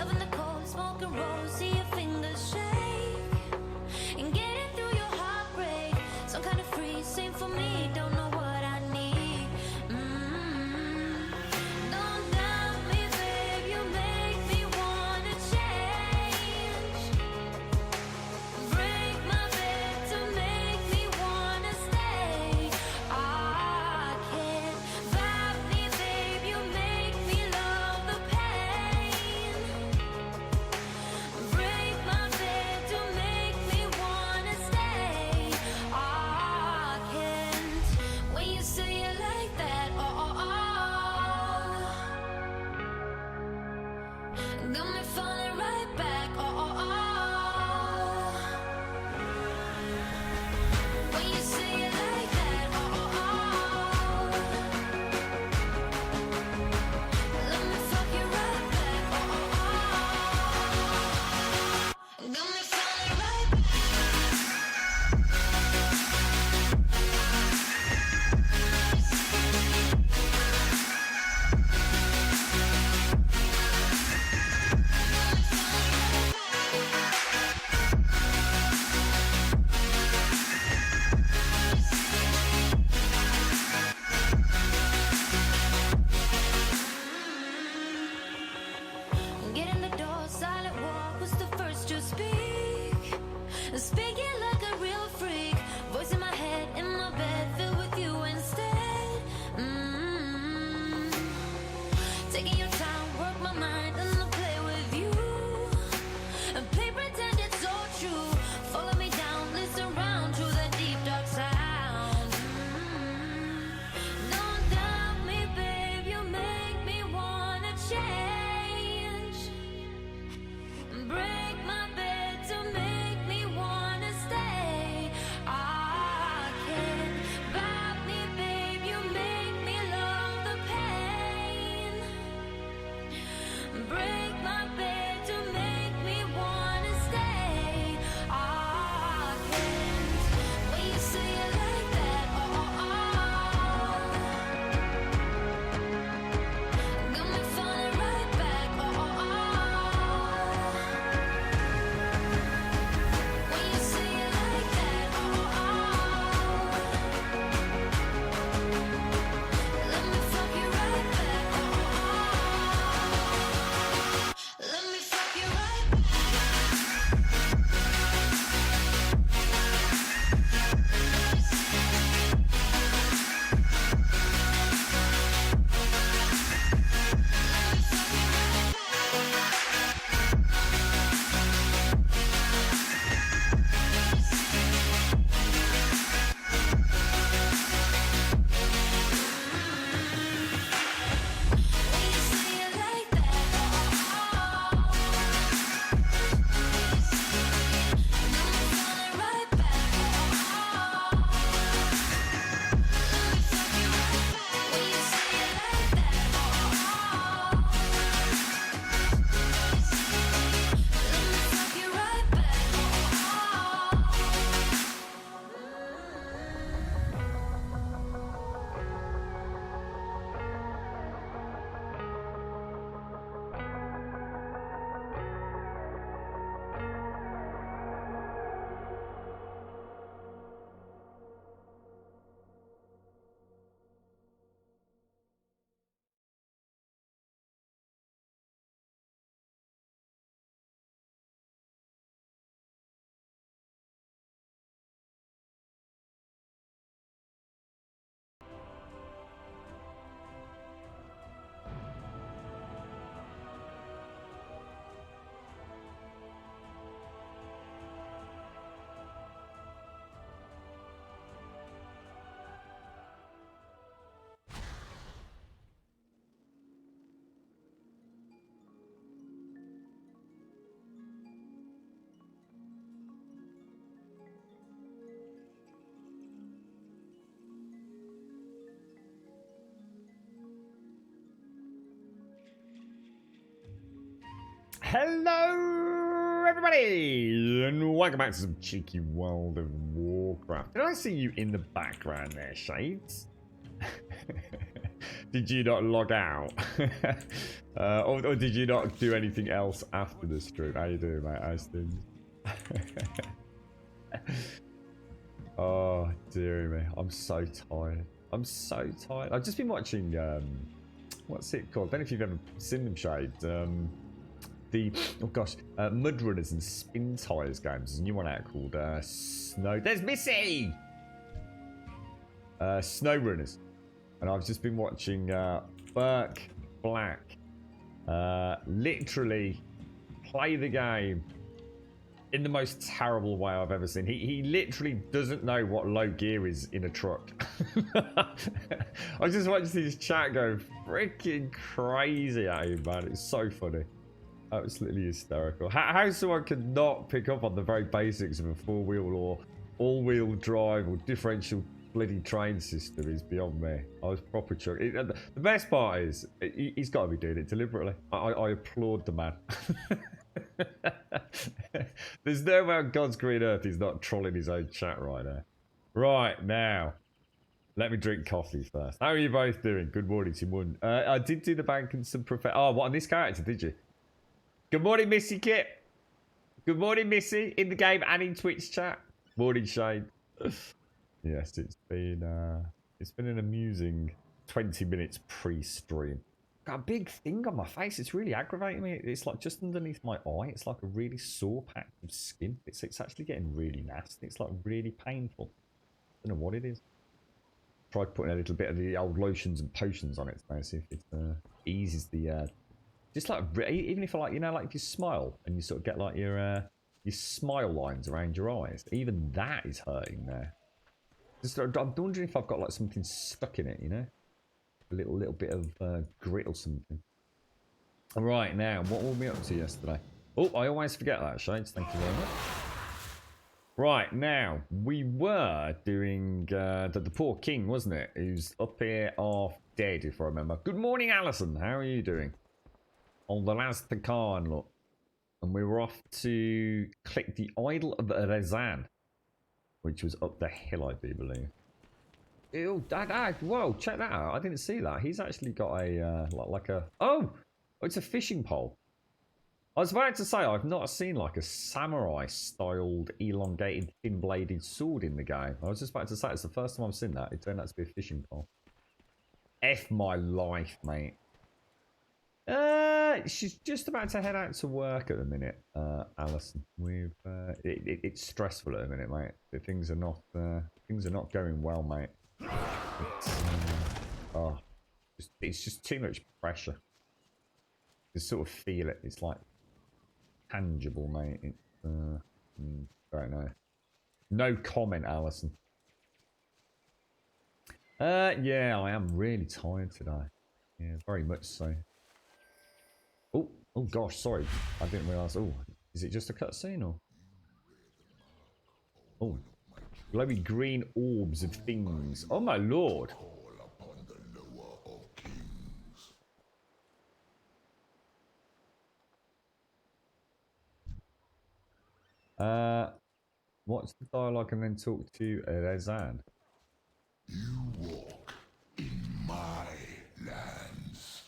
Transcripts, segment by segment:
Loving the cold, smoking rose, see your fingers shake. And getting through your heartbreak. Some kind of free, same for me, don't know what I need. Don't doubt me, babe, you make me wanna change. Break my bed to make me wanna stay. I can't vibe me, babe, you make me love the pain. Break my bed to make me wanna stay. I can't. When you say it like that, got me falling right back, when you say it like that, let me fuck you right back, got me falling right back. Get in the door, silent walk was the first to speak. Speaking like a real freak. Voice in my head, in my bed, filled with you instead. Taking your time, work my mind, and I'll play with you. And play pretend it's so true. Follow me down, listen round to the deep dark sound. Don't doubt me, babe, you make me wanna change. Break my bed to make me wanna stay. I can't vibe me, babe, you make me love the pain. Break my bed to make me wanna stay. I can't. When you say it like that, got me falling right back, when you say it like that, let me fuck you right back, let me fuck you right back. When you say it like that, falling right back, when you say it like that, let me fuck you right back. Hello, everybody, and welcome back to some cheeky World of Warcraft. Did I see you in the background there, Shades? Did you not log out? Or did you not do anything else after the stream? How you doing, mate? How's things? Oh, dear me. I'm so tired. I'm so tired. I've just been watching, what's it called? I don't know if you've ever seen them, Shade. Mud Runners and Spin Tires games. There's a new one out called Snow. There's Missy! Snow Runners. And I've just been watching Burke Black literally play the game in the most terrible way I've ever seen. He literally doesn't know what low gear is in a truck. I just watched his chat go freaking crazy at him, man. It's so funny. Absolutely hysterical. How someone could not pick up on the very basics of a four-wheel or all-wheel drive or differential bloody train system is beyond me. I was proper chuck. The best part is he's got to be doing it deliberately. I applaud the man. There's no way on God's green earth he's not trolling his own chat right now. Right now, let me drink coffee first. How are you both doing? Good morning, Timon. I did do the bank and some Oh, what on this character? Did you? Good morning, Missy Kit. Good morning, Missy, in the game and in Twitch chat. Morning, Shane. Yes, it's been an amusing 20 minutes pre-stream. Got a big thing on my face. It's really aggravating me. It's like just underneath my eye. It's like a really sore patch of skin. It's actually getting really nasty. It's like really painful. I don't know what it is. Tried putting a little bit of the old lotions and potions on it to see if it eases the just like even if like like if you smile and you sort of get like your smile lines around your eyes. Even that is hurting there. Just, I'm wondering if I've got like something stuck in it, you know. A little bit of grit or something. All right, now, what were we up to yesterday? Oh, I always forget that, Shades. Thank you very much. Right, now, we were doing the poor king, wasn't it? Who's up here half dead, if I remember. Good morning, Alison. How are you doing? On the last Khan, look. And we were off to click the Idol of Rezan, which was up the hill, I do believe. Ew, whoa, check that out. I didn't see that. He's actually got a, oh, it's a fishing pole. I was about to say, I've not seen like a samurai-styled, elongated, thin-bladed sword in the game. I was just about to say, it's the first time I've seen that. It turned out to be a fishing pole. F my life, mate. She's just about to head out to work at the minute, Alison. It's stressful at the minute, mate. Things are not going well, mate. It's just too much pressure. You sort of feel it. It's like tangible, mate. It's don't know. No comment, Alison. Yeah, I am really tired today. Yeah, very much so. Oh gosh, sorry. I didn't realise. Oh, is it just a cutscene or? Oh, glowy green orbs of things. Oh my lord. What's the dialogue and then talk to Rezan? You walk in my lands.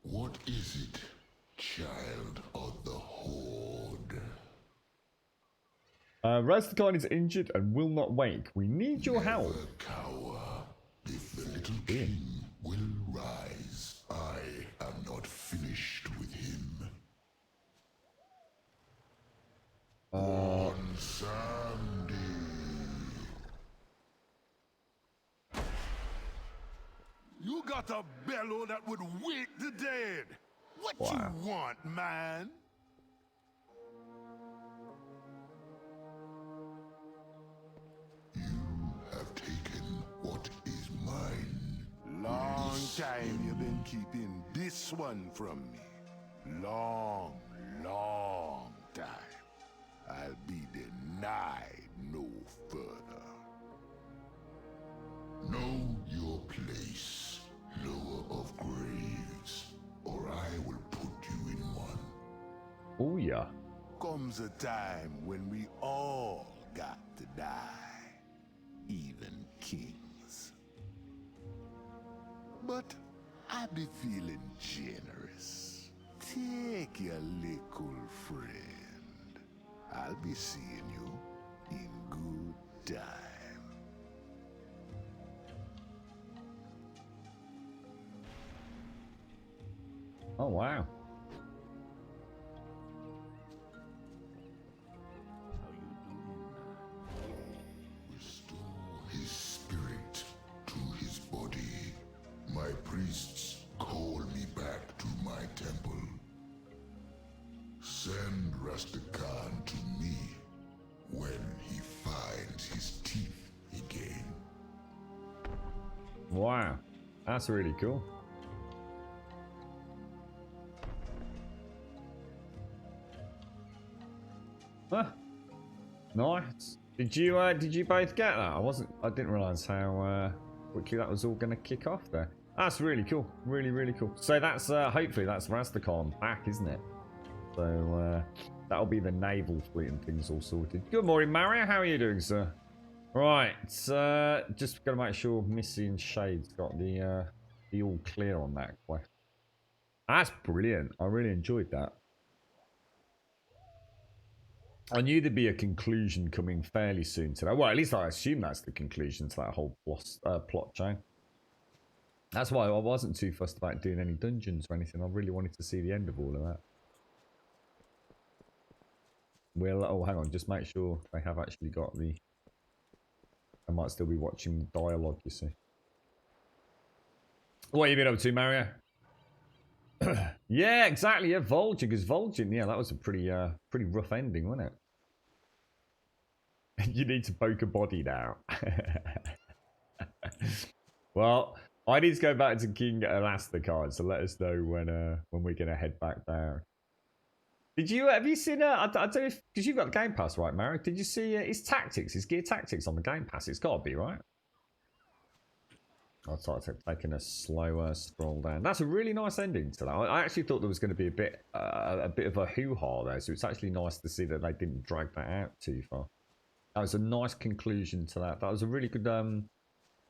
What is it, child of the Horde? Rastakhan is injured and will not wake. We need your help. Never cower. If the little king will rise, I am not finished with him. On Sandy. You got a bellow that would wake the dead. What you want, man? You have taken what is mine. Long time you've been keeping this one from me. Long time. I'll be denied no further. Know your place, lower of graves, or I will put you in one. Oh yeah. Comes a time when we all got to die. but I be feeling generous. Take your little friend. I'll be seeing you in good time. Oh, wow. Restore his spirit to his body. My priests call me back to my temple. Send Rastakhan to me when he finds his teeth again. Wow. That's really cool. Huh. Nice. Did you both get that? I didn't realise how quickly that was all gonna kick off there. That's really cool. Really, really cool. So that's hopefully that's Rastakhan back, isn't it? So that'll be the naval fleet and things all sorted. Good morning, Mario. How are you doing, sir? Right, just gotta make sure Missy and Shade's got the all clear on that quest. That's brilliant. I really enjoyed that. I knew there'd be a conclusion coming fairly soon today. Well, at least I assume that's the conclusion to that whole plot chain. That's why I wasn't too fussed about doing any dungeons or anything. I really wanted to see the end of all of that. Well, oh, hang on. Just make sure they have actually got the... I might still be watching dialogue, you see. What have you been up to, Mario? Yeah, exactly. Yeah, Vol'jin. Because Vol'jin, yeah, that was a pretty rough ending, wasn't it? You need to poke a body now. Well, I need to go back to King Elasticard, so let us know when we're gonna head back down. Have you seen I don't know if, because you've got the Game Pass, right, Mario? Did you see his tactics, his gear tactics on the Game Pass? It's got to be, right? I'll start taking a slower stroll down. That's a really nice ending to that. I actually thought there was going to be a bit of a hoo-ha there, so it's actually nice to see that they didn't drag that out too far. That was a nice conclusion to that. That was a really good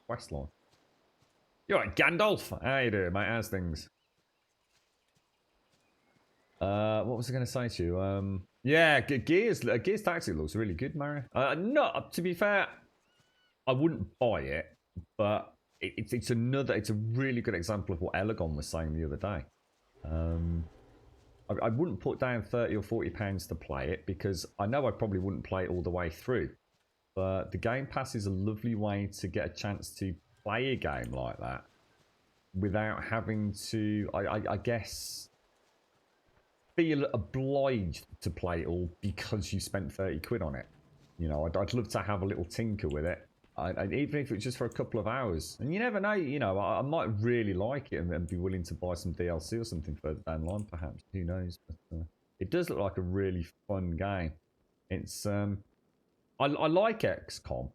quest line. You're right, Gandalf. How you doing, mate? How's things? What was I going to say to you? Yeah, Gears Tactics looks really good, Mario. No, to be fair, I wouldn't buy it, but it's a really good example of what Elegon was saying the other day. I wouldn't put down £30 or £40 to play it because I know I probably wouldn't play it all the way through. But the Game Pass is a lovely way to get a chance to play a game like that without having to, I guess, feel obliged to play it all because you spent 30 quid on it. You know, I'd love to have a little tinker with it. Even if it's just for a couple of hours. And you never know, you know, I might really like it and be willing to buy some DLC or something further down the line, perhaps. Who knows? But it does look like a really fun game. It's, I like XCOM,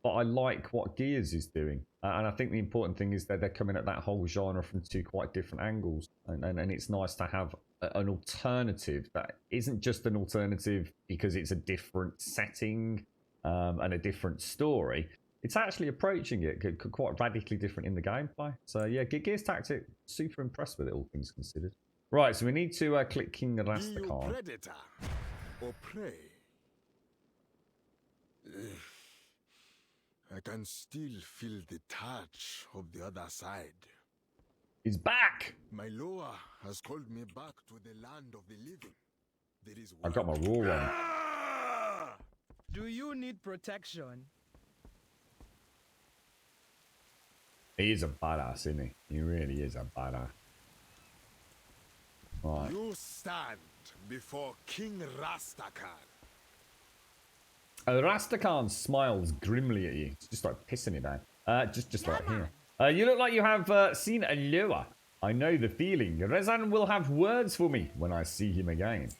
but I like what Gears is doing. And I think the important thing is that they're coming at that whole genre from two quite different angles. And it's nice to have an alternative that isn't just an alternative because it's a different setting and a different story. It's actually approaching it quite radically different in the gameplay. So yeah, Gears Tactic, super impressed with it, all things considered. Right, so we need to click King Rastakhan. Predator or prey? I can still feel the touch of the other side. He's back! My Loa has called me back to the land of the living. There is I've got my roar on. Do you need protection? He is a badass, isn't he? He really is a badass. Right. You stand before King Rastakhan. Rastakhan smiles grimly at you. It's just like pissing it down. Just right here. You look like you have seen a lure. I know the feeling. Rezan will have words for me when I see him again.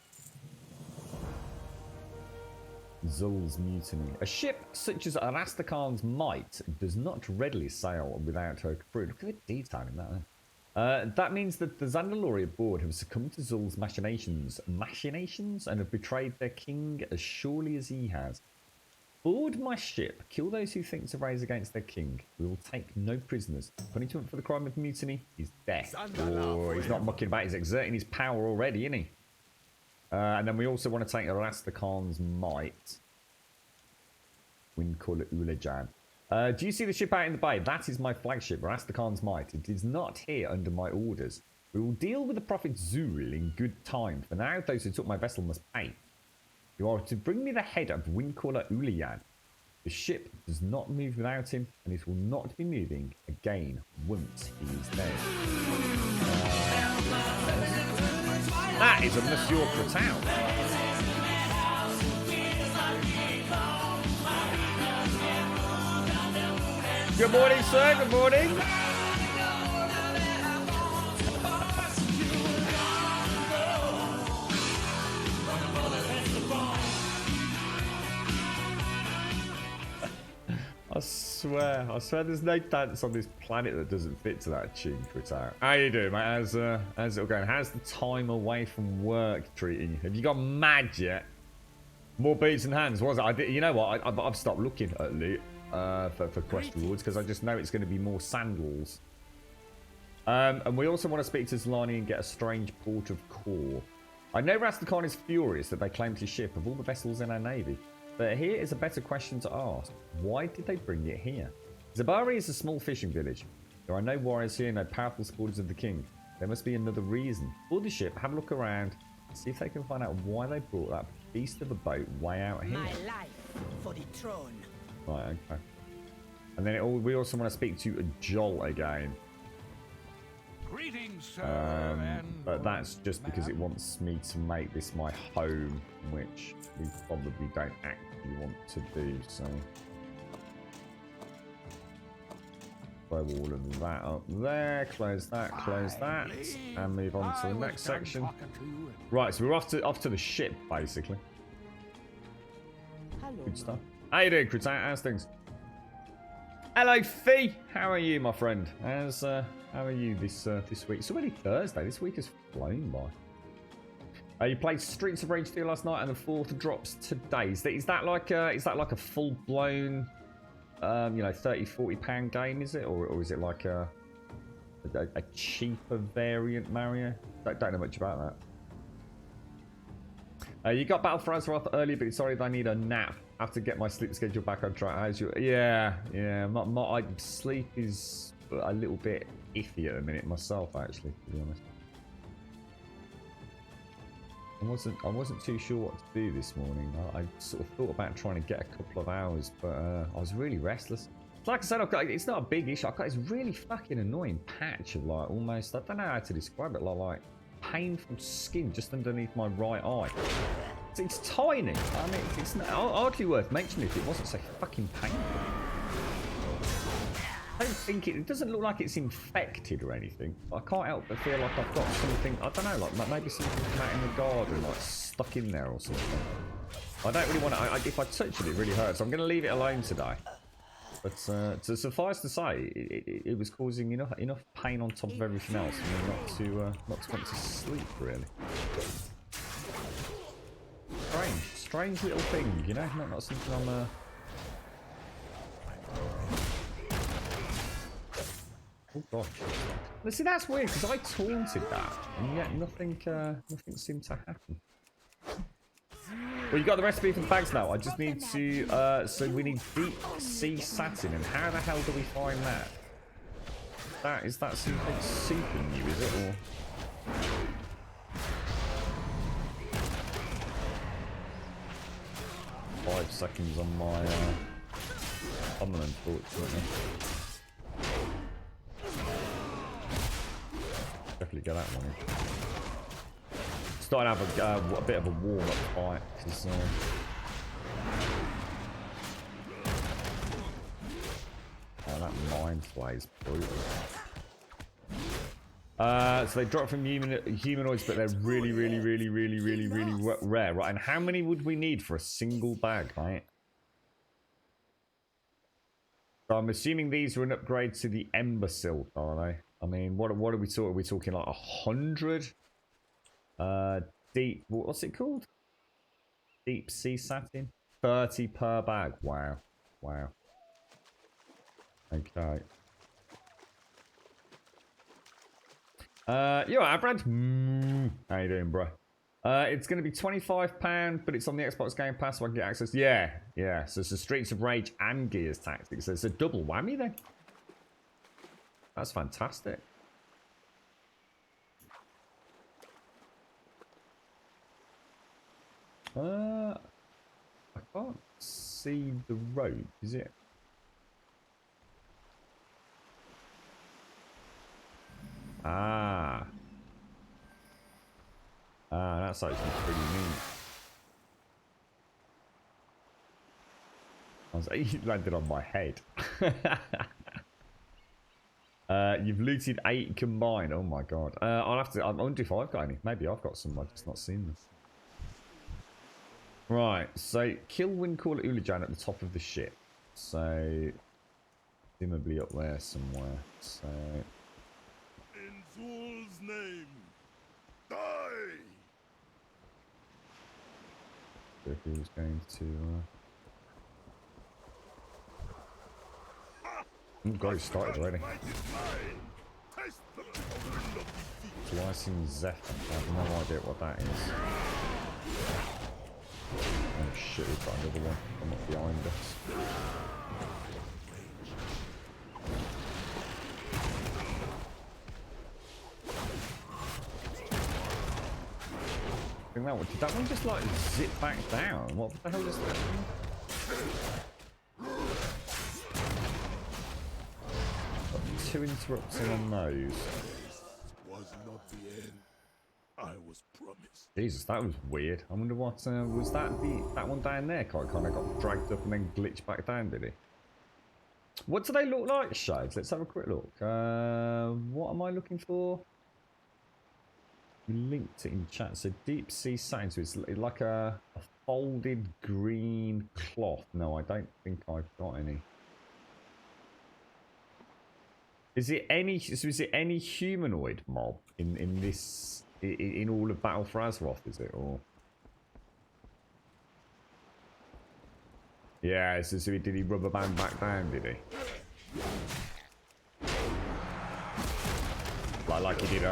Zul's mutiny. A ship such as Rastakhan's might does not readily sail without her crew. Look at the detail in that. That means that the Zandalori aboard have succumbed to Zul's machinations and have betrayed their king as surely as he has. Board my ship. Kill those who think to raise against their king. We will take no prisoners. Punishment for the crime of mutiny is death. Oh, he's not mucking about. He's exerting his power already, isn't he? And then we also want to take Rastakhan's might. Windcaller Ulajan. Do you see the ship out in the bay? That is my flagship, Rastakhan's might. It is not here under my orders. We will deal with the Prophet Zul in good time. For now, those who took my vessel must pay. You are to bring me the head of Windcaller Ulayan. The ship does not move without him, and it will not be moving again once he is dead. That is a Monsieur Crotow. Good morning, sir. Good morning. I swear there's no dance on this planet that doesn't fit to that tune, Crotow. How you doing, mate? How's it all going? How's the time away from work treating you? Have you got mad yet? More beads and hands, was it? You know what? I've stopped looking at loot for quest rewards because I just know it's going to be more sandals. And we also want to speak to Zolani and get a strange port of call. I know Rastakhan is furious that they claimed his ship of all the vessels in our navy. But here is a better question to ask. Why did they bring it here? Zabari is a small fishing village. There are no warriors here, no powerful supporters of the king. There must be another reason. Board the ship, have a look around, see if they can find out why they brought that beast of a boat way out here. My life for the throne. Right, okay. And then we also want to speak to Joel again. Greetings, sir. But that's just because it wants me to make this my home, which we probably don't actually want to do, so. Throw all of that up there, close that, and move on to the next section. Right, so we're off to the ship, basically. Hello. Good stuff. How you doing, Crotow? How's things? Hello, Fee. How are you, my friend? How are you this week? It's already Thursday. This week has flown by. You played Streets of Rage 2 last night, and the 4th drops today. Is that like a full blown, £30-40 game? Is it, or is it like a cheaper variant Mario? Don't know much about that. You got Battle for Azeroth earlier, but sorry, I need a nap. I have to get my sleep schedule back on track. How's your? Yeah. My sleep is a little bit iffy at the minute myself, actually, to be honest. I wasn't too sure what to do this morning. I sort of thought about trying to get a couple of hours, but I was really restless. Like I said, it's not a big issue. I've got this really fucking annoying patch of like almost, I don't know how to describe it, like painful skin just underneath my right eye. It's tiny. I mean, it's hardly worth mentioning if it wasn't so fucking painful. I don't think it doesn't look like it's infected or anything. I can't help but feel like I've got something, I don't know, like maybe something from out in the garden, like stuck in there or something. I don't really want to, if I touch it, it really hurts. I'm going to leave it alone today. But to suffice to say, it was causing enough pain on top of everything else, and not to want to sleep really. Strange little thing, you know, not something I'm Oh gosh. Now, see, that's weird because I taunted that, and yet nothing seemed to happen. Well, you got the recipe for the bags now. I just need to. So we need deep sea satin, and how the hell do we find that? Is that something super new? Is it or? 5 seconds on my thumbnail, unfortunately. Definitely get that one in. Starting to have a bit of a warm-up fight. Cause, that mind flay's brutal. So they drop from humanoids, but they're really rare, right? And how many would we need for a single bag, right? So I'm assuming these are an upgrade to the Ember Silk, are they? I mean, what are we talking? Are we talking like 100? Deep, what's it called? Deep sea satin. 30 per bag. Wow. Wow. Okay. You alright, Brad? How you doing, bro? It's going to be £25, but it's on the Xbox Game Pass, so I can get access. Yeah, yeah. So it's the Streets of Rage and Gears Tactics. So it's a double whammy then. That's fantastic. I can't see the road. Is it? Ah. Ah, that's actually pretty neat. He landed on my head. You've looted 8 combined. Oh my god. I'll have to. I wonder if I've got any. Maybe I've got some. I've just not seen them. Right. So kill Windcaller Ulajan at the top of the ship. So presumably up there somewhere. So. In Zul's name, die! If he was going to. Oh god, he started already. Slicing Zephyr. I have no idea what that is. Oh shit, we've got another one. I'm up behind us. Did that one just like zip back down? What the hell is that? Got 2 interrupting on those. Was not the end I was promised. Jesus, that was weird. I wonder what was that? That one down there kind of got dragged up and then glitched back down, did he? What do they look like, Shades? Let's have a quick look. What am I looking for? We linked it in chat. So deep sea satin. So it's like a folded green cloth. No, I don't think I've got any. Is it any? So is it any humanoid mob in this in all of Battle for Azeroth? Is it or? Yeah. So did he rubber band back down? Did he? Like he did.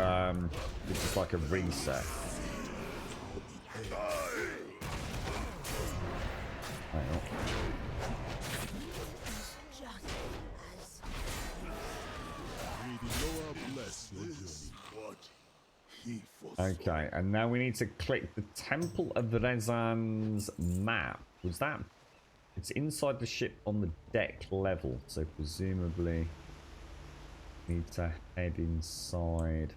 It's just like a reset. Hang on. Okay, and now we need to click the Temple of Rezan's map. Was that? It's inside the ship on the deck level, so presumably need to head inside.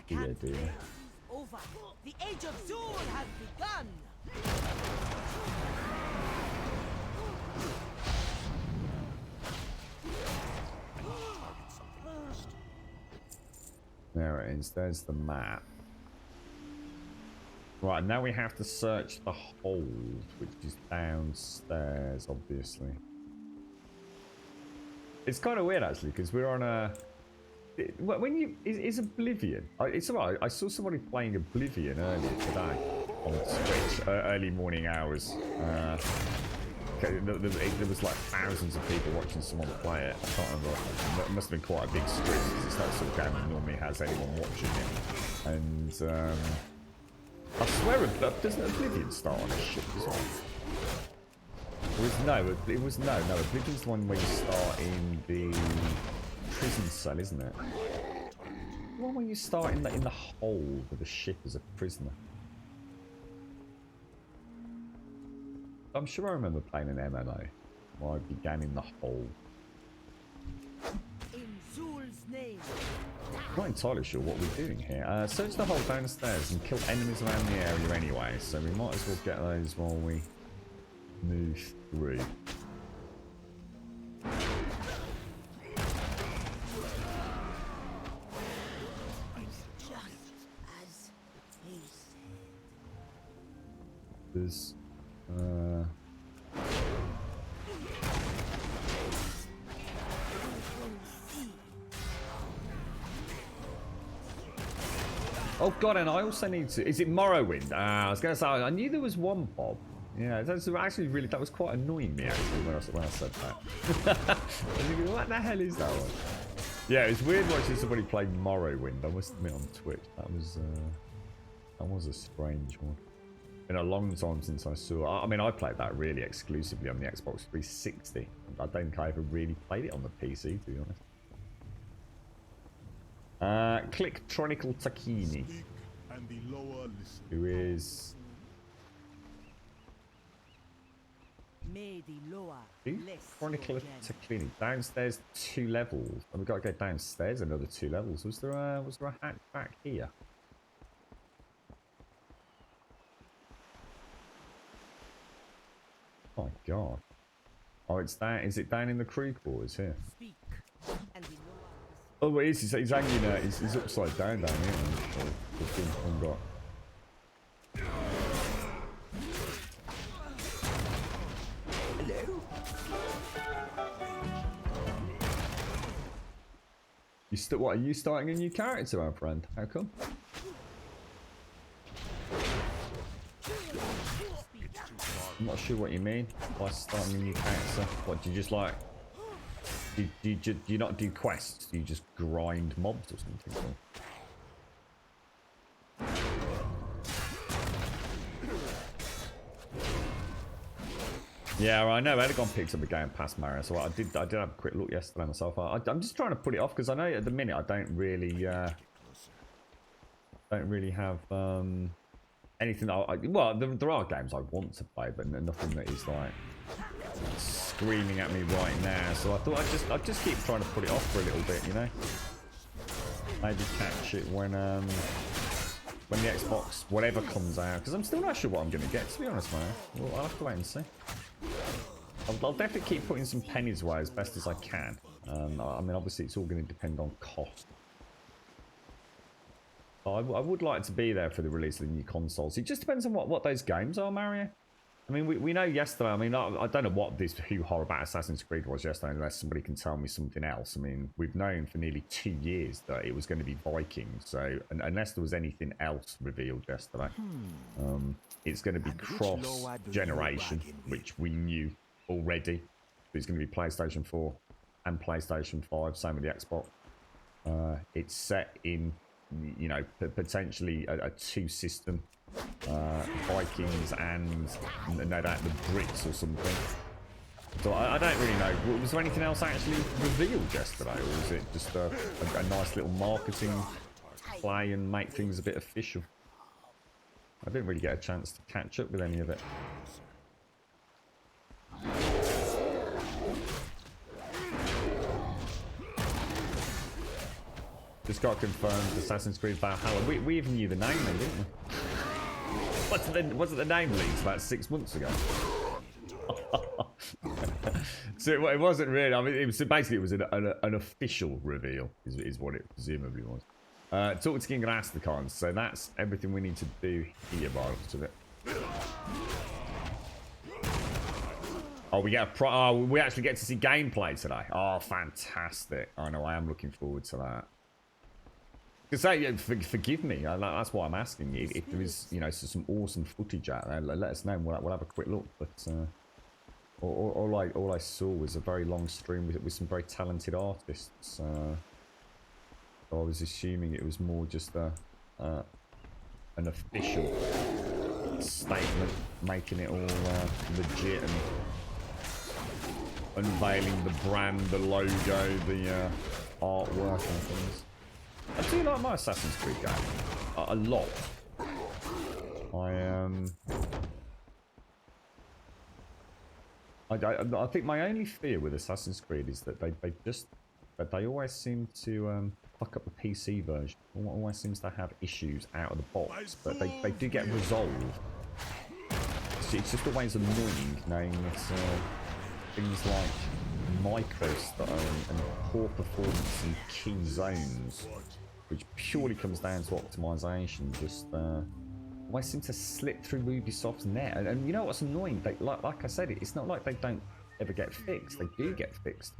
Here, dear. Over. The age of Zul has begun. There it is. There's the map. Right, now we have to search the hold, which is downstairs, obviously. It's kind of weird, actually, because we're on a... When you... Is Oblivion... It's alright, I saw somebody playing Oblivion earlier today on Twitch, early morning hours. There was like thousands of people watching someone play it. I can't remember. It must have been quite a big stream, because it's not sort of game that normally has anyone watching it. And... I swear, doesn't Oblivion start on a ship as well? It was no. Oblivion's the one where you start in the prison cell, isn't it? The one where you start in the hold of the ship as a prisoner. I'm sure I remember playing an MMO where I began in the hold. In Zul's name. I'm not entirely sure what we're doing here. Search the hold downstairs and kill enemies around the area anyway, so we might as well get those while we move through. Just as he said. There's oh god, and I also need to... Is it Morrowind? I was going to say, I knew there was one Bob. Yeah, that's actually really, that was quite annoying me actually when I said that. I was thinking, what the hell is that one? Yeah, it's weird watching somebody play Morrowind. I must admit on Twitch, that was a strange one. Been a long time since I saw. I mean, I played that really exclusively on the Xbox 360. I don't think I ever really played it on the PC, to be honest. Clicktronical Takini, Speak, and the lower listen. who is May the lower bless Chronicle your of journey. Takini. Downstairs 2 levels. And we've got to go downstairs another 2 levels. Was there a hatch back here? Oh my god. Oh, it's down. Is it down in the crew quarters here? Speak, and the lower Oh, it is. He's hanging. He's upside down here. The thing I've got. Hello? What are you starting a new character, my friend? How come? I'm not sure what you mean by starting a new character. What, do you just like... Do you not do quests? Do you just grind mobs or something? Yeah, I know Eragon picks up a Game Pass, Mario, so I did have a quick look yesterday myself. I'm just trying to put it off because I know at the minute I don't really have anything that well, there are games I want to play, but nothing that is like screaming at me right now. So I thought I'd just keep trying to put it off for a little bit, you know. Maybe catch it when the Xbox whatever comes out, because I'm still not sure what I'm going to get, to be honest, man. Well, I'll have to wait and see. I'll definitely keep putting some pennies away as best as I can. I mean, obviously, it's all going to depend on cost. I would like to be there for the release of the new consoles. It just depends on what those games are, Mario. I mean, we know yesterday. I mean, I don't know what this hoo-ha about Assassin's Creed was yesterday, unless somebody can tell me something else. I mean, we've known for nearly 2 years that it was going to be Vikings. So, unless there was anything else revealed yesterday, it's going to be cross-generation, which we knew already. It's going to be PlayStation 4 and PlayStation 5. Same with the Xbox. It's set in, you know, potentially a 2-system. Vikings and no doubt the Brits or something. So I don't really know. Was there anything else actually revealed yesterday, or was it just a nice little marketing play and make things a bit official? I didn't really get a chance to catch up with any of it. Just got confirmed Assassin's Creed Valhalla. We even knew the name then, didn't we? Wasn't the name leaked about 6 months ago? So it wasn't really. I mean, it was an official reveal, is what it presumably was. Talk to King Rastakhan. So that's everything we need to do here, by the looks of it. Oh, we actually get to see gameplay today. Oh, fantastic! I know. I am looking forward to that. Forgive me. That's why I'm asking you. If there is, you know, some awesome footage out there, let us know. We'll have a quick look. But all I saw was a very long stream with some very talented artists. So I was assuming it was more just an official statement, making it all legit and unveiling the brand, the logo, the artwork and things. I do like my Assassin's Creed game a lot. I think my only fear with Assassin's Creed is that they always seem to fuck up the PC version. Always seems to have issues out of the box, but they do get resolved. It's just always annoying knowing that things like micro stutter and poor performance in key zones, which purely comes down to optimization, just always seem to slip through Ubisoft's net. And you know what's annoying? Like I said, it's not like they don't ever get fixed. They do get fixed.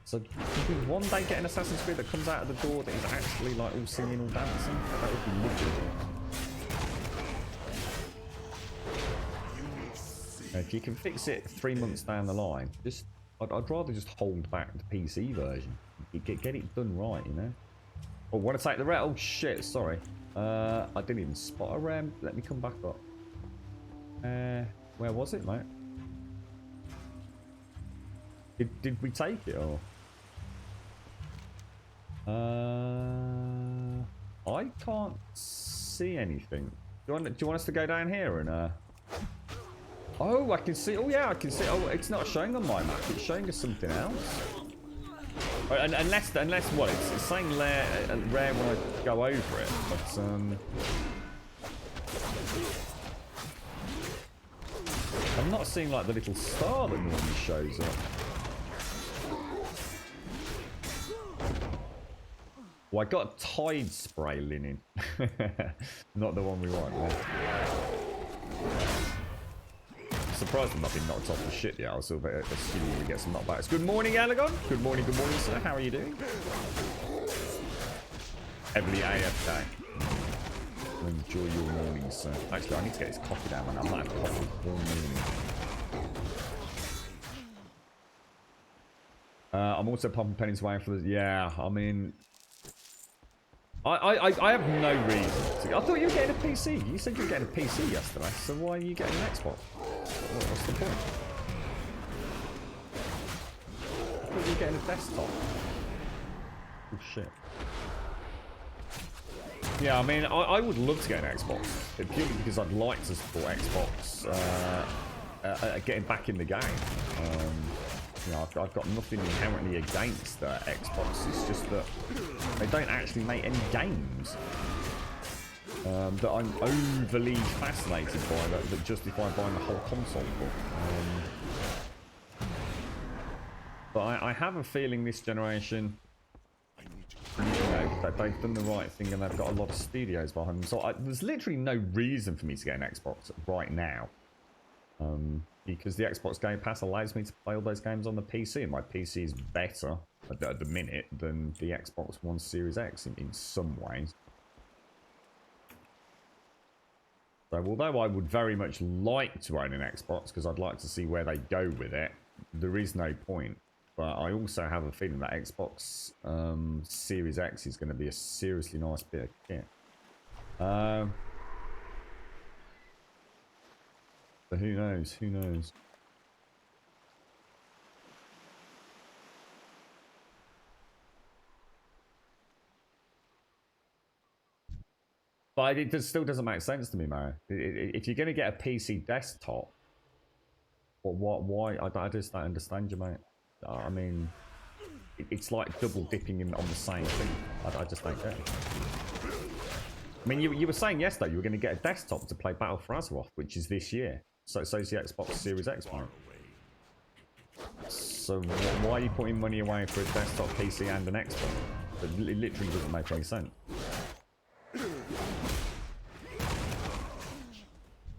So you could one day get an Assassin's Creed that comes out of the door that is actually like all singing, all dancing. That would be lovely. If you can fix it 3 months down the line, just I'd rather just hold back the PC version. Get it done right, you know. Oh, want to take the red? Oh shit, sorry. I didn't even spot a ram. Let me come back up. Where was it, mate? Did we take it or? I can't see anything. Do you want us to go down here and Oh, I can see. Oh yeah, I can see. Oh, it's not showing on my map. It's showing us something else. Oh, unless what? It's saying rare when I go over it, but I'm not seeing like the little star that normally shows up. Well, I got Tide spray linen. Not the one we want. No. Surprised I'm not being knocked off the shit yet. I was sort of assuming we get some knockbacks. Good morning, Alagon. Good morning, sir. How are you doing? Heavily AFK. Enjoy your morning, sir. Actually, I need to get this coffee down, man. I'm not having coffee all morning. I'm also popping pennies away for this. Yeah, I mean, I have no reason to. I thought you were getting a PC. You said you were getting a PC yesterday, so why are you getting an Xbox? What's the point? I thought you were getting a desktop. Oh shit. Yeah, I mean, I would love to get an Xbox, purely because I'd like to support Xbox getting back in the game. You know, I've got nothing inherently against Xbox. It's just that they don't actually make any games that I'm overly fascinated by that justify buying the whole console for. But I have a feeling this generation, you know, that they've done the right thing and they've got a lot of studios behind them. So there's literally no reason for me to get an Xbox right now. Because the Xbox Game Pass allows me to play all those games on the PC, and my PC is better at the minute than the Xbox One Series X in some ways. So although I would very much like to own an Xbox, because I'd like to see where they go with it, there is no point. But I also have a feeling that Xbox Series X is going to be a seriously nice bit of kit. But who knows? Who knows? But it still doesn't make sense to me, man. If you're going to get a PC desktop, why? I just don't understand you, mate. I mean, it's like double dipping on the same thing. I just don't get it. I mean, you were saying yesterday you were going to get a desktop to play Battle for Azeroth, which is this year. So's the Xbox Series X one. So why are you putting money away for a desktop PC and an Xbox? It literally doesn't make any sense.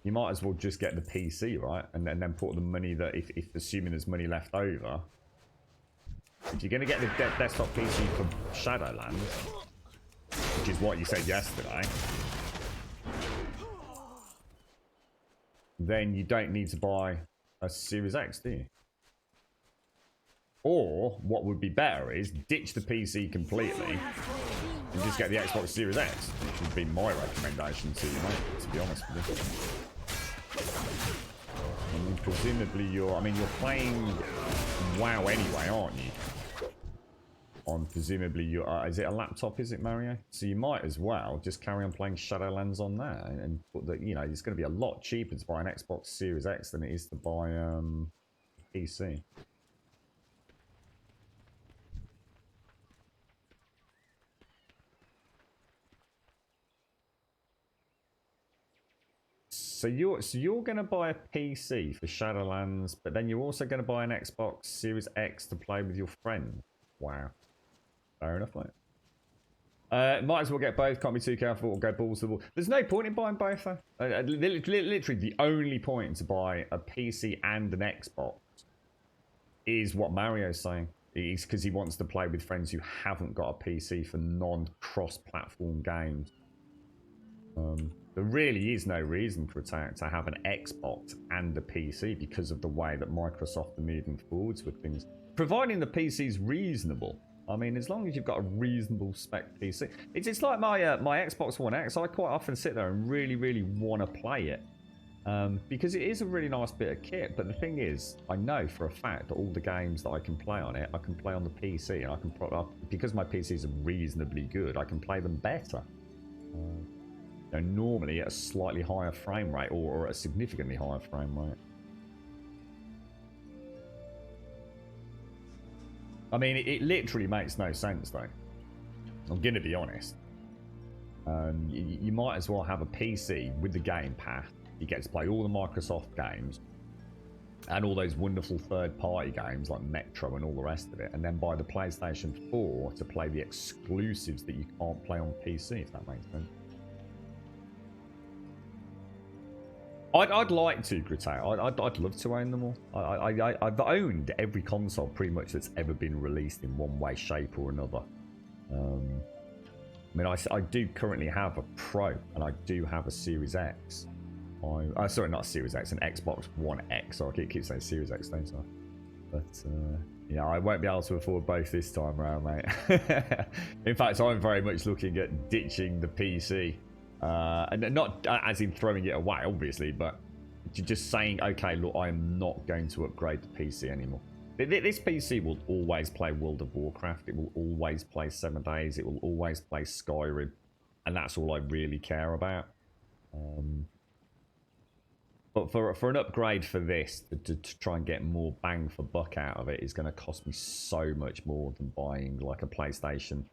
You might as well just get the PC, right? And then put the money that, if assuming there's money left over, if you're going to get the desktop PC for Shadowlands, which is what you said yesterday, then you don't need to buy a Series X, do you? Or what would be better is ditch the PC completely and just get the Xbox Series X, which would be my recommendation to you, mate, to be honest with you. I mean, presumably you're playing WoW anyway, aren't you? On presumably your is it a laptop, is it, Mario? So you might as well just carry on playing Shadowlands on there and put the, you know, it's going to be a lot cheaper to buy an Xbox Series X than it is to buy PC. So you're going to buy a PC for Shadowlands, but then you're also going to buy an Xbox Series X to play with your friend. Wow. Fair enough, mate. Might as well get both. Can't be too careful or go balls to the wall. There's no point in buying both, though. Literally, the only point to buy a PC and an Xbox is what Mario's saying. It's because he wants to play with friends who haven't got a PC for non-cross-platform games. There really is no reason for Attack to have an Xbox and a PC because of the way that Microsoft are moving forwards with things. Providing the PC is reasonable. I mean, as long as you've got a reasonable spec PC. It's like my my Xbox One X. I quite often sit there and really want to play it. Because it is a really nice bit of kit. But the thing is, I know for a fact that all the games that I can play on it, I can play on the PC. And I can because my PCs are reasonably good, I can play them better. Normally at a slightly higher frame rate or a significantly higher frame rate. I mean, it literally makes no sense though. I'm gonna be honest. You might as well have a PC with the Game Pass. You get to play all the Microsoft games and all those wonderful third-party games like Metro and all the rest of it, and then buy the PlayStation 4 to play the exclusives that you can't play on PC, if that makes sense. I'd like to, Gritay. I'd love to own them all. I've owned every console pretty much that's ever been released in one way, shape or another. I mean, I do currently have a Pro and I do have a Series X. Sorry, not a Series X, an Xbox One X. So I keep saying Series X, don't I? But yeah, I won't be able to afford both this time around, mate. In fact, I'm very much looking at ditching the PC. And not as in throwing it away, obviously, but just saying, okay, look, I am not going to upgrade the PC anymore. This PC will always play World of Warcraft. It will always play 7 Days. It will always play Skyrim. And that's all I really care about. But for an upgrade for this, to try and get more bang for buck out of it, is going to cost me so much more than buying like a PlayStation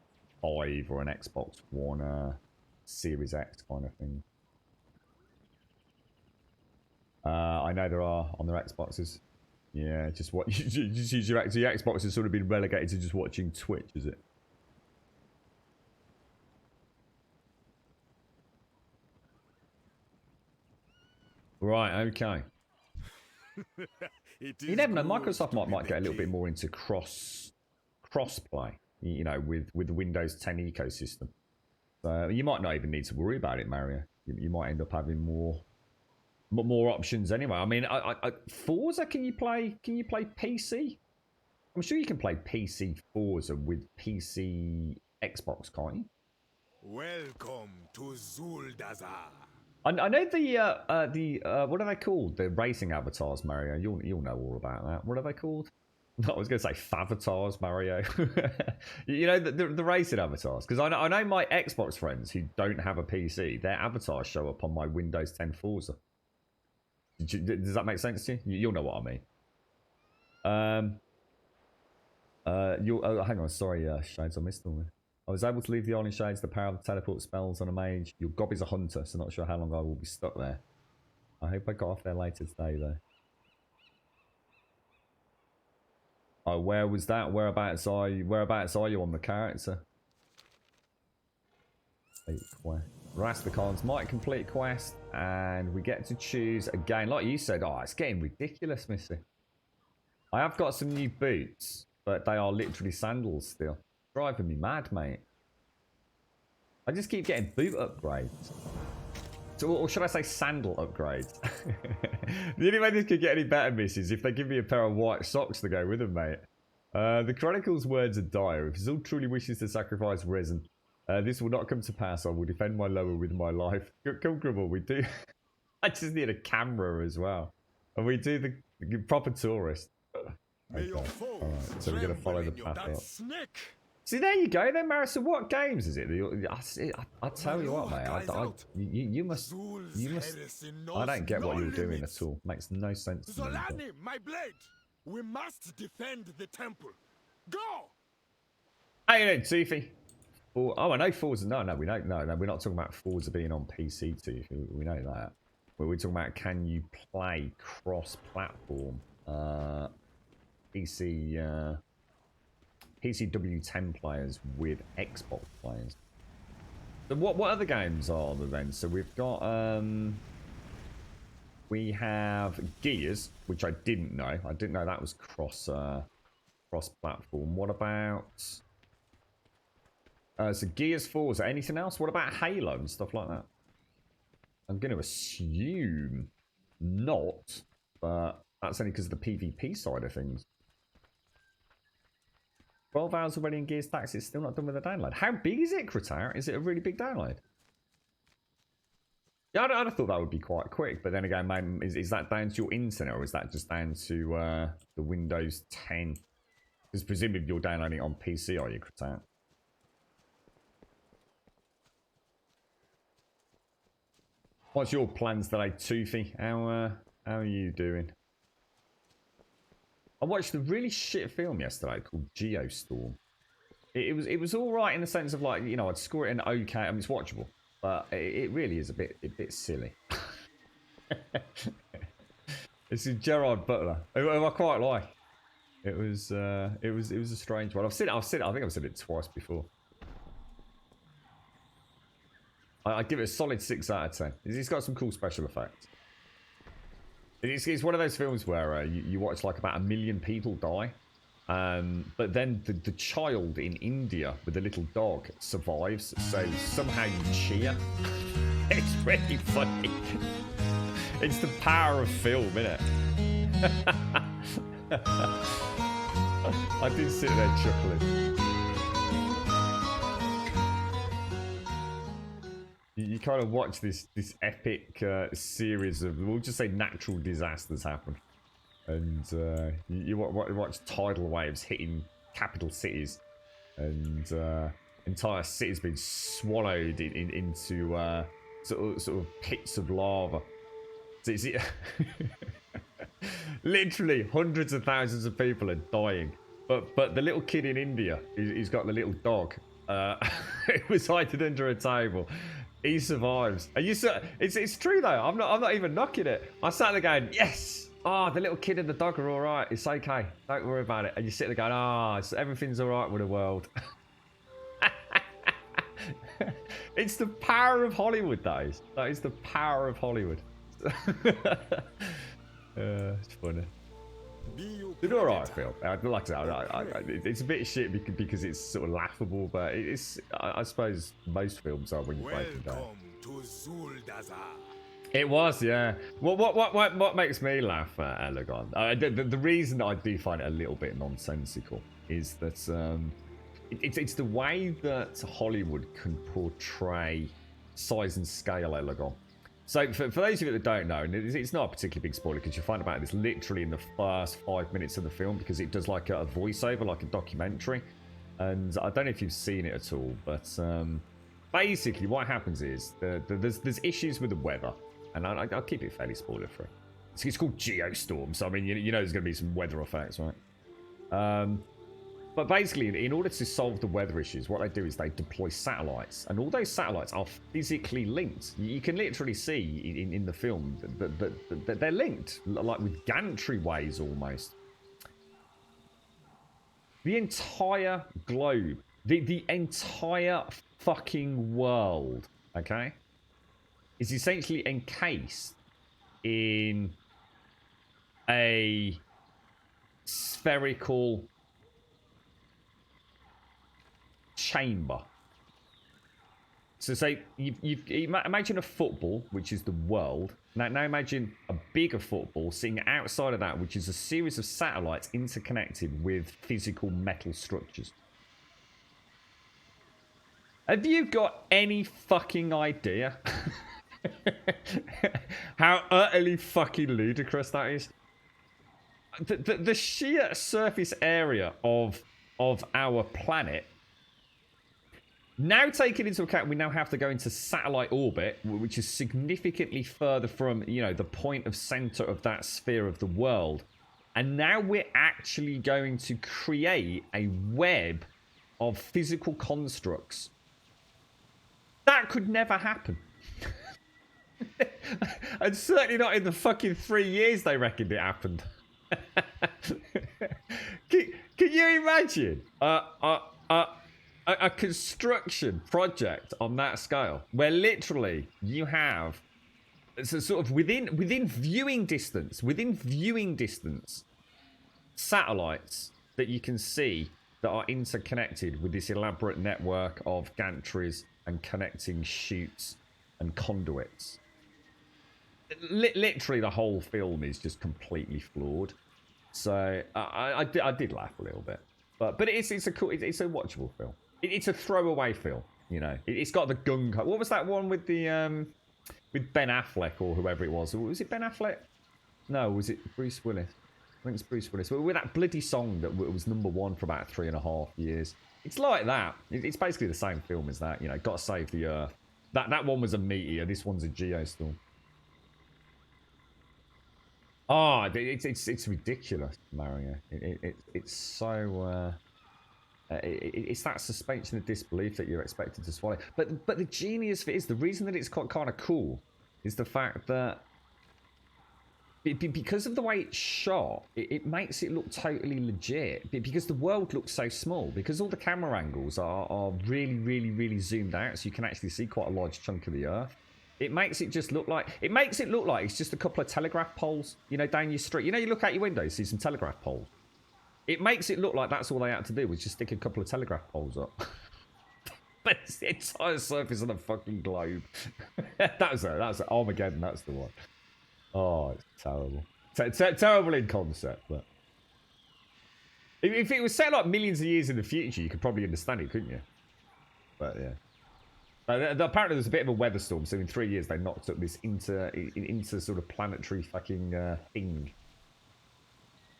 5 or an Xbox One Series X kind of thing. I know there are on their Xboxes. Yeah, just what you just use your Xbox has sort of been relegated to just watching Twitch, is it? Right, okay. You never know. Microsoft might get a little bit more into cross-play, you know, with the Windows 10 ecosystem. So you might not even need to worry about it, Mario. You might end up having more options anyway. I mean, Forza, can you play PC? I'm sure you can play PC Forza with PC Xbox, can't you? Welcome to Zuldazar. I know the what are they called? The racing avatars, Mario. You'll know all about that. What are they called? I was going to say favatars, Mario. You know, the racing avatars. Because I know my Xbox friends who don't have a PC, their avatars show up on my Windows 10 Forza. Does that make sense to you? You'll know what I mean. Hang on, sorry, Shades, I missed all. I was able to leave the Island Shades, the power of the teleport spells on a mage. Your gob is a hunter, so not sure how long I will be stuck there. I hope I got off there later today, though. Oh, where was that? Whereabouts are you on the character? Rastakons might complete quest, and we get to choose again. Like you said, oh, it's getting ridiculous, Missy. I have got some new boots, but they are literally sandals still. Driving me mad, mate. I just keep getting boot upgrades. Or should I say sandal upgrades? The only way this could get any better, Miss, is if they give me a pair of white socks to go with them, mate. The Chronicle's words are dire. If Zul truly wishes to sacrifice Risen, this will not come to pass. I will defend my lower with my life. Come, Gribble, we do. I just need a camera as well. And we do the proper tourist. Okay. Alright, so we're going to follow the path up. See, there you go then, Marissa. What games is it? I tell you what, mate. You must. I don't get what you're doing at all. Makes no sense to me. Zolani, my blade. We must defend the temple. Go. Hey, you know, Toofy. Oh, I know Forza. No, we don't. No, we're not talking about Forza being on PC, Toofy. We know that. But we're talking about, can you play cross-platform PC? PCW10 players with Xbox players. So what other games are there then? So we've got we have Gears, which I didn't know. I didn't know that was cross platform. What about so Gears 4? Is there anything else? What about Halo and stuff like that? I'm going to assume not, but that's only because of the PvP side of things. 12 hours already in Gears Tactics, still not done with the download. How big is it, Kratar? Is it a really big download? Yeah, I'd have thought that would be quite quick, but then again, man, is that down to your internet or is that just down to the Windows 10? Because presumably you're downloading it on PC, are you, Kratar? What's your plans today, Toothy? How are you doing? I watched a really shit film yesterday called Geostorm. It was all right in the sense of, like, you know, I'd score it an okay. I mean, it's watchable, but it really is a bit silly. This is Gerard Butler, who I quite like. It was a strange one. I think I've said it twice before. I'd give it a solid 6 out of 10. It's got some cool special effects. It's one of those films where you watch like about 1 million people die, but then the child in India with the little dog survives, so somehow you cheer. It's really funny. It's the power of film, isn't it? I did sit there chuckling. You kind of watch this epic series of, we'll just say, natural disasters happen, and you watch tidal waves hitting capital cities, and entire cities being swallowed into sort of pits of lava. So it's, literally hundreds of thousands of people are dying, but the little kid in India, he's got the little dog. It was hiding under a table. He survives. And it's true though. I'm not even knocking it. I sat there going, yes. Oh, the little kid and the dog are all right. It's okay. Don't worry about it. And you sit there going, everything's all right with the world. It's the power of Hollywood, that is. That is the power of Hollywood. It's funny. It's all right, Phil. Like I said, it's a bit shit because it's sort of laughable, but I suppose most films are when you break them down. It was, yeah. What makes me laugh, Elegon? The reason I do find it a little bit nonsensical is that it's the way that Hollywood can portray size and scale, Elegon. So for those of you that don't know, and it's not a particularly big spoiler because you'll find about this literally in the first 5 minutes of the film, because it does like a voiceover, like a documentary. And I don't know if you've seen it at all, but basically what happens is there's issues with the weather, and I'll keep it fairly spoiler free. It's called Geostorm, so I mean you know there's going to be some weather effects, right? But basically, in order to solve the weather issues, what they do is they deploy satellites. And all those satellites are physically linked. You can literally see in the film that they're linked, like with gantryways almost. The entire globe, the entire fucking world, okay, is essentially encased in a spherical chamber. So say you imagine a football, which is the world. Now imagine a bigger football sitting outside of that, which is a series of satellites interconnected with physical metal structures. Have you got any fucking idea how utterly fucking ludicrous that is? The sheer surface area of our planet, now taking into account we now have to go into satellite orbit, which is significantly further from, you know, the point of center of that sphere of the world. And now we're actually going to create a web of physical constructs. That could never happen. And certainly not in the fucking 3 years they reckoned it happened. Can you imagine a construction project on that scale, where literally you have sort of within viewing distance, satellites that you can see that are interconnected with this elaborate network of gantries and connecting chutes and conduits. literally the whole film is just completely flawed. So I did laugh a little bit, but it's a cool, it's a watchable film. It's a throwaway film, you know. It's got the gung ho. What was that one with the with Ben Affleck or whoever it was? Was it Ben Affleck? No, was it Bruce Willis? I think it's Bruce Willis. With that bloody song that was #1 for about 3.5 years. It's like that. It's basically the same film as that. You know, got to save the Earth. That one was a meteor. This one's a geostorm. Oh, it's ridiculous, Mario. It's so. It's that suspension of disbelief that you're expected to swallow. But the genius of it is, the reason that it's kind of cool is the fact that because of the way it's shot, it makes it look totally legit. Because the world looks so small, because all the camera angles are really, really, really zoomed out, so you can actually see quite a large chunk of the Earth. It makes it look like it's just a couple of telegraph poles, you know, down your street. You know, you look out your window, you see some telegraph poles. It makes it look like that's all they had to do was just stick a couple of telegraph poles up. But it's the entire surface of the fucking globe. That was it. Armageddon, that's the one. Oh, it's terrible. Terrible in concept, but if it was set like millions of years in the future, you could probably understand it, couldn't you? But yeah. Apparently there's a bit of a weather storm, so in 3 years they knocked up this inter sort of planetary fucking thing.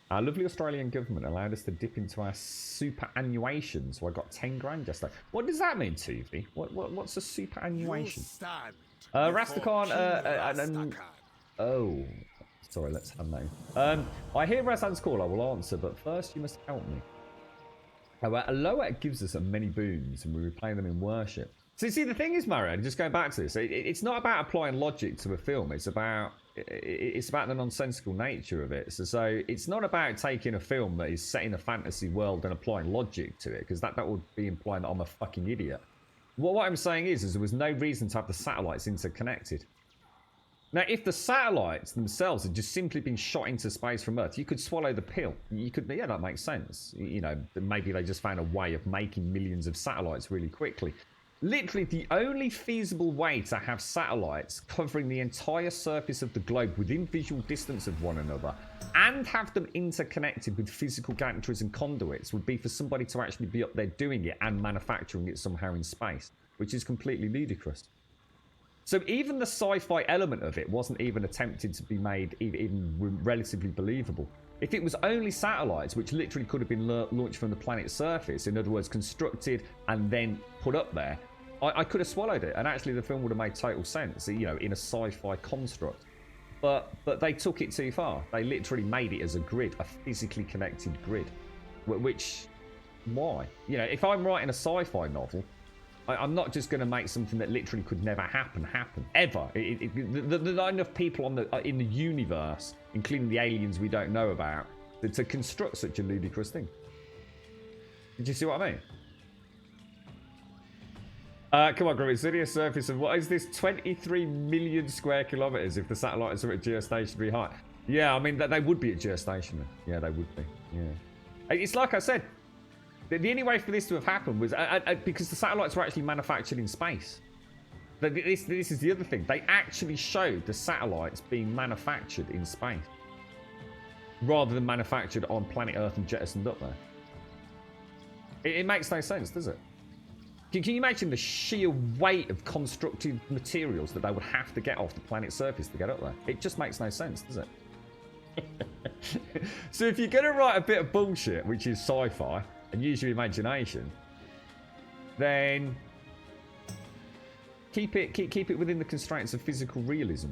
Our lovely Australian government allowed us to dip into our superannuation, so I got 10 grand yesterday. What does that mean, Tuvi? What's a superannuation? Rastakhan, oh, sorry, let's have name. I hear Razan's call, I will answer, but first you must help me. Aloha gives us many boons, and we replay them in worship. So see, the thing is, Mario, just going back to this, it's not about applying logic to a film. It's about the nonsensical nature of it. So it's not about taking a film that is set in a fantasy world and applying logic to it, because that would be implying that I'm a fucking idiot. What I'm saying is there was no reason to have the satellites interconnected. Now, if the satellites themselves had just simply been shot into space from Earth, you could swallow the pill. You could, yeah, that makes sense. You know, maybe they just found a way of making millions of satellites really quickly. Literally, the only feasible way to have satellites covering the entire surface of the globe within visual distance of one another and have them interconnected with physical gantries and conduits would be for somebody to actually be up there doing it and manufacturing it somehow in space, which is completely ludicrous. So even the sci-fi element of it wasn't even attempted to be made even relatively believable. If it was only satellites, which literally could have been launched from the planet's surface, in other words, constructed and then put up there, I could have swallowed it, and actually the film would have made total sense, you know, in a sci-fi construct. But they took it too far. They literally made it as a grid, a physically connected grid. Which, why? You know, if I'm writing a sci-fi novel, I'm not just going to make something that literally could never happen, ever. There are not enough people in the universe, including the aliens we don't know about, to construct such a ludicrous thing. Did you see what I mean? Come on, Gravity. Study a surface of, what is this, 23 million square kilometers if the satellites are at geostationary height. Yeah, I mean, they would be at geostationary. Yeah, they would be. Yeah. It's like I said, the only way for this to have happened was because the satellites were actually manufactured in space. This is the other thing. They actually showed the satellites being manufactured in space rather than manufactured on planet Earth and jettisoned up there. It makes no sense, does it? Can you imagine the sheer weight of constructed materials that they would have to get off the planet's surface to get up there? It just makes no sense, does it? So if you're going to write a bit of bullshit, which is sci-fi, and use your imagination, then keep it within the constraints of physical realism,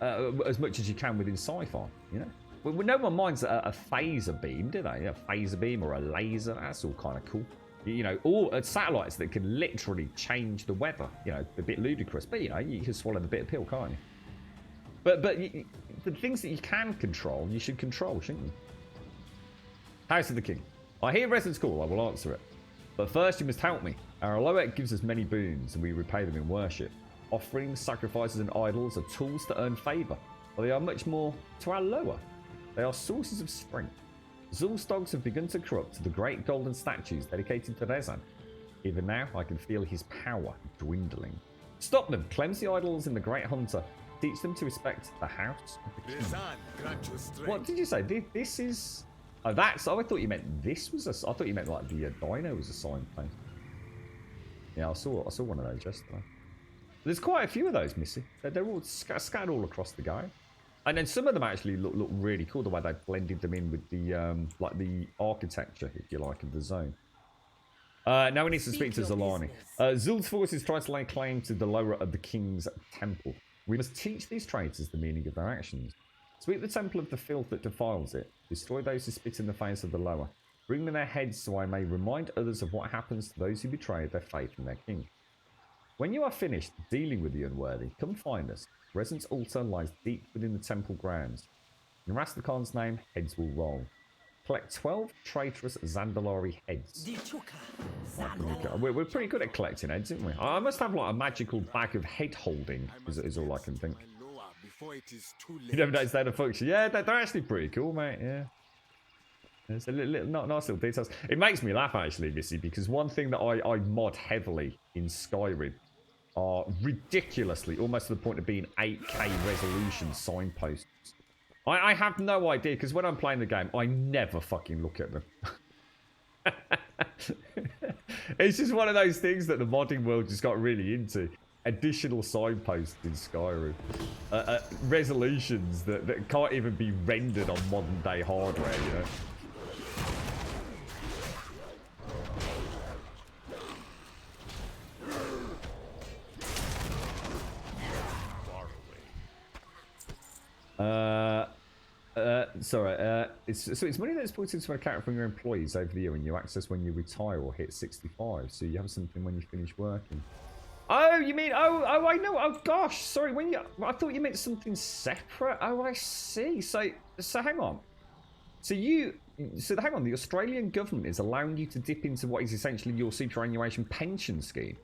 as much as you can within sci-fi. You know, well, no one minds a phaser beam, do they? A phaser beam or a laser, that's all kind of cool. You know, all satellites that can literally change the weather. You know, a bit ludicrous, but you know, you can swallow the bit of pill, can't you? But the things that you can control, you should control, shouldn't you? House of the King. I hear Resident's call, I will answer it. But first you must help me. Our Aloha gives us many boons, and we repay them in worship. Offerings, sacrifices, and idols are tools to earn favour, but they are much more to our Aloha. They are sources of strength. Zul's dogs have begun to corrupt the great golden statues dedicated to Rezan. Even now, I can feel his power dwindling. Stop them! Cleanse the idols in the Great Hunter. Teach them to respect the house of the king. Rizan, grant you strength. What did you say? This is... Oh, that's... Oh, I thought you meant this was a... I thought you meant like the dino was a signpost. Yeah, I saw one of those yesterday. There's quite a few of those missing. They're all scattered all across the game. And then some of them actually look really cool, the way they blended them in with the like the architecture, if you like, of the zone. Now we need to speak to Zolani. Zul's forces try to lay claim to the lower of the king's temple. We must teach these traitors the meaning of their actions. Sweep the temple of the filth that defiles it. Destroy those who spit in the face of the lower. Bring them their heads so I may remind others of what happens to those who betrayed their faith in their king. When you are finished dealing with the unworthy, come find us. Reson's altar lies deep within the temple grounds. In Rastakhan's name, heads will roll. Collect 12 traitorous Zandalari heads. We're pretty good at collecting heads, aren't we? I must have like a magical bag of head holding, is all I can think. You never noticed that a function. Yeah, they're actually pretty cool, mate. Yeah. There's a little nice little details. It makes me laugh, actually, Missy, because one thing that I mod heavily in Skyrim are ridiculously, almost to the point of being 8K resolution signposts. I have no idea, because when I'm playing the game, I never fucking look at them. It's just one of those things that the modding world just got really into. Additional signposts in Skyrim. Resolutions that can't even be rendered on modern day hardware, you know? It's money that's put into an account from your employees over the year when you access when you retire or hit 65. So you have something when you finish working. Oh, you mean I know. Oh gosh, sorry. I thought you meant something separate. Oh, I see. So hang on. Hang on. The Australian government is allowing you to dip into what is essentially your superannuation pension scheme.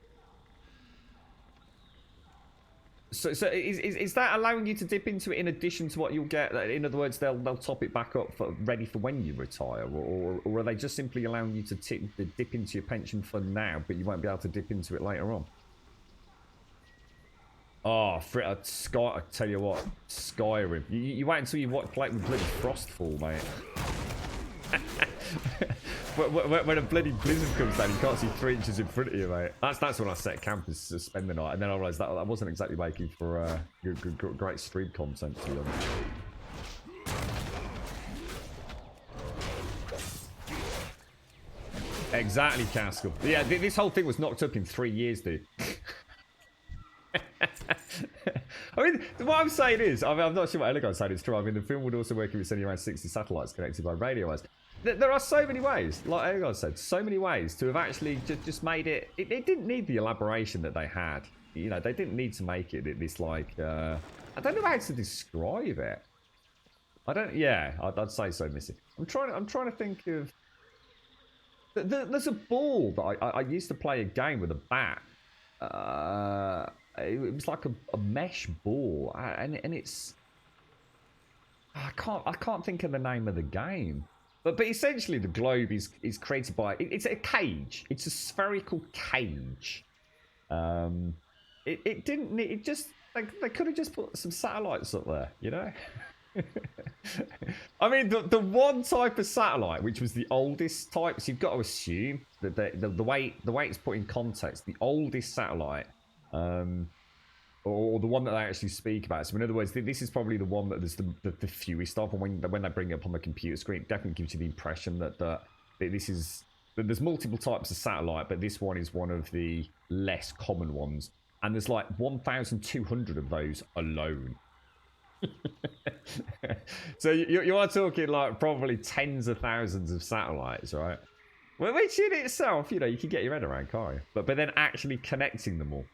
So is that allowing you to dip into it in addition to what you'll get? In other words, they'll top it back up ready for when you retire, or are they just simply allowing you to dip into your pension fund now, but you won't be able to dip into it later on? Oh, I tell you what, Skyrim. You wait until you play with bloody Frostfall, mate. When a bloody blizzard comes down, you can't see 3 inches in front of you, mate. That's when I set camp and spend the night, and then I realised that wasn't exactly making for great stream content, to be honest. Exactly, Caskell. Yeah, this whole thing was knocked up in 3 years, dude. I mean, what I'm saying is, I'm not sure what Elegon's saying is true. I mean, the film would also work if it's sending around 60 satellites connected by radio wires. There are so many ways, like Elegon said, so many ways to have actually just made it. It didn't need the elaboration that they had. You know, they didn't need to make it this like. I don't know how to describe it. I'd say so, Missy. I'm trying to think of. There's a ball that I used to play a game with a bat. It was like a mesh ball, and it's. I can't think of the name of the game. But essentially the globe is created by it's a cage. It's a spherical cage. It didn't need it just they could have just put some satellites up there, you know? I mean the one type of satellite which was the oldest type, so you've got to assume that the way it's put in context, the oldest satellite or the one that they actually speak about. So in other words, this is probably the one that there's the fewest of, and when they bring it up on the computer screen, it definitely gives you the impression that there's multiple types of satellite, but this one is one of the less common ones, and there's like 1,200 of those alone. So you are talking like probably tens of thousands of satellites, right? Well, which in itself, you know, you can get your head around, can't you? But then actually connecting them all.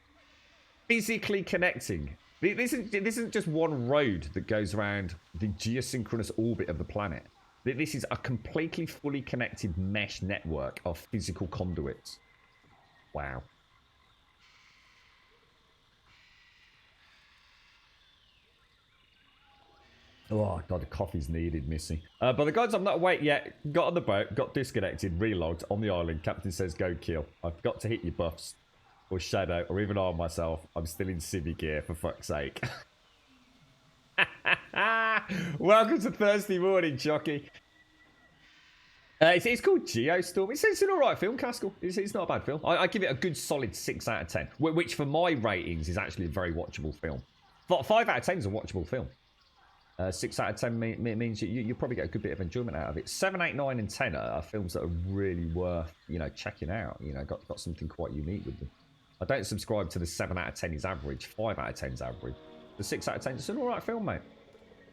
Physically connecting. This isn't just one road that goes around the geosynchronous orbit of the planet. This is a completely fully connected mesh network of physical conduits. Wow. Oh god, the coffee's needed, Missy. But the guys, I'm not awake yet. Got on the boat, got disconnected, relogged on the island. Captain says go kill. I've got to hit your buffs. Or Shadow, or even arm myself. I'm still in civvy gear, for fuck's sake. Welcome to Thursday morning, Jockey. It's called Geostorm. It's an alright film, Caskell. It's not a bad film. I give it a good solid 6 out of 10, which for my ratings is actually a very watchable film. 5 out of 10 is a watchable film. 6 out of 10 means you probably get a good bit of enjoyment out of it. 7, 8, 9 and 10 are films that are really worth, checking out. Got something quite unique with them. I don't subscribe to the 7 out of 10 is average. 5 out of 10 is average. The 6 out of 10 is an alright film, mate.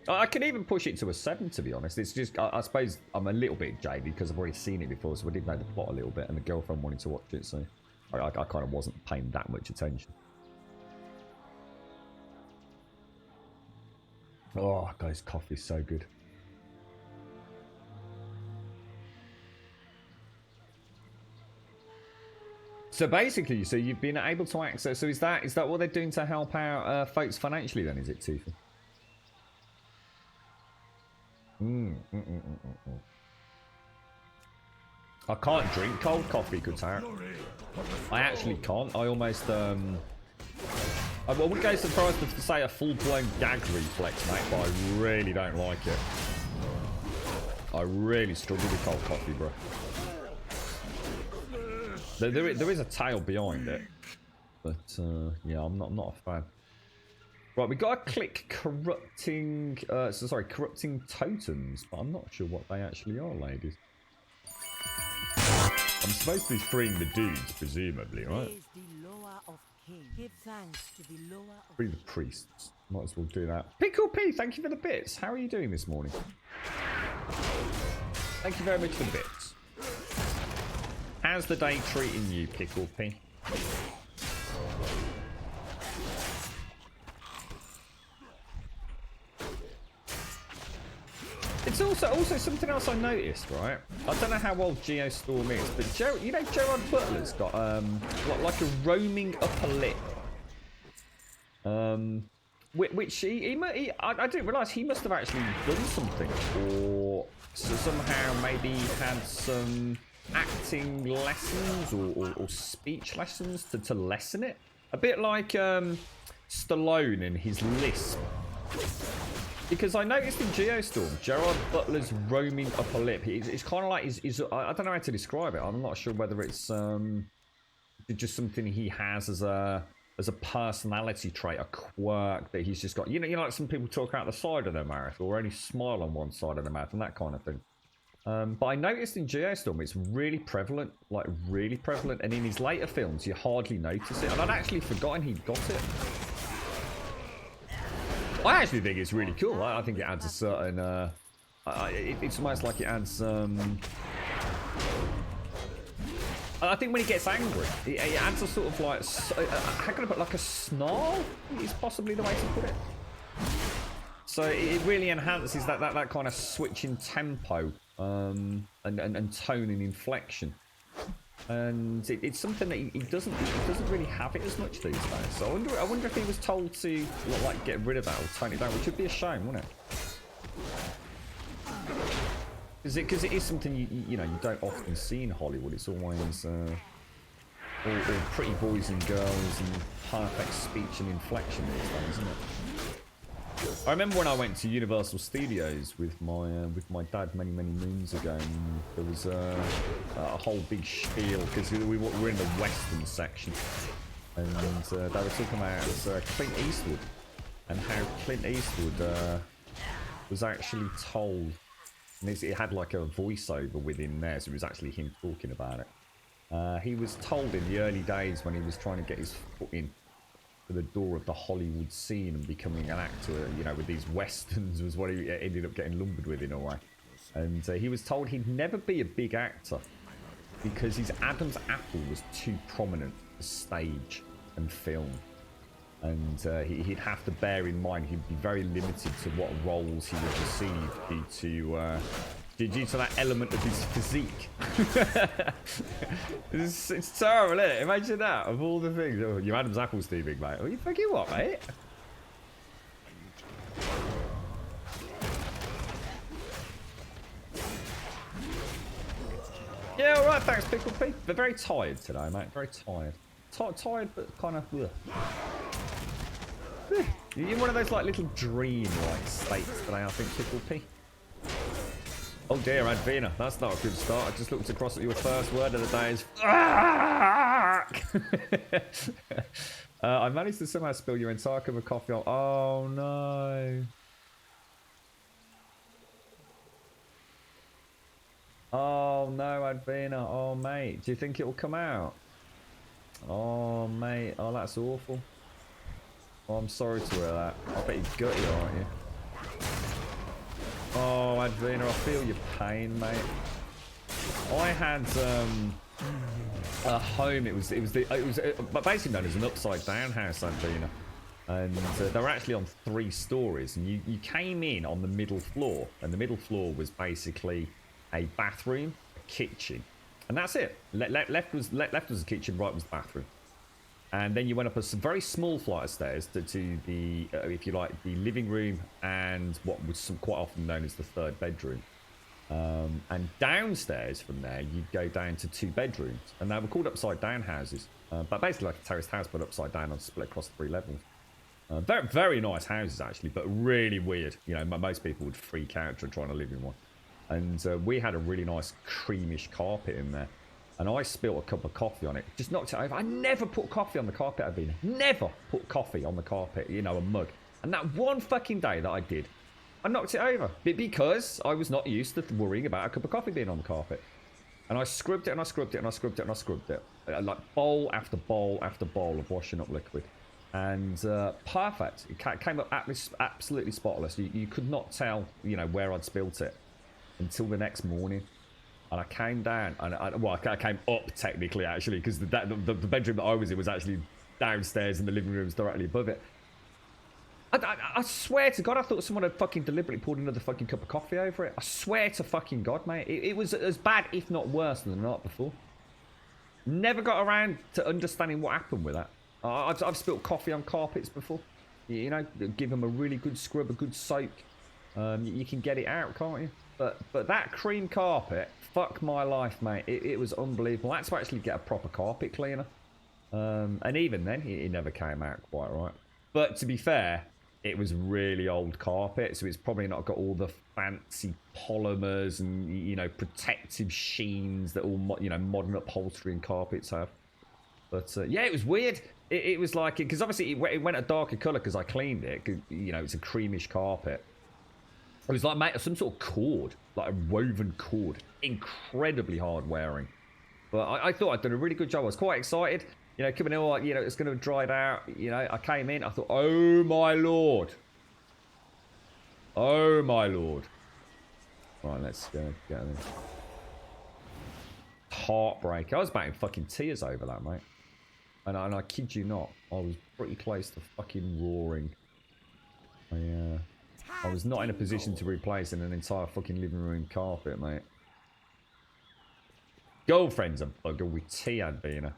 I can even push it to a 7, to be honest. It's just, I suppose I'm a little bit jaded because I've already seen it before, so I did know the plot a little bit, and the girlfriend wanted to watch it, so I kind of wasn't paying that much attention. Oh, guys, coffee's so good. So basically, you've been able to access. So is that what they're doing to help out folks financially? Then is it, Tifa? I can't drink cold coffee, good Tarek. I actually can't. I almost I wouldn't go so far as to say a full-blown gag reflex, mate, but I really don't like it. I really struggle with cold coffee, bro. There is a tale behind it, but yeah, I'm not a fan. Right, we got to click corrupting totems, but I'm not sure what they actually are, ladies. I'm supposed to be freeing the dudes, presumably, right? Free the priests. Might as well do that. Pickle P, thank you for the bits. How are you doing this morning? Thank you very much for the bits. How's the day treating you, Pickle P? It's also something else I noticed, right? I don't know how old Geostorm is, but Gerard Butler's got like a roaming upper lip. Which I didn't realise he must have actually done something, or somehow maybe had some acting lessons or speech lessons to lessen it. A bit like Stallone and his lisp. Because I noticed in Geostorm, Gerard Butler's roaming upper lip. It's kind of like I don't know how to describe it. I'm not sure whether it's just something he has as a personality trait, a quirk that he's just got. You know, like some people talk out the side of their mouth or only smile on one side of their mouth and that kind of thing. But I noticed in Geostorm it's really prevalent, like really prevalent. And in his later films, you hardly notice it. And I'd actually forgotten he'd got it. I actually think it's really cool. I think it adds a certain... it's almost like it adds... I think when he gets angry, it adds a sort of like... how can I put like a snarl? Is possibly the way to put it. So it really enhances that kind of switch in tempo and tone and inflection. And it's something that he doesn't really have it as much these days. So I wonder if he was told to like get rid of that or tone it down, which would be a shame, wouldn't it? Because it is something you don't often see in Hollywood. It's always all pretty boys and girls and perfect speech and inflection these days, isn't it? I remember when I went to Universal Studios with my dad many moons ago, and there was a whole big spiel because we were in the Western section, and they were talking about Clint Eastwood and how Clint Eastwood was actually told, and it had like a voiceover within there, so it was actually him talking about it. He was told in the early days when he was trying to get his foot in the door of the Hollywood scene and becoming an actor, with these westerns was what he ended up getting lumbered with in a way. And he was told he'd never be a big actor because his Adam's apple was too prominent for stage and film. And he'd have to bear in mind he'd be very limited to what roles he would receive due to that element of his physique. it's terrible, isn't it? Imagine that, of all the things. Oh, your Adam's apple's too big, mate. Oh, you fucking what, mate? Yeah, alright, thanks, Pickle P. They're very tired today, mate. Very tired. Tired, but kind of... You're in one of those like little dream-like states today, I think, Pickle P. Oh dear, Advina, that's not a good start. I just looked across at your first word of the day is fuck! I managed to somehow spill your entire cup of coffee on. Oh no. Oh no, Advina. Oh mate, do you think it will come out? Oh mate, oh that's awful. Oh, I'm sorry to hear that. I bet you're gutty, aren't you? Oh, Advina, I feel your pain, mate. I had a home. It was basically known as an upside down house, Advina, and they were actually on 3 stories. And you came in on the middle floor, and the middle floor was basically a bathroom, a kitchen, and that's it. Left was the kitchen, right was the bathroom. And then you went up a very small flight of stairs to the, if you like, the living room and what was quite often known as the 3rd bedroom. And downstairs from there, you'd go down to 2 bedrooms. And they were called upside down houses. But basically like a terraced house, but upside down and split across 3 levels. Very, very nice houses, actually, but really weird. You know, most people would freak out trying to live in one. And we had a really nice creamish carpet in there. And I spilled a cup of coffee on it. Just knocked it over. I never put coffee on the carpet, Avina. Never put coffee on the carpet, you know, a mug. And that one fucking day that I did, I knocked it over. because I was not used to worrying about a cup of coffee being on the carpet. And I scrubbed it and I scrubbed it and I scrubbed it and I scrubbed it. Like bowl after bowl after bowl of washing up liquid. And perfect. It came up absolutely spotless. You could not tell, you know, where I'd spilt it until the next morning. And I came down, and I came up technically, actually, because the bedroom that I was in was actually downstairs and the living room was directly above it. I swear to God, I thought someone had fucking deliberately poured another fucking cup of coffee over it. I swear to fucking God, mate. It was as bad, if not worse, than the night before. Never got around to understanding what happened with that. I've spilt coffee on carpets before. You know, give them a really good scrub, a good soak. You can get it out, can't you? But that cream carpet, fuck my life, mate. It was unbelievable. I had to actually get a proper carpet cleaner. And even then, it never came out quite right. But to be fair, it was really old carpet, so it's probably not got all the fancy polymers and, you know, protective sheens that all, you know, modern upholstery and carpets have. But yeah, it was weird. It was like, because obviously it went a darker colour because I cleaned it. You know, it's a creamish carpet. It was like, mate, some sort of cord, like a woven cord, incredibly hard wearing. But I thought I'd done a really good job. I was quite excited. You know, coming in, like, you know, it's going to dry it out. You know, I came in, I thought, oh my lord. Oh my lord. Right, let's go get in. Heartbreak. I was about in fucking tears over that, mate. And I kid you not, I was pretty close to fucking roaring. I was not in a position to replace an entire fucking living room carpet, mate. Girlfriend's a bugger with tea, Advina.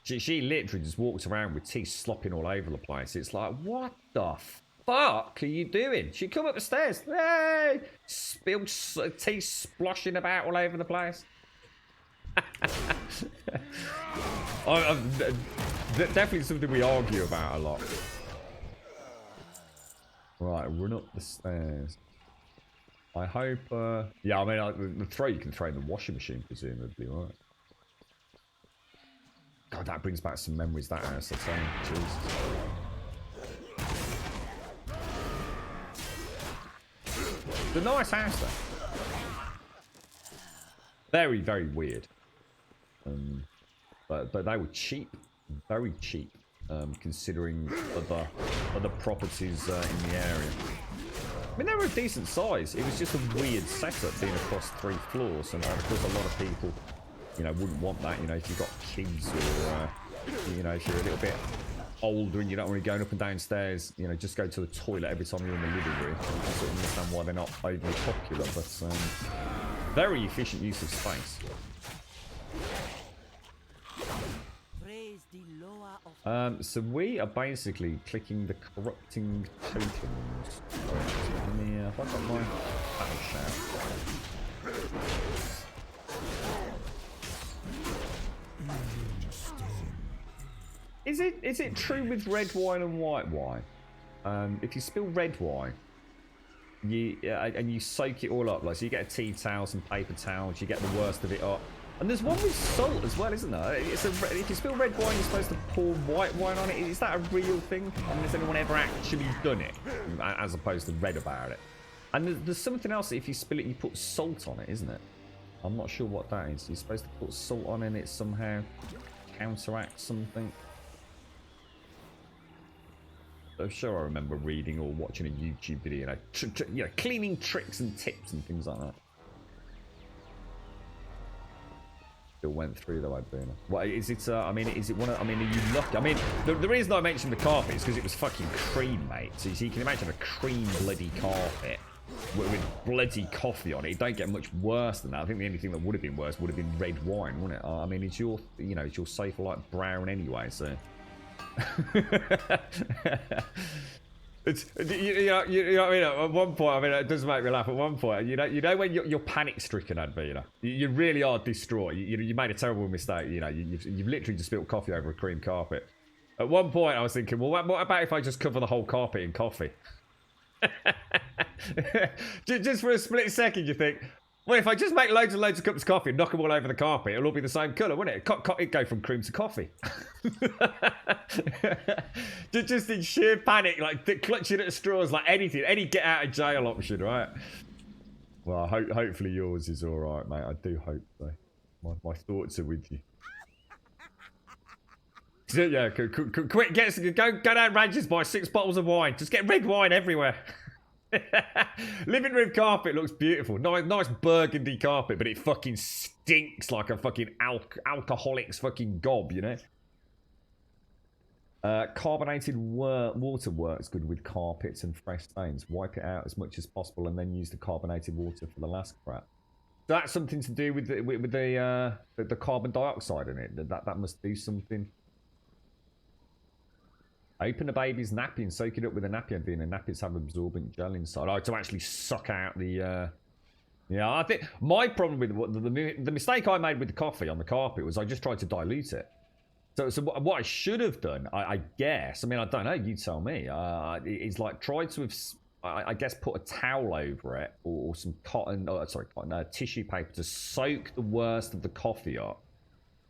She literally just walks around with tea slopping all over the place. It's like, what the fuck are you doing? She come up the stairs. Hey! Spilled tea sploshing about all over the place. Definitely something we argue about a lot. Right, run up the stairs. I hope, yeah, I mean, the throw you can throw in the washing machine, presumably, right? God, that brings back some memories, that house, I tell you. Jesus. It's a nice house, though. Very, very weird. But they were cheap. Very cheap. Considering other properties in the area. I mean, they were a decent size. It was just a weird setup being across 3 floors, and of course a lot of people, you know, wouldn't want that. You know, if you've got kids or you know, if you're a little bit older and you don't want to be going up and downstairs, you know, just go to the toilet every time you're in the living room. I sort of understand why they're not overly popular, but very efficient use of space. So we are basically clicking the corrupting tokens. Yeah, if I got my battle shout. Is it true with red wine and white wine if you spill red wine, and you soak it all up, like so you get a tea towel, some paper towels, you get the worst of it up. And there's one with salt as well, isn't there? If you spill red wine, you're supposed to pour white wine on it. Is that a real thing? I mean, has anyone ever actually done it, as opposed to read about it? And there's something else. If you spill it, you put salt on it, isn't it? I'm not sure what that is. You're supposed to put salt on it somehow, counteract something. I'm sure I remember reading or watching a YouTube video, you know, cleaning tricks and tips and things like that. Still went through though, I'd What is it? I mean, is it one of? I mean, are you lucky? I mean, the reason I mentioned the carpet is because it was fucking cream, mate. So you can imagine a cream bloody carpet with bloody coffee on it. It don't get much worse than that. I think the only thing that would have been worse would have been red wine, wouldn't it? I mean, it's your safe like brown anyway, so. It's you know what I mean. At one point, I mean, it does make me laugh. At one point, you know when you're panic stricken, Advina, you really are distraught. You made a terrible mistake. You know, you've literally just spilled coffee over a cream carpet. At one point, I was thinking, well, what about if I just cover the whole carpet in coffee? Just for a split second, you think, well, if I just make loads and loads of cups of coffee and knock them all over the carpet, it'll all be the same colour, wouldn't it? It'd go from cream to coffee. Just in sheer panic, like clutching at straws, like anything, any get out of jail option, right? Well, hopefully yours is all right, mate. I do hope so. My thoughts are with you. So, yeah, quick, go down Ranges, buy 6 bottles of wine. Just get red wine everywhere. Living room carpet looks beautiful. Nice burgundy carpet, but it fucking stinks like a fucking alcoholic's fucking gob, you know? Carbonated water works good with carpets and fresh stains. Wipe it out as much as possible and then use the carbonated water for the last crap. So that's something to do with the carbon dioxide in it. That must do something. Open a baby's nappy and soak it up with a nappy and nappies have absorbent gel inside. Oh, to actually suck out the... Yeah, I think my problem with the mistake I made with the coffee on the carpet was I just tried to dilute it. So what I should have done, I guess, I mean, I don't know, you tell me, is like try to have, I guess, put a towel over it or some tissue paper to soak the worst of the coffee up.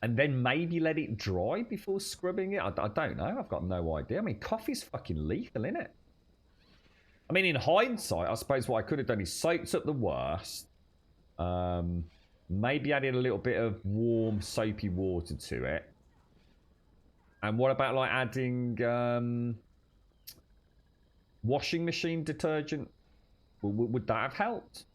And then maybe let it dry before scrubbing it. I don't know. I've got no idea. I mean, coffee's fucking lethal, innit? I mean, in hindsight, I suppose what I could have done is soaked up the worst. Maybe added a little bit of warm, soapy water to it. And what about, like, adding washing machine detergent? Would that have helped?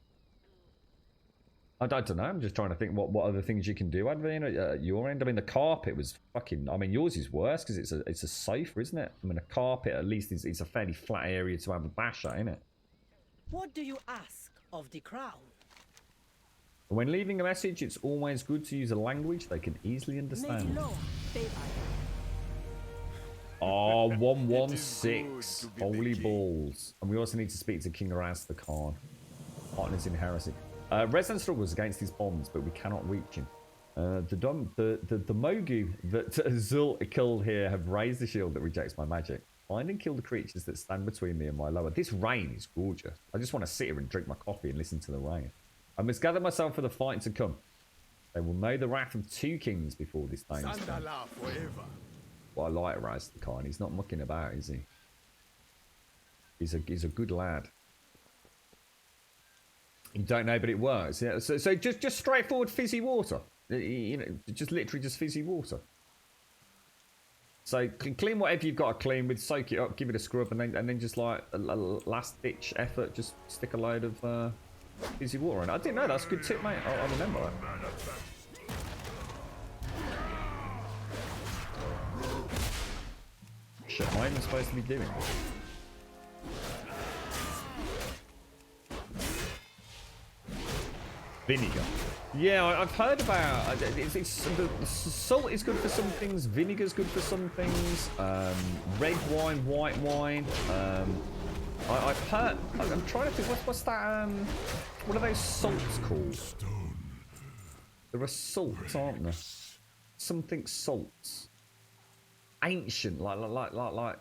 I don't know. I'm just trying to think what other things you can do, Advina, at your end. I mean, the carpet was fucking... I mean, yours is worse because it's a sofa, isn't it? I mean, a carpet at least is a fairly flat area to have a bash at, isn't it? What do you ask of the crowd? When leaving a message, it's always good to use a language they can easily understand. Oh, 116. Holy balls. And we also need to speak to King Raz the Khan. Partners in heresy. Rezan struggles against his bonds, but we cannot reach him. The Mogu that Zul killed here have raised the shield that rejects my magic. Find and kill the creatures that stand between me and my lover. This rain is gorgeous. I just want to sit here and drink my coffee and listen to the rain. I must gather myself for the fight to come. They will know the wrath of 2 kings before this day is done. Well, I like Raz the Khan. He's not mucking about, is he? He's a good lad. You don't know, but it works. Yeah. So just straightforward fizzy water. You know, just literally just fizzy water. So clean whatever you've got to clean with, soak it up, give it a scrub, and then just like a last ditch effort, just stick a load of fizzy water in. I didn't know that's a good tip, mate. I'll remember that. Shit, what am I even supposed to be doing? Vinegar. Yeah, I've heard about the salt is good for some things, vinegar's good for some things, red wine, white wine. I've heard, I'm trying to think, what's that, what are those salts called? There are salts, aren't there? Something salts. ancient, like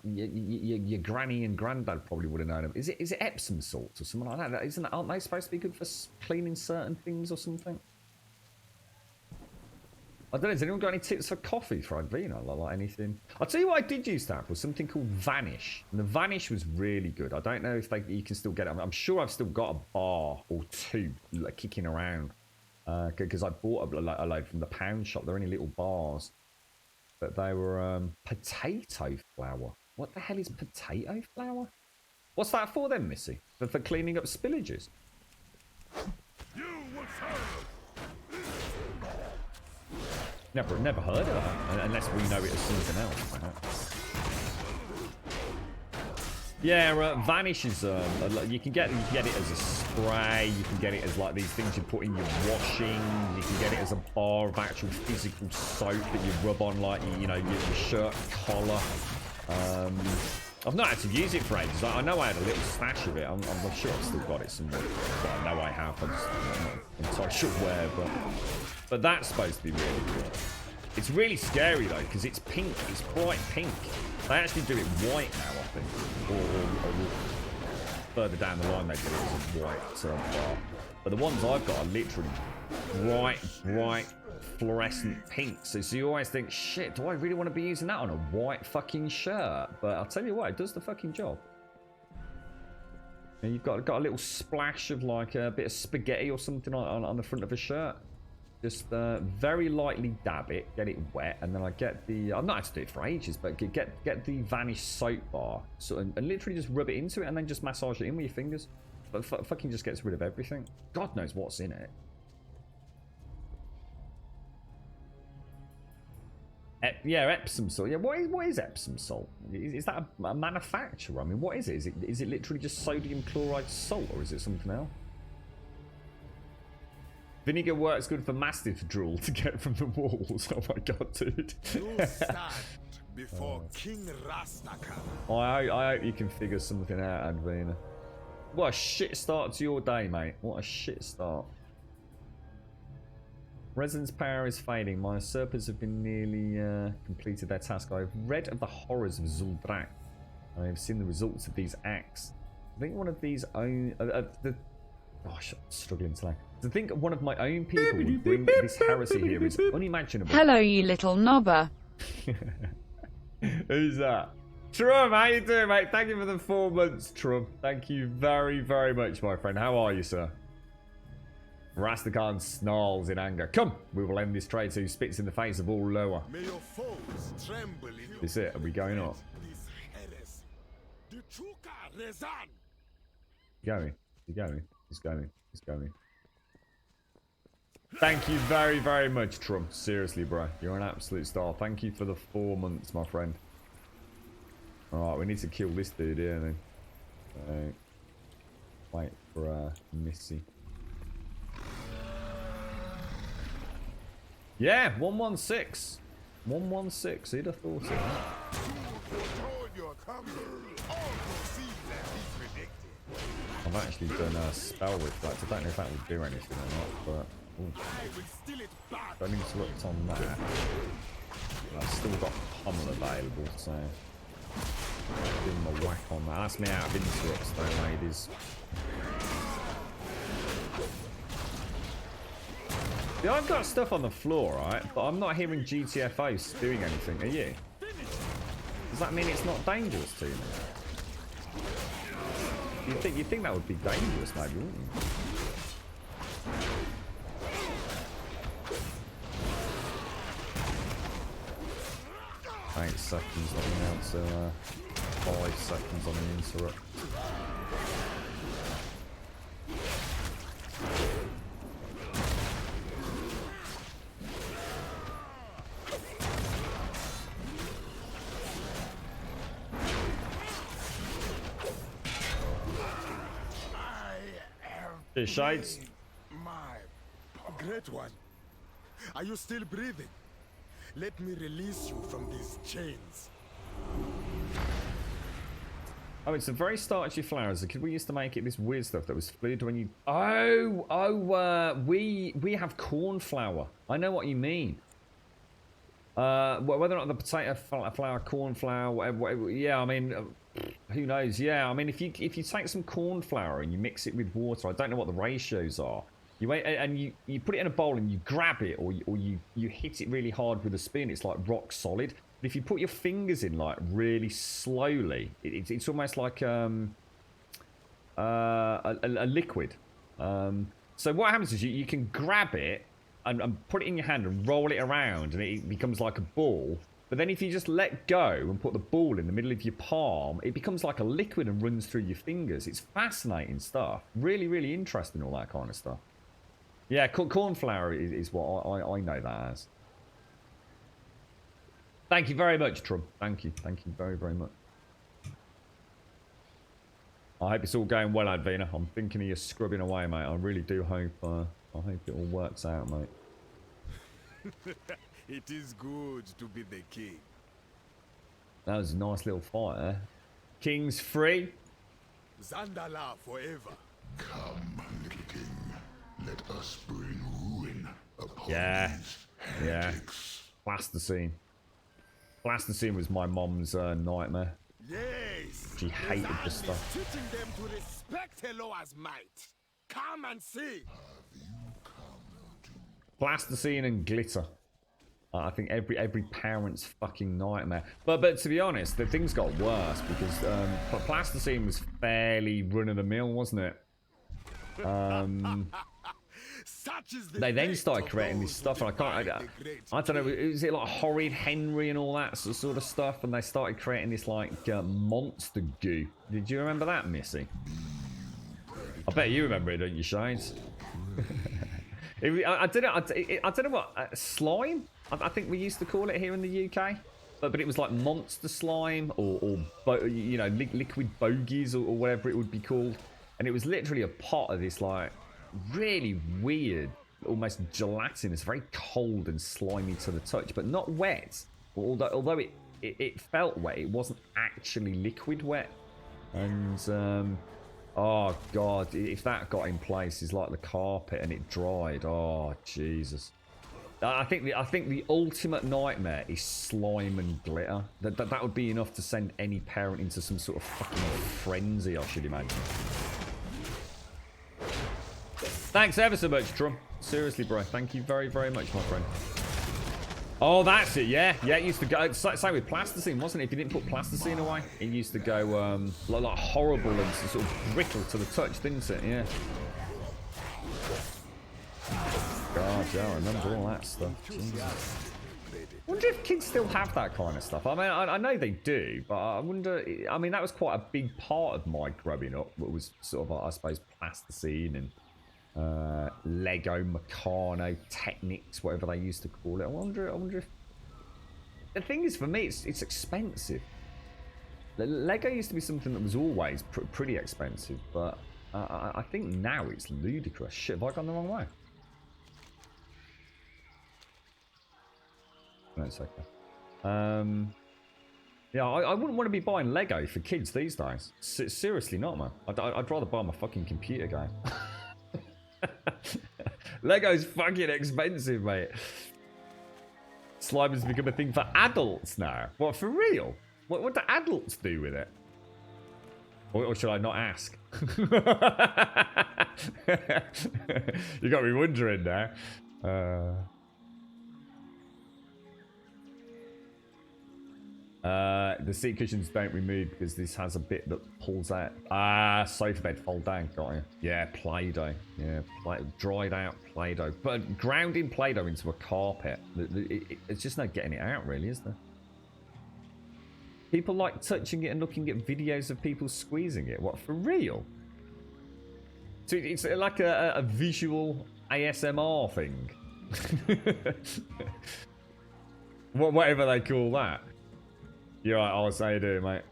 your granny and granddad probably would have known them. Is it Epsom salts or something like that? Aren't they supposed to be good for cleaning certain things or something? I don't know. Has anyone got any tips for coffee for Vino? Like anything? I'll tell you what I did used to have was something called Vanish, and the Vanish was really good. I don't know if you can still get it. I'm sure I've still got a bar or two like kicking around because I bought a load from the pound shop. They're only little bars. But they were potato flour. What the hell is potato flour? What's that for then, Missy? For cleaning up spillages? You will serve. Never heard of that, unless we know it as something else. Perhaps. Yeah, Vanish is you can get it as a spray. You can get it as like these things you put in your washing. You can get it as a bar of actual physical soap that you rub on like your shirt collar. I've not had to use it for ages. I know I had a little stash of it. I'm sure I've still got it somewhere. Well, I know I have. I'm not entirely sure where, but that's supposed to be really good. It's really scary though because it's pink. It's bright pink. They actually do it white now, I think. Or further down the line, they do it as a white bar. But the ones I've got are literally bright, fluorescent pink. So you always think, shit, do I really want to be using that on a white fucking shirt? But I'll tell you what, it does the fucking job. And you've got a little splash of like a bit of spaghetti or something on the front of a shirt. Just very lightly dab it, get it wet, and then I get the... I've not had to do it for ages, but get the Vanish soap bar and literally just rub it into it and then just massage it in with your fingers. But fucking just gets rid of everything. God knows what's in it. Yeah, Epsom salt. Yeah, what is Epsom salt? Is that a manufacturer? I mean, what is it? Is it literally just sodium chloride salt, or is it something else? Vinegar works good for mastiff drool to get from the walls. Oh my god, dude. You stand before King Rastakhan. I hope you can figure something out, Advina. What a shit start to your day, mate. What a shit start. Residence power is fading. My usurpers have been nearly completed their task. I've read of the horrors of Zuldrak. I have seen the results of these acts. I think one of these own... Gosh, I'm struggling today. To think one of my own people would bring this heresy here is unimaginable. Hello, you little knobber. Who's that? Trum, how you doing, mate? Thank you for the 4 months, Trum. Thank you very, very much, my friend. How are you, sir? Rastakhan snarls in anger. Come, we will end this traitor who spits in the face of all lower. May your foes tremble in your... Is it? Are we going up? This heresy. The Chuka Rezan. Going. He's going. He's going. He's going. Thank you very, very much, Trump. Seriously, bro. You're an absolute star. Thank you for the 4 months, my friend. Alright, we need to kill this dude here, then. So, wait for Missy. Yeah, 116. 116. Who'd have thought it? I've actually done a spell reflect. I don't know if that would do anything or not, but ooh. Don't interrupt on that. I've still got Pummel available, so give him a whack on that. That's me out of interrupts, though, ladies. Yeah, I've got stuff on the floor, right? But I'm not hearing GTFOs doing anything. Are you? Does that mean it's not dangerous to me? You think that would be dangerous, maybe, wouldn't you? 8 seconds on the answer, 5 seconds on the interrupt. Shades. My great one, are you still breathing? Let me release you from these chains. Oh, it's a very starchy flour. So could we used to make it this weird stuff that was fluid when you... we have corn flour. I know what you mean. Whether or not the potato flour, corn flour, whatever, yeah, I mean, who knows? Yeah, I mean, if you take some corn flour and you mix it with water, I don't know what the ratios are. You wait and you put it in a bowl and you grab it, or you hit it really hard with a spoon. It's like rock solid. But if you put your fingers in like really slowly, it's almost like a liquid. So what happens is you can grab it and put it in your hand and roll it around, and it becomes like a ball. But then if you just let go and put the ball in the middle of your palm, it becomes like a liquid and runs through your fingers. It's fascinating stuff. Really, really interesting, all that kind of stuff. Yeah, corn flour is what I know that as. Thank you very much, Trump. Thank you very, very much. I hope it's all going well, Advina. I'm thinking of you scrubbing away, mate. I really do hope. I hope it all works out, mate. It is good to be the king. That was a nice little fight, eh? King's free. Zandala forever. Come, little king. Let us bring ruin upon these heretics. Plasticine. Plasticine was my mom's nightmare. Yes. She hated this stuff. Teaching them to respect Eloa's might. Come and see. Plasticine and glitter. I think every parent's fucking nightmare. But to be honest, the things got worse because Plasticine was fairly run-of-the-mill, wasn't it? They then started creating this stuff, and I don't know, is it like Horrid Henry and all that sort of stuff? And they started creating this like monster goo. Did you remember that, Missy? I bet you remember it, don't you, Shades? I don't know what slime. I think we used to call it here in the UK, but it was like monster slime or you know, liquid bogies or whatever it would be called, and it was literally a pot of this like really weird, almost gelatinous, very cold and slimy to the touch, but not wet. Although it felt wet, it wasn't actually liquid wet. And oh god, if that got in place, it's like the carpet and it dried. Oh Jesus. I think the ultimate nightmare is slime and glitter. That would be enough to send any parent into some sort of fucking frenzy, I should imagine. Thanks ever so much, Trump. Seriously, bro. Thank you very, very much, my friend. Oh, that's it. Yeah, it used to go. Same with plasticine, wasn't it? If you didn't put plasticine away, it used to go like horrible and sort of brittle to the touch, didn't it? Yeah. God, yeah, I remember all that stuff. Jesus. I wonder if kids still have that kind of stuff. I mean, I know they do, but I wonder. I mean, that was quite a big part of my growing up. It was sort of, I suppose, plasticine and Lego, Meccano, Technics, whatever they used to call it. I wonder if... The thing is, for me, it's expensive. Lego used to be something that was always pretty expensive, but I think now it's ludicrous. Shit, have I gone the wrong way? No, it's okay. Yeah, I wouldn't want to be buying Lego for kids these days. Seriously not, man. I'd rather buy my fucking computer game. Lego's fucking expensive, mate. Slime has become a thing for adults now. What, for real? What do adults do with it? Or should I not ask? You got me wondering now. The seat cushions don't remove because this has a bit that pulls out. Sofa bed fold down. Got you. Yeah, Play-Doh. Yeah, dried out Play-Doh. But grounding Play-Doh into a carpet, it's just no getting it out, really, is there? People like touching it and looking at videos of people squeezing it. What, for real? So it's like a visual ASMR thing. Whatever they call that. You're right, Alice, how you doing, mate?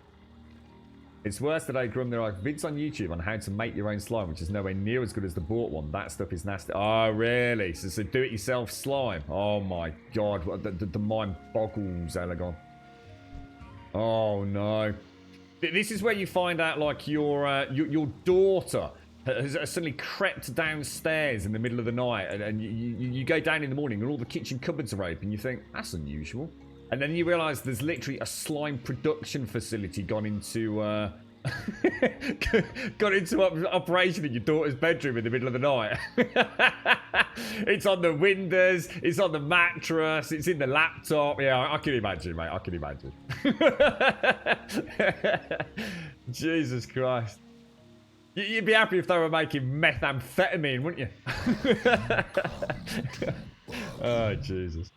It's worse today, Grum. There are vids on YouTube on how to make your own slime, which is nowhere near as good as the bought one. That stuff is nasty. Oh, really? So do-it-yourself slime? Oh, my God. The mind boggles, Elegon. Oh, no. This is where you find out, like, your daughter has suddenly crept downstairs in the middle of the night, and you go down in the morning and all the kitchen cupboards are open. You think, that's unusual. And then you realise there's literally a slime production facility gone into operation in your daughter's bedroom in the middle of the night. It's on the windows, it's on the mattress, it's in the laptop. Yeah, I can imagine, mate. I can imagine. Jesus Christ. You'd be happy if they were making methamphetamine, wouldn't you? Oh, Jesus.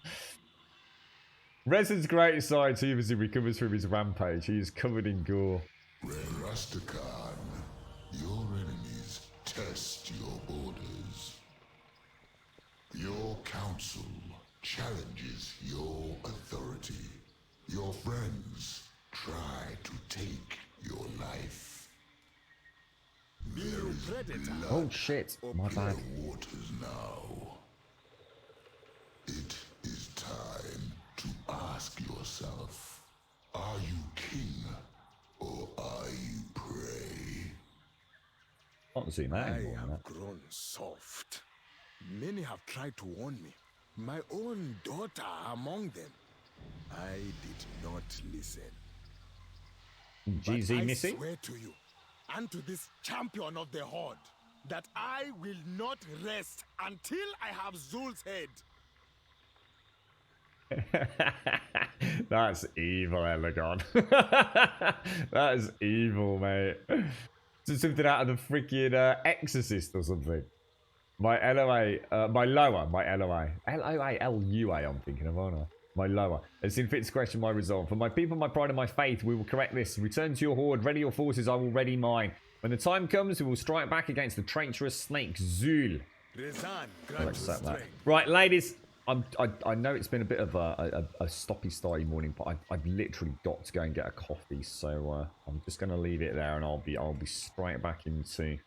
Rezin's greatest side to him as he recovers from his rampage. He is covered in gore. Rastakan, your enemies test your orders. Your council challenges your authority. Your friends try to take your life. There is blood Oh shit, my bad. waters now. It is time to ask yourself, are you king or are you prey? I can't zoom out I anymore on have that. grown soft. Many have tried to warn me. My own daughter among them. I did not listen. GZ But I Missy? swear to you, and to this champion of the Horde, that I will not rest until I have Zul's head. That's evil, Elegon. That is evil, mate. It's something out of the freaking Exorcist or something. My LOA, my lower, my LOA. LOA, I'm thinking of, aren't I? My lower. As soon fits question my resolve. For my people, my pride and my faith, we will correct this. Return to your horde, ready your forces, I will ready mine. When the time comes, we will strike back against the treacherous snake Zul. I'll accept that. Right, ladies, I know it's been a bit of a stoppy-starty morning, but I've literally got to go and get a coffee, so I'm just going to leave it there, and I'll be straight back into...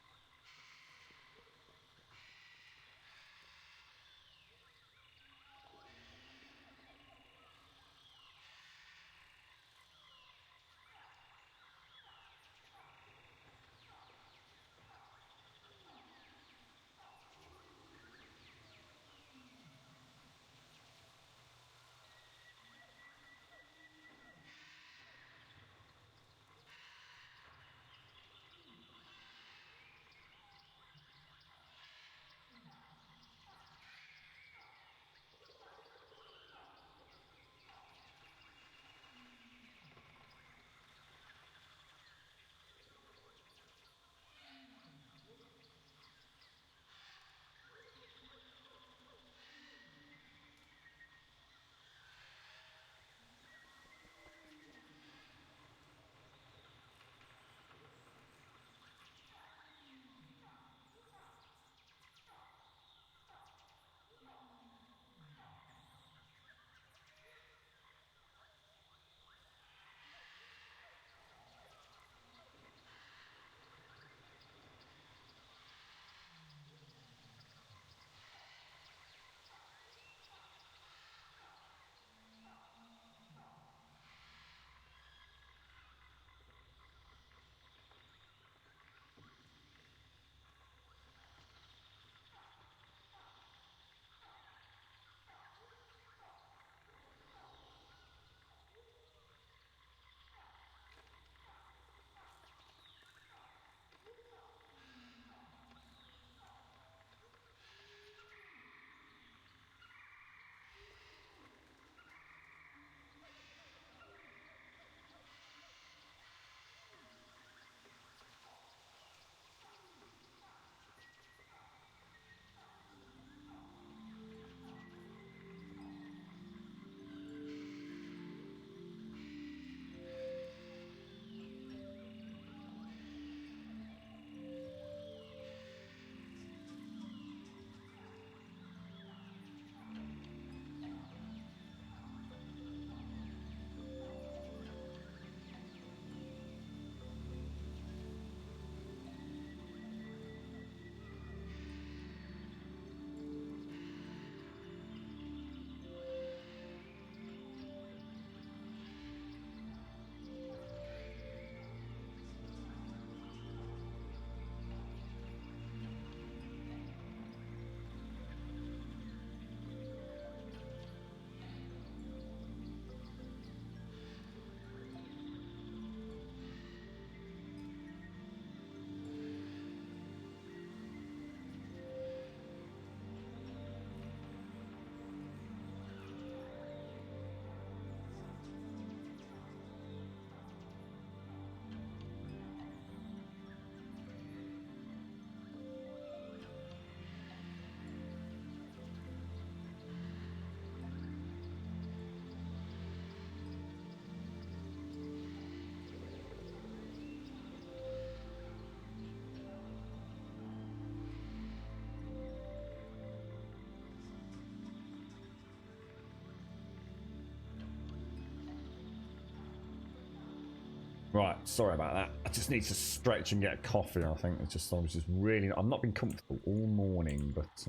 Right, sorry about that. I just need to stretch and get a coffee, I think. It's just, I was just really... I've not been comfortable all morning, but...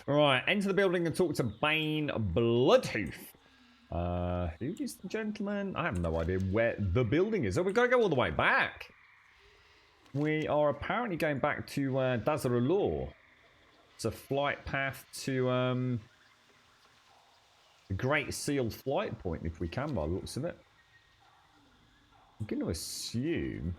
Right, enter the building and talk to Bane Bloodhoof. Who is the gentleman? I have no idea where the building is. Oh, we've got to go all the way back. We are apparently going back to Dazar'alor. It's a flight path to the Great Seal flight point, if we can, by the looks of it. I'm going to assume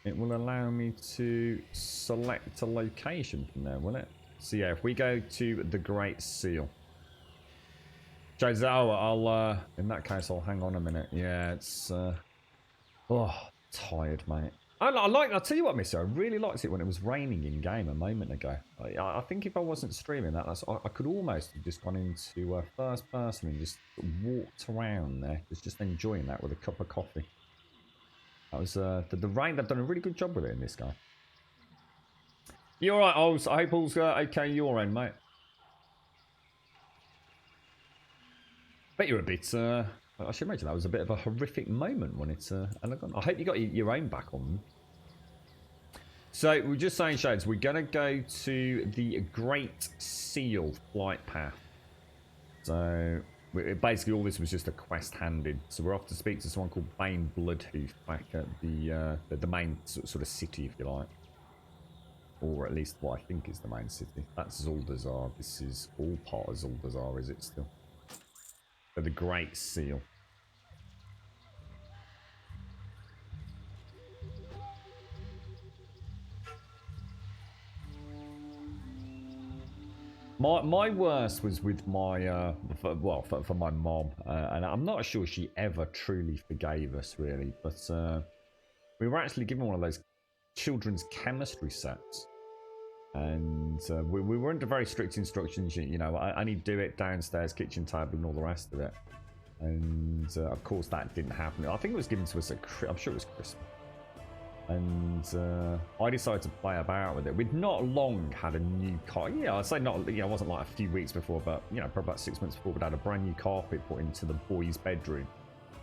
it will allow me to select a location from there, will it? So yeah, if we go to the Great Seal. I'll in that case, I'll hang on a minute. Yeah, it's oh, tired, mate. I'll tell you what, mister, I really liked it when it was raining in game a moment ago. I think if I wasn't streaming that, I could almost have just gone into first person and just walked around there, just enjoying that with a cup of coffee. That was the rain. They've done a really good job with it in this guy. You all right, Oz? I hope all's okay your end, mate. Bet you're a bit. I should imagine that was a bit of a horrific moment when it's. I hope you got your own back on. So we're just saying, Shades, we're gonna go to the Great Seal flight path. So basically, all this was just a quest handed. So we're off to speak to someone called Bane Bloodhoof back at the main sort of city, if you like, or at least what I think is the main city. That's Zuldazar. This is all part of Zuldazar, is it still? So the Great Seal. My worst was with my, for my mom, and I'm not sure she ever truly forgave us, really, but we were actually given one of those children's chemistry sets, and we were under very strict instructions, you know, I only do it downstairs, kitchen table, and all the rest of it, and of course that didn't happen. I think it was given to us at, I'm sure it was Christmas. And I decided to play about with it. We'd not long had a new carpet. Yeah, I'd say not. You know, it wasn't like a few weeks before, but you know, probably about 6 months before, we'd had a brand new carpet put into the boys' bedroom.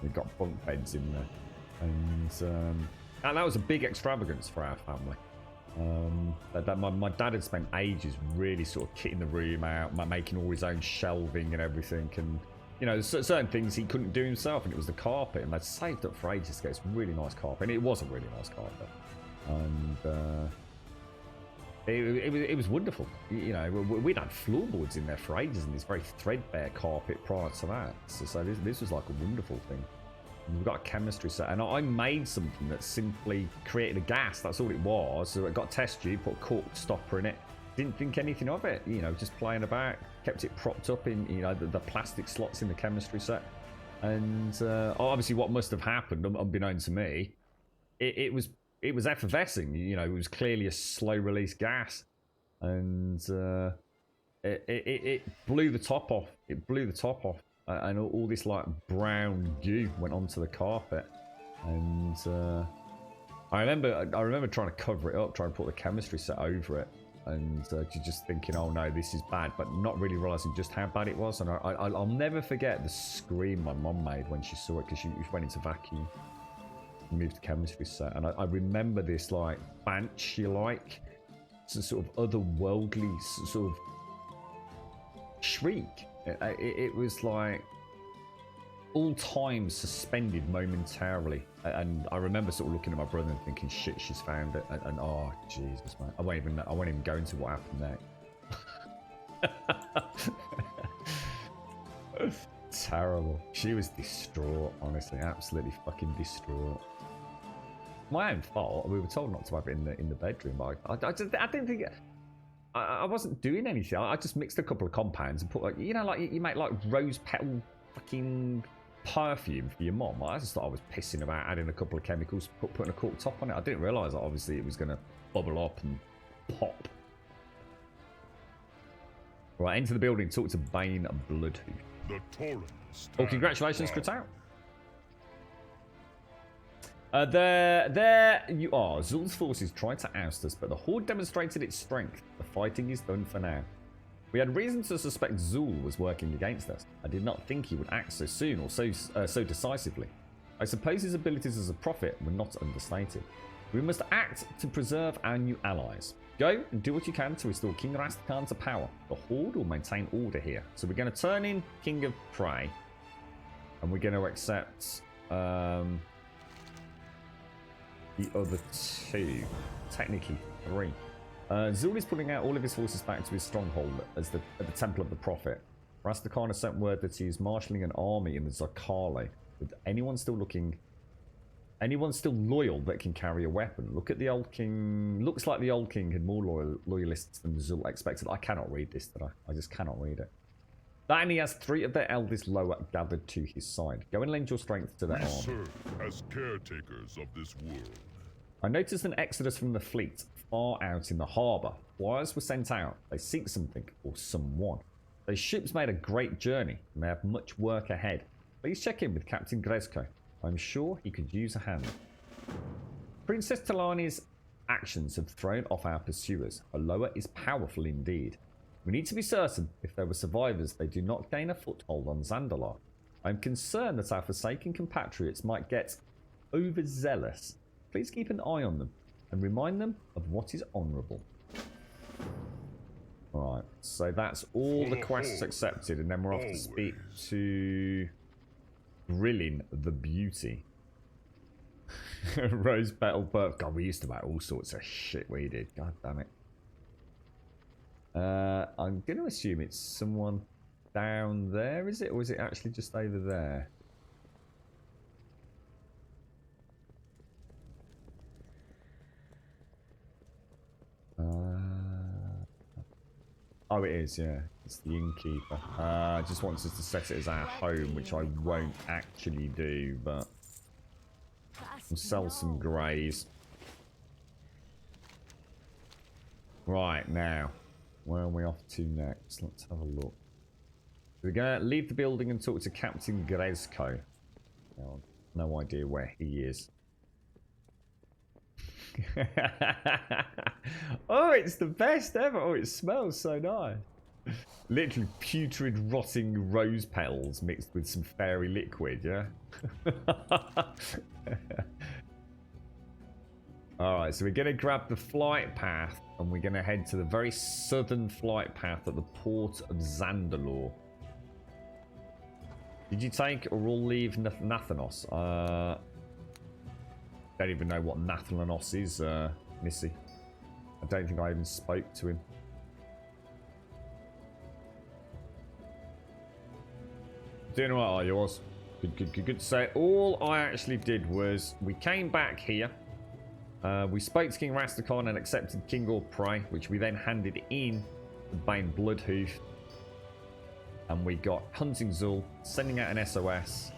We've got bunk beds in there, and that was a big extravagance for our family. My dad had spent ages really sort of kitting the room out, making all his own shelving and everything, and you know, certain things he couldn't do himself, and it was the carpet, and they'd saved up for ages to get this really nice carpet, and it was a really nice carpet, and it was wonderful. You know, we'd had floorboards in there for ages, and this very threadbare carpet prior to that, so this was like a wonderful thing. And we've got a chemistry set, and I made something that simply created a gas, that's all it was. So it got a test tube, put a cork stopper in it, didn't think anything of it, you know, just playing about, kept it propped up in, you know, the plastic slots in the chemistry set, and obviously what must have happened, unbeknown to me, it was effervescing, you know, it was clearly a slow release gas, and it blew the top off. It blew the top off, and all this like brown goo went onto the carpet, and I remember trying to cover it up, trying to put the chemistry set over it. And just thinking, oh no, this is bad, but not really realizing just how bad it was. And I'll never forget the scream my mum made when she saw it, because she went into vacuum, moved to chemistry set, and I remember this like banshee, like sort of otherworldly sort of shriek. It was like all time suspended momentarily, and I remember sort of looking at my brother and thinking, shit, she's found it, and oh Jesus, man, I won't even go into what happened there. Terrible. She was distraught, honestly, absolutely fucking distraught. My own fault. We were told not to have it in the bedroom, but I didn't think I wasn't doing anything. I just mixed a couple of compounds and put, like, you know, like you make like rose petal fucking perfume for your mom. I just thought I was pissing about adding a couple of chemicals, putting a cork top on it. I didn't realise that obviously it was going to bubble up and pop. Right, into the building, talk to Bane Bloodhoof. The torrent. Oh, congratulations, Kratau. There you are. Zul's forces tried to oust us, but the Horde demonstrated its strength. The fighting is done for now. We had reason to suspect Zul was working against us. I did not think he would act so soon or so decisively. I suppose his abilities as a prophet were not understated. We must act to preserve our new allies. Go and do what you can to restore King Rastakhan to power. The Horde will maintain order here. So we're going to turn in King of Prey. And we're going to accept the other two. Technically 3. Zul is pulling out all of his forces back to his stronghold at the Temple of the Prophet. Rastakhan has sent word that he is marshalling an army in the Zakale. With anyone still loyal that can carry a weapon. Look at the old king. Looks like the old king had more loyalists than Zul expected. I cannot read this today. I just cannot read it. That, and he has 3 of their eldest lower gathered to his side. Go and lend your strength to their We army. serve as caretakers of this world. I noticed an exodus from the fleet far out in the harbour. Flyers were sent out. They seek something or someone. Those ships made a great journey and they have much work ahead. Please check in with Captain Grezko. I'm sure he could use a hand. Princess Talani's actions have thrown off our pursuers. Aloha is powerful indeed. We need to be certain if there were survivors they do not gain a foothold on Zandalar. I'm concerned that our forsaken compatriots might get overzealous. Please keep an eye on them and remind them of what is honourable. Alright, so that's all the quests accepted, and then we're off to speak to Grillin the Beauty. Rose Petal Perf. God, we used to buy all sorts of shit we did. God damn it. I'm going to assume it's someone down there, is it? Or is it actually just over there? Oh, it is, yeah. It's the innkeeper. Just wants us to set it as our home, which I won't actually do, but we'll sell some greys. Right, now, where are we off to next? Let's have a look. We're going to leave the building and talk to Captain Grezko. No idea where he is. Oh, it's the best ever. Oh, it smells so nice. Literally putrid, rotting rose petals mixed with some fairy liquid, yeah? Alright, so we're going to grab the flight path and we're going to head to the very southern flight path at the port of Zandalore. Did you take or all leave Nathanos? Don't even know what Nathanos is, Missy. I don't think I even spoke to him. Doing alright, are yours? Good to say. All I actually did was we came back here. We spoke to King Rastakhan and accepted King or Prey, which we then handed in to Bane Bloodhoof. And we got hunting Zul, sending out an SOS,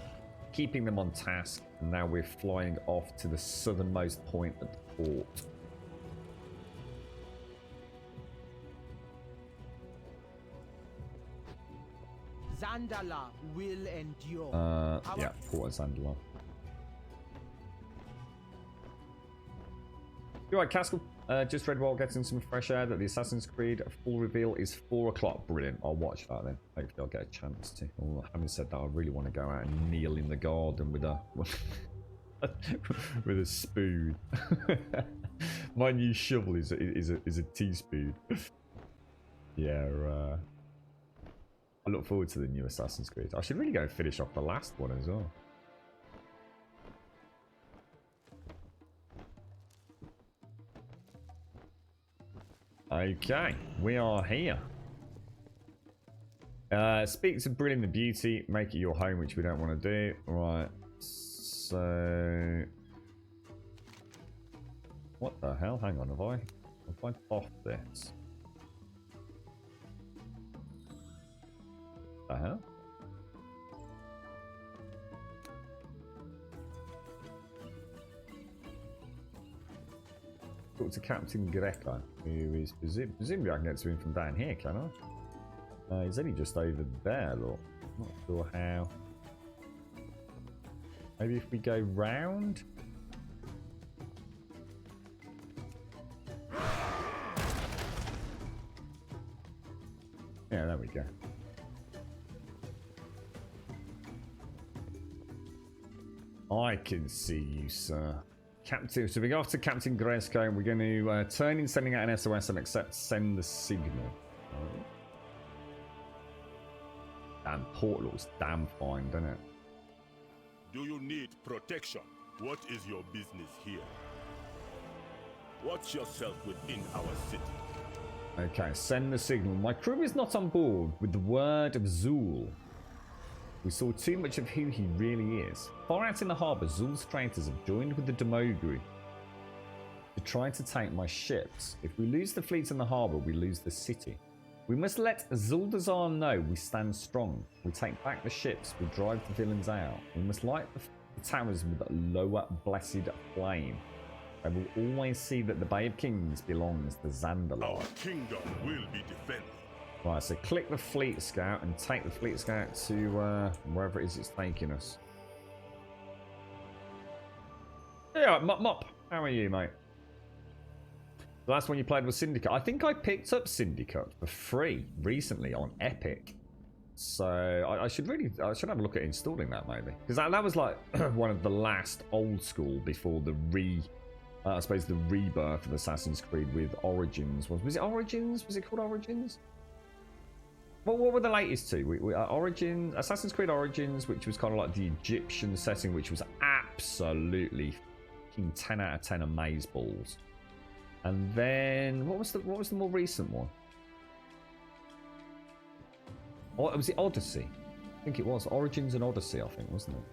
keeping them on task, and now we're flying off to the southernmost point at the port. Zandala will endure. Yeah, port of Zandalar. You're right, Caskell. Just read while getting some fresh air that the Assassin's Creed full reveal is 4 o'clock. Brilliant. I'll watch that then. Hopefully I'll get a chance to. Well, having said that, I really want to go out and kneel in the garden with a with a spoon. My new shovel is a teaspoon. Yeah. I look forward to the new Assassin's Creed. I should really go and finish off the last one as well. Okay, we are here. Speak to Brilliant the Beauty, make it your home, which we don't want to do. Right, so... What the hell? Hang on, have I off this? The hell? Talk to Captain Greco, who is presumably I can get to him from down here, can I? He's only just over there, look. Not sure how. Maybe if we go round? Yeah, there we go. I can see you, sir. Captain, so we go off to Captain Gresco and we're going to turn in sending out an SOS and accept send the signal. Oh. Damn, port looks damn fine, doesn't it? Do you need protection? What is your business here? Watch yourself within our city. Okay, send the signal. My crew is not on board with the word of Zul. We saw too much of who he really is. Far out in the harbour, Zul's traitors have joined with the Demogru to try to take my ships. If we lose the fleet in the harbour, we lose the city. We must let Zuldazar know we stand strong. We take back the ships, we drive the villains out. We must light the towers with a lower blessed flame. I will always see that the Bay of Kings belongs to Zandalar. Our kingdom will be defended. Right, so click the Fleet Scout and take the Fleet Scout to wherever it is it's taking us. Yeah, Mop, how are you, mate? The last one you played was Syndicate. I think I picked up Syndicate for free recently on Epic. So I should have a look at installing that maybe. Because that was like one of the last old school before the I suppose the rebirth of Assassin's Creed with Origins. Was it Origins? Was it called Origins? Well, what were the latest two? Assassin's Creed Origins, which was kind of like the Egyptian setting, which was absolutely fucking 10 out of 10 amazeballs. And then what was the more recent one? Oh, was it Odyssey? I think it was Origins and Odyssey. I think, wasn't it?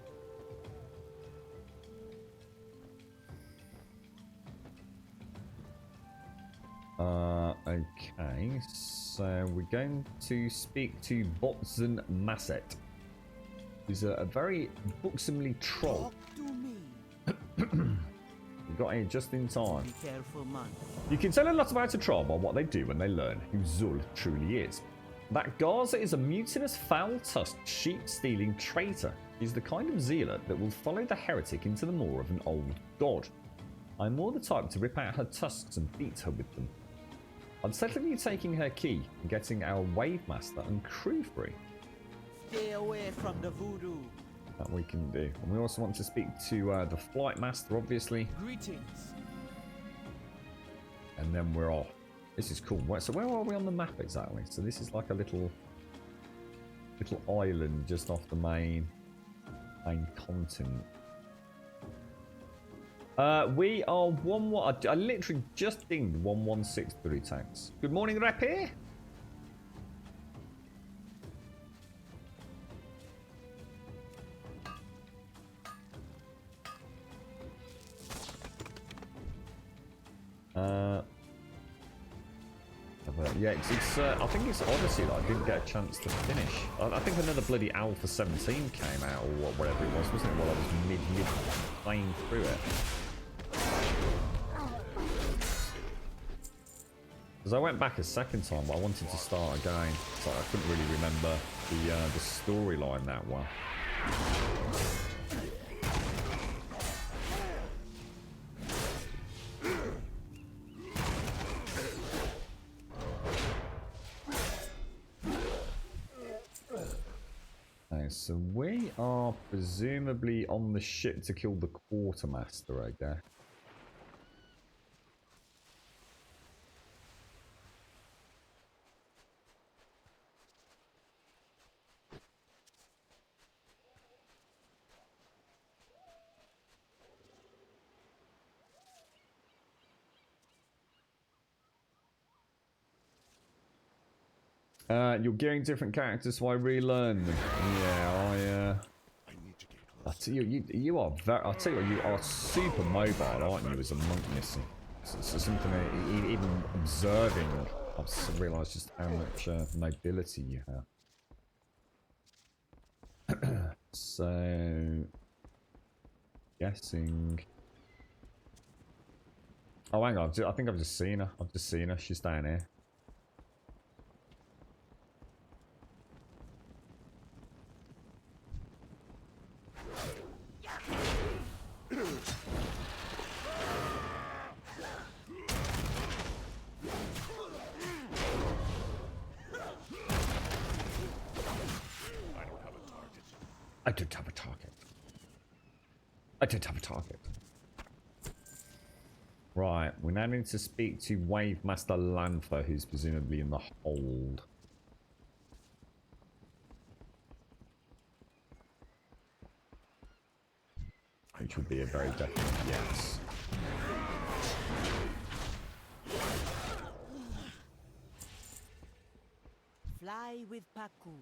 Okay, so we're going to speak to Botzen Masset, who's a very buxomly troll. Talk to me. We got here just in time. Be careful, man. You can tell a lot about a troll by what they do when they learn who Zul truly is. That Gaza is a mutinous, foul-tusked, sheep-stealing traitor. He's the kind of zealot that will follow the heretic into the maw of an old god. I'm more the type to rip out her tusks and beat her with them. I'd settle you taking her key and getting our wave master and crew free. Stay away from the voodoo. That we can do. And we also want to speak to the flight master, obviously. Greetings. And then we're off. This is cool. So where are we on the map exactly? So this is like a little island just off the main continent. We are I literally just dinged 1163 tanks. Good morning, Rapier. Yeah, I think it's Odyssey that I didn't get a chance to finish. I think another bloody Alpha 17 came out, or whatever it was, wasn't it? While I was mid playing through it. Because I went back a second time, but I wanted to start again. So I couldn't really remember the storyline that well. Okay, so we are presumably on the ship to kill the quartermaster, I guess. You're gearing different characters, so I relearn them. Yeah, I tell you are very. I tell you what, you are super mobile, aren't you? As a monk missing, so something even observing, I've realised just how much mobility you have. So, guessing. Oh, hang on. I think I've just seen her. She's down here. I don't have a target. I don't have a target. Right, we now need to speak to Wave Master Lanfa, who's presumably in the hold. Which would be a very definite yes. Fly with Paku.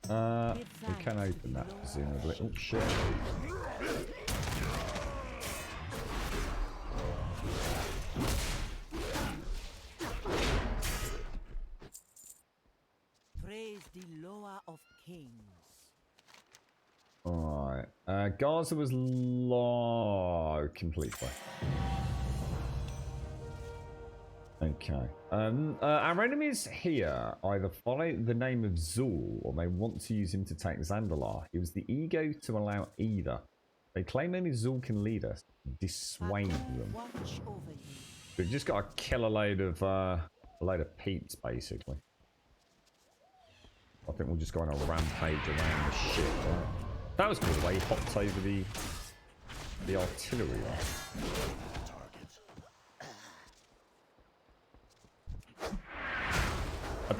Oh. We can open that presumably. Oh shit. Praise the lower of kings. Alright. Gaza was low completely. Okay. Our enemies here either follow the name of Zul or they want to use him to take Zandalar. He was the ego to allow either. They claim only Zul can lead us. Dissuade them. Watch over you. We've just got to kill a load of peeps, basically. I think we'll just go on a rampage around the ship. Right? That was cool the way he hopped over the artillery. Right? I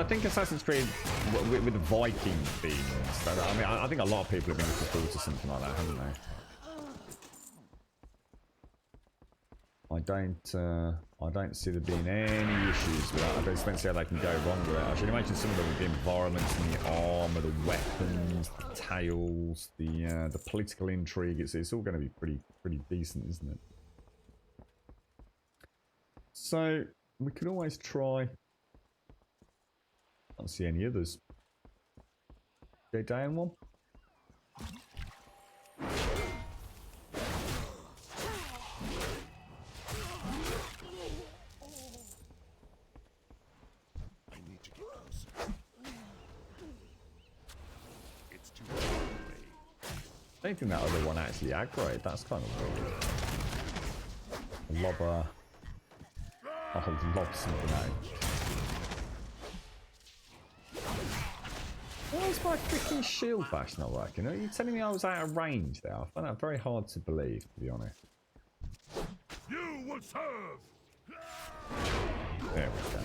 think Assassin's Creed with the Viking theme and stuff. I mean, I think a lot of people have been looking forward to something like that, haven't they? I don't see there being any issues with that. I don't see how they can go wrong with it. I should imagine some of the environments and the armor, the weapons, the tales, the political intrigue. It's all going to be pretty decent, isn't it? So we could always try. I don't see any others. Go down one. I don't think that other one actually aggroed. That's kind of weird. Lob something out. Why is my freaking shield bash not working? Are you telling me I was out of range there? I find that very hard to believe, to be honest. You will serve. There we go.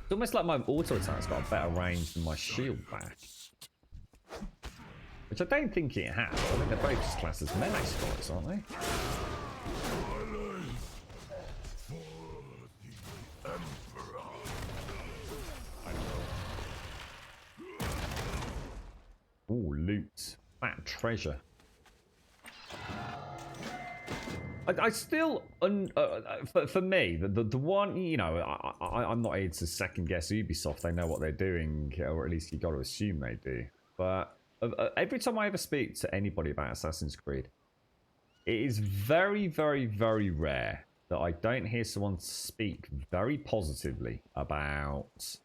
It's almost like my auto attack's got a better range than my shield bash. Which I don't think it has. I think they're both just classed as melee strikes, aren't they? Ooh, loot. Fat treasure. I still, for me, the one, you know, I'm not here to second guess Ubisoft. They know what they're doing, or at least you got to assume they do. But every time I ever speak to anybody about Assassin's Creed, it is very, very, very rare that I don't hear someone speak very positively about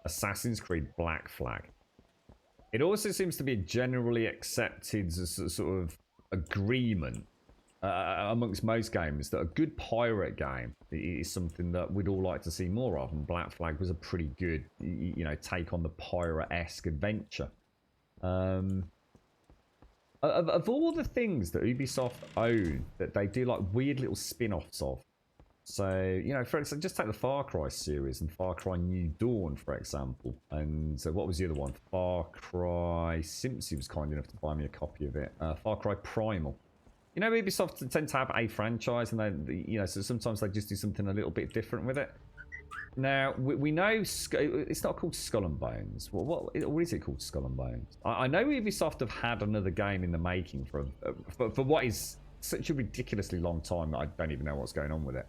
Assassin's Creed Black Flag. It also seems to be generally accepted as a sort of agreement amongst most gamers that a good pirate game is something that we'd all like to see more of, and Black Flag was a pretty good, you know, take on the pirate-esque adventure. Of all the things that Ubisoft own that they do like weird little spin-offs of, so, you know, for example, just take the Far Cry series and Far Cry New Dawn, for example. And what was the other one? Far Cry... Simpsy was kind enough to buy me a copy of it. Far Cry Primal. You know, Ubisoft tend to have a franchise, and they, you know, so sometimes they just do something a little bit different with it. Now, we know it's not called Skull and Bones. What is it called, Skull and Bones? I know Ubisoft have had another game in the making for what is such a ridiculously long time that I don't even know what's going on with it.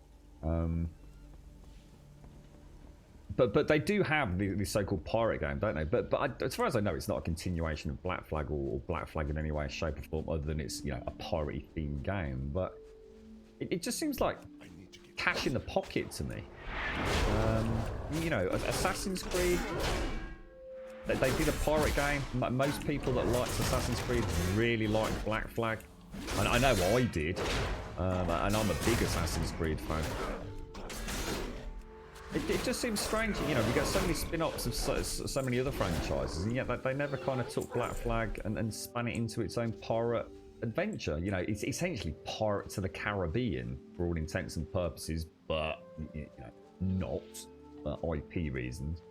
But they do have the so-called pirate game, don't they? But as far as I know, it's not a continuation of Black Flag or Black Flag in any way, shape, or form, other than it's, you know, a piratey themed game. But it just seems like cash in the pocket to me. You know, Assassin's Creed. They did a pirate game. Most people that liked Assassin's Creed really liked Black Flag. And I know I did. And I'm a big Assassin's Creed fan. It just seems strange, you know, we got so many spin-offs of so many other franchises, and yet they never kind of took Black Flag and span it into its own pirate adventure. You know, it's essentially Pirates of the Caribbean for all intents and purposes, but, you know, not for IP reasons.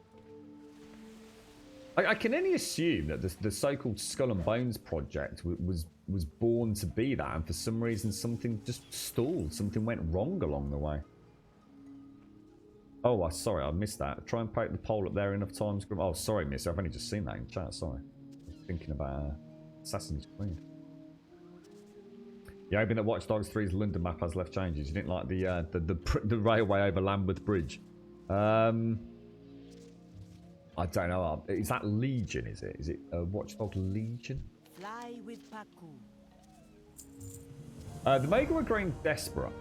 I can only assume that the so-called Skull and Bones project was born to be that, and for some reason something just stalled, something went wrong along the way. Oh, sorry, I missed that. Try and poke the poll up there enough times. Oh, sorry, miss. I've only just seen that in chat. Sorry. I was thinking about Assassin's Creed. Yeah, hoping that Watch Dogs 3's London map has left changes. You didn't like the railway over Lambeth Bridge. I don't know. Is that Legion, is it? Is it Watch Dog Legion? Fly with Paku. The Mega are growing desperate.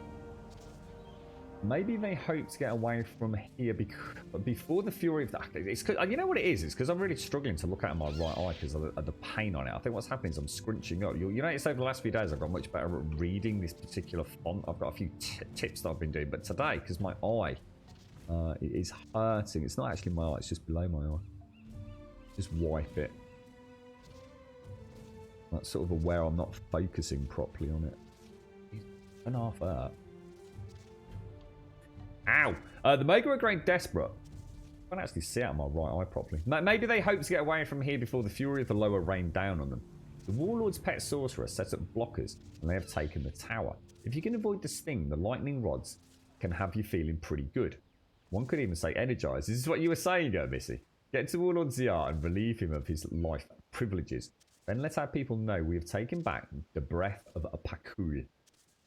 Maybe they hope to get away from here before the fury of the... It's you know what it is? It's because I'm really struggling to look at my right eye because of the pain on it. I think what's happening is I'm scrunching up. You notice over the last few days I've got much better at reading this particular font. I've got a few tips that I've been doing. But today, because my eye is hurting. It's not actually my eye. It's just below my eye. Just wipe it. That's sort of aware I'm not focusing properly on it. And half that. Ow! The Mega are growing desperate. I can't actually see out of my right eye properly. Maybe they hope to get away from here before the fury of the lower rain down on them. The Warlord's pet sorcerer set up blockers, and they have taken the tower. If you can avoid the sting, the lightning rods can have you feeling pretty good. One could even say energized. This is what you were saying, Missy. Get to Warlord ZR and relieve him of his life privileges. Then let our people know we have taken back the breath of a Paku.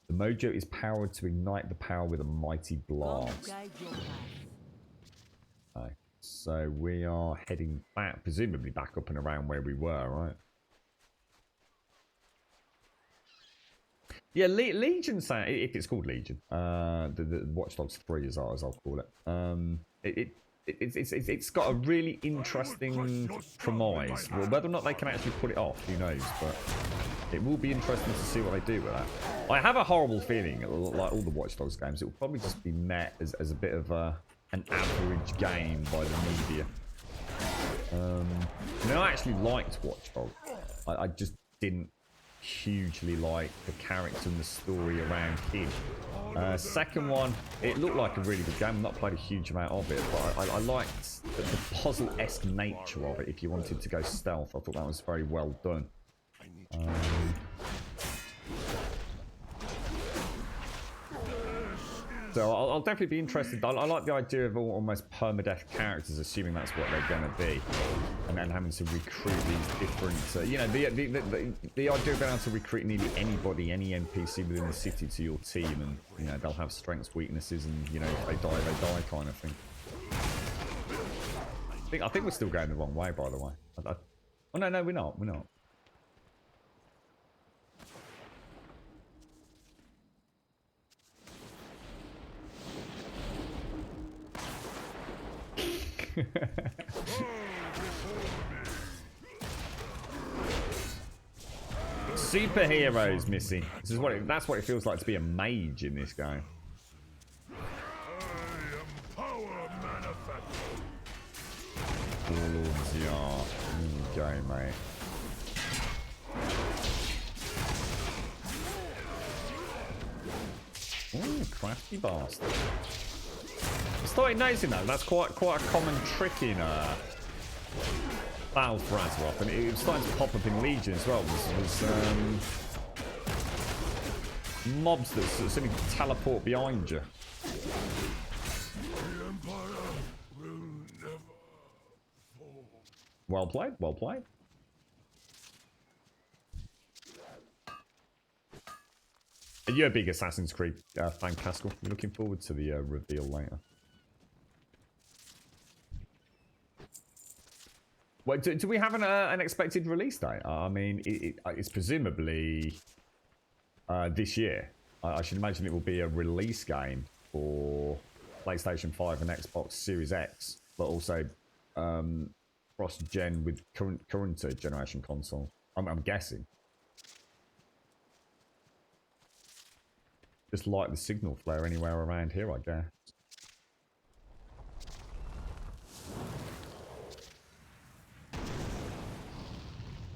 The mojo is powered to ignite the power with a mighty blast. Okay, so we are heading back, presumably back up and around where we were, right? Yeah, Legion sound, if it's called Legion, the Watch Dogs 3 as I'll call it. It's got a really interesting premise. Well, whether or not they can actually put it off, who knows? But it will be interesting to see what they do with that. I have a horrible feeling, like all the Watch Dogs games, it will probably just be met as a bit of an average game by the media. I mean, I actually liked Watch Dogs. I just didn't hugely like the character and the story around him. Second one, it looked like a really good game. I've not played a huge amount of it, but I liked the puzzle-esque nature of it. If you wanted to go stealth, I thought that was very well done. So I'll definitely be interested. I like the idea of almost permadeath characters, assuming that's what they're going to be, and then having to recruit these different. You know, the idea of being able to recruit nearly anybody, any NPC within the city to your team, and you know they'll have strengths, weaknesses, and you know if they die, kind of thing. I think we're still going the wrong way, by the way. Oh no, we're not. We're not. Superheroes, Missy. This is that's what it feels like to be a mage in this game. I am power manufactured. Warlords, yeah. There you go, mate. Ooh, crafty bastard. I started noticing that. That's quite a common trick in Battle for Azeroth, and it was starting to pop up in Legion as well. Was mobs that suddenly teleport behind you. The Empire will never fall. Well played, well played. Are you a big Assassin's Creed fan, Castle? You're looking forward to the reveal later. Wait, do we have an expected release date? I mean, it's presumably this year. I should imagine it will be a release game for PlayStation 5 and Xbox Series X, but also cross-gen with current generation console. I'm guessing. just light the signal flare anywhere around here, I guess.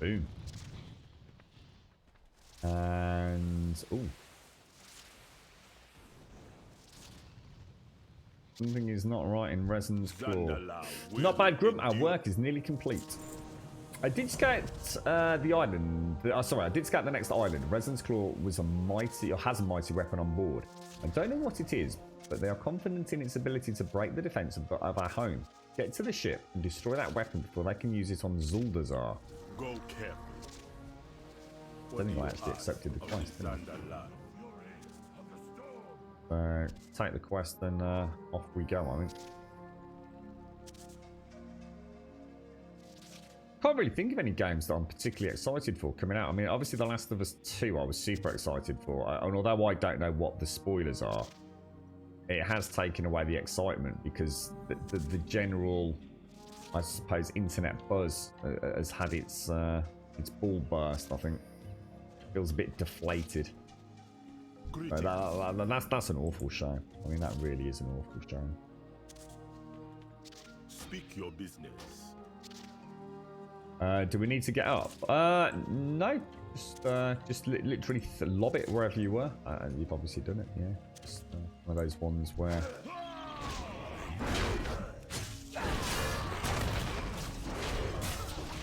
Boom. And ooh. Something is not right in Resin's claw. Not bad, Grump. Our work is nearly complete. I did scout the island. Sorry, I did scout the next island. Resin's claw was a mighty, or has a mighty weapon on board. I don't know what it is, but they are confident in its ability to break the defense of our home. Get to the ship and destroy that weapon before they can use it on Zuldazar. Go carefully. I don't think I actually accepted the quest, did I? Take the quest and off we go, I think. Can't really think of any games that I'm particularly excited for coming out. I mean, obviously The Last of Us 2 I was super excited for. And although I don't know what the spoilers are, it has taken away the excitement because the general, I suppose, internet buzz has had its ball burst, I think. Feels a bit deflated. That's an awful shame. I mean, that really is an awful shame. Speak your business. Do we need to get up? No. Just literally lob it wherever you were. You've obviously done it, yeah. Just one of those ones where...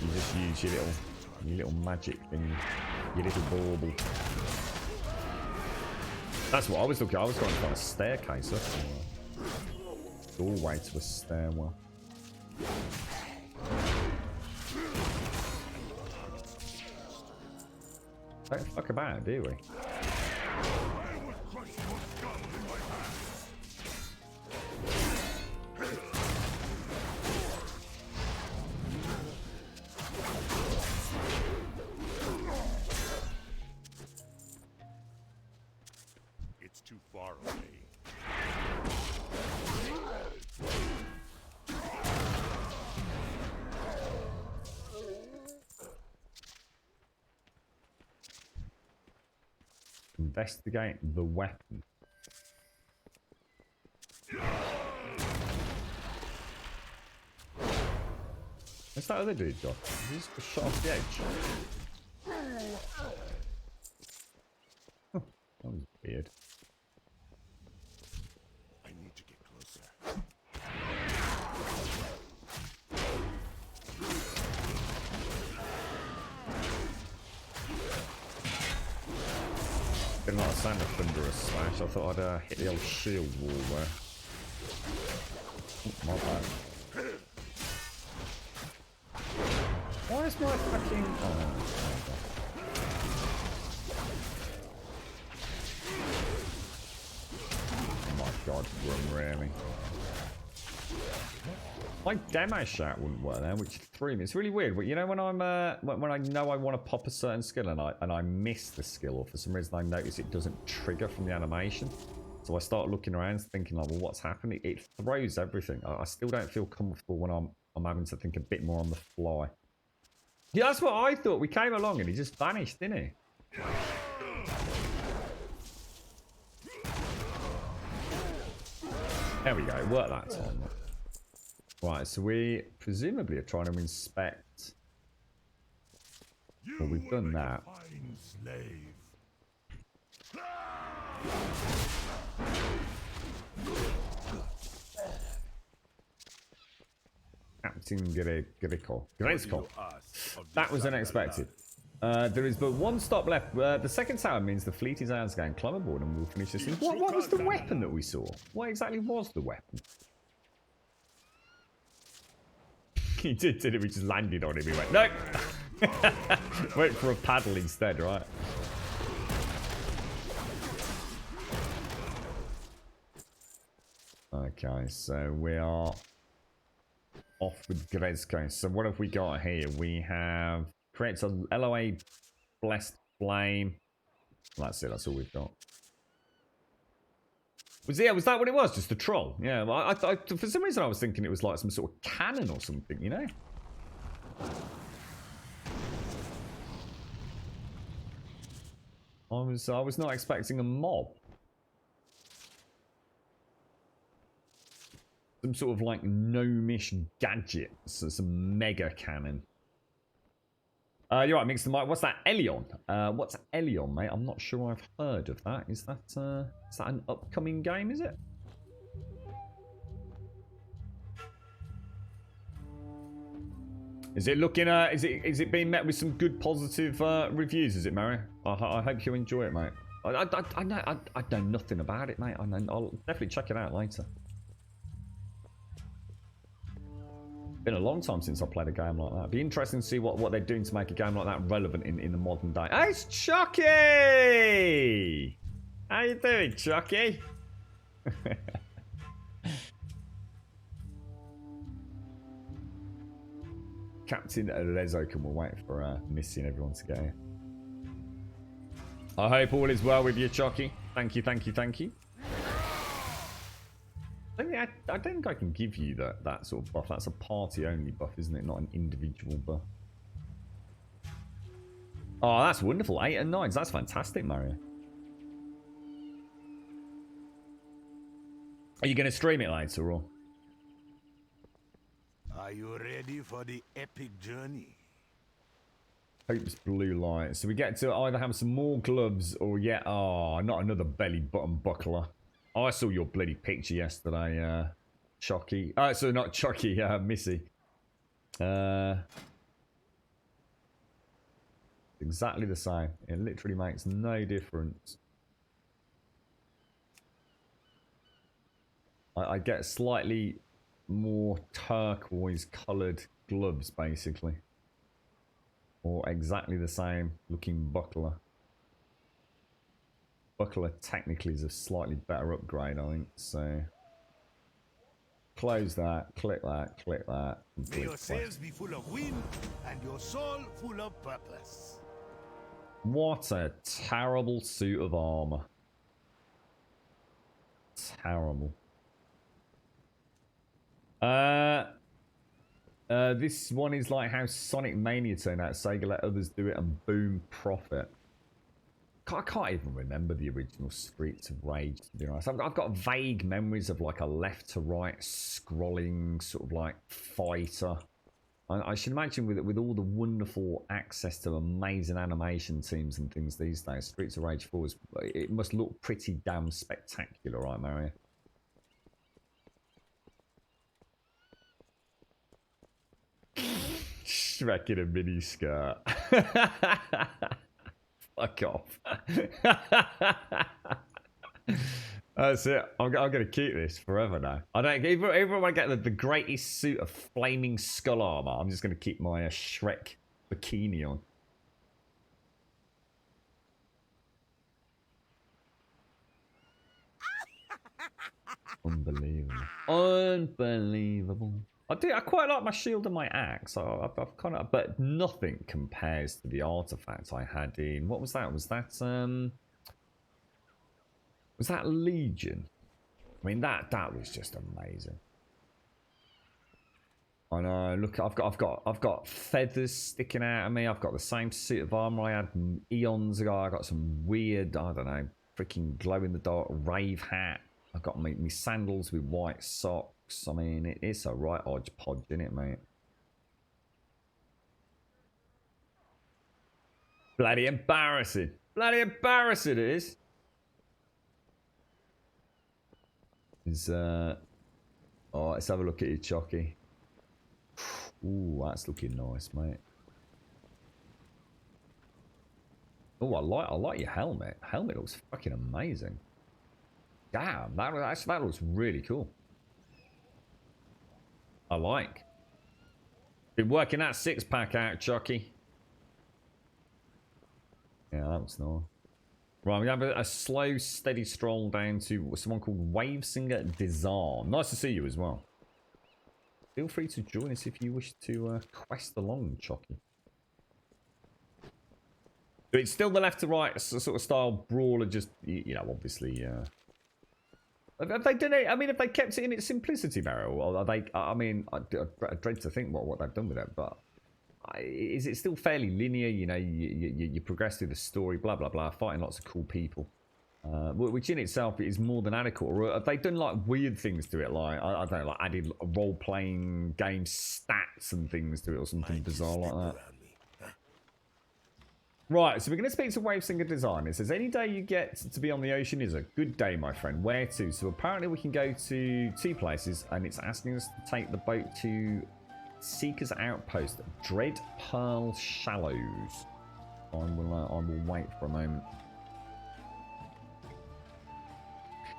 you just use your little magic thing. Your little bauble. That's what I was looking at. I was trying to find a staircase up there. Doorway to a stairwell. Don't fuck about, do we? It's too far away. Investigate the weapon. What's that other dude got? He's just shot off the edge. Huh, that was weird. I need to get closer. Didn't like the sound of thunderous smash. I thought I'd hit the old shield wall there. Oh, my bad. Why is my fucking... Oh my god, run really. My demo shout wouldn't work there, which threw me. It's really weird, but you know when I'm when I know I want to pop a certain skill and I miss the skill, or for some reason I notice it doesn't trigger from the animation, so I start looking around thinking like, well, what's happening? It throws everything. I still don't feel comfortable when I'm having to think a bit more on the fly. Yeah, that's what I thought. We came along and he just vanished, didn't he? There we go. It worked that time. Right, so we presumably are trying to inspect. Well, we've done that. Captain Griko. That was unexpected. There is but one stop left. The second tower means the fleet is ours. Going climb aboard and we'll finish this. What was the weapon that we saw? What exactly was the weapon? He did it. We just landed on him. He went, no. Went for a paddle instead, right? Okay, so we are off with Grezko. So what have we got here? We have creates a LOA blessed flame. That's it. That's all we've got. Was that what it was? Just a troll? Yeah. Well, I for some reason I was thinking it was like some sort of cannon or something. You know. I was not expecting a mob. Some sort of like gnomish gadget. So some mega cannon. You're right, mix the mic. What's that? Elion. What's Elion, mate? I'm not sure I've heard of that. Is that an upcoming game, is it? Is it looking is it being met with some good positive reviews, is it, Mary? I hope you enjoy it, mate. I know nothing about it, mate. I'll definitely check it out later. Been a long time since I played a game like that. It'd be interesting to see what they're doing to make a game like that relevant in the modern day. Hey, it's Chucky! How you doing, Chucky? Captain Lezokin will wait for Missy and everyone to get here. I hope all is well with you, Chucky. Thank you, thank you, thank you. I don't think I can give you that sort of buff. That's a party-only buff, isn't it? Not an individual buff. Oh, that's wonderful. 8 and 9s. That's fantastic, Mario. Are you going to stream it later, or? Are you ready for the epic journey? Hope's blue light. So we get to either have some more gloves or not another belly button buckler. Oh, I saw your bloody picture yesterday, Chucky. So not Chucky, Missy. Exactly the same. It literally makes no difference. I get slightly more turquoise coloured gloves, basically. Or exactly the same looking buckler. Buckler technically is a slightly better upgrade, I think, so... Close that, click that, click that. May your sails be full of wind and your soul full of purpose. What a terrible suit of armour. Terrible. This one is like how Sonic Mania turned out. Sega let others do it and boom, profit. I can't even remember the original Streets of Rage, to be honest. I've got vague memories of like a left to right scrolling sort of like fighter. I should imagine with all the wonderful access to amazing animation teams and things these days, Streets of Rage 4 it must look pretty damn spectacular, right, Mario? Shrek in a mini skirt. Fuck off. That's it. I'm going to keep this forever now. I don't even when I get the greatest suit of flaming skull armor, I'm just going to keep my Shrek bikini on. Unbelievable. Unbelievable. I quite like my shield and my axe. I've kind of, but nothing compares to the artifact I had in. What was that? Was that Legion? I mean that was just amazing. I know. Look, I've got feathers sticking out of me. I've got the same suit of armor I had eons ago. I got some weird, I don't know, freaking glow in the dark rave hat. I've got my sandals with white socks. I mean, it's a right hodgepodge, isn't it, mate? Bloody embarrassing. Bloody embarrassing it is. Oh, let's have a look at you, Chucky. Ooh, that's looking nice, mate. Oh, I like your helmet. Helmet looks fucking amazing. Damn, that looks really cool. I like. Been working that six-pack out, Chucky. Yeah, that was nice. Right, we have a slow, steady stroll down to someone called Wavesinger Disarm. Nice to see you as well. Feel free to join us if you wish to quest along, Chucky. So it's still the left to right sort of style brawler, just, you know, obviously... Have they done it? I mean, have they kept it in its simplicity, Meryl? Or are they? I mean, I dread to think what they've done with it. But is it still fairly linear? You know, you progress through the story, blah blah blah, fighting lots of cool people. which in itself is more than adequate. Or have they done like weird things to it, like I don't know, like added role-playing game stats and things to it, or something bizarre like that? Right, so we're going to speak to Wavesinger Design. It says, any day you get to be on the ocean is a good day, my friend. Where to? So apparently we can go to 2 places, and it's asking us to take the boat to Seeker's Outpost, Dread Pearl Shallows. I will wait for a moment.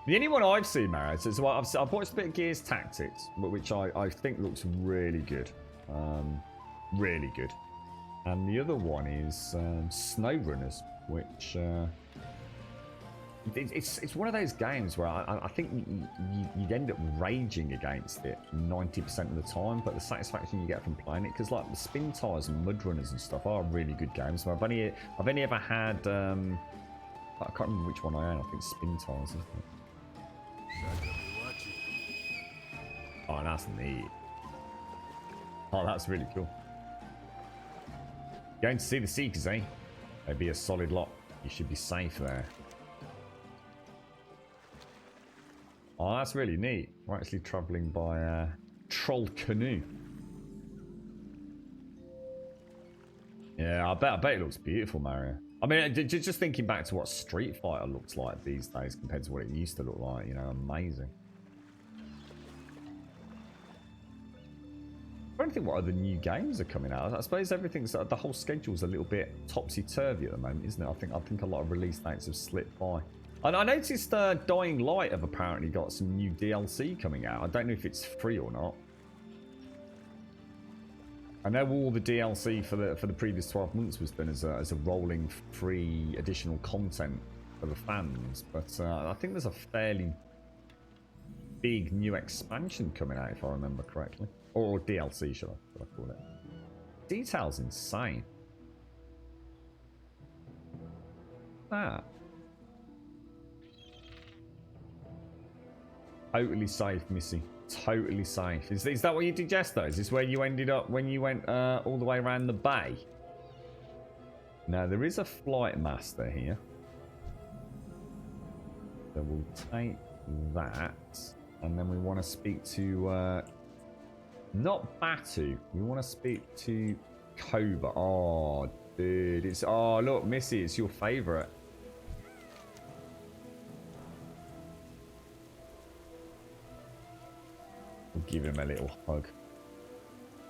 The only one I've seen, Mario, so I've watched a bit of Gears Tactics, which I think looks really good. Really good. And the other one is SnowRunners, which it's one of those games where I think you end up raging against it 90% of the time, but the satisfaction you get from playing it, because like the Spin Tires and Mud Runners and stuff are really good games. So I've only ever had I can't remember which one I own. I think Spin Tires, isn't it? Oh, that's neat. Oh, that's really cool. Going to see the Seekers, eh? They'd be a solid lot. You should be safe there. Oh, that's really neat. We're actually travelling by Troll Canoe. Yeah, I bet it looks beautiful, Mario. I mean, just thinking back to what Street Fighter looks like these days compared to what it used to look like, you know, amazing. I don't think what other new games are coming out. I suppose everything's the whole schedule's a little bit topsy-turvy at the moment, isn't it? I think a lot of release dates have slipped by. And I noticed Dying Light have apparently got some new DLC coming out. I don't know if it's free or not. I know all the DLC for the previous 12 months was done as a rolling free additional content for the fans, but I think there's a fairly big new expansion coming out, if I remember correctly. Or DLC, should I call it. Detail's insane. Ah. Totally safe, Missy. Totally safe. Is that what you did yesterday? Is this where you ended up when you went all the way around the bay? Now, there is a flight master here. So we'll take that. And then we want to speak to... not Batu. We want to speak to Cobra. Oh, dude. It's... Oh, look, Missy. It's your favourite. We'll give him a little hug.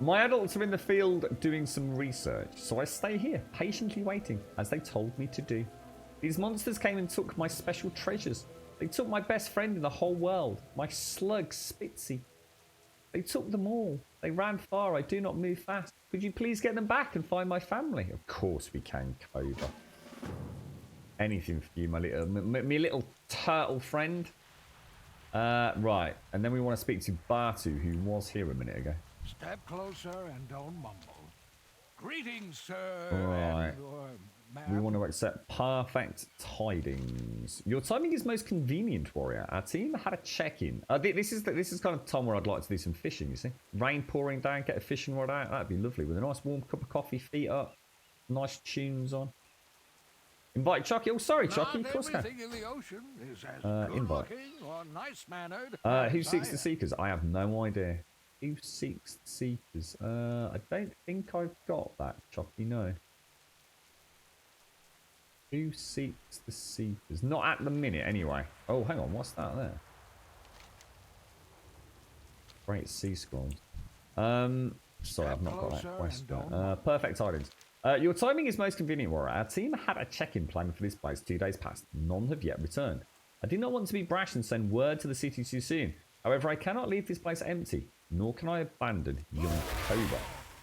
My adults are in the field doing some research, so I stay here, patiently waiting, as they told me to do. These monsters came and took my special treasures. They took my best friend in the whole world, my slug Spitzy. They took them all. They ran far. I do not move fast. Could you please get them back and find my family? Of course we can, Cobra. Anything for you, my little turtle friend. Right, and then we want to speak to Batu, who was here a minute ago. Step closer and don't mumble. Greetings, sir. Right. And, we want to accept perfect tidings. Your timing is most convenient, warrior. Our team had a check-in. This is kind of time where I'd like to do some fishing, you see. Rain pouring down, get a fishing rod out. That'd be lovely. With a nice warm cup of coffee, feet up, nice tunes on. Invite Chucky. Oh, sorry, Chucky. Of course, can. in the ocean is as invite. or nice-mannered. Who seeks the Seekers? I have no idea. Who seeks the Seekers? I don't think I've got that, Chucky. No. Who seeks the Seekers? Not at the minute, anyway. Oh, hang on. What's that there? Great sea scrolls. Sorry, I've not got that quest. Perfect tidings. Your timing is most convenient, warrior. Our team had a check-in plan for this place 2 days past. None have yet returned. I do not want to be brash and send word to the city too soon. However, I cannot leave this place empty, nor can I abandon young Cobra.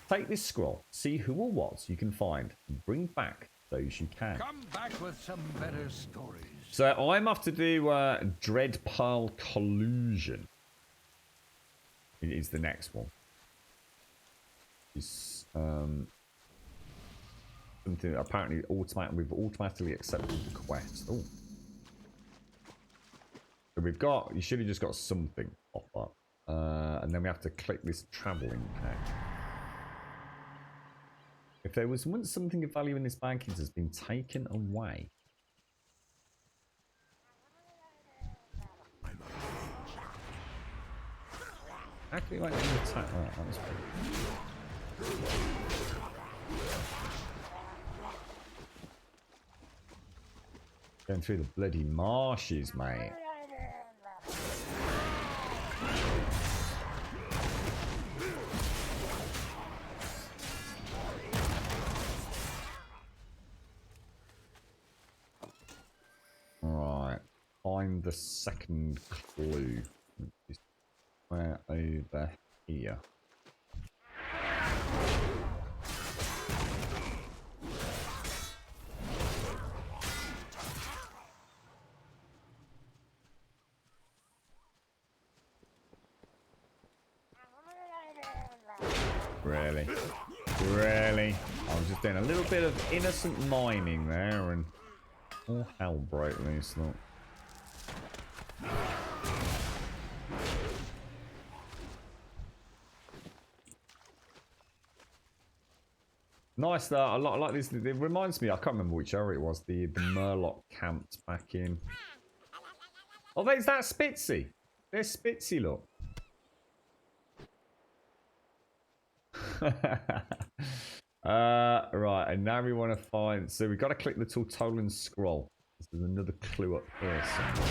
Take this scroll, see who or what you can find, and bring back those you can. Come back with some better stories. So I'm off to do Dread Pearl Collusion. It is the next one. It's something apparently we've automatically accepted the quest. Oh. So we've got, you should have just got something pop up. And then we have to click this travelling pack. If there was once something of value in this bag, it has been taken away. Actually, went in the attack. Right, that was pretty. Going through the bloody marshes, mate. Right. Find the second clue. Which is where over here. Really? Really? I was just doing a little bit of innocent mining there and all hell broke loose, look. Nice though, I like this. It reminds me, I can't remember which area it was, the Murloc camped back in. Oh, there's that Spitzy. There's Spitzy, look. Right, and now we want to find, so we've got to click the Tortolan scroll. There's another clue up here somewhere.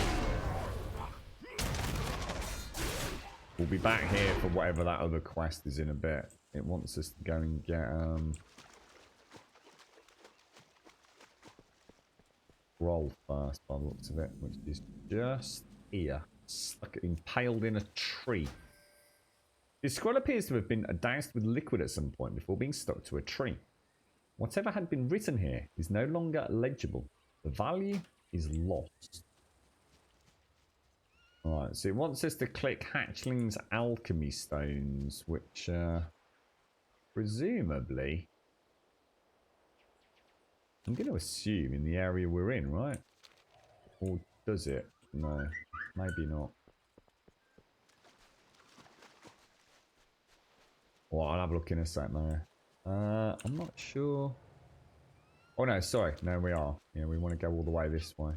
We'll be back here for whatever that other quest is in a bit. It wants us to go and get scroll first by the looks of it, which is just here, stuck impaled in a tree. This scroll appears to have been doused with liquid at some point before being stuck to a tree. Whatever had been written here is no longer legible. The value is lost. Alright, so it wants us to click Hatchling's Alchemy Stones, which presumably, I'm going to assume in the area we're in, right? Or does it? No, maybe not. Well, I'll have a look in a sec, Mario. I'm not sure. Oh no, sorry. No, we are. Yeah, we want to go all the way this way.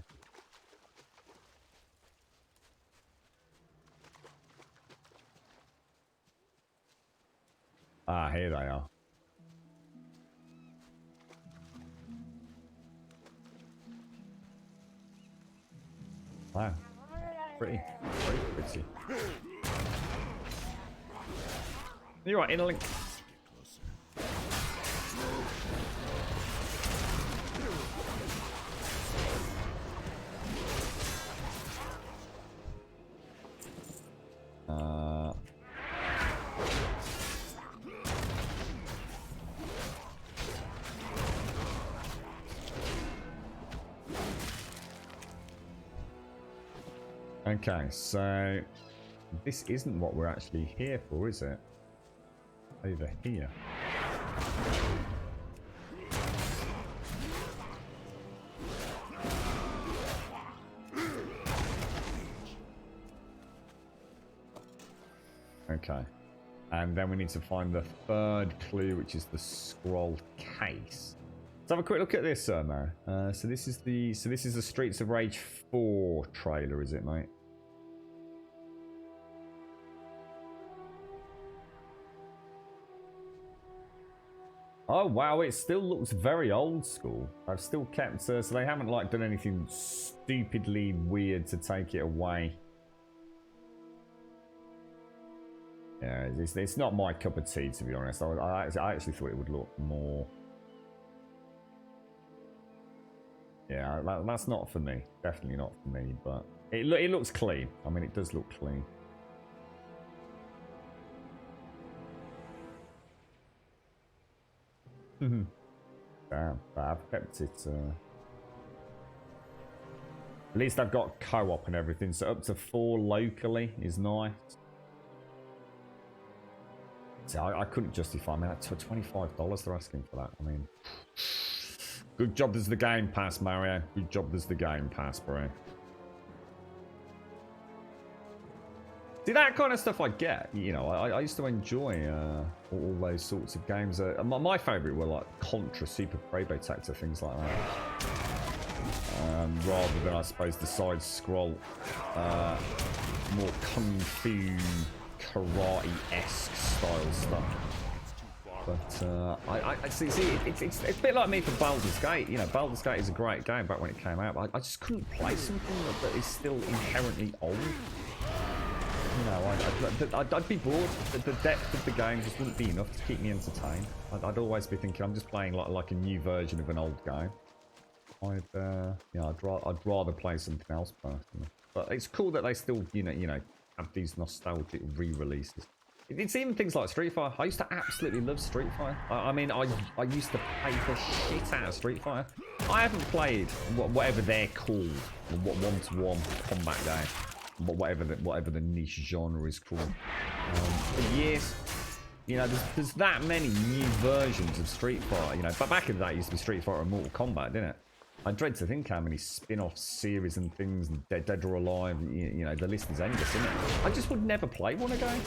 Ah, here they are. Wow. Pretty pretty. You're right, Interlink. Okay, so this isn't what we're actually here for, is it? Over here. Okay. And then we need to find the third clue, which is the scroll case. Let's have a quick look at this, Mara. So this is the Streets of Rage 4 trailer, is it, mate? Oh wow, it still looks very old school. I've still kept, so they haven't like done anything stupidly weird to take it away. Yeah, it's not my cup of tea, to be honest. I actually thought it would look more. Yeah, that's not for me. Definitely not for me. But it looks clean. I mean, it does look clean. Damn, but I've kept it. At least I've got co-op and everything, so up to 4 locally is nice. See, I couldn't justify. I mean, that's $25 they're asking for that. I mean, good job there's the Game Pass, Mario. Good job there's the Game Pass, bro. See, that kind of stuff I get, you know, I used to enjoy all those sorts of games. My favourite were like Contra, Super Probotector, things like that. Rather than, I suppose, the side-scroll, more kung fu karate-esque style stuff. But I see. It's a bit like me for Baldur's Gate. You know, Baldur's Gate is a great game back when it came out. But I just couldn't play something that is still inherently old. You know, I'd be bored. The depth of the game just wouldn't be enough to keep me entertained. I'd always be thinking I'm just playing like a new version of an old game. I'd rather play something else personally. But it's cool that they still, you know, have these nostalgic re-releases. It's even things like Street Fighter. I used to absolutely love Street Fighter. I mean, I used to play the shit out of Street Fighter. I haven't played whatever they're called, what one-to-one combat game, whatever the niche genre is called. For years, you know, there's that many new versions of Street Fighter. You know, but back in the day, it used to be Street Fighter and Mortal Kombat, didn't it? I dread to think how many spin-off series and things, and Dead or Alive, you know, the list is endless, isn't it? I just would never play one again.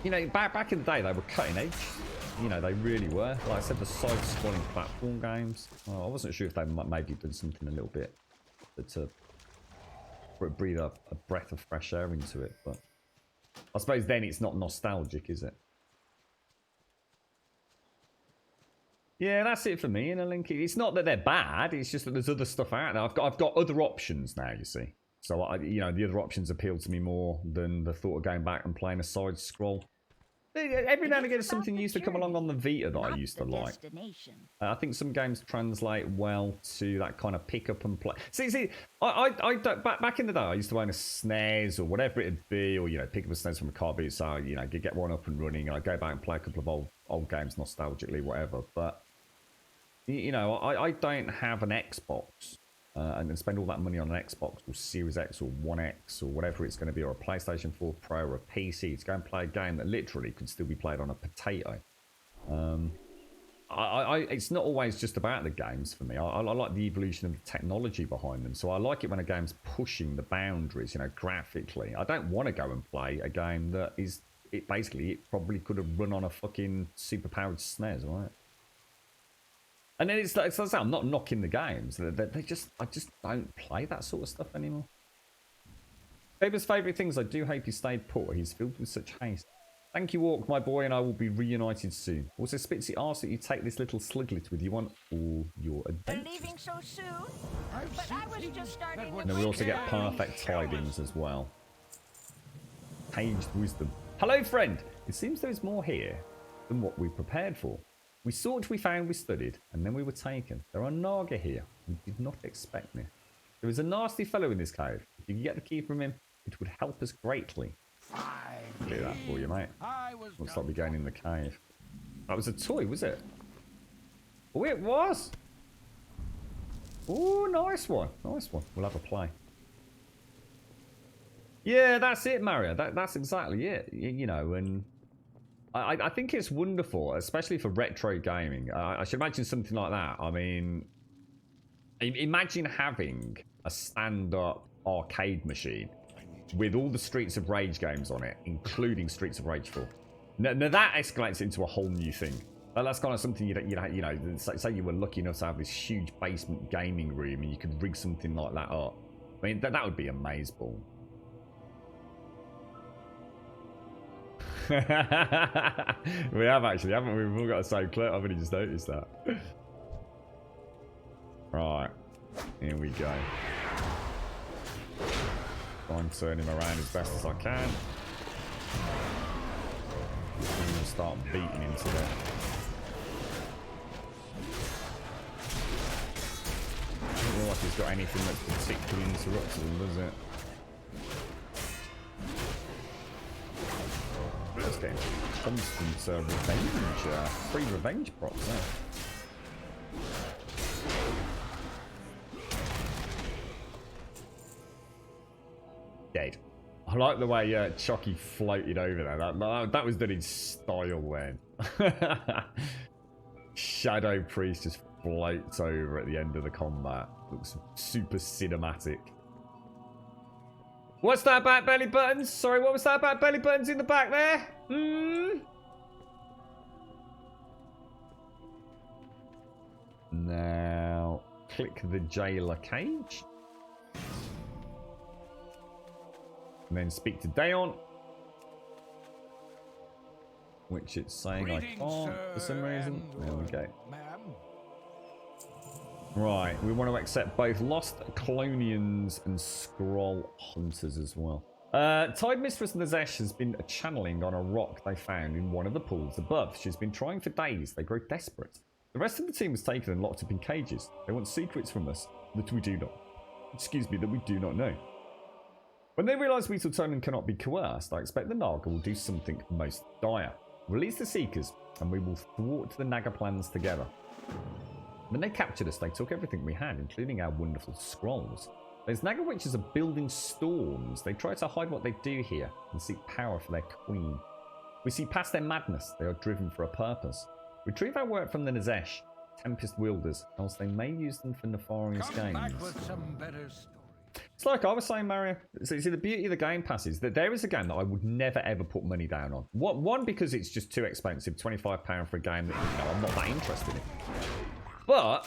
You know, back in the day, they were cutting edge. You know, they really were. Like I said, the side-scrolling platform games. I wasn't sure if they maybe did something a little bit to breathe a breath of fresh air into it. But I suppose then it's not nostalgic, is it? Yeah, that's it for me in a link. It's not that they're bad. It's just that there's other stuff out there. I've got other options now, you see. So, you know, the other options appeal to me more than the thought of going back and playing a side scroll. Every now and again, something used to come along on the Vita that I used to like. I think some games translate well to that kind of pick up and play. See, I don't, back in the day, I used to own a SNES or whatever it'd be, or, you know, pick up a SNES from a car boot, so, you know, get one up and running, and I'd go back and play a couple of old games nostalgically, whatever. But, you know, I don't have an Xbox. And then spend all that money on an Xbox or Series X or One X or whatever it's going to be, or a PlayStation 4 Pro or a PC to go and play a game that literally could still be played on a potato. It's not always just about the games for me. I like the evolution of the technology behind them. So I like it when a game's pushing the boundaries, you know, graphically. I don't want to go and play a game that is, it probably could have run on a fucking super-powered SNES, right? And then it's like I'm not knocking the games. I just don't play that sort of stuff anymore. Faber's favourite things. I do hope he stayed put. He's filled with such haste. Thank you, Orc, my boy, and I will be reunited soon. Also, Spitzy asks that you take this little sluglet with you on all your adventures. Leaving so soon? But I was just starting with. And we also get perfect tidings as well. Caged wisdom. Hello, friend. It seems there is more here than what we prepared for. We sought, we found, we studied, and then we were taken. There are Naga here. We did not expect this. There is a nasty fellow in this cave. If you can get the key from him, it would help us greatly. Clear that for you, mate. Looks like we're going in the cave. That was a toy, was it? Oh, it was! Oh, nice one. Nice one. We'll have a play. Yeah, that's it, Mario. That's exactly it. You know, and I think it's wonderful, especially for retro gaming. I should imagine something like that. I mean, imagine having a stand-up arcade machine with all the Streets of Rage games on it, including Streets of Rage 4. Now that escalates into a whole new thing. That's kind of something you know. Say you were lucky enough to have this huge basement gaming room, and you could rig something like that up. I mean, that would be amazeball. We have actually, haven't we? We've all got the same clip. I've only just noticed that. Right, here we go. I'm turning him around as best as I can. I'm going to start beating into it. Doesn't look like he's got anything that's particularly interrupted him, does it? Just getting constant revenge, free revenge props there. Dead. I like the way Chucky floated over there. That was done in style then. Shadow Priest just floats over at the end of the combat. Looks super cinematic. What's that about belly buttons? Sorry, what was that about belly buttons in the back there? Now, click the jailer cage. And then speak to Dayon. which it's saying I Greetings, can't for some sir, reason. and, There we go. Ma'am. Right, we want to accept both Lost Clonians and Scroll Hunters as well. Tide Mistress Nazesh has been channeling on a rock they found in one of the pools above. She's been trying for days. They grow desperate. The rest of the team was taken and locked up in cages. They want secrets from us that we do not. Excuse me, that we do not know. When they realise Weaseltonen cannot be coerced, I expect the Naga will do something most dire. Release the Seekers, and we will thwart the Naga plans together. When they captured us, they took everything we had, including our wonderful scrolls. Those Naga witches are building storms. They try to hide what they do here and seek power for their queen. We see past their madness. They are driven for a purpose. Retrieve our work from the Nazesh, Tempest Wielders, else they may use them for nefarious Come back gains. with some better story. It's like I was saying, Mario. See, the beauty of the Game Pass is that there is a game that I would never ever put money down on. One, because it's just too expensive, £25 for a game that I'm not that interested in. But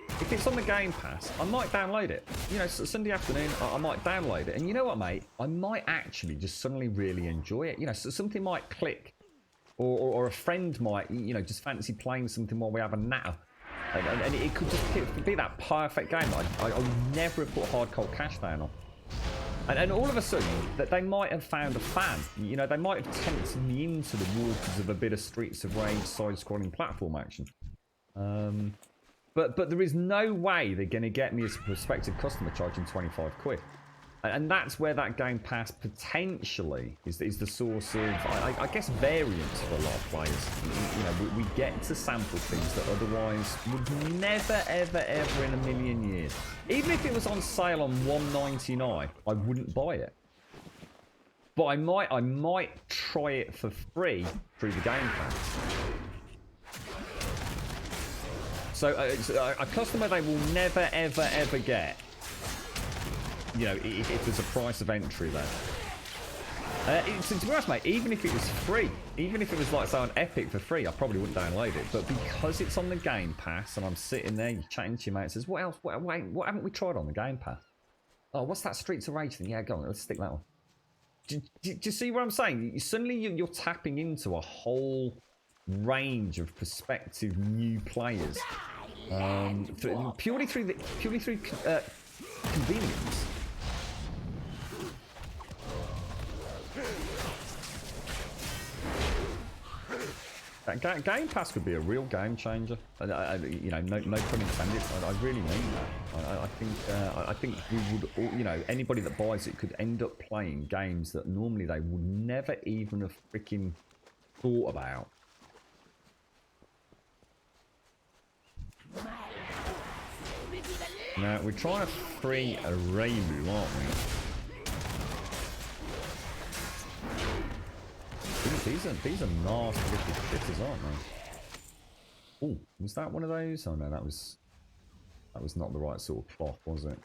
if it's on the Game Pass, I might download it. Sunday afternoon, I might download it. And you know what, mate? I might actually just suddenly really enjoy it. So something might click. Or a friend might, just fancy playing something while we have a natter. And it could just be that perfect game that I would never have put hard cold cash down on. And all of a sudden, that they might have found a fan. They might have tempted me into the waters of a bit of Streets of Rage side-scrolling platform action. But there is no way they're going to get me as a prospective customer charging 25 quid. And that's where that Game Pass potentially is the source of, I guess, variance for a lot of players. We get to sample things that otherwise would never, ever, ever in a million years. Even if it was on sale on $1.99, I wouldn't buy it. But I might try it for free through the Game Pass. So a customer they will never, ever, ever get. If there's a price of entry there. To be honest, mate, even if it was free, even if it was like, say, on Epic for free, I probably wouldn't download it. But because it's on the Game Pass and I'm sitting there, you're chatting to your mate, says, what else? What haven't we tried on the Game Pass? Oh, what's that Streets of Rage thing? Yeah, go on, let's stick that one. Do you see what I'm saying? Suddenly you're tapping into a whole range of prospective new players. Purely through convenience. That Game Pass could be a real game changer. No pun intended. I really mean that. I think we would, anybody that buys it could end up playing games that normally they would never even have freaking thought about. Now we're trying to free a Reimu, aren't we? These are nasty little critters, aren't they? Oh, was that one of those? Oh no, that was not the right sort of cloth, was it?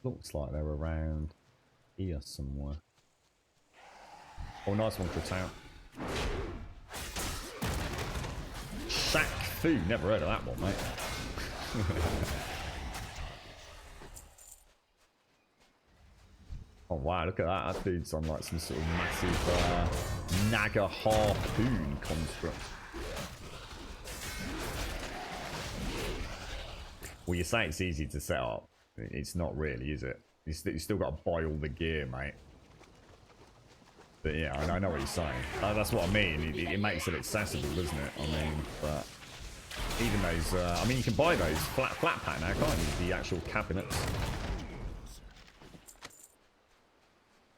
Looks like they're around here somewhere. Oh, nice one, crit out. Shaq Fu, never heard of that one, mate. Oh wow, look at that. That dude's on like some sort of massive Naga harpoon construct. Well, you say it's easy to set up. It's not really, is it? You still got to buy all the gear, mate. But yeah, I know what you're saying. That's what I mean. It makes it accessible, doesn't it? I mean, but even those, you can buy those flat pack now, can't you? The actual cabinets.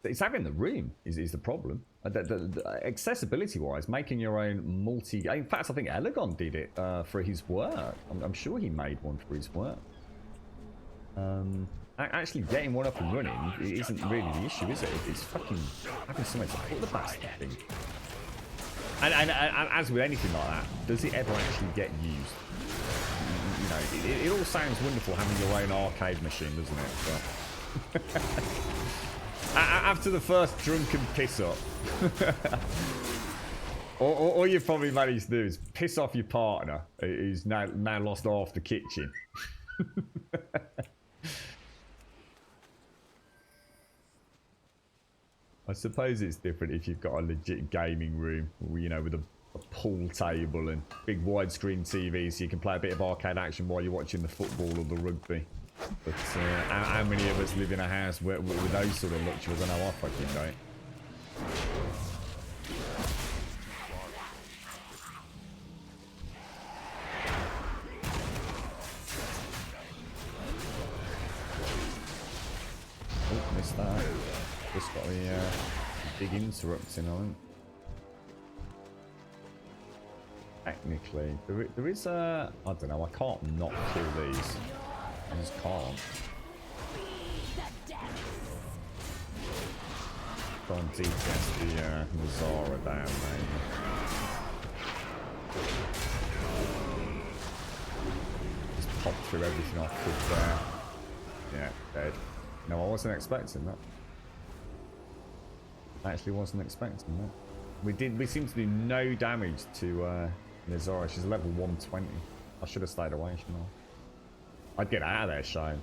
It's having the room is the problem. The accessibility-wise, making your own multi... In fact, I think Elegon did it for his work. I'm sure he made one for his work. Actually getting one up and running isn't really the issue, is it? It's fucking having somewhere to put the bastard thing. And as with anything like that, does it ever actually get used? It all sounds wonderful having your own arcade machine, doesn't it? But after the first drunken piss up, all you've probably managed to do is piss off your partner, who's now lost half the kitchen. I suppose it's different if you've got a legit gaming room, you know, with a pool table and big widescreen TV, so you can play a bit of arcade action while you're watching the football or the rugby. But how many of us live in a house with those sort of luxuries? I know I fucking don't. Oh, missed that. Just got the big interrupting on. Technically, there is a... I don't know, I can't not kill these. I just can't. Try and DPS the Nazara down, maybe. Just pop through everything I could there. Yeah, dead. No, I wasn't expecting that. I actually wasn't expecting that. We seem to do no damage to Nazara. She's level 120. I should have stayed away, shouldn't I? I'd get out of there, Shane.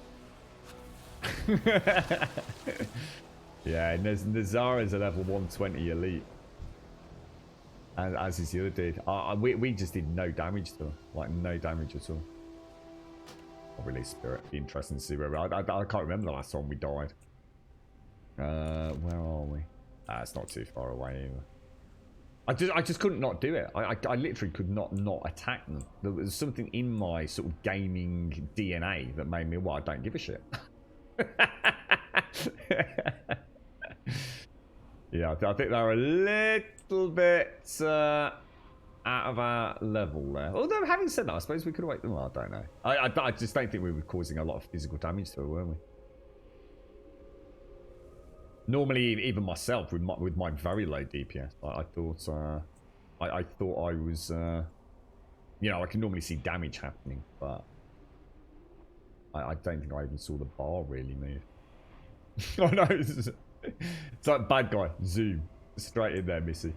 Yeah, Nazara's a level 120 elite. And as is the other dude. We just did no damage to her. Like, no damage at all. I'll release Spirit. Be interesting to see where I can't remember the last time we died. Where are we? It's not too far away either. I just couldn't not do it. I literally could not attack them. There was something in my sort of gaming DNA that made me, well, I don't give a shit. Yeah, I think they're a little bit out of our level there. Although, having said that, I suppose we could have waited. Well, I don't know. I just don't think we were causing a lot of physical damage to her, were we? Normally, even myself, with my very low DPS, I thought I was, you know, I can normally see damage happening, but I don't think I even saw the bar really move. Oh no, it's like bad guy, zoom, straight in there, Missy.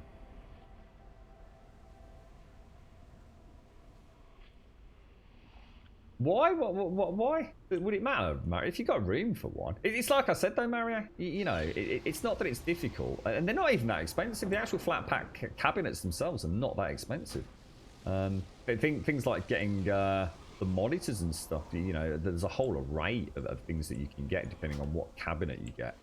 Why? Why would it matter, Mario? If you got room for one, it's like I said though, Mario. You know, it's not that it's difficult, and they're not even that expensive. The actual flat pack cabinets themselves are not that expensive. Things like getting the monitors and stuff. You know, there's a whole array of things that you can get depending on what cabinet you get.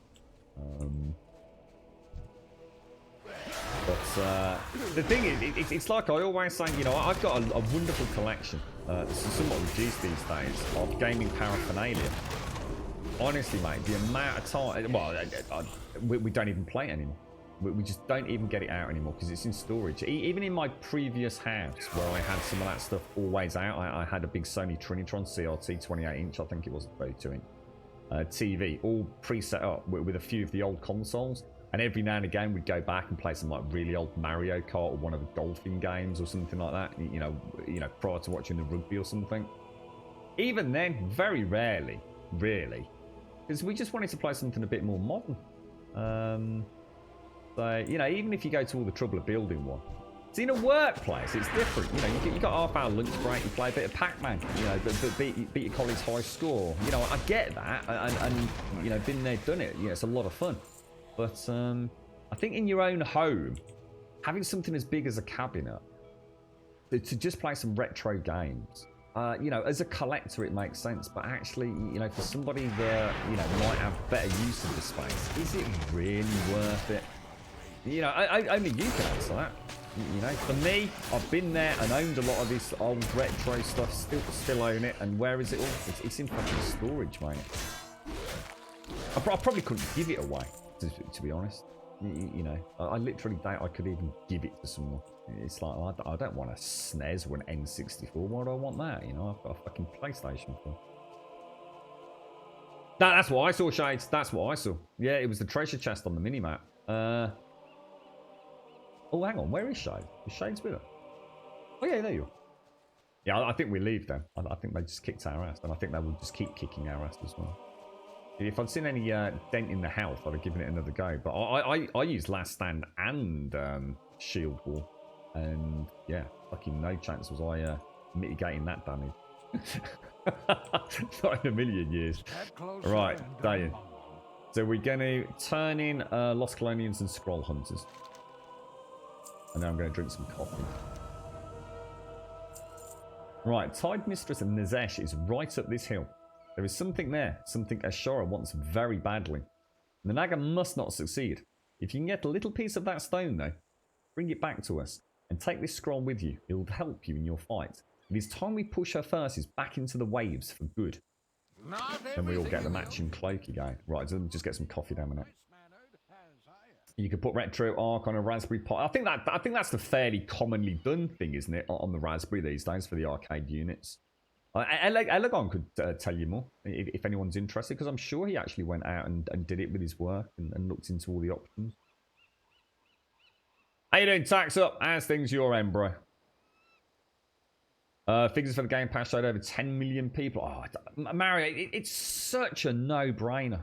But the thing is, it's like I always say, you know, I've got a wonderful collection, somewhat reduced these days, of gaming paraphernalia. Honestly, mate, the amount of time... Well, we don't even play it anymore. We just don't even get it out anymore because it's in storage. Even in my previous house, where I had some of that stuff always out, I had a big Sony Trinitron CRT 28-inch, I think it was a 32-inch TV, all pre-set up with a few of the old consoles. And every now and again, we'd go back and play some like really old Mario Kart or one of the Dolphin games or something like that. You know, prior to watching the rugby or something. Even then, very rarely, really, because we just wanted to play something a bit more modern. So you know, even if you go to all the trouble of building one, it's in a workplace. It's different. You know, you got half-hour lunch break. You play a bit of Pac-Man. You know, beat your colleague's high score. You know, I get that, and you know, been there, done it. You know, it's a lot of fun. But I think in your own home, having something as big as a cabinet to just play some retro games, you know, as a collector, it makes sense. But actually, you know, for somebody that, you know, might have better use of the space, is it really worth it? You know, only you can answer that. You know, for me, I've been there and owned a lot of this old retro stuff, still own it. And where is it all? It's in fucking storage, mate. I probably couldn't give it away. To be honest, you know, I literally doubt I could even give it to someone. It's like, I don't want a SNES or an N64. Why do I want that? You know, I've got a fucking PlayStation for. That's what I saw, Shades. That's what I saw. Yeah, it was the treasure chest on the minimap. Oh, hang on. Where is Shades? Is Shades with her? Oh, yeah, there you are. Yeah, I think we leave them. I think they just kicked our ass, and I think they will just keep kicking our ass as well. If I'd seen any dent in the health, I'd have given it another go. But I used Last Stand and Shield Wall. And yeah, fucking no chance was I mitigating that damage. Not in a million years. Right, Dayan. So we're going to turn in Lost Colonians and Scroll Hunters. And then I'm going to drink some coffee. Right, Tide Mistress and Nazesh is right up this hill. There is something there, something Ashara wants very badly. The Naga must not succeed. If you can get a little piece of that stone though, bring it back to us, and take this scroll with you. It will help you in your fight. It is time we push her forces back into the waves for good. Then we all get the matching cloak again. Right, so just get some coffee down a minute. You can put Retro Arc on a Raspberry Pi. I think that's the fairly commonly done thing, isn't it, on the Raspberry these days for the arcade units. Elegon could tell you more if anyone's interested, because I'm sure he actually went out and did it with his work and looked into all the options. How you doing, Tax Up? How's things your end, bro? Figures for the Game Pass showed over 10 million people. Oh, Mario, it's such a no-brainer.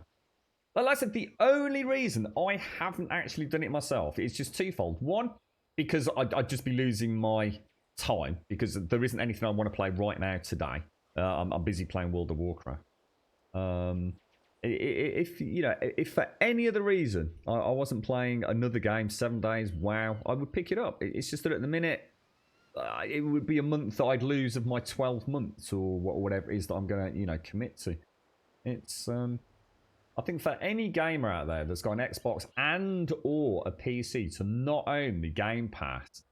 Like I said, the only reason I haven't actually done it myself is just twofold. One, because I'd just be losing my time, because there isn't anything I want to play right now today. I'm busy playing World of Warcraft. If for any other reason I wasn't playing another game 7 days, wow, I would pick it up. It's just that at the minute, it would be a month that I'd lose of my 12 months or whatever it is that I'm going to, commit to. It's I think for any gamer out there that's got an Xbox and or a PC to not own the Game Pass,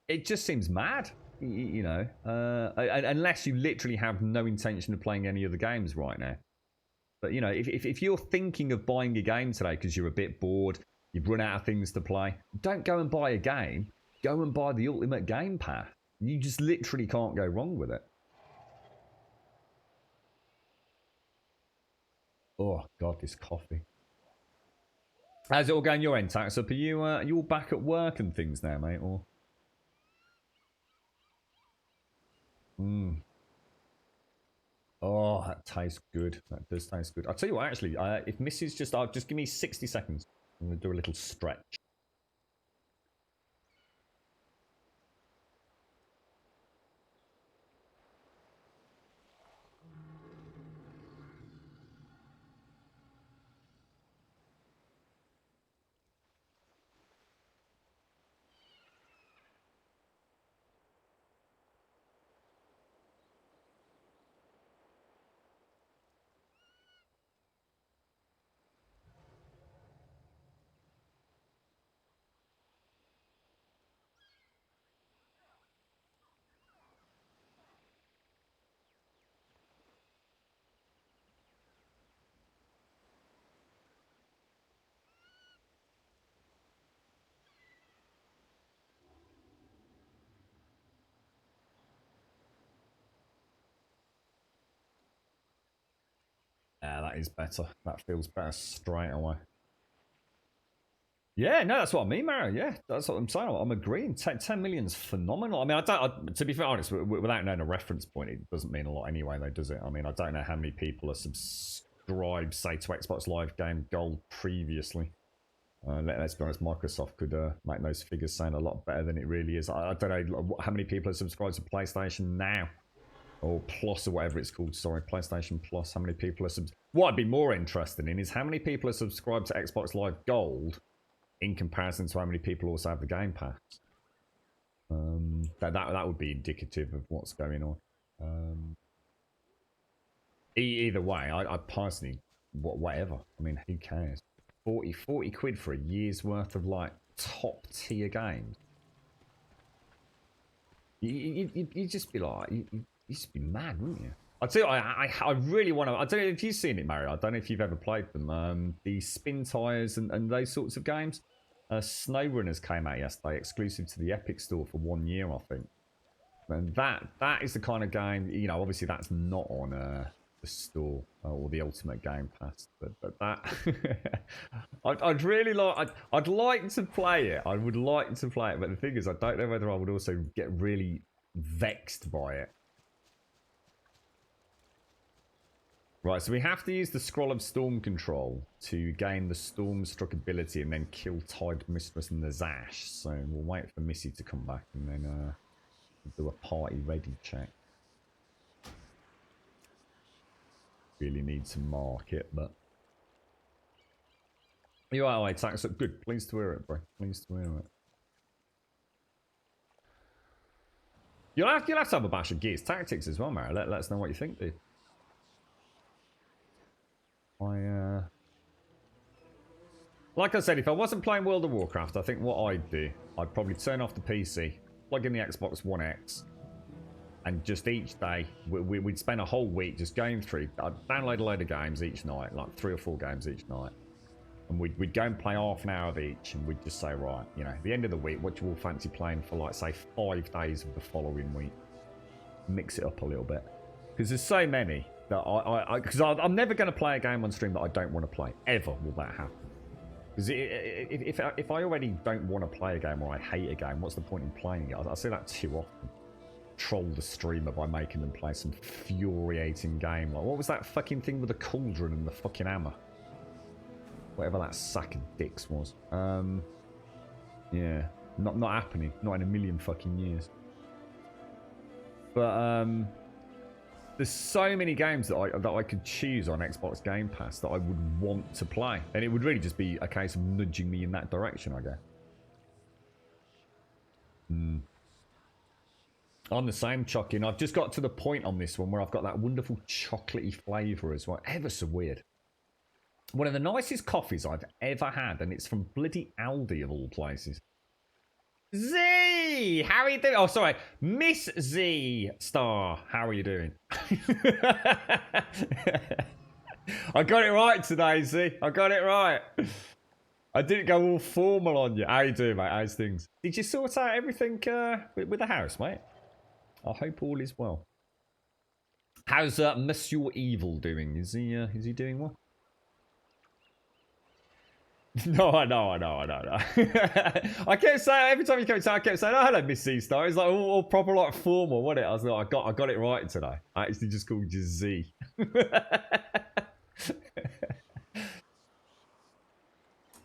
it just seems mad, unless you literally have no intention of playing any other games right now. But, if you're thinking of buying a game today because you're a bit bored, you've run out of things to play, don't go and buy a game. Go and buy the Ultimate Game Pass. You just literally can't go wrong with it. Oh, God, this coffee. How's it all going your end, Tax Up? Are you all back at work and things now, mate? Or... Oh, that tastes good. That does taste good. I'll tell you what, actually, if Mrs. just give me 60 seconds. I'm going to do a little stretch. Yeah, that is better. That feels better straight away. Yeah, no, that's what I mean, Mario. Yeah, that's what I'm saying. I'm agreeing. 10 million's phenomenal. I mean, to be fair honest, without knowing a reference point, it doesn't mean a lot anyway, though, does it? I mean, I don't know how many people are subscribed, say, to Xbox Live Game Gold previously. Let's be honest, Microsoft could make those figures sound a lot better than it really is. I don't know how many people are subscribed to PlayStation now. Or Plus, or whatever it's called. Sorry, PlayStation Plus. How many people are What I'd be more interested in is how many people are subscribed to Xbox Live Gold in comparison to how many people also have the Game Pass. That would be indicative of what's going on. Either way, I personally, whatever. I mean, who cares? 40 quid for a year's worth of, like, top tier games. You'd just be like... You used to be mad, wouldn't you? I'll tell you, I really want to... I don't know if you've seen it, Mario. I don't know if you've ever played them. The spin tyres and those sorts of games. SnowRunners came out yesterday, exclusive to the Epic Store for 1 year, I think. And that is the kind of game... obviously that's not on the store or the Ultimate Game Pass. But that... I'd really like... I'd like to play it. I would like to play it. But the thing is, I don't know whether I would also get really vexed by it. Right, so we have to use the Scroll of Storm Control to gain the Stormstruck ability and then kill Tide Mistress and the Zash. So we'll wait for Missy to come back and then do a party ready check. Really need to mark it, but You are away, tax up. Good. Pleased to hear it, bro. Pleased to hear it. You'll have to have a bash of Gears Tactics as well, Mara. Let us know what you think, dude. Like I said, if I wasn't playing World of Warcraft, I think what I'd do, I'd probably turn off the PC, plug in the Xbox One X, and just each day, we'd spend a whole week just going through. I'd download a load of games each night, like 3 or 4 games each night. And we'd go and play half an hour of each, and we'd just say, right, you know, at the end of the week, what do you all fancy playing for, like, say, 5 days of the following week? Mix it up a little bit. Because there's so many that because I'm never going to play a game on stream that I don't want to play. Ever will that happen. Because if I already don't want to play a game or I hate a game, what's the point in playing it? I say that too often. Troll the streamer by making them play some infuriating game. Like, what was that fucking thing with the cauldron and the fucking hammer? Whatever that sack of dicks was. Yeah. Not happening. Not in a million fucking years. But, there's so many games that I could choose on Xbox Game Pass that I would want to play. And it would really just be a case of nudging me in that direction, I guess. I'm the same, Chucking. I've just got to the point on this one where I've got that wonderful chocolatey flavour as well. Ever so weird. One of the nicest coffees I've ever had, and it's from bloody Aldi of all places. Z! How are you doing? Oh, sorry. Miss Z Star. How are you doing? I got it right today, Z. I got it right. I didn't go all formal on you. How you doing, mate? How's things? Did you sort out everything with the house, mate? I hope all is well. How's Monsieur Evil doing? Is he doing well? No, I know. I kept saying, every time you come in, I kept saying, oh, hello, Miss C Star. It's like all proper, like, formal, wasn't it? I was like, I got it right today. I actually just called you Z.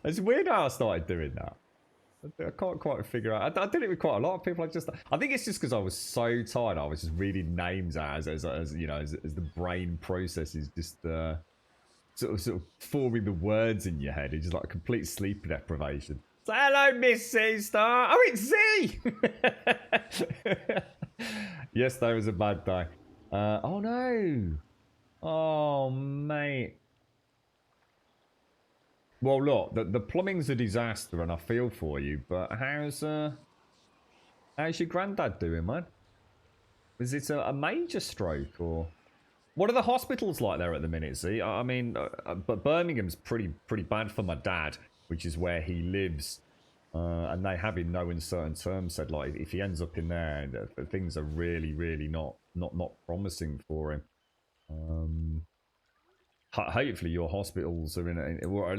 It's weird how I started doing that. I can't quite figure out. I did it with quite a lot of people. I think it's just because I was so tired. I was just reading names out as you know, as the brain processes just sort of forming the words in your head. It's just like a complete sleep deprivation. So, hello, Miss C Star. Oh, it's Z. Yesterday was a bad day. Oh no. Oh mate. Well, look, the plumbing's a disaster, and I feel for you. But how's your granddad doing, man? Is it a major stroke, or what are the hospitals like there at the minute? See, I mean, but Birmingham's pretty bad for my dad, which is where he lives, and they have in no uncertain terms said, like, if he ends up in there, things are really not promising for him. Hopefully your hospitals are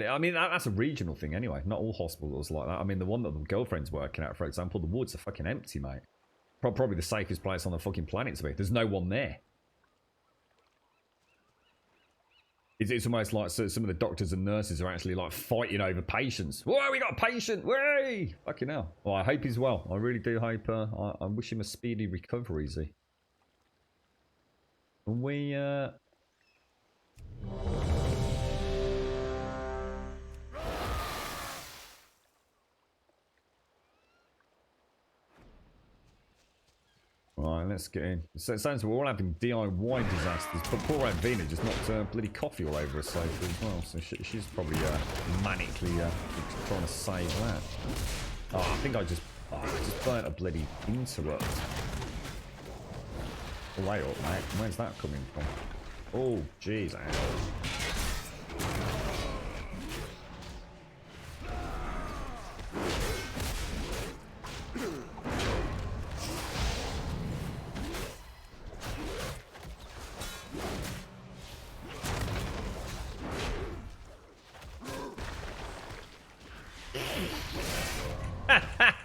I mean, that's a regional thing anyway. Not all hospitals like that. I mean, the one that the girlfriend's working at, for example, the wards are fucking empty, mate. Probably the safest place on the fucking planet to be. There's no one there. It's almost like some of the doctors and nurses are actually like fighting over patients. Whoa, we got a patient! Way! Fucking hell. Well, I hope he's well. I really do hope. I wish him a speedy recovery, Z. And we Right, let's get in. So it sounds like we're all having DIY disasters, but poor Aunt Vina just knocked bloody coffee all over her sofa as well, so she's probably manically trying to save that. Oh, I think I just burnt a bloody interrupt. Oh, wait up, mate. Where's that coming from? Oh, jeez.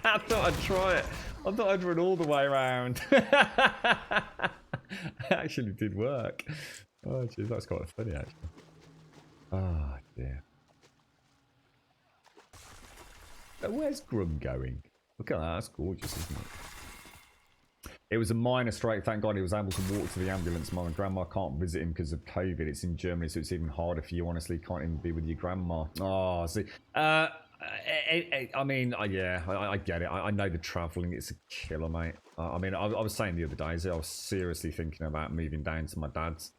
I thought I'd try it. I thought I'd run all the way around. It actually did work. Oh, jeez, that's quite funny, actually. Oh, dear. Where's Grum going? Look at that, that's gorgeous, isn't it? It was a minor stroke. Thank God he was able to walk to the ambulance. My grandma can't visit him because of COVID. It's in Germany, so it's even harder for you. Honestly, can't even be with your grandma. Oh, see. I mean, yeah, I get it. I know the travelling, it's a killer, mate. I mean, I was saying the other day, I was seriously thinking about moving down to my dad's.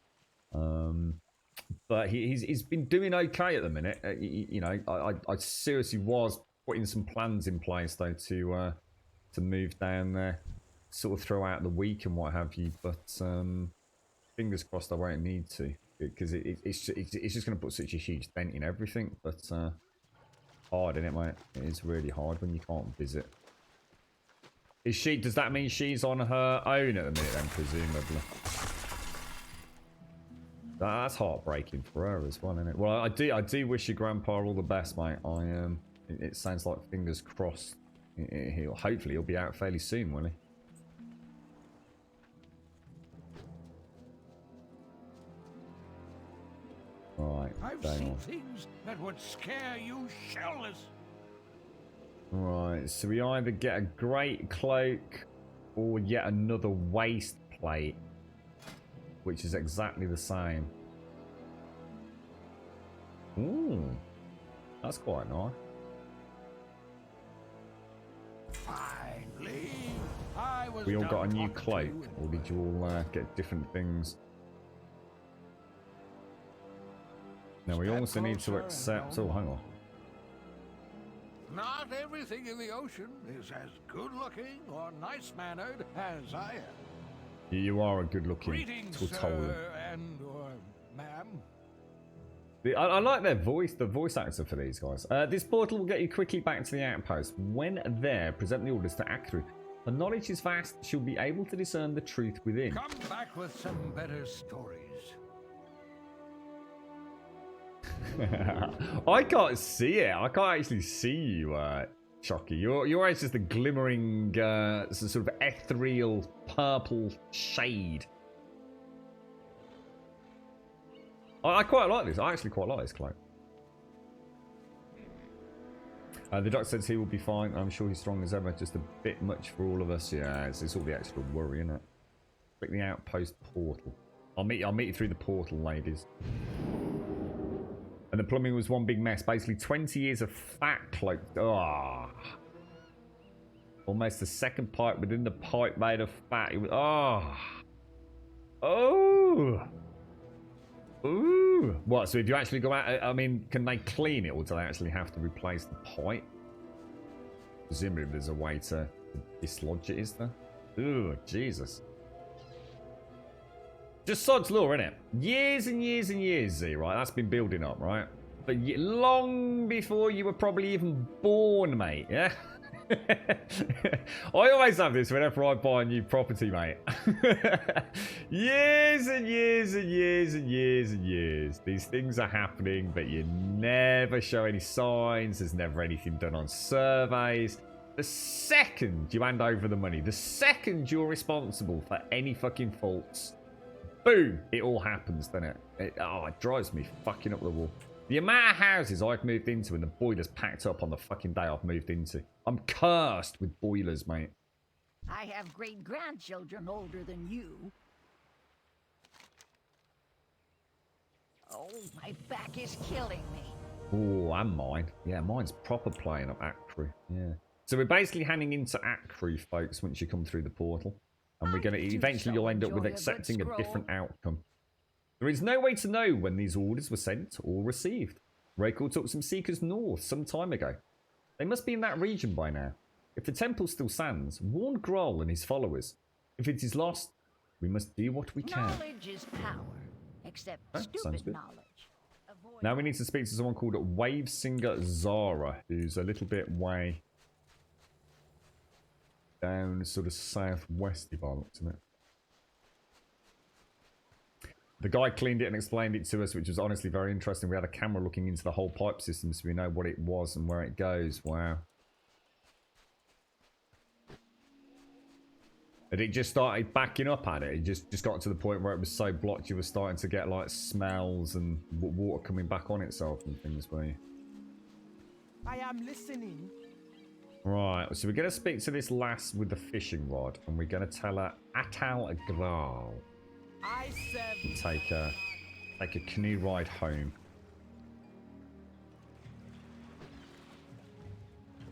But he's been doing okay at the minute. You know, I seriously was putting some plans in place, though, to move down there, sort of throughout the week and what have you. But fingers crossed I won't need to, because it's just going to put such a huge dent in everything. But hard, isn't it, mate? It is really hard when you can't visit. Does that mean she's on her own at the minute then, presumably? That's heartbreaking for her as well, isn't it? Well, I do wish your grandpa all the best, mate. It sounds like fingers crossed. Hopefully he'll be out fairly soon, won't he? Right. I've seen things that would scare you shellless. Right, so we either get a great cloak or yet another waist plate, which is exactly the same. Ooh, that's quite nice. Finally, We all got a new cloak, or did you all get different things? Now we also need to accept. Oh, hang on. Not everything in the ocean is as good-looking or nice-mannered as I am. You are a good-looking Greetings, Tortola. sir and or ma'am. I like their voice, the voice actor for these guys. This portal will get you quickly back to the outpost. When there, present the orders to Akru. Her knowledge is vast. She'll be able to discern the truth within. Come back with some better stories. I can't see it. I can't actually see you, Chucky. Your eyes just a glimmering, sort of ethereal purple shade. I quite like this. I actually quite like this cloak. The doctor says he will be fine. I'm sure he's strong as ever. Just a bit much for all of us. Yeah, it's all the extra worry, isn't it? Click the outpost portal. I'll meet you through the portal, ladies. And the plumbing was one big mess. Basically, 20 years of fat cloak. Ah. Almost the second pipe within the pipe made of fat. It was, oh. Ooh. What, so if you actually go out, I mean, can they clean it, or do they actually have to replace the pipe? Presumably there's a way to dislodge it, is there? Ooh, Jesus. Just sod's law, innit? Years and years and years, Z, right? That's been building up, right? But long before you were probably even born, mate, yeah? I always have this whenever I buy a new property, mate. Years and years and years and years and years. These things are happening, but you never show any signs. There's never anything done on surveys. The second you hand over the money, the second you're responsible for any fucking faults, boom, it all happens, doesn't it? It drives me fucking up the wall. The amount of houses I've moved into and the boilers packed up on the fucking day I've moved into. I'm cursed with boilers, mate. I have great-grandchildren older than you. Oh, my back is killing me. Oh, and mine. Yeah, mine's proper playing up Akru. Yeah. So we're basically handing into Akru, folks, once you come through the portal. And we're going to... Eventually you'll end up with accepting a different outcome. There is no way to know when these orders were sent or received. Rakel took some seekers north some time ago. They must be in that region by now. If the temple still stands, warn Groll and his followers. If it is lost, we must do what we can. Knowledge is power, except stupid knowledge. Now we need to speak to someone called Wavesinger Zara, who's a little bit way down sort of southwest, if I looked at it. The guy cleaned it and explained it to us, which was honestly very interesting. We had a camera looking into the whole pipe system, so we know what it was and where it goes. Wow. And it just started backing up at it. It just got to the point where it was so blocked you were starting to get like smells and water coming back on itself and things, were you? I am listening. Right, so we're going to speak to this lass with the fishing rod, and we're going to tell her Atal Agral. I said. Take a canoe ride home.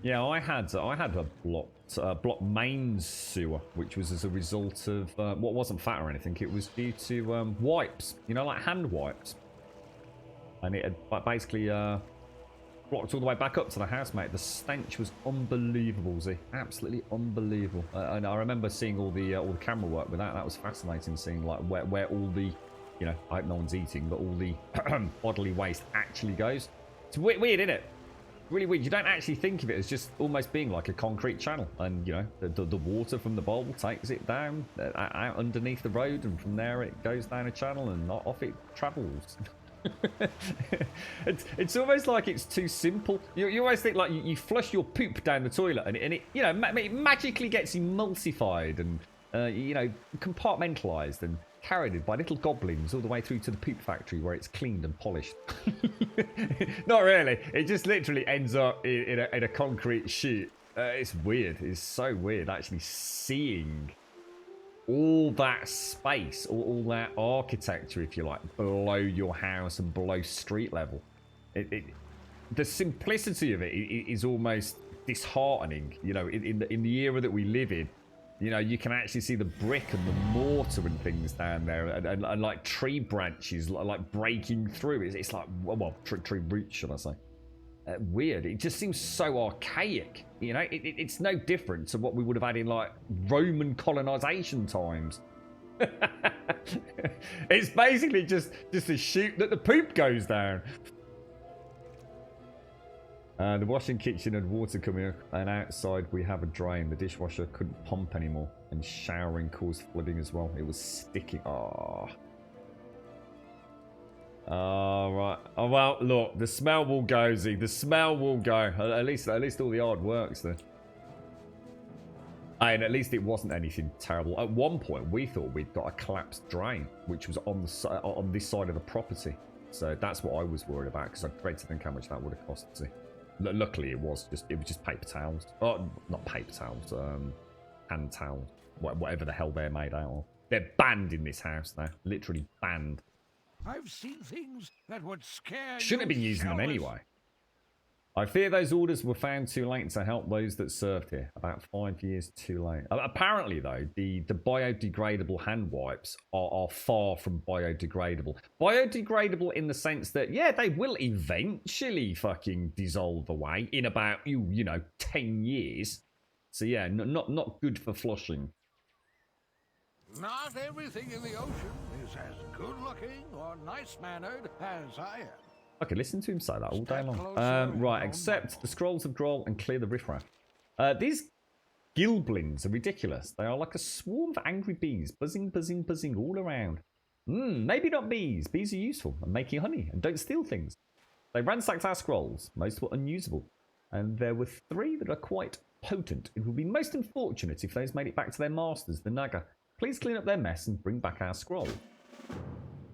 Yeah, I had a blocked mains sewer, which was as a result of what wasn't fat or anything. It was due to wipes, you know, like hand wipes, and it had basically blocked all the way back up to the house, mate. The stench was unbelievable, Z, absolutely unbelievable. And I remember seeing all the camera work with that. That was fascinating, seeing like where all the, you know, I hope no one's eating, but all the bodily waste actually goes. It's weird, isn't it? Really weird. You don't actually think of it as just almost being like a concrete channel, and you know the water from the bowl takes it down out underneath the road, and from there it goes down a channel and off it travels. It's almost like it's too simple. You always think like you flush your poop down the toilet, and it you know it magically gets emulsified and you know compartmentalized and carried by little goblins all the way through to the poop factory where it's cleaned and polished. Not really. It just literally ends up in a concrete chute. It's weird. It's so weird actually seeing all that space, all that architecture, if you like, below your house and below street level. The simplicity of it is almost disheartening. You know, in the era that we live in, you know, you can actually see the brick and the mortar and things down there, and like tree branches like breaking through. It's like, well, tree roots, should I say. Weird. It just seems so archaic. You know, it's no different to what we would have had in like Roman colonization times. It's basically just a chute that the poop goes down. The washing kitchen had water coming up, and outside we have a drain. The dishwasher couldn't pump anymore, and showering caused flooding as well. It was sticking. Oh. Oh, right. Oh, well, look, the smell will go, Z. The smell will go. At least all the hard works then. And at least it wasn't anything terrible. At one point, we thought we'd got a collapsed drain, which was on this side of the property. So that's what I was worried about, because I dread to think how much that would have cost, Z. Luckily, it was just paper towels. Oh, not paper towels. Hand towels. Whatever the hell they're made out of. They're banned in this house now. Literally banned. I've seen things that would scare Shouldn't have been using them anyway. I fear those orders were found too late to help those that served here. About 5 years too late. Apparently, though, the biodegradable hand wipes are far from biodegradable. Biodegradable in the sense that, yeah, they will eventually fucking dissolve away in about, you know, 10 years. So, yeah, not good for flushing. Not everything in the ocean is as good-looking or nice-mannered as I am. I could listen to him say that all day long. Right, accept the scrolls of Groll and clear the riffraff. These gilblins are ridiculous. They are like a swarm of angry bees, buzzing, buzzing, buzzing all around. Maybe not bees. Bees are useful and making honey and don't steal things. They ransacked our scrolls. Most were unusable. And there were 3 that are quite potent. It would be most unfortunate if those made it back to their masters, the Naga. Please clean up their mess and bring back our scroll.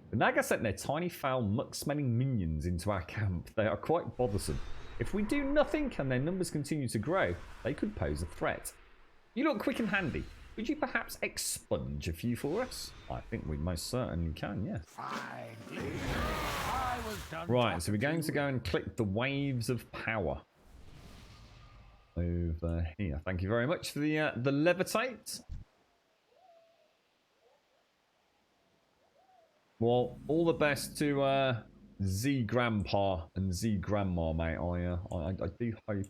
The Naga sent their tiny, foul, muck-smelling minions into our camp. They are quite bothersome. If we do nothing and their numbers continue to grow, they could pose a threat. You look quick and handy. Could you perhaps expunge a few for us? I think we most certainly can, yes. Right, so we're going to go and click the waves of power. Over here. Thank you very much for the levitate. Well, all the best to Z Grandpa and Z Grandma, mate. I do hope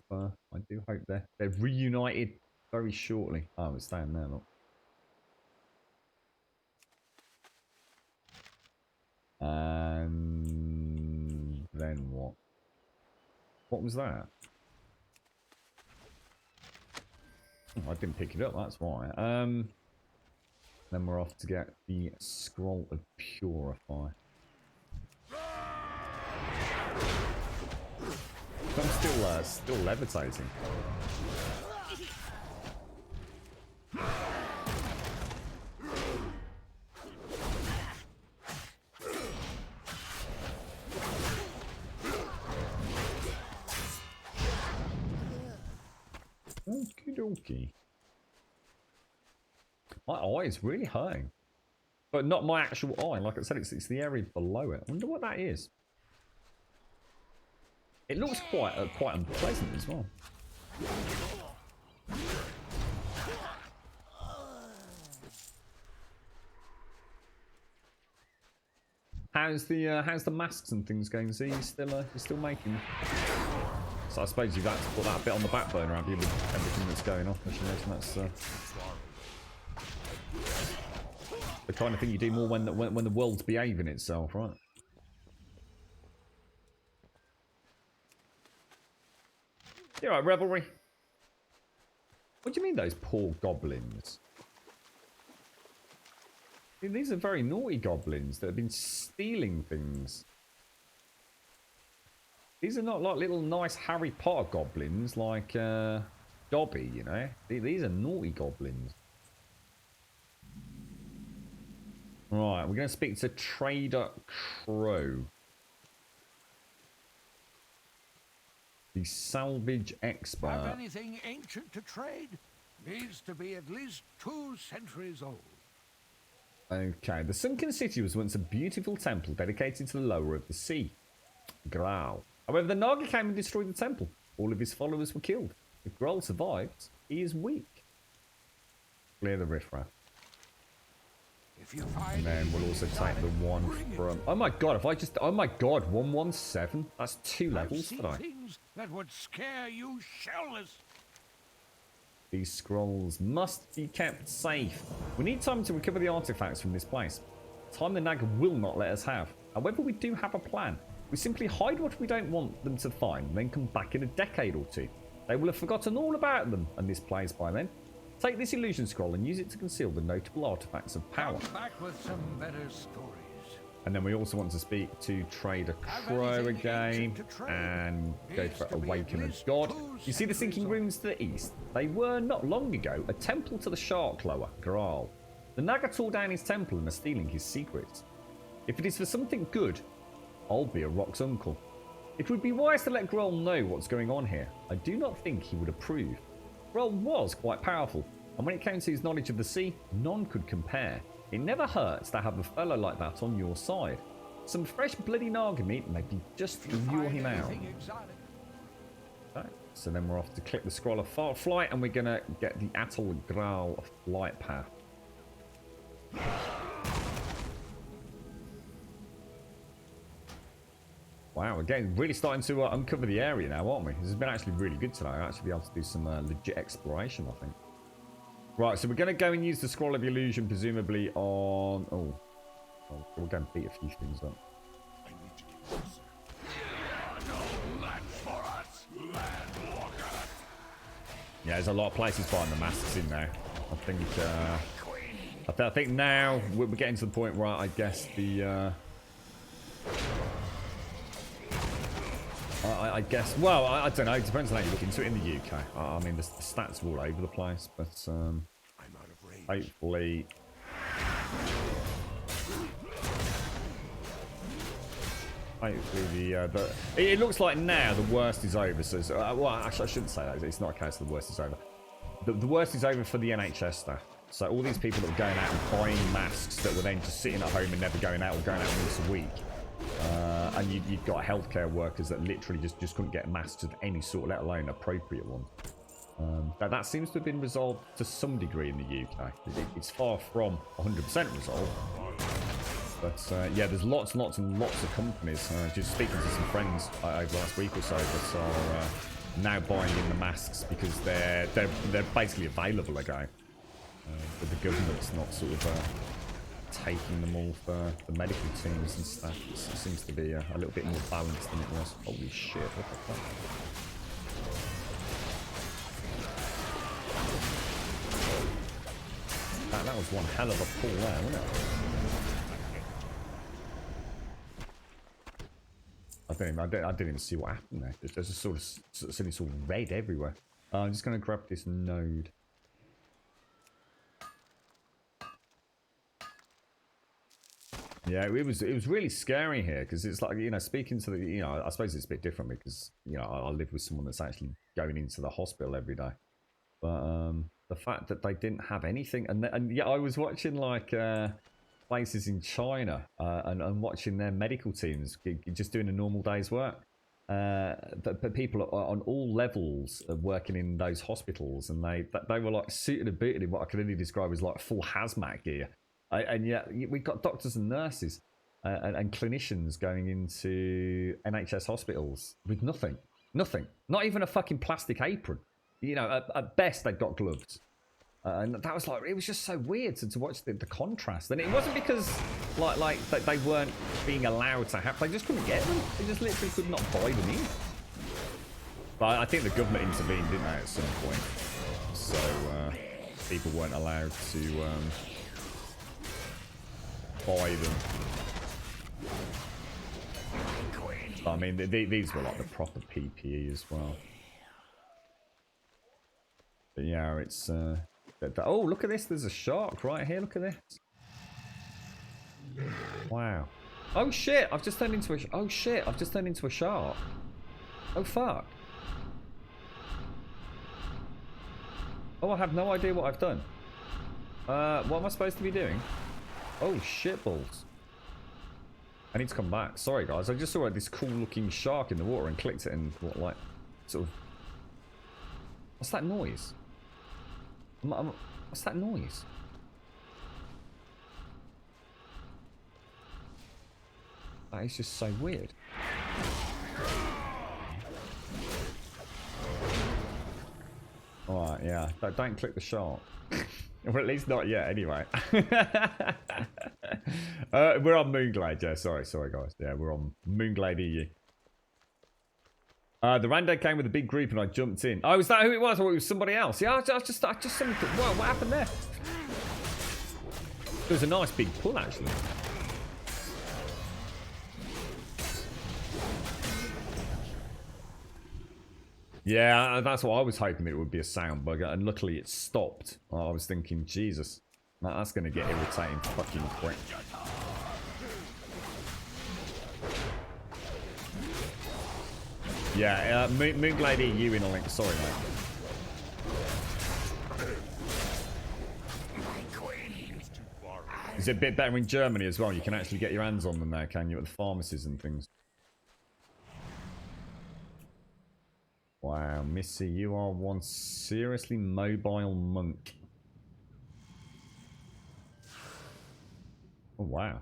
they're reunited very shortly. Oh, it's down there, look. And then what? What was that? Oh, I didn't pick it up. That's why. Then we're off to get the Scroll of Purify. I'm still levitating. Crikey. My eye is really hurting. But not my actual eye. Like I said, it's the area below it. I wonder what that is. It looks quite unpleasant as well. How's the masks and things going? So you still making? So I suppose you've had to put that bit on the back burner, have you, with everything that's going on? I should imagine that's the kind of thing you do more when the world's behaving itself, right? You're right, Revelry. What do you mean those poor goblins? I mean, these are very naughty goblins that have been stealing things. These are not like little nice Harry Potter goblins like Dobby, you know. These are naughty goblins. Right, we're going to speak to Trader Crow. The salvage expert. Have anything ancient to trade? Needs to be at least 2 centuries old. Okay, the sunken city was once a beautiful temple dedicated to the lower of the sea, Graal. However, the Naga came and destroyed the temple. All of his followers were killed. If Graal survived, he is weak. Clear the riffraff. If you find And then we'll also take the one from... Oh my god, if I just... Oh my god, 117? That's 2 levels today. things that would scare you shellless. These scrolls must be kept safe. We need time to recover the artifacts from this place. Time the Naga will not let us have. However, we do have a plan. We simply hide what we don't want them to find, and then come back in a decade or 2. They will have forgotten all about them and this place by then. Take this illusion scroll and use it to conceal the notable artifacts of power. Come back with some better stories. And then we also want to speak to Trader Crow again and go for Awaken a God. You see the sinking ruins to the east? They were, not long ago, a temple to the shark lower, Graal. The Naga tore down his temple and are stealing his secrets. If it is for something good, I'll be a Rock's uncle. It would be wise to let Graal know what's going on here. I do not think he would approve. Graal was quite powerful, and when it came to his knowledge of the sea, none could compare. It never hurts to have a fellow like that on your side. Some fresh bloody Naga meat may be just to lure him out. Okay, so then we're off to click the scroll of flight, and we're going to get the Atoll Graal flight path. Wow, we're getting really starting to uncover the area now, aren't we? This has been actually really good today. I'll actually be able to do some legit exploration, I think. Right, so we're going to go and use the Scroll of Illusion, presumably on... Oh, well, we'll go and beat a few things up. Yeah, there's a lot of places finding the masks in there. I think now we're getting to the point where I guess the... I guess, well, I don't know. It depends on how you look into it in the UK. I mean, the stats are all over the place, but hopefully, it looks like now the worst is over. So, well, actually, I shouldn't say that. It's not a case of the worst is over. The worst is over for the NHS staff. So all these people that were going out and buying masks that were then just sitting at home and never going out or going out once a week. And you've got healthcare workers that literally just couldn't get masks of any sort, let alone appropriate ones. That seems to have been resolved to some degree in the UK. It's far from 100% resolved. But yeah, there's lots and lots of companies, just speaking to some friends over the last week or so, that are now buying in the masks because they're basically available again. But the government's not sort of... taking them all for the medical teams and stuff. It seems to be a little bit more balanced than it was. Holy shit, what the fuck? That was one hell of a pull there, wasn't it? I didn't even see what happened there. There's just sort of suddenly sort of red everywhere. I'm just going to grab this node. Yeah, it was really scary here because it's like, you know, speaking to the, you know, I suppose it's a bit different because, you know, I live with someone that's actually going into the hospital every day. But the fact that they didn't have anything, and yeah, I was watching like places in China and watching their medical teams just doing a normal day's work. But people are on all levels of working in those hospitals, and they were like suited and booted in what I can only describe as like full hazmat gear. And yet we've got doctors and nurses and clinicians going into NHS hospitals with nothing, not even a fucking plastic apron. You know, at best they've got gloves. And that was like, it was just so weird to watch the contrast. And it wasn't because like they weren't being allowed to have, they just couldn't get them. They just literally could not buy them in. But I think the government intervened, didn't they, at some point. So people weren't allowed to buy them. But, I mean, these were like the proper PPE as well. But yeah, it's oh, look at this. There's a shark right here. Look at this. Wow. Oh shit, I've just turned into a oh shit, I've just turned into a shark. Oh fuck. Oh, I have no idea what I've done. What am I supposed to be doing? Oh shit balls. I need to come back. Sorry guys, I just saw this cool looking shark in the water and clicked it and what, like sort of, what's that noise? What's that noise? That is just so weird. Alright, yeah. Don't click the shark. Or at least not yet, anyway. We're on Moonglade, yeah. Sorry guys. Yeah, we're on Moonglade EU. The rando came with a big group and I jumped in. Oh, is that who it was? Or it was somebody else? Yeah, I just suddenly thought, wow, what happened there? It was a nice big pull, actually. Yeah, that's what I was hoping it would be, a sound bug, and luckily it stopped. I was thinking, Jesus, that's going to get irritating fucking quick. Yeah, Moonglade EU in a link. Sorry, mate. Is it a bit better in Germany as well? You can actually get your hands on them there, can you, at the pharmacies and things? Wow, Missy, you are one seriously mobile monk. Oh, wow.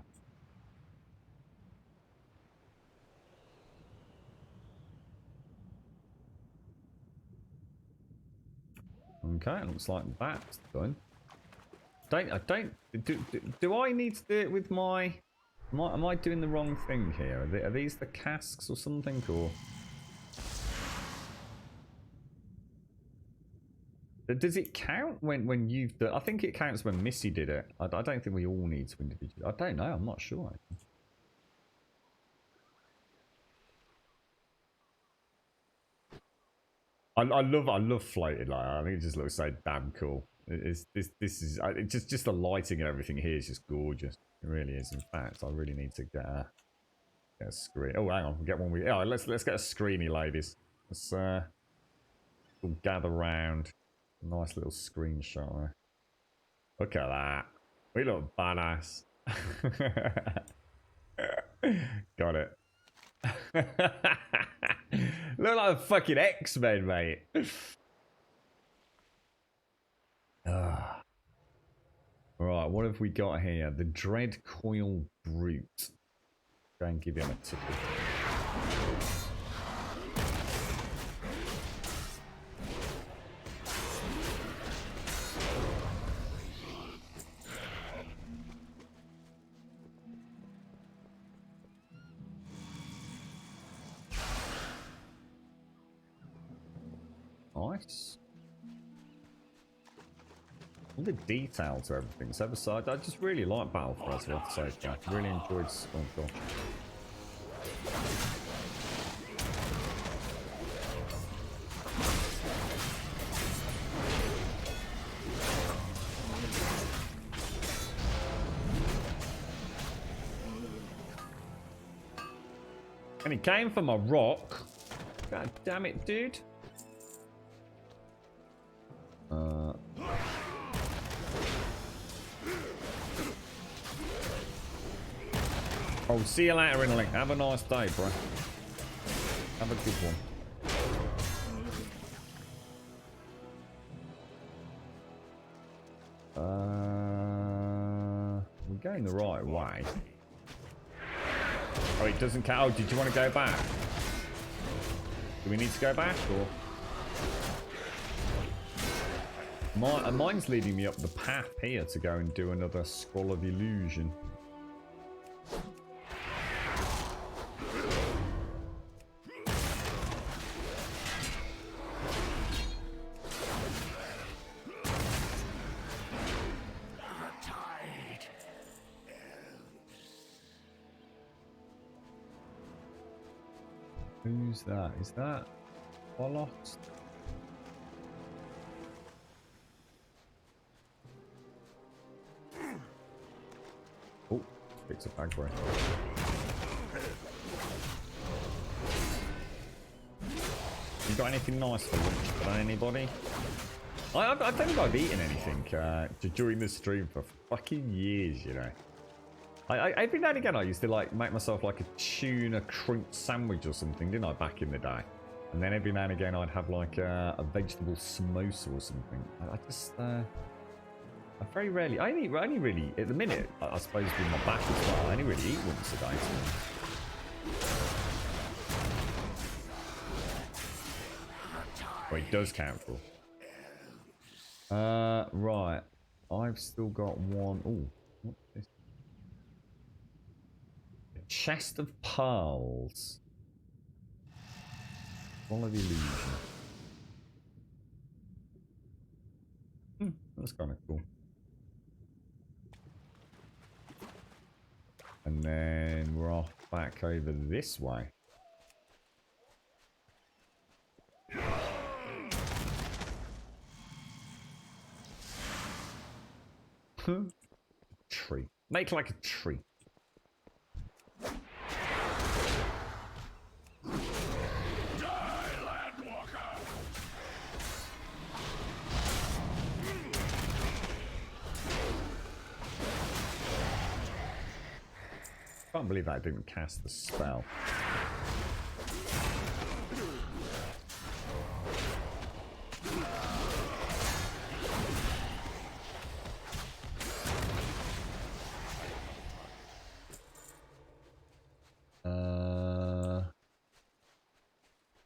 Okay, looks like that's done. Do I need to do it with my... Am I doing the wrong thing here? Are these the casks or something, or... Does it count when you've done... I think it counts when Missy did it. I don't think we all need to individually... I don't know, I'm not sure. I love floating like that. I think it just looks so damn cool. This is just the lighting and everything here is just gorgeous. It really is. In fact, I really need to get a screen. Oh, hang on, we'll get one. Let's get a screeny, ladies. Let's all gather round. Nice little screenshot there. Look at that. We look badass. Got it. Look like a fucking X-Men, mate. Right, what have we got here? The Dread Coil Brute. Go and give him a tickle. Nice. All the detail to everything's ever so. I just really like Battle for Azeroth so far. Really enjoyed. Oh god. And he came from a rock. God damn it, dude. Oh, see you later, Innerling. Have a nice day, bro. Have a good one. We're going the right way. Oh, it doesn't count. Oh, did you want to go back? Do we need to go back, or? Mine's leading me up the path here to go and do another Scroll of Illusion. Who's that? Is that Bollocks? Oh, picks up bag break. You got anything nice for lunch for anybody? I don't think I've eaten anything during the stream for fucking years, you know. Every now and again I used to like make myself like a tuna crimped sandwich or something, didn't I, back in the day? And then every now and again I'd have like a vegetable samosa or something. I just, I very rarely, I only really, at the minute, I suppose with my back as well, I only really eat once a day. Oh, it does count for. Right. I've still got one. Oh, what's this? A chest of pearls. Scroll of Illusion. That's kind of cool. And then we're off back over this way. Tree. Make like a tree. Can't believe I didn't cast the spell.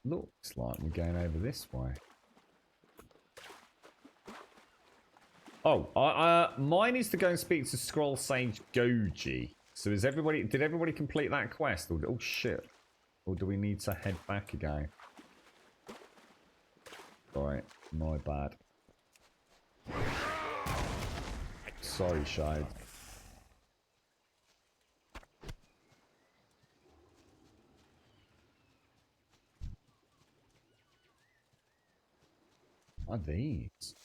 Looks like we're going over this way. Oh, mine is to go and speak to Scroll Sage Goji. So is everybody? Did everybody complete that quest? Or, oh shit! Or do we need to head back again? Alright, my bad. Sorry, Shade. What are these?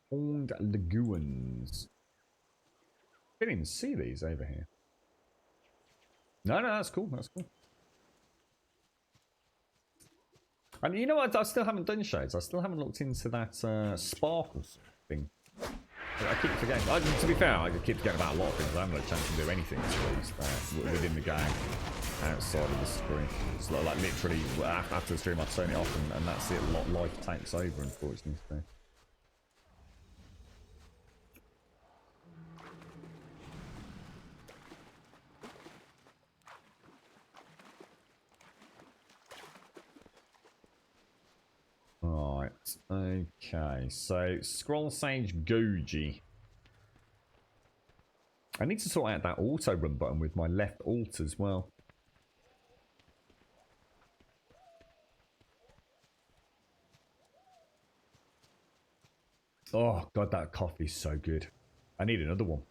Horned Lagoons. I didn't even see these over here. No, that's cool. That's cool. And you know what? I still haven't done Shades. I still haven't looked into that sparkle thing. I keep forgetting. To be fair, I keep forgetting about a lot of things. I haven't had a chance to do anything within the game outside of the screen. It's like literally after the stream, I turn it off and that's it. Life takes over, unfortunately. So. Right, okay, so Scroll Sage Goji. I need to sort out that auto run button with my left alt as well. Oh god, that coffee's so good. I need another one.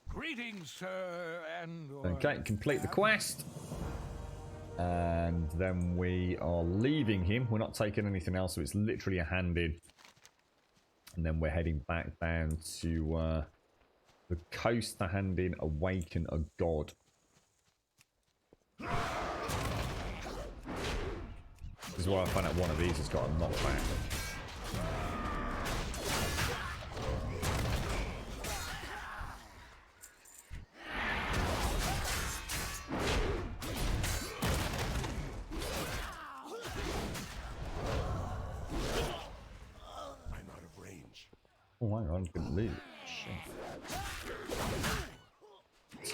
Greetings, sir, and... Okay, complete the quest. And then we are leaving him. We're not taking anything else, so it's literally a hand in. And then we're heading back down to the coast to hand in Awaken a God. This is why I found out one of these has got a knockback. Oh, hang on, didn't loot. Shit.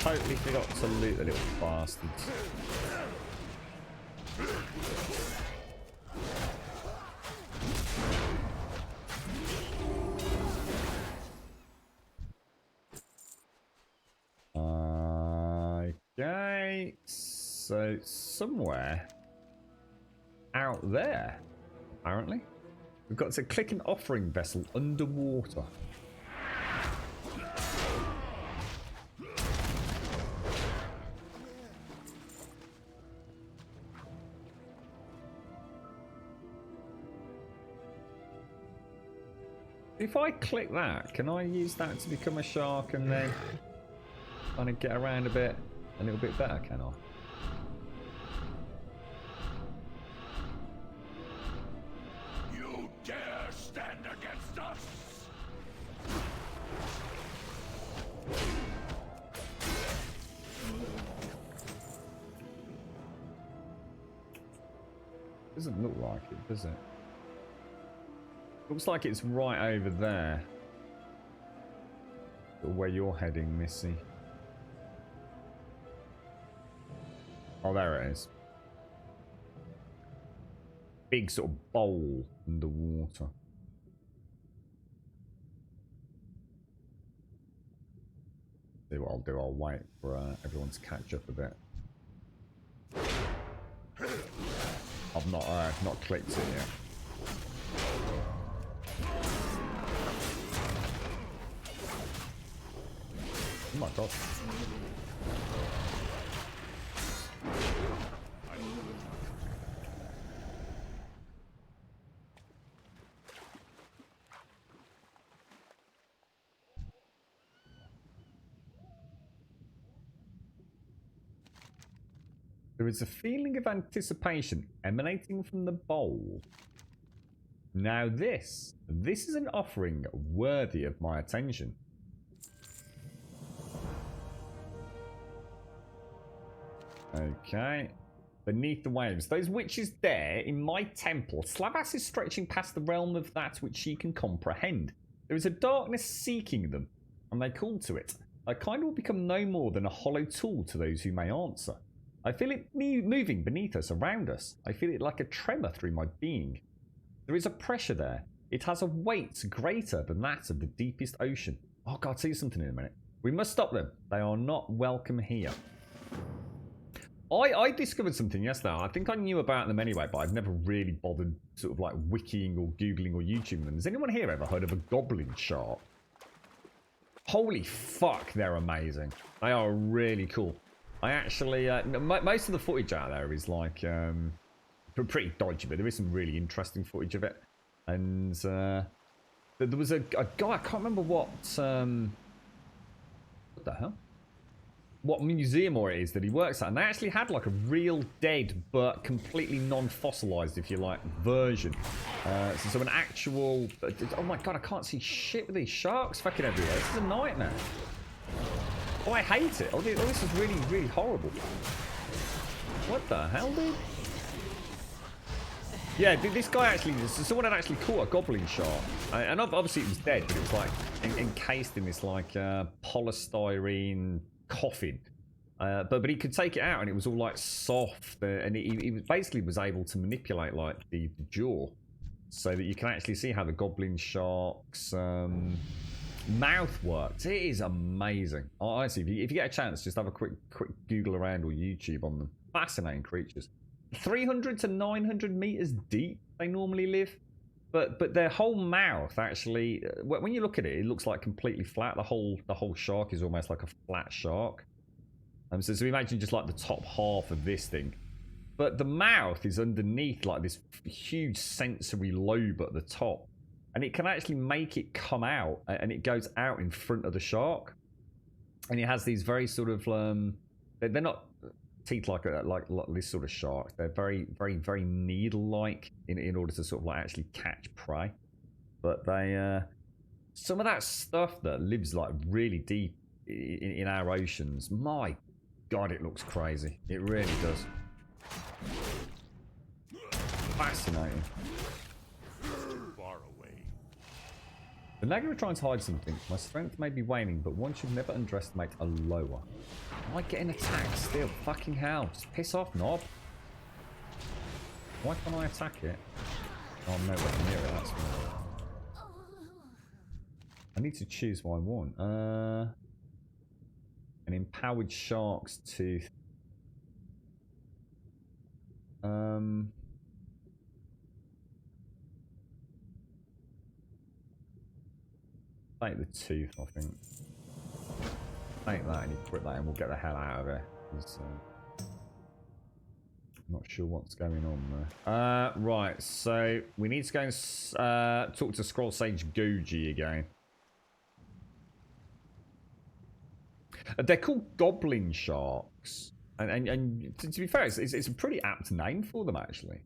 Totally forgot to loot the little bastards. Okay, so somewhere out there, apparently, we've got to click an offering vessel underwater. If I click that, can I use that to become a shark and then kind of get around a little bit better, can I? You dare stand against us? Doesn't look like it, does it? Looks like it's right over there. Where you're heading, Missy. Oh, there it is. Big sort of bowl underwater. See what I'll do. I'll wait for everyone to catch up a bit. I've not clicked it yet. Oh my god. There is a feeling of anticipation emanating from the bowl. Now this is an offering worthy of my attention. Okay. Beneath the waves. Those witches there in my temple. Slavas is stretching past the realm of that which she can comprehend. There is a darkness seeking them, and they call to it. I kind will become no more than a hollow tool to those who may answer. I feel it moving beneath us, around us. I feel it like a tremor through my being. There is a pressure there. It has a weight greater than that of the deepest ocean. Oh god, I'll see something in a minute. We must stop them. They are not welcome here. I discovered something yesterday. I think I knew about them anyway, but I've never really bothered sort of like wikiing or googling or YouTubing them. Has anyone here ever heard of a goblin shark? Holy fuck, they're amazing. They are really cool. I actually, most of the footage out there is like pretty dodgy, but there is some really interesting footage of it. And there was a guy, I can't remember what the hell? What museum or it is that he works at, and they actually had like a real dead but completely non-fossilized, if you like, version. So an actual, oh my god, I can't see shit with these sharks fucking everywhere. This is a nightmare. Oh, I hate it. Oh, this is really, really horrible. What the hell, dude? Yeah, this guy actually, someone had actually caught a goblin shark. And obviously it was dead, but it was like encased in this like polystyrene coffin. But he could take it out and it was all like soft. And he basically was able to manipulate like the jaw. So that you can actually see how the goblin shark's mouth works. It is amazing. Honestly, if you get a chance, just have a quick Google around or YouTube on them. Fascinating creatures. 300 to 900 meters deep they normally live, but their whole mouth actually, when you look at it, it looks like completely flat. The whole shark is almost like a flat shark. So imagine just like the top half of this thing, but the mouth is underneath like this huge sensory lobe at the top, and it can actually make it come out, and it goes out in front of the shark, and it has these very sort of they're not teeth like this sort of shark. They're very, very, very needle-like in order to sort of like actually catch prey. But they some of that stuff that lives like really deep in our oceans, my god, it looks crazy. It really does. Fascinating. Far away. The Naga are trying to hide something. My strength may be waning, but one should never underestimate a lower. Am I getting attacked still? Fucking hell. Just piss off, knob. Why can't I attack it? Oh, I'm nowhere near it, that's why. I need to choose what I want. An empowered shark's tooth. Take the tooth, I think. Take that and you put that in, we'll get the hell out of it. I'm not sure what's going on there. Right, so we need to go and talk to Scroll Sage Goji again. They're called goblin sharks. And to be fair, it's a pretty apt name for them, actually.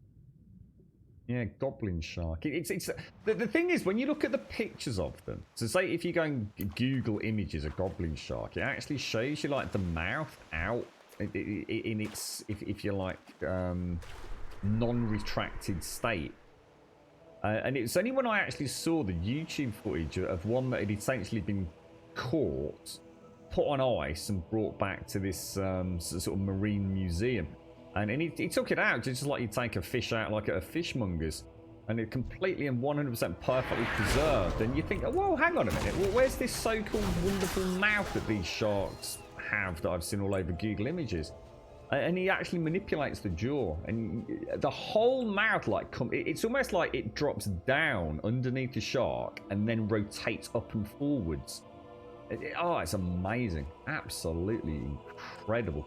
Yeah, goblin shark. The thing is, when you look at the pictures of them, so say if you go and Google images of goblin shark, it actually shows you like the mouth out in its, if you like, non-retracted state. And it was only when I actually saw the YouTube footage of one that had essentially been caught, put on ice and brought back to this sort of marine museum. And he took it out just like you take a fish out like at a fishmonger's, and it completely and 100% perfectly preserved. And you think, oh, whoa, hang on a minute, well, where's this so-called wonderful mouth that these sharks have that I've seen all over Google Images? And he actually manipulates the jaw, and the whole mouth, like, it's almost like it drops down underneath the shark and then rotates up and forwards. Oh, it's amazing. Absolutely incredible.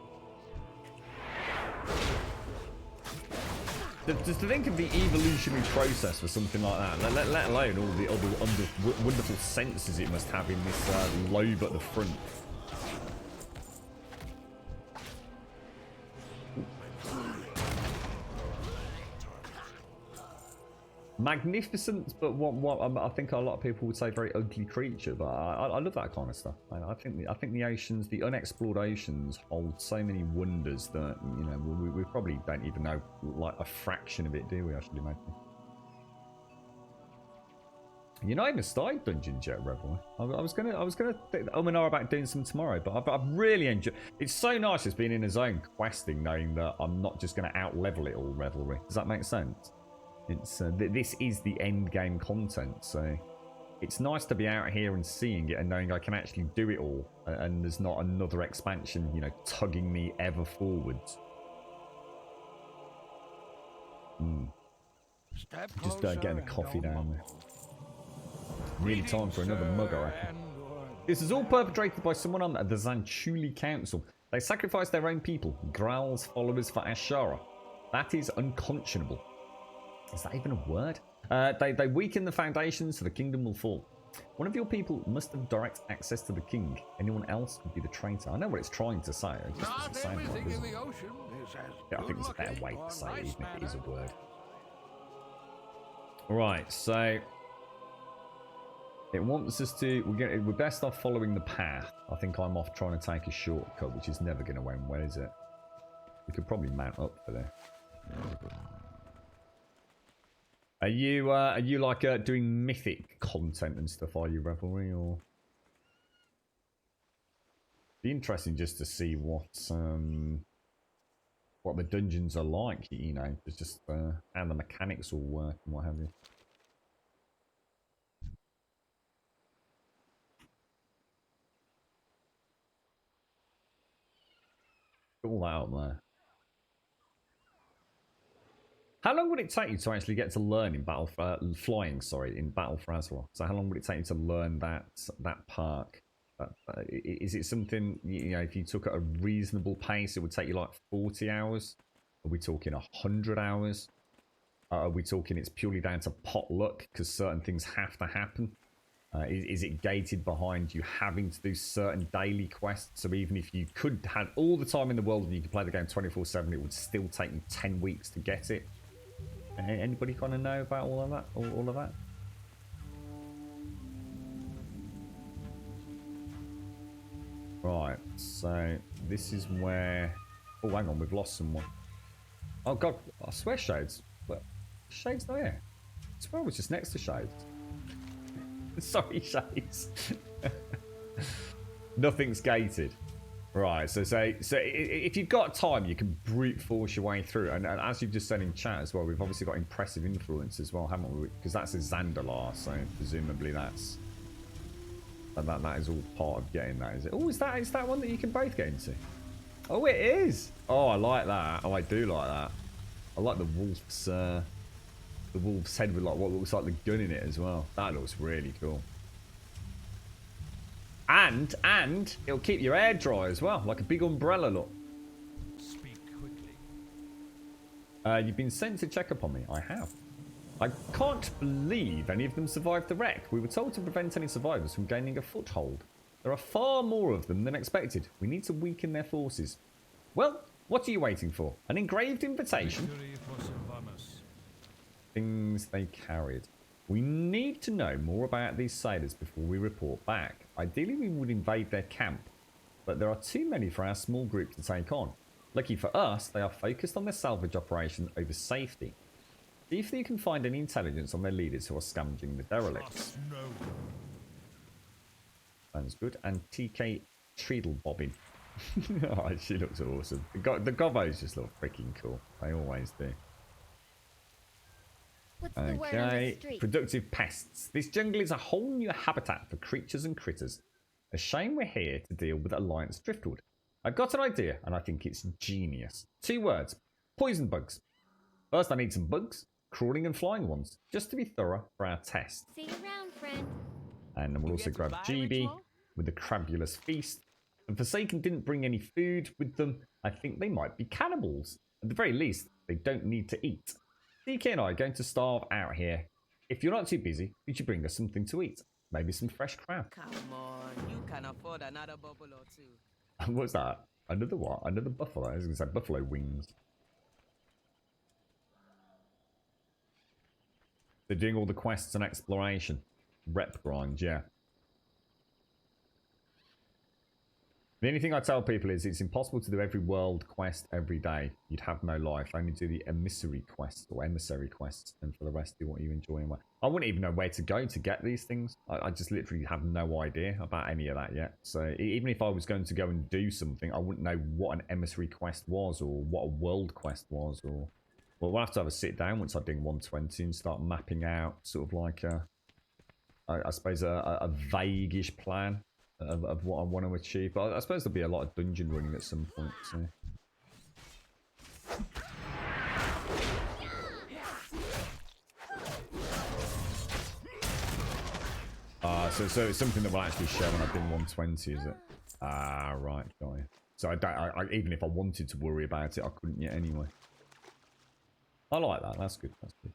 Just to think of the evolutionary process for something like that, let alone all the other wonderful senses it must have in this lobe at the front. Magnificent, but what I think a lot of people would say very ugly creature. But I love that kind of stuff. I think the oceans, the unexplored oceans, hold so many wonders that, you know, we probably don't even know like a fraction of it, do we? I should imagine. You're not even started dungeons yet, Revelry. I was gonna know about doing some tomorrow, but I've really enjoyed. It's so nice just being in a zone questing, knowing that I'm not just gonna out level it all, Revelry. Does that make sense? It's this is the end game content, so it's nice to be out here and seeing it and knowing I can actually do it all, and there's not another expansion, you know, tugging me ever forwards. Just getting a coffee down there. Nearly time for another mug, I reckon. This is all perpetrated by someone on the Zanchuli Council. They sacrifice their own people, Graal's followers, for Ashara. That is unconscionable. Is that even a word? They weaken the foundations so the kingdom will fall. One of your people must have direct access to the king. Anyone else could be the traitor. I know what it's trying to say. It just doesn't sound right, does it? Yeah, I think there's a better way to say it, even if it is a word. Alright, so it wants us to... We're best off following the path. I think I'm off trying to take a shortcut, which is never going to end well, is it? We could probably mount up for there. Are you like doing mythic content and stuff? Are you, Revelry, or? Be interesting just to see what the dungeons are like. You know, just how the mechanics all work and what have you. All that up there. How long would it take you to actually get to learn in flying? Sorry, in Battle for Azeroth. So how long would it take you to learn that perk? Is it something, you know, if you took at a reasonable pace, it would take you like 40 hours? Are we talking 100 hours? Are we talking it's purely down to pot luck because certain things have to happen? Is it gated behind you having to do certain daily quests? So even if you could have all the time in the world and you could play the game 24/7, it would still take you 10 weeks to get it? Anybody kind of know about all of that? All of that? Right, so this is where... Oh, hang on, we've lost someone. Oh, God, I swear Shades. But Shades not here. I swear I was just next to Shades. Sorry, Shades. Nothing's gated. Right, so if you've got time, you can brute force your way through. And as you've just said in chat as well, we've obviously got impressive influence as well, haven't we? Because that's a Zandalar, so presumably that is all part of getting that, is it? Oh, is that one that you can both get into? Oh, it is. Oh, I like that. Oh, I do like that. I like the wolf's head with like what looks like the gun in it as well. That looks really cool. And it'll keep your hair dry as well, like a big umbrella look. Speak quickly. You've been sent to check up on me. I have. I can't believe any of them survived the wreck. We were told to prevent any survivors from gaining a foothold. There are far more of them than expected. We need to weaken their forces. Well, what are you waiting for? An engraved invitation? Victory for Sylvanas. Things they carried. We need to know more about these sailors before we report back. Ideally, we would invade their camp, but there are too many for our small group to take on. Lucky for us, they are focused on their salvage operation over safety. See if you can find any intelligence on their leaders who are scavenging the derelicts. No. Sounds good. And TK Treadle Bobbin. Oh, she looks awesome. The gobos just look freaking cool. They always do. What's the word on the Okay, street? productive pests. This jungle is a whole new habitat for creatures and critters. A shame we're here to deal with Alliance Driftwood. I've got an idea, and I think it's genius. 2 words. Poison bugs. First, I need some bugs, crawling and flying ones, just to be thorough for our test. See you around, friend. And then we'll also grab GB with the Crabulous Feast. And Forsaken didn't bring any food with them. I think they might be cannibals. At the very least, they don't need to eat. DK and I are going to starve out here. If you're not too busy, could you bring us something to eat? Maybe some fresh crab. Come on, you can afford another bubble or two. What's that? Another what? Another buffalo? I was going to say buffalo wings. They're doing all the quests and exploration. Rep grind, yeah. The only thing I tell people is it's impossible to do every world quest every day. You'd have no life. Only do the emissary quests or emissary quests, and for the rest, do what you enjoy. And I wouldn't even know where to go to get these things. I just literally have no idea about any of that yet. So even if I was going to go and do something, I wouldn't know what an emissary quest was or what a world quest was. Or well, we'll have to have a sit down once I'm doing 120 and start mapping out sort of like I suppose a vague-ish plan of what I want to achieve. But I suppose there'll be a lot of dungeon running at some point. So it's something that will actually show when I've been 120, is it? Ah, right, got you. So even if I wanted to worry about it, I couldn't yet anyway. I like that. That's good. That's good.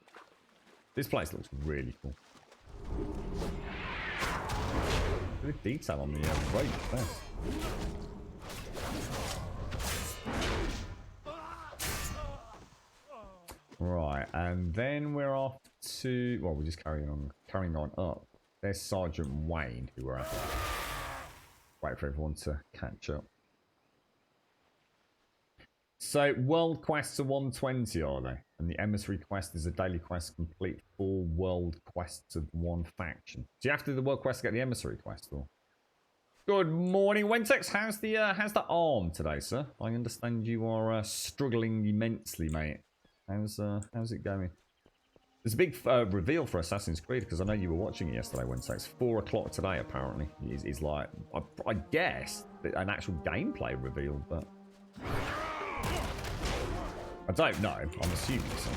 This place looks really cool. Good detail on the road there. Right, and then we're off to... Well, we're just carrying on up. There's Sergeant Wayne, who we're after. Wait for everyone to catch up. So, world quests are 120, are they? And the emissary quest is a daily quest complete 4 world quests of 1 faction. Do you have to do the world quest to get the emissary quest, or? Good morning, Wentex. How's the arm today, sir? I understand you are struggling immensely, mate. How's it going? There's a big reveal for Assassin's Creed, because I know you were watching it yesterday, Wentex. 4 o'clock today, apparently. Is like, I guess, an actual gameplay reveal, but... I don't know. I'm assuming so.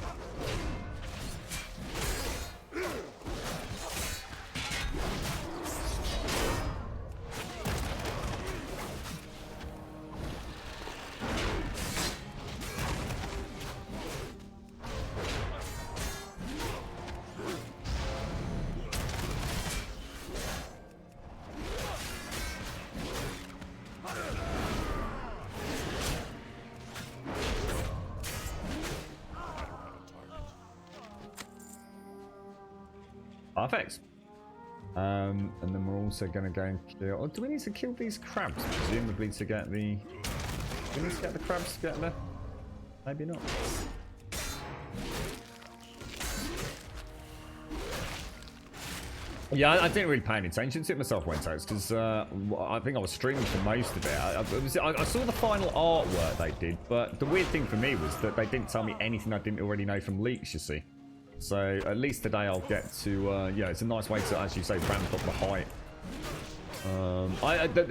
Perfect. And then we're also going to go and kill... Oh, do we need to kill these crabs? Presumably to get the... Do we need to get the crabs to get there? Maybe not. Yeah, I didn't really pay any attention to it myself when it was because I think I was streaming for most of it. I saw the final artwork they did, but the weird thing for me was that they didn't tell me anything I didn't already know from leaks, you see. So at least today I'll get to, yeah, it's a nice way to, as you say, ramp up the hype.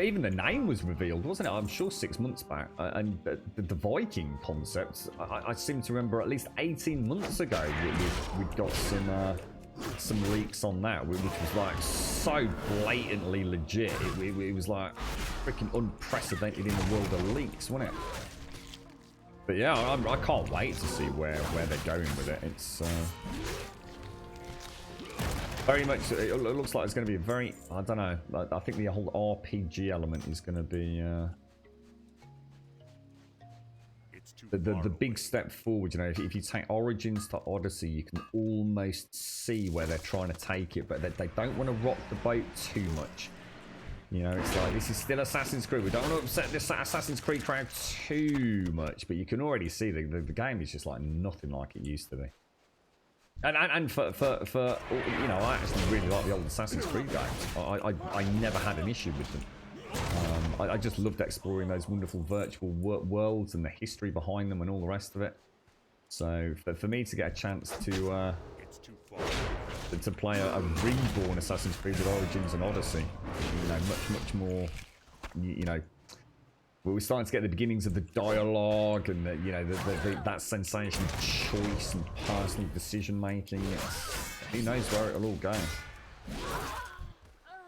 Even the name was revealed, wasn't it? I'm sure 6 months back. And the Viking concept, I seem to remember at least 18 months ago we'd got some leaks on that, which was like so blatantly legit. It was like freaking unprecedented in the world of leaks, wasn't it? But yeah, I can't wait to see where they're going with it. It's very much, it looks like it's going to be a very, I don't know, I think the whole RPG element is going to be the big step forward. You know, if you take Origins to Odyssey, you can almost see where they're trying to take it, but they don't want to rock the boat too much. You know, it's like, this is still Assassin's Creed. We don't want to upset this Assassin's Creed crowd too much, but you can already see the game is just like nothing like it used to be. And for you know, I actually really like the old Assassin's Creed games. I never had an issue with them. I just loved exploring those wonderful virtual worlds and the history behind them and all the rest of it. So for me to get a chance to play a reborn Assassin's Creed with Origins and Odyssey, you know, much more, you know, we're starting to get the beginnings of the dialogue and the, you know, that sensation of choice and personal decision making. Who knows where it'll all go.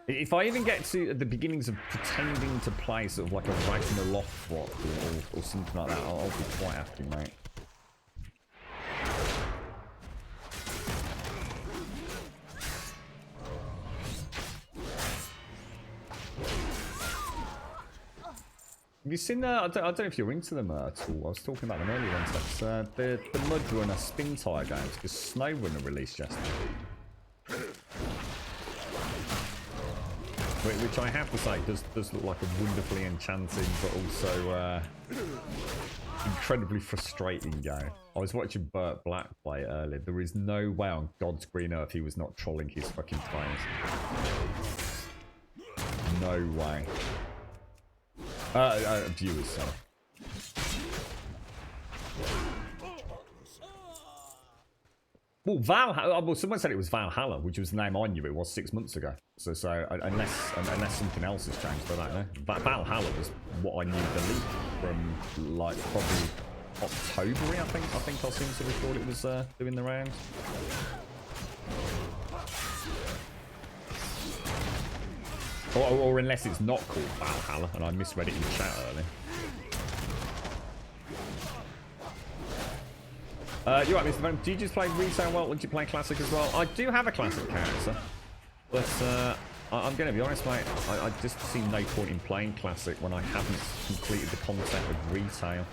If I even get to the beginnings of pretending to play sort of like a Ragnarok or something like that, I'll be quite happy, mate. Have you seen I don't know if you're into them at all. I was talking about them earlier on. The Mud Runner spin tire games, because Snow Runner released yesterday. Which I have to say does look like a wonderfully enchanting, but also incredibly frustrating game. I was watching Burt Black play it earlier. There is no way on God's green earth he was not trolling his fucking players. No way. Viewers, sorry. Well, Valhalla. Well, someone said it was Valhalla, which was the name I knew it was 6 months ago. So unless something else has changed, I don't know. But Valhalla was what I knew the leak from, like, probably October. I think I seem to recall it was doing the rounds. Or unless it's not called Valhalla and I misread it in the chat earlier. You're right, Mr. Venom. Do you just play Retail well, or do you play Classic as well? I do have a Classic character, but I'm going to be honest, mate. I just see no point in playing Classic when I haven't completed the content of Retail.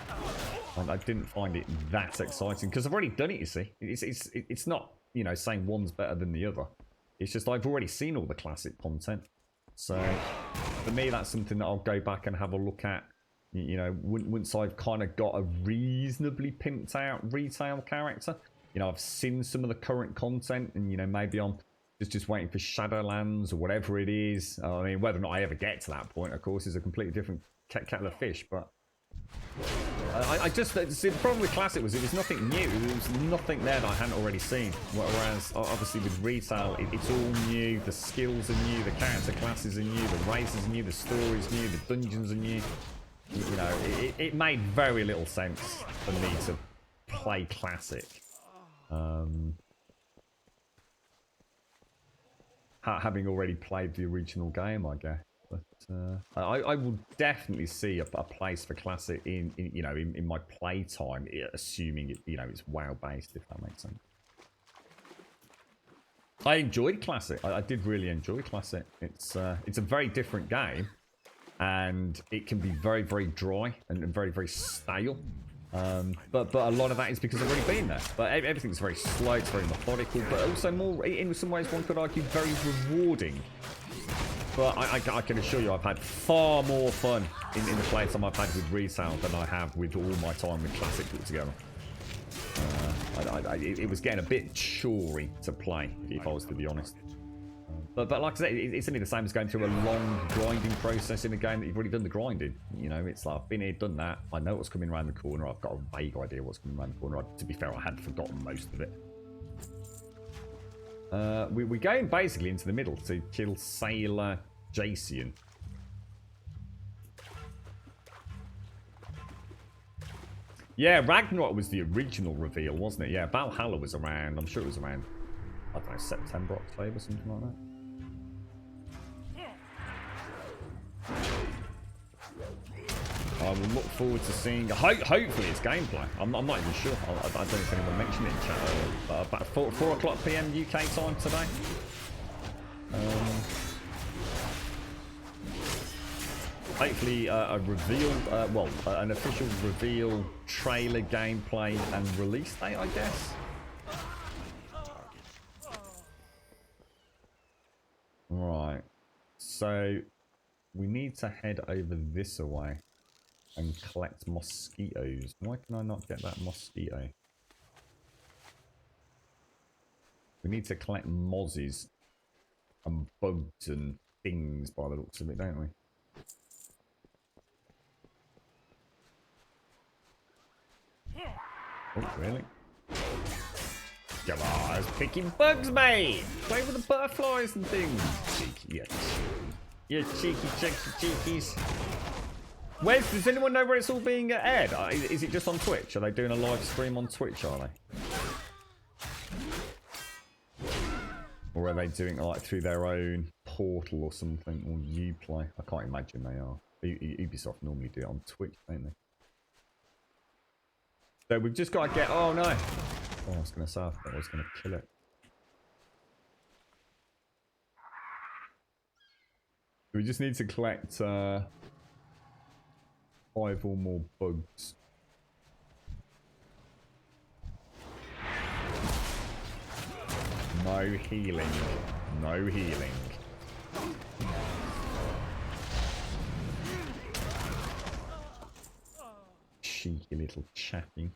And I didn't find it that exciting because I've already done it. You see, it's not, you know, saying one's better than the other. It's just I've already seen all the Classic content. So for me, that's something that I'll go back and have a look at, you know, once I've kind of got a reasonably pimped out Retail character. You know, I've seen some of the current content and, you know, maybe I'm just waiting for Shadowlands or whatever it is. I mean, whether or not I ever get to that point, of course, is a completely different kettle of fish, but I just see the problem with Classic was it was nothing new. There was nothing there that I hadn't already seen. Whereas obviously with Retail, it's all new. The skills are new. The character classes are new. The races are new. The stories new. The dungeons are new. You know, it made very little sense for me to play Classic. Having already played the original game, I guess. But I will definitely see a place for Classic in you know, in my playtime, assuming it, you know, it's WoW based, if that makes sense. I enjoyed Classic. I did really enjoy Classic. It's a very different game, and it can be very, very dry and very, very stale. But a lot of that is because I've already been there. But everything's very slow, it's very methodical, but also more, in some ways, one could argue, very rewarding. But I can assure you I've had far more fun in the playtime I've had with Retail than I have with all my time with Classic put together. It was getting a bit chory to play, if I was to be honest. But like I said, it's only the same as going through a long grinding process in a game that you've already done the grinding. You know, it's like, I've been here, done that. I know what's coming around the corner. I've got a vague idea what's coming around the corner. To be fair, I had forgotten most of it. We're going basically into the middle to kill Sailor Jason. Yeah, Ragnarok was the original reveal, wasn't it? Yeah, Valhalla was around, I'm sure it was around, I don't know, September, October, something like that. I will look forward to seeing, hopefully it's gameplay. I'm not even sure. I don't know if anyone mentioned it in chat earlier, but about 4 o'clock PM UK time today. Hopefully a reveal, an official reveal, trailer, gameplay, and release date, I guess. Right. So, we need to head over this way and collect mosquitoes. Why can I not get that mosquito? We need to collect mozzies and bugs and things by the looks of it, don't we? Oh, really? Come on, I was picking bugs, mate! Play with the butterflies and things. Cheeky, yes. You cheeky, cheekies. Does anyone know where it's all being aired? Is it just on Twitch? Are they doing a live stream on Twitch, are they? Or are they doing it like through their own portal or something? Or Uplay? I can't imagine they are. Ubisoft normally do it on Twitch, don't they? So we've just got to get... Oh, no. Oh, I was going to say, I thought I was going to kill it. We just need to collect 5 or more bugs. No healing. No healing. Cheeky little chappy.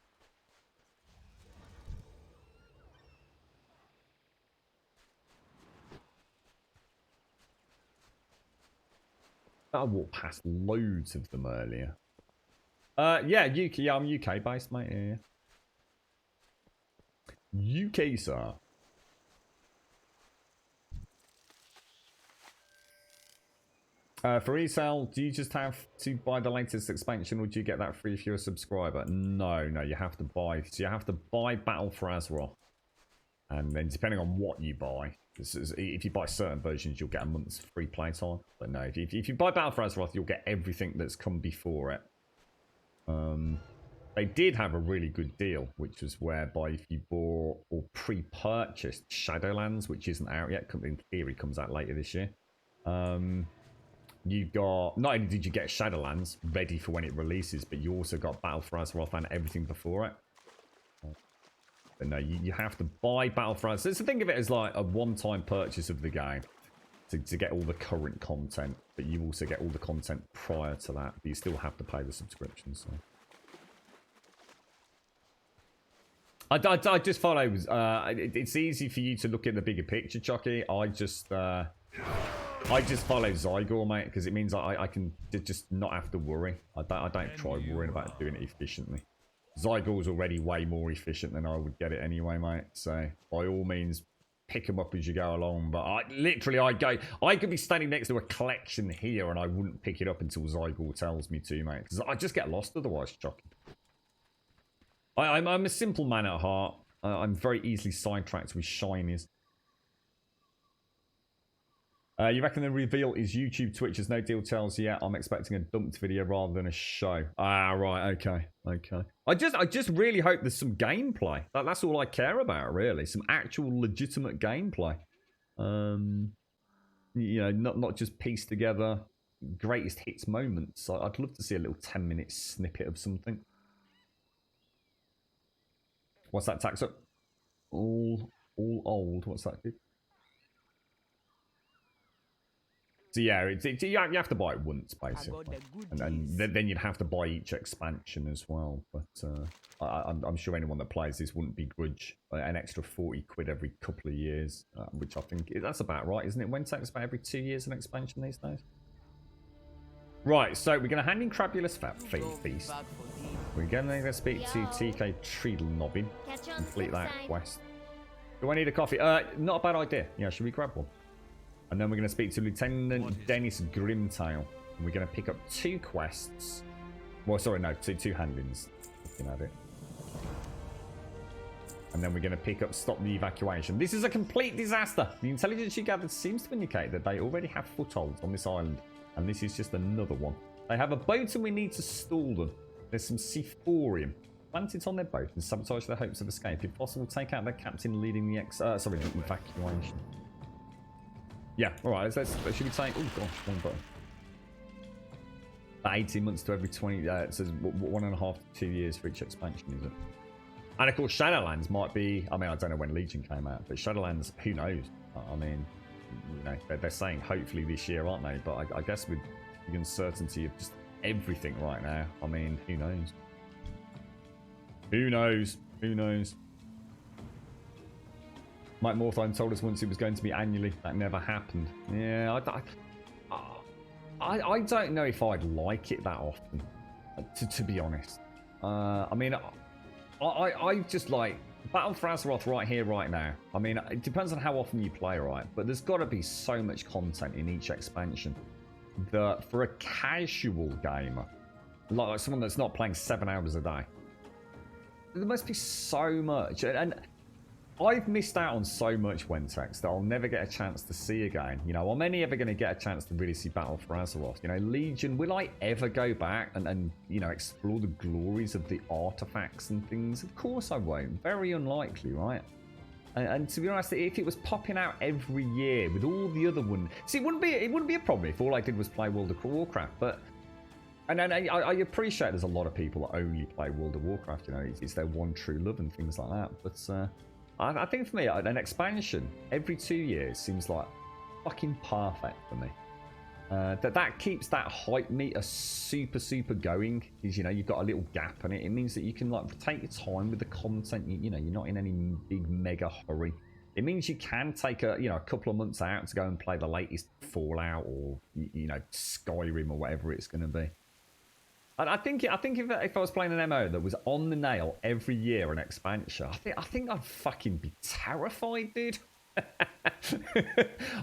I walked past loads of them earlier. Yeah, UK. Yeah, I'm UK based, mate. Yeah. UK, sir. For resale, do you just have to buy the latest expansion, or do you get that free if you're a subscriber? No, you have to buy. So you have to buy Battle for Azeroth, and then depending on what you buy, if you buy certain versions, you'll get a month's free playtime. But no, if you buy Battle for Azeroth, you'll get everything that's come before it. They did have a really good deal, which was whereby if you bought or pre-purchased Shadowlands, which isn't out yet, in theory comes out later this year. You got, not only did you get Shadowlands ready for when it releases, but you also got Battle for Azeroth and everything before it. But no, you have to buy Battle for Azeroth. So think of it as like a one-time purchase of the game to get all the current content, but you also get all the content prior to that, but you still have to pay the subscription. So I just follow. It's easy for you to look at the bigger picture, Chucky. I just follow Zygor, mate, because it means I can just not have to worry. I don't try worrying about doing it efficiently. Zygor's already way more efficient than I would get it anyway, mate. So by all means, pick them up as you go along. But I could be standing next to a collection here and I wouldn't pick it up until Zygor tells me to, mate, because I just get lost otherwise, Chucky. I'm a simple man at heart. I'm very easily sidetracked with shinies. You reckon the reveal is YouTube, Twitch? There's no deal tells yet. I'm expecting a dumped video rather than a show. Ah, right. Okay. I just really hope there's some gameplay. That's all I care about, really. Some actual legitimate gameplay. You know, not just pieced together greatest hits moments. I'd love to see a little 10-minute snippet of something. What's that tax up? All old. What's that, dude? So yeah, you have to buy it once I basically, got the good and then you'd have to buy each expansion as well. But I'm sure anyone that plays this wouldn't begrudge an extra 40 quid every couple of years, which I think that's about right, isn't it? When takes about every 2 years an expansion these days. Right, so we're going to hand in Crabulous Feast. We're going to speak to TK Treadle Nobbin. Catch you on the Complete flip that side. quest. Do I need a coffee? Not a bad idea. Yeah, should we grab one? And then we're going to speak to Lieutenant Dennis Grimtail. And we're going to pick up 2 quests. Well, sorry, no, two hand-ins. Looking at it. And then we're going to pick up Stop the Evacuation. This is a complete disaster. The intelligence you gathered seems to indicate that they already have footholds on this island. And this is just another one. They have a boat and we need to stall them. There's some Sephorium. Plant it on their boat and sabotage their hopes of escape. If possible, take out their captain leading the evacuation. Yeah, alright, let's should we take... Oh gosh, one button. 18 months to every 20... it says 1.5 to 2 years for each expansion, is it? And of course, Shadowlands might be... I mean, I don't know when Legion came out, but Shadowlands, who knows? I mean, you know, they're saying hopefully this year, aren't they? But I guess with the uncertainty of just everything right now, I mean, who knows? Who knows? Who knows? Mike Morthine told us once it was going to be annually. That never happened. Yeah, I don't know if I'd like it that often, to be honest. I mean, I just like Battle for Azeroth right here, right now. I mean, it depends on how often you play, right? But there's got to be so much content in each expansion that for a casual gamer, like someone that's not playing 7 hours a day, there must be so much. And I've missed out on so much, Wentex, that I'll never get a chance to see again. You know, I'm only ever going to get a chance to really see Battle for Azeroth. You know, Legion, will I ever go back and you know, explore the glories of the artifacts and things? Of course I won't. Very unlikely, right? And to be honest, if it was popping out every year with all the other ones... See, it wouldn't be a problem if all I did was play World of Warcraft, but... And I appreciate there's a lot of people that only play World of Warcraft, you know, it's their one true love and things like that, but... I think for me, an expansion every 2 years seems like fucking perfect for me. That keeps that hype meter super going. Because, you know, you've got a little gap in it. It means that you can like take your time with the content. You know, you're not in any big mega hurry. It means you can take a couple of months out to go and play the latest Fallout or you know, Skyrim or whatever it's going to be. And I think if I was playing an MMO that was on the nail every year an expansion, I think I'd fucking be terrified, dude.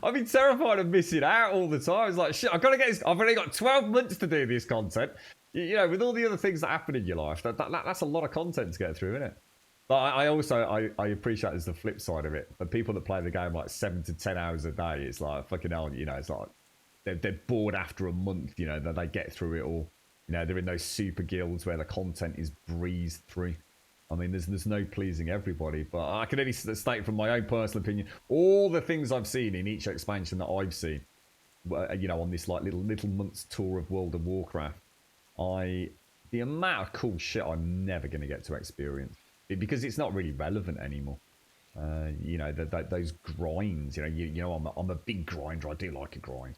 I'd be terrified of missing out all the time. It's like, shit, I've got to get this. I've only got 12 months to do this content. You know, with all the other things that happen in your life, that's a lot of content to get through, isn't it? But I also appreciate there's the flip side of it. For people that play the game like 7 to 10 hours a day, it's like fucking hell. You know, it's like they're bored after a month. You know, that they get through it all. You know, they're in those super guilds where the content is breezed through. I mean, there's no pleasing everybody, but I can only state from my own personal opinion, all the things I've seen in each expansion that I've seen, you know, on this like little month's tour of World of Warcraft, the amount of cool shit I'm never going to get to experience because it's not really relevant anymore. You know, those grinds. You know, I'm a big grinder. I do like a grind.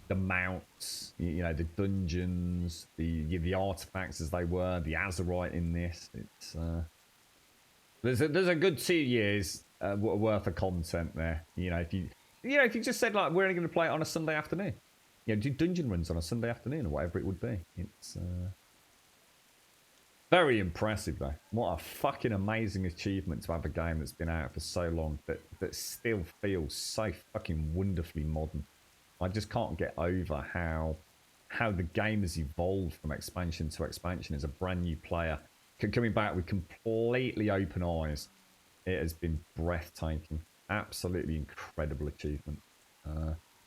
The mounts, you know, the dungeons, the artifacts as they were, the Azerite in this. It's there's a good 2 years worth of content there. You know, if you just said like we're only going to play it on a Sunday afternoon, you know, do dungeon runs on a Sunday afternoon or whatever it would be. It's very impressive though. What a fucking amazing achievement to have a game that's been out for so long that still feels so fucking wonderfully modern. I just can't get over how the game has evolved from expansion to expansion as a brand new player. Coming back with completely open eyes, it has been breathtaking. Absolutely incredible achievement.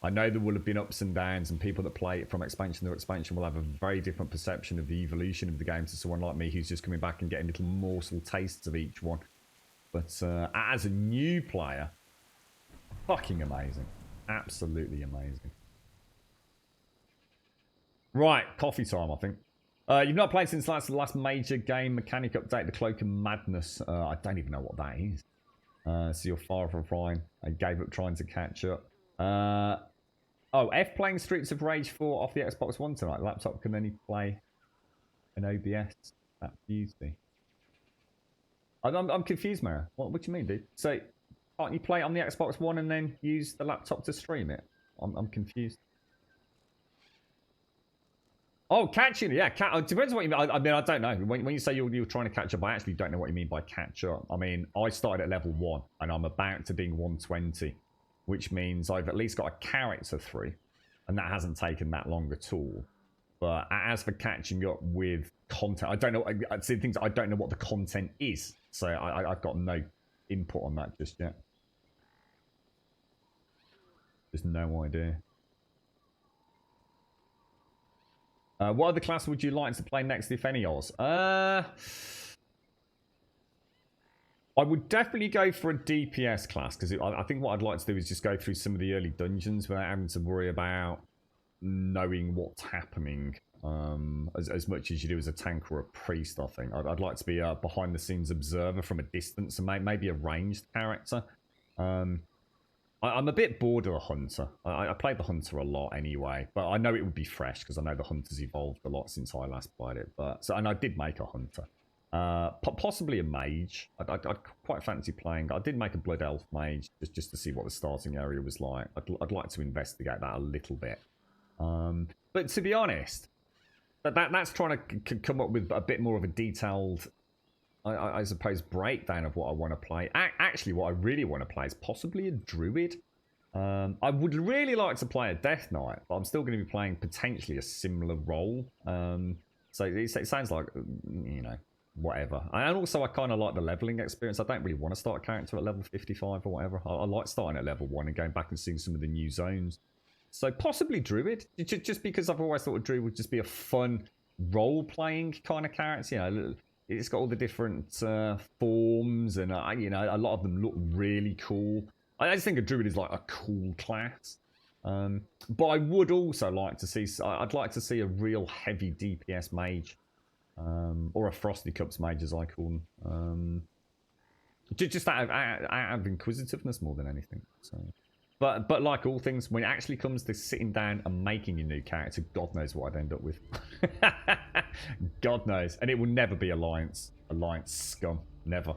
I know there will have been ups and downs, and people that play it from expansion to expansion will have a very different perception of the evolution of the game to someone like me who's just coming back and getting little morsel tastes of each one. But as a new player, fucking amazing. Absolutely amazing. Right, coffee time, I think. You've not played since the last major game mechanic update, the Cloak of Madness. I don't even know what that is. So you're far from fine. I gave up trying to catch up. Oh, F playing Streets of Rage 4 off the Xbox One tonight. Laptop can only play an OBS. That beauty. I'm confused, Mara. What do you mean, dude? So, can't you play it on the Xbox One and then use the laptop to stream it? I'm confused. Oh, catching, yeah. It depends on what you mean. I mean, I don't know. When you say you're trying to catch up, I actually don't know what you mean by catch up. I mean, I started at level 1, and I'm about to ding 120, which means I've at least got a character through, and that hasn't taken that long at all. But as for catching up with content, I don't know. I'd say things I don't know what the content is, so I've got no input on that just yet. Just no idea. What other class would you like to play next, if any, Oz? I would definitely go for a DPS class, because I think what I'd like to do is just go through some of the early dungeons without having to worry about knowing what's happening as much as you do as a tank or a priest, I think. I'd like to be a behind-the-scenes observer from a distance, and maybe a ranged character. I'm a bit bored of a hunter. I played the hunter a lot anyway, but I know it would be fresh because I know the hunter's evolved a lot since I last played it. And I did make a hunter, possibly a mage. I'd quite fancy playing. I did make a blood elf mage just to see what the starting area was like. I'd like to investigate that a little bit. But to be honest, that's trying to come up with a bit more of a detailed, I suppose, breakdown of what I want to play. Actually, what I really want to play is possibly a druid. I would really like to play a death knight, but I'm still going to be playing potentially a similar role. So it sounds like, you know, whatever. And also, I kind of like the leveling experience. I don't really want to start a character at level 55 or whatever. I like starting at level 1 and going back and seeing some of the new zones. So possibly druid, just because I've always thought a druid would just be a fun role-playing kind of character. You know, it's got all the different forms, and you know, a lot of them look really cool. I just think a druid is like a cool class. But I would also like to see, I'd like to see a real heavy DPS mage, or a Frosty Cups mage, as I call them. Just out of inquisitiveness more than anything. So. But like all things, when it actually comes to sitting down and making a new character, God knows what I'd end up with. God knows. And it will never be Alliance scum. Never.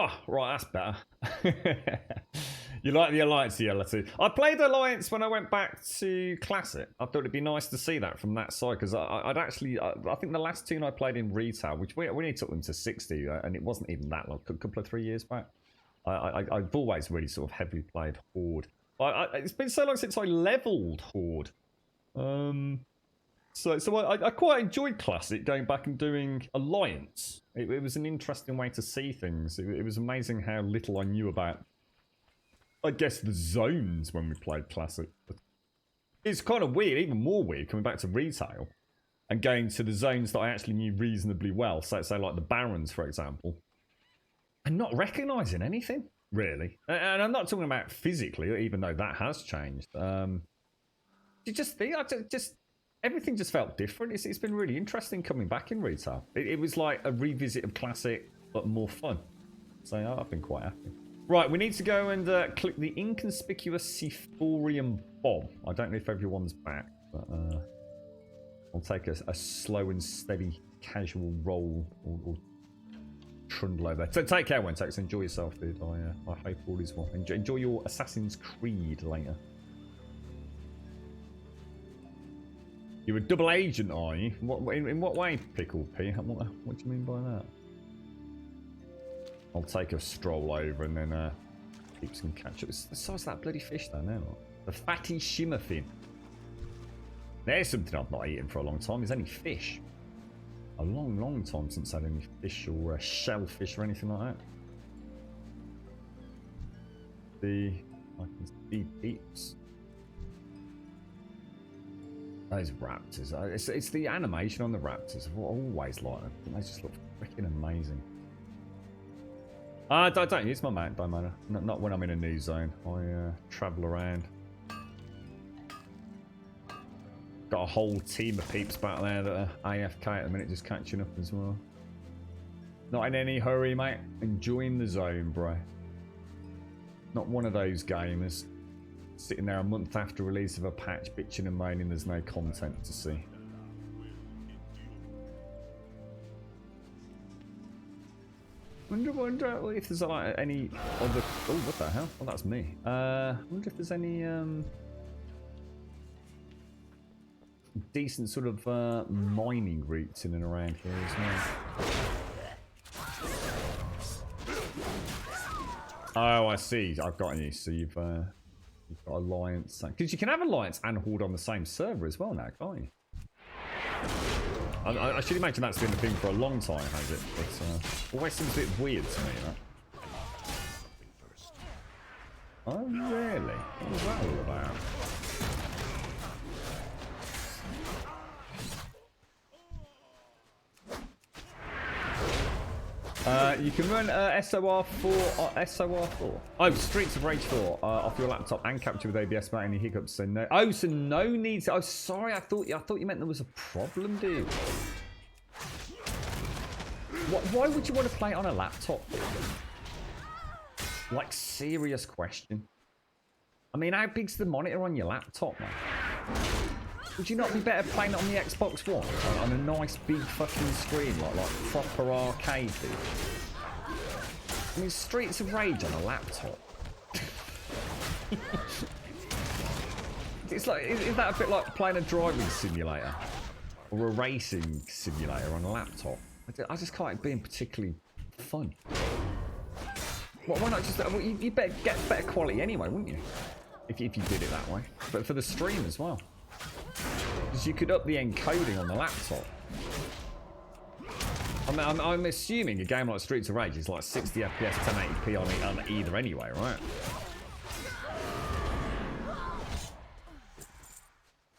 Oh, right, that's better. You like the Alliance reality. I played Alliance when I went back to Classic. I thought it'd be nice to see that from that side, because I think the last tune I played in retail, which we only took them to 60, and it wasn't even that long, a couple of 3 years back. I've always really sort of heavily played Horde. It's been so long since I leveled Horde. So I quite enjoyed Classic, going back and doing Alliance. It was an interesting way to see things. It was amazing how little I knew about, I guess, the zones when we played Classic. But it's kind of weird, even more weird, coming back to retail and going to the zones that I actually knew reasonably well. So like the Barrens, for example, and not recognising anything, really. And I'm not talking about physically, even though that has changed. You just think, everything just felt different. It's been really interesting coming back in retail. It was like a revisit of Classic, but more fun. So I've been quite happy. Right, we need to go and click the inconspicuous Sephorium bomb. I don't know if everyone's back, but I'll take a slow and steady casual roll or trundle over. So take care, Wentex. Enjoy yourself, dude. I hope all is well. Enjoy your Assassin's Creed later. You're a double agent, are you? In what way, Pickle P? What do you mean by that? I'll take a stroll over and then peeps can catch up. It's the size of that bloody fish though now. The fatty shimmer fin. There's something I've not eaten for a long time. Is any fish. A long time since I had any fish or shellfish or anything like that. I can see peeps. Those raptors. It's the animation on the raptors. I've always liked them. I think they just look freaking amazing. I don't use my mount, don't matter. Not when I'm in a new zone. I travel around. Got a whole team of peeps back there that are AFK at the minute, just catching up as well. Not in any hurry, mate. Enjoying the zone, bro. Not one of those gamers sitting there a month after release of a patch, bitching and moaning there's no content to see. Wonder if there's like any other. Oh, what the hell? Oh, that's me. Wonder if there's any decent sort of mining routes in and around here as well. Oh, I see. I've got you. So you've got Alliance, because you can have Alliance and Horde on the same server as well now, can't you? I should imagine that's been the thing for a long time, has it? But always seems a bit weird to me, that. Oh, really? What was that all about? You can run SOR4. Oh, Streets of Rage 4 off your laptop and capture with ABS without any hiccups. So no. Oh, so no need. Oh, sorry. I thought you meant there was a problem, dude. Why would you want to play it on a laptop? Like, serious question. I mean, how big's the monitor on your laptop, man? Would you not be better playing it on the Xbox One? On a nice big fucking screen, like proper arcade, dude? I mean, Streets of Rage on a laptop. It's like, is that a bit like playing a driving simulator? Or a racing simulator on a laptop? I just can't it being particularly fun. Why not just... Well, you better get better quality anyway, wouldn't you? If you did it that way. But for the stream as well. Because you could up the encoding on the laptop. I mean, I'm assuming a game like Streets of Rage is like 60 FPS, 1080p on either anyway, right?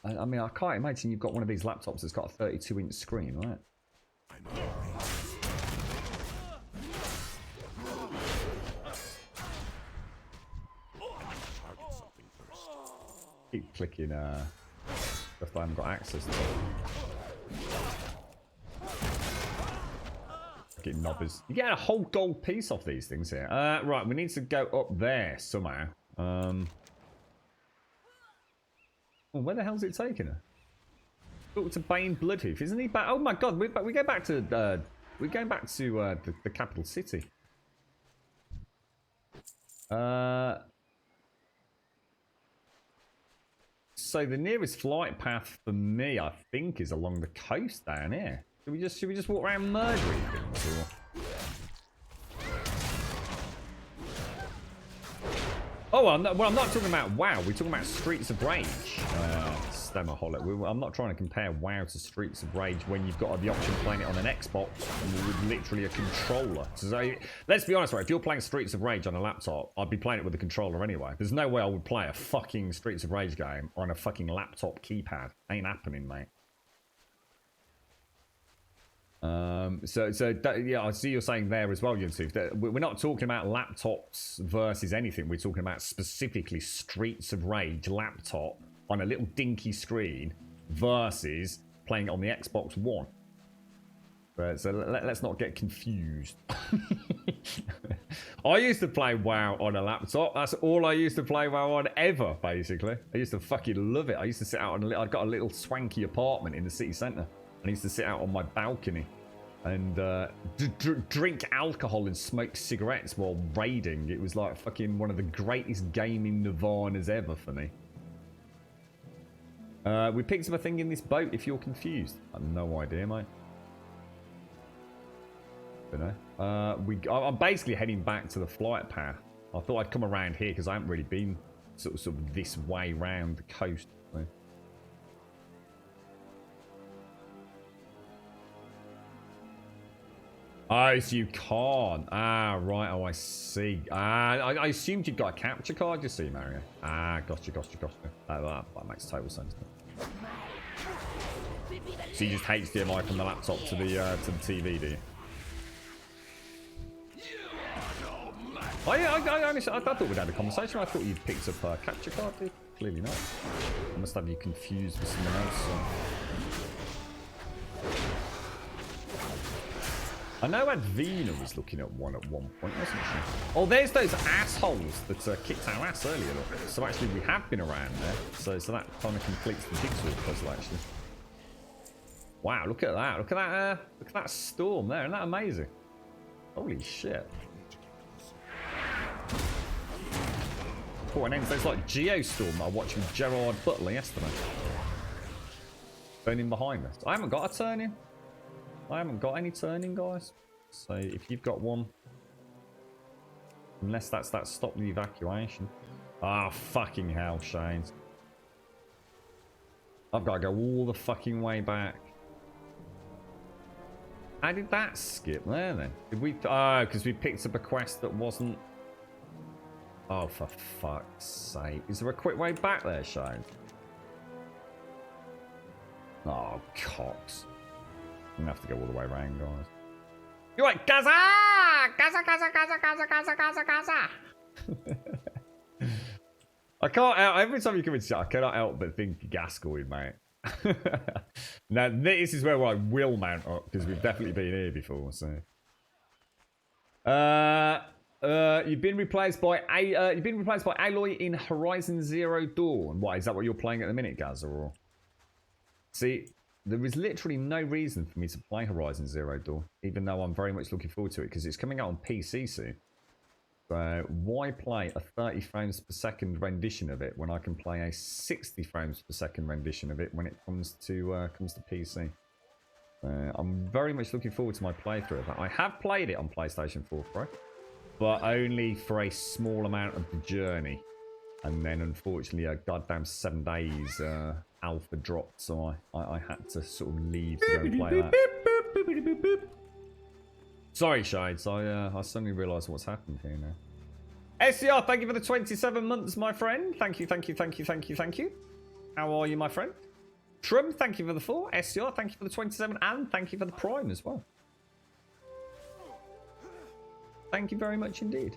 I mean, I can't imagine you've got one of these laptops that's got a 32-inch screen, right? Keep clicking stuff I haven't got access to. Getting knobbers. You get a whole gold piece off these things here. Right, we need to go up there somehow. Well, where the hell's it taking her? Talk to Bane Bloodhoof, isn't he back? Oh my god, we go back to we're going back to the capital city. So the nearest flight path for me, I think, is along the coast down here. Should we just walk around murdering things, or? Oh, I'm not talking about WoW. We're talking about Streets of Rage. I'm not trying to compare WoW to Streets of Rage when you've got the option of playing it on an Xbox with literally a controller. So let's be honest, right? If you're playing Streets of Rage on a laptop, I'd be playing it with a controller anyway. There's no way I would play a fucking Streets of Rage game on a fucking laptop keypad. Ain't happening, mate. Yeah, I see you're saying there as well, Yusuf, that we're not talking about laptops versus anything. We're talking about specifically Streets of Rage laptop on a little dinky screen versus playing it on the Xbox One. So let's not get confused. I used to play WoW on a laptop. That's all I used to play WoW on ever, basically. I used to fucking love it. I used to sit out on I'd got a little swanky apartment in the city centre. I used to sit out on my balcony and drink alcohol and smoke cigarettes while raiding. It was like fucking one of the greatest gaming nirvanas ever for me. We picked up a thing in this boat if you're confused. I have no idea, mate. Don't know. I'm basically heading back to the flight path. I thought I'd come around here because I haven't really been sort of this way round the coast. So. Oh, so you can't. Ah, right. Oh, I see. I assumed you'd got a capture card, you see, Mario. Ah, gotcha. That makes total sense. So you just HDMI from the laptop to the TV, do you? Honestly, I thought we'd had a conversation. I thought you'd picked up a capture card, dude. Clearly not. I must have you confused with someone else. So. I know Advina was looking at one at one point, wasn't she? Oh, there's those assholes that kicked our ass earlier. Look. So actually, we have been around there. So that kind of completes the jigsaw puzzle, actually. Wow, look at that! Look at that storm there. Isn't that amazing? Holy shit! Oh, and then there's like Geostorm that I watched with Gerard Butler yesterday. Turning behind us. I haven't got a turn-in. I haven't got any turning, guys. So if you've got one, unless that's that stop the evacuation. Ah, fucking hell, Shane. I've got to go all the fucking way back. How did that skip there then? Did we? Oh, because we picked up a quest that wasn't. Oh, for fuck's sake! Is there a quick way back there, Shane? Oh, cocks. I'm gonna have to go all the way around, guys. You're like Gaza! Gaza! I can't help, every time you come in chat, I cannot help but think Gascoigne, mate. Now this is where I will mount up because we've definitely been here before. So, you've been replaced by Aloy in Horizon Zero Dawn. What is that? What you're playing at the minute, Gaza? Or see. There is literally no reason for me to play Horizon Zero Dawn, even though I'm very much looking forward to it, because it's coming out on PC soon. So why play a 30 frames per second rendition of it when I can play a 60 frames per second rendition of it when it comes to PC? I'm very much looking forward to my playthrough of that. I have played it on PlayStation 4 Pro, but only for a small amount of the journey. And then, unfortunately, a goddamn 7 days alpha dropped, so I had to sort of leave to go and play that. Sorry, Shades. I suddenly realised what's happened here now. SCR, thank you for the 27 months, my friend. Thank you. How are you, my friend? Trum, thank you for the 4. SCR, thank you for the 27, and thank you for the Prime as well. Thank you very much indeed.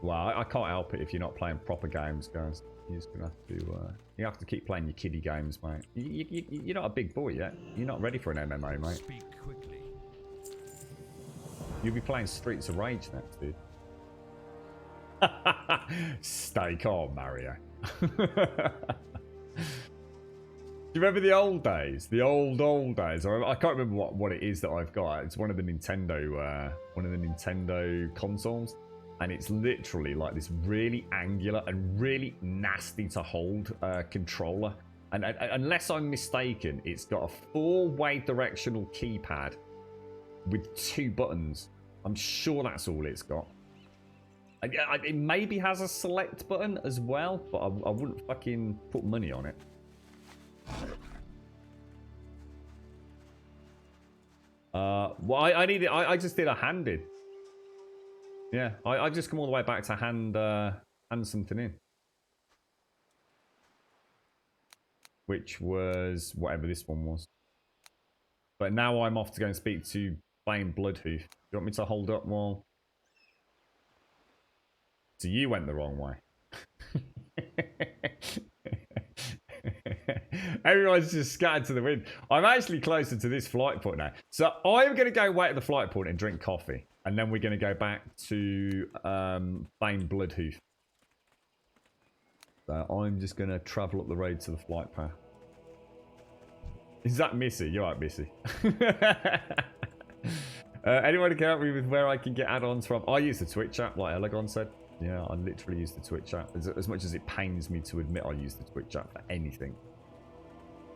Well, I can't help it if you're not playing proper games, guys. You're just gonna have to. You have to keep playing your kiddie games, mate. You're not a big boy yet. You're not ready for an MMO, mate. Speak quickly. You'll be playing Streets of Rage next, dude. Stay calm, Mario. you remember the old days? The old days. I can't remember what it is that I've got. It's one of the Nintendo consoles, and it's literally like this really angular and really nasty to hold controller. And unless I'm mistaken, it's got a 4-way directional keypad with 2 buttons. I'm sure that's all it's got. It maybe has a select button as well, but I wouldn't fucking put money on it. Well, I just did a handed. Yeah, I just come all the way back to hand something in. Which was whatever this one was. But now I'm off to go and speak to Flame Bloodhoof. Do you want me to hold up while... So you went the wrong way. Everyone's just scattered to the wind. I'm actually closer to this flight point now. So I'm going to go wait at the flight point and drink coffee. And then we're going to go back to Flame Bloodhoof. So I'm just going to travel up the road to the flight path. Is that Missy? You're right, Missy. Anyone can help me with where I can get add-ons from? I use the Twitch app, like Elegon said. Yeah, I literally use the Twitch app. As much as it pains me to admit I use the Twitch app for anything.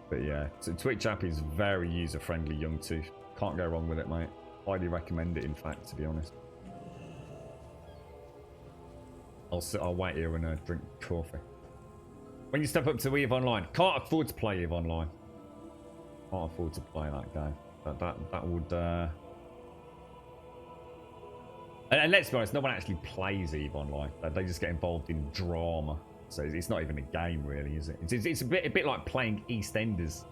But yeah, so Twitch app is very user-friendly, young tooth. Can't go wrong with it, mate. Highly recommend it, in fact, to be honest. I'll wait here and drink coffee. When you step up to EVE Online, can't afford to play EVE Online. Can't afford to play that game. That would... And let's be honest, no one actually plays EVE Online. They just get involved in drama. So it's not even a game, really, is it? It's a bit like playing EastEnders.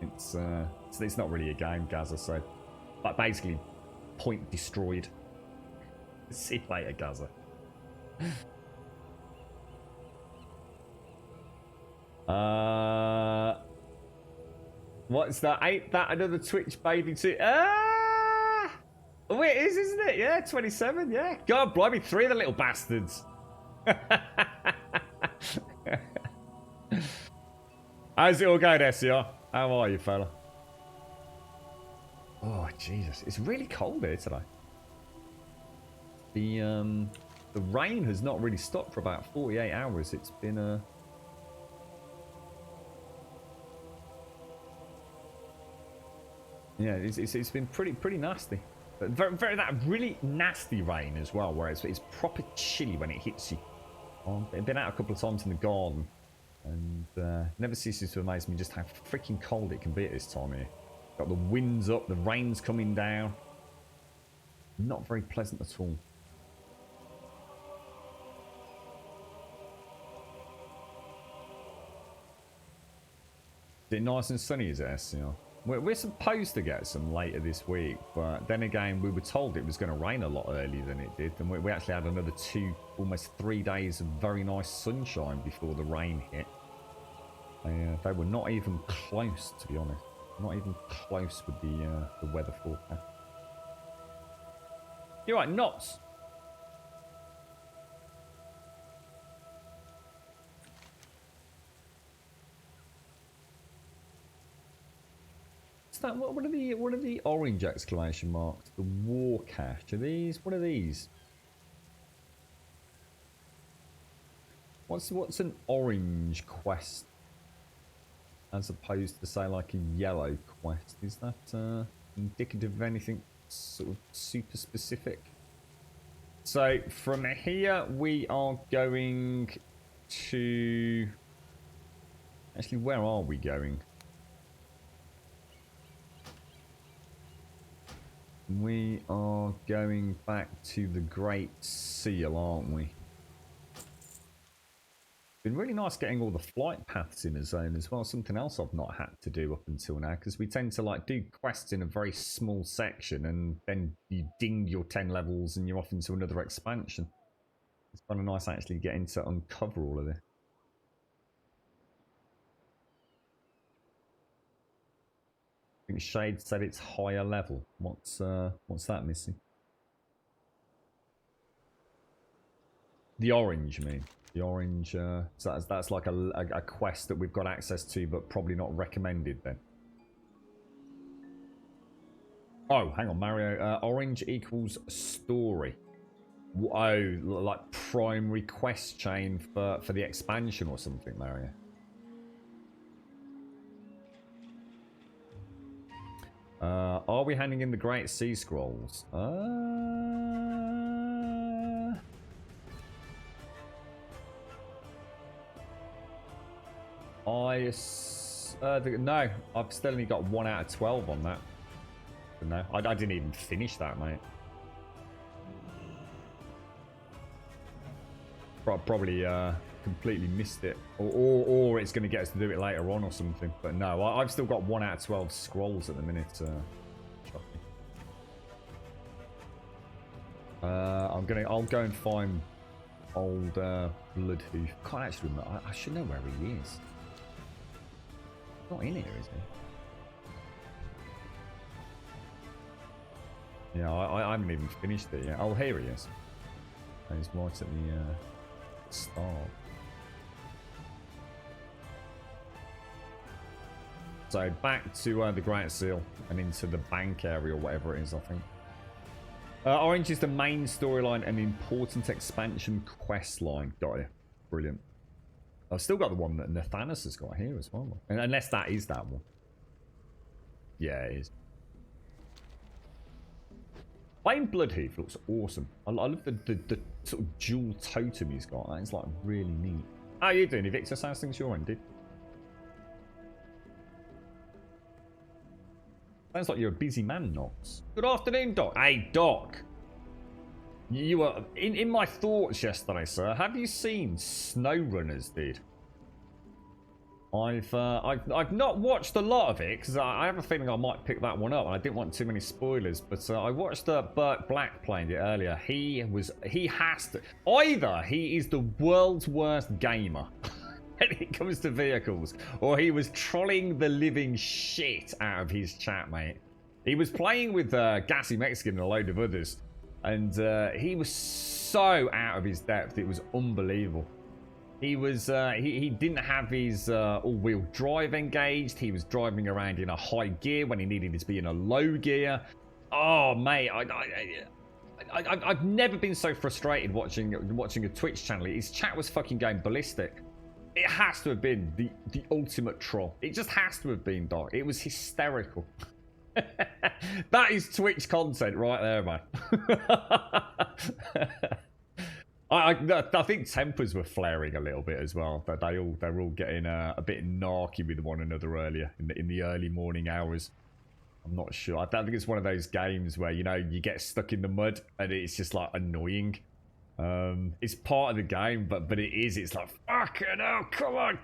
It's not really a game, Gaza. So, but basically, point destroyed. See you later, Gaza. What's that? Ain't that another Twitch baby too? Oh, it is, isn't it? Yeah, 27. Yeah. God, blimey, 3 of the little bastards. How's it all going, SCR? How are you, fella? Oh, Jesus. It's really cold here today. The rain has not really stopped for about 48 hours. It's been yeah, it's been pretty nasty. But very that really nasty rain as well, where it's proper chilly when it hits you. I've been out a couple of times in the garden, and never ceases to amaze me just how freaking cold it can be at this time of year. Got the winds up, the rain's coming down. Not very pleasant at all. Is it nice and sunny, is it, SCR? We're supposed to get some later this week, but then again, we were told it was going to rain a lot earlier than it did, and we actually had another 2, almost 3 days of very nice sunshine before the rain hit. They were not even close, to be honest. Not even close with the weather forecast. You're right, Knots. What are the orange exclamation marks? The war cache. Are these? What are these? What's an orange quest as opposed to say like a yellow quest? Is that indicative of anything sort of super specific? So from here we are going to. Actually, where are we going? We are going back to the Great Seal, aren't we? Been really nice getting all the flight paths in a zone as well. Something else I've not had to do up until now, because we tend to like do quests in a very small section and then you ding your 10 levels and you're off into another expansion. It's kind of nice actually getting to uncover all of this. I think Shade said it's higher level. What's that, Missy? The orange, you mean? The orange, so that's like a quest that we've got access to, but probably not recommended then. Oh, hang on, Mario. Orange equals story. Oh, like primary quest chain for the expansion or something, Mario. Are we handing in the Great Sea Scrolls? No, I've still only got 1 out of 12 on that. No, I didn't even finish that, mate. Probably completely missed it, or it's going to get us to do it later on or something. But no, I've still got 1 out of 12 scrolls at the minute. I'll go and find old Bloodhoof. Can't actually remember. I should know where he is. Not in here, is he? Yeah, I haven't even finished it yet. Oh, here he is. And he's right at the start. So back to the Great Seal and into the bank area or whatever it is, I think. Orange is the main storyline and important expansion quest line. Got it. Brilliant. I've still got the one that Nathanos has got here as well. Unless that is that one. Yeah, it is. Plain Bloodhoof looks awesome. I love the sort of dual totem he's got. That is like really neat. How are you doing, Evictus? How's things your end, dude? Sounds like you're a busy man, Nox. Good afternoon, Doc. Hey, Doc. You were in my thoughts yesterday, sir. Have you seen SnowRunners, dude? I've not watched a lot of it because I have a feeling I might pick that one up, and I didn't want too many spoilers. But I watched Burt Black playing it earlier. He has to either he is the world's worst gamer when it comes to vehicles, or he was trolling the living shit out of his chat, mate. He was playing with Gassy Mexican and a load of others, and he was so out of his depth. It was unbelievable. He was he didn't have his all-wheel drive engaged. He was driving around in a high gear when he needed to be in a low gear. Oh, mate, I've never been so frustrated watching a Twitch channel. His chat was fucking going ballistic. It has to have been the ultimate troll. It just has to have been, Doc. It was hysterical. That is Twitch content right there, man. I think tempers were flaring a little bit as well. That they're all getting a bit narky with one another earlier in the early morning hours. I'm not sure. I don't think it's one of those games where, you know, you get stuck in the mud and it's just like annoying. It's part of the game, but it is. It's like, fucking hell, come on,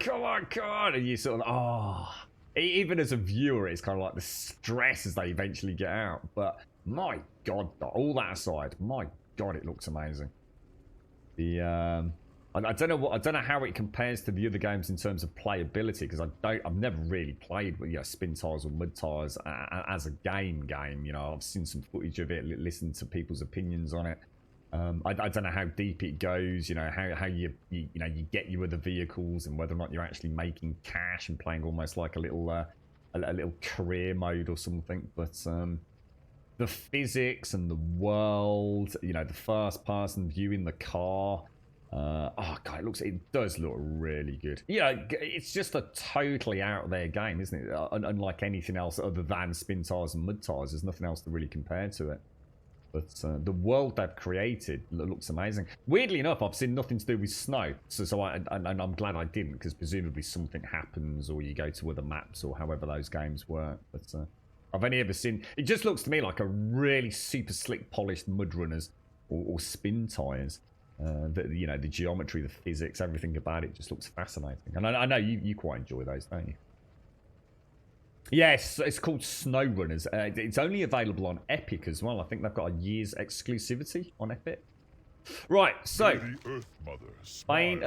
and you sort of even as a viewer, it's kind of like the stress as they eventually get out. But my God, all that aside, my God, it looks amazing. I don't know how it compares to the other games in terms of playability, because I've never really played with spin tires or mud tires as a game. You know, I've seen some footage of it, listened to people's opinions on it. I don't know how deep it goes. You know how you get your other vehicles and whether or not you're actually making cash and playing almost like a little career mode or something. But the physics and the world, you know, the first person view in the car. Oh God, it does look really good. You know, it's just a totally out there game, isn't it? Unlike anything else other than spin tires and mud tires, there's nothing else to really compare to it. But the world they've created looks amazing. Weirdly enough, I've seen nothing to do with snow, so I'm glad I didn't, because presumably something happens, or you go to other maps, or however those games work. But I've only ever seen. It just looks to me like a really super slick, polished mud runners or spin tires. The geometry, the physics, everything about it just looks fascinating. And I know you quite enjoy those, don't you? Yes, it's called SnowRunners. It's only available on Epic as well. I think they've got a year's exclusivity on Epic. Right, so Spain.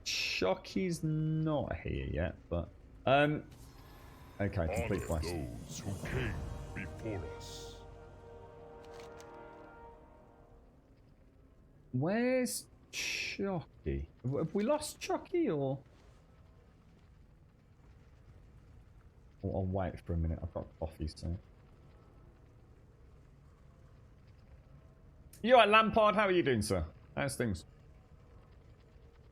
Chucky's not here yet, but okay, complete quest. Those who came before us. Where's Chucky? Have we lost Chucky or? Oh, I'll wait for a minute. I've got coffee soon. You alright, Lampard? How are you doing, sir? How's things?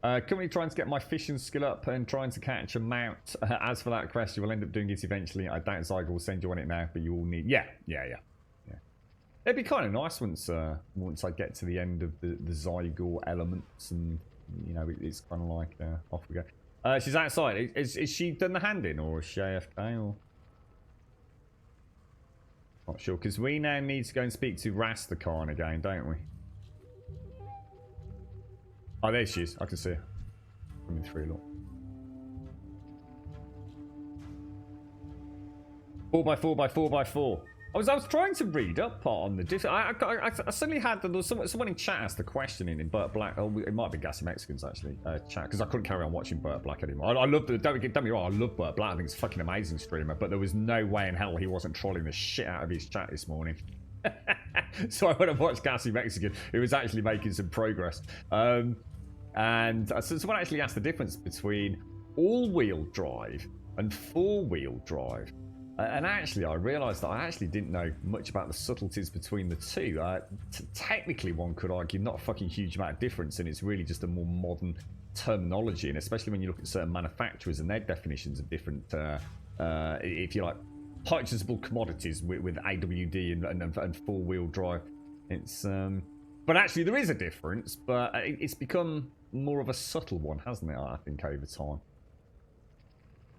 Currently trying to get my fishing skill up and trying to catch a mount. As for that quest, you will end up doing it eventually. I doubt Zygo will send you on it now, but you will need... Yeah. It'd be kind of nice once I get to the end of the Zygo elements and, you know, it's kind of like, off we go. She's outside. Is she done the hand in or is she AFK or... Not sure, because we now need to go and speak to Rastakhan again, don't we? Oh, there she is. I can see her. Coming through, look. 4x4x4x4. I was trying to read up on the different. I suddenly had there was someone in chat asked the question in Burt Black. Oh, it might be Gassy Mexicans actually. Chat because I couldn't carry on watching Burt Black anymore. I love the don't me wrong. I love Burt Black. I think it's a fucking amazing streamer. But there was no way in hell he wasn't trolling the shit out of his chat this morning. So I went and watched Gassy Mexican, who was actually making some progress. And so someone actually asked the difference between all-wheel drive and four-wheel drive. And actually, I realised that I actually didn't know much about the subtleties between the two. Technically, one could argue not a fucking huge amount of difference, and it's really just a more modern terminology. And especially when you look at certain manufacturers and their definitions of different, if you like, purchasable commodities with AWD and four-wheel drive. It's but actually there is a difference, but it's become more of a subtle one, hasn't it? I think over time.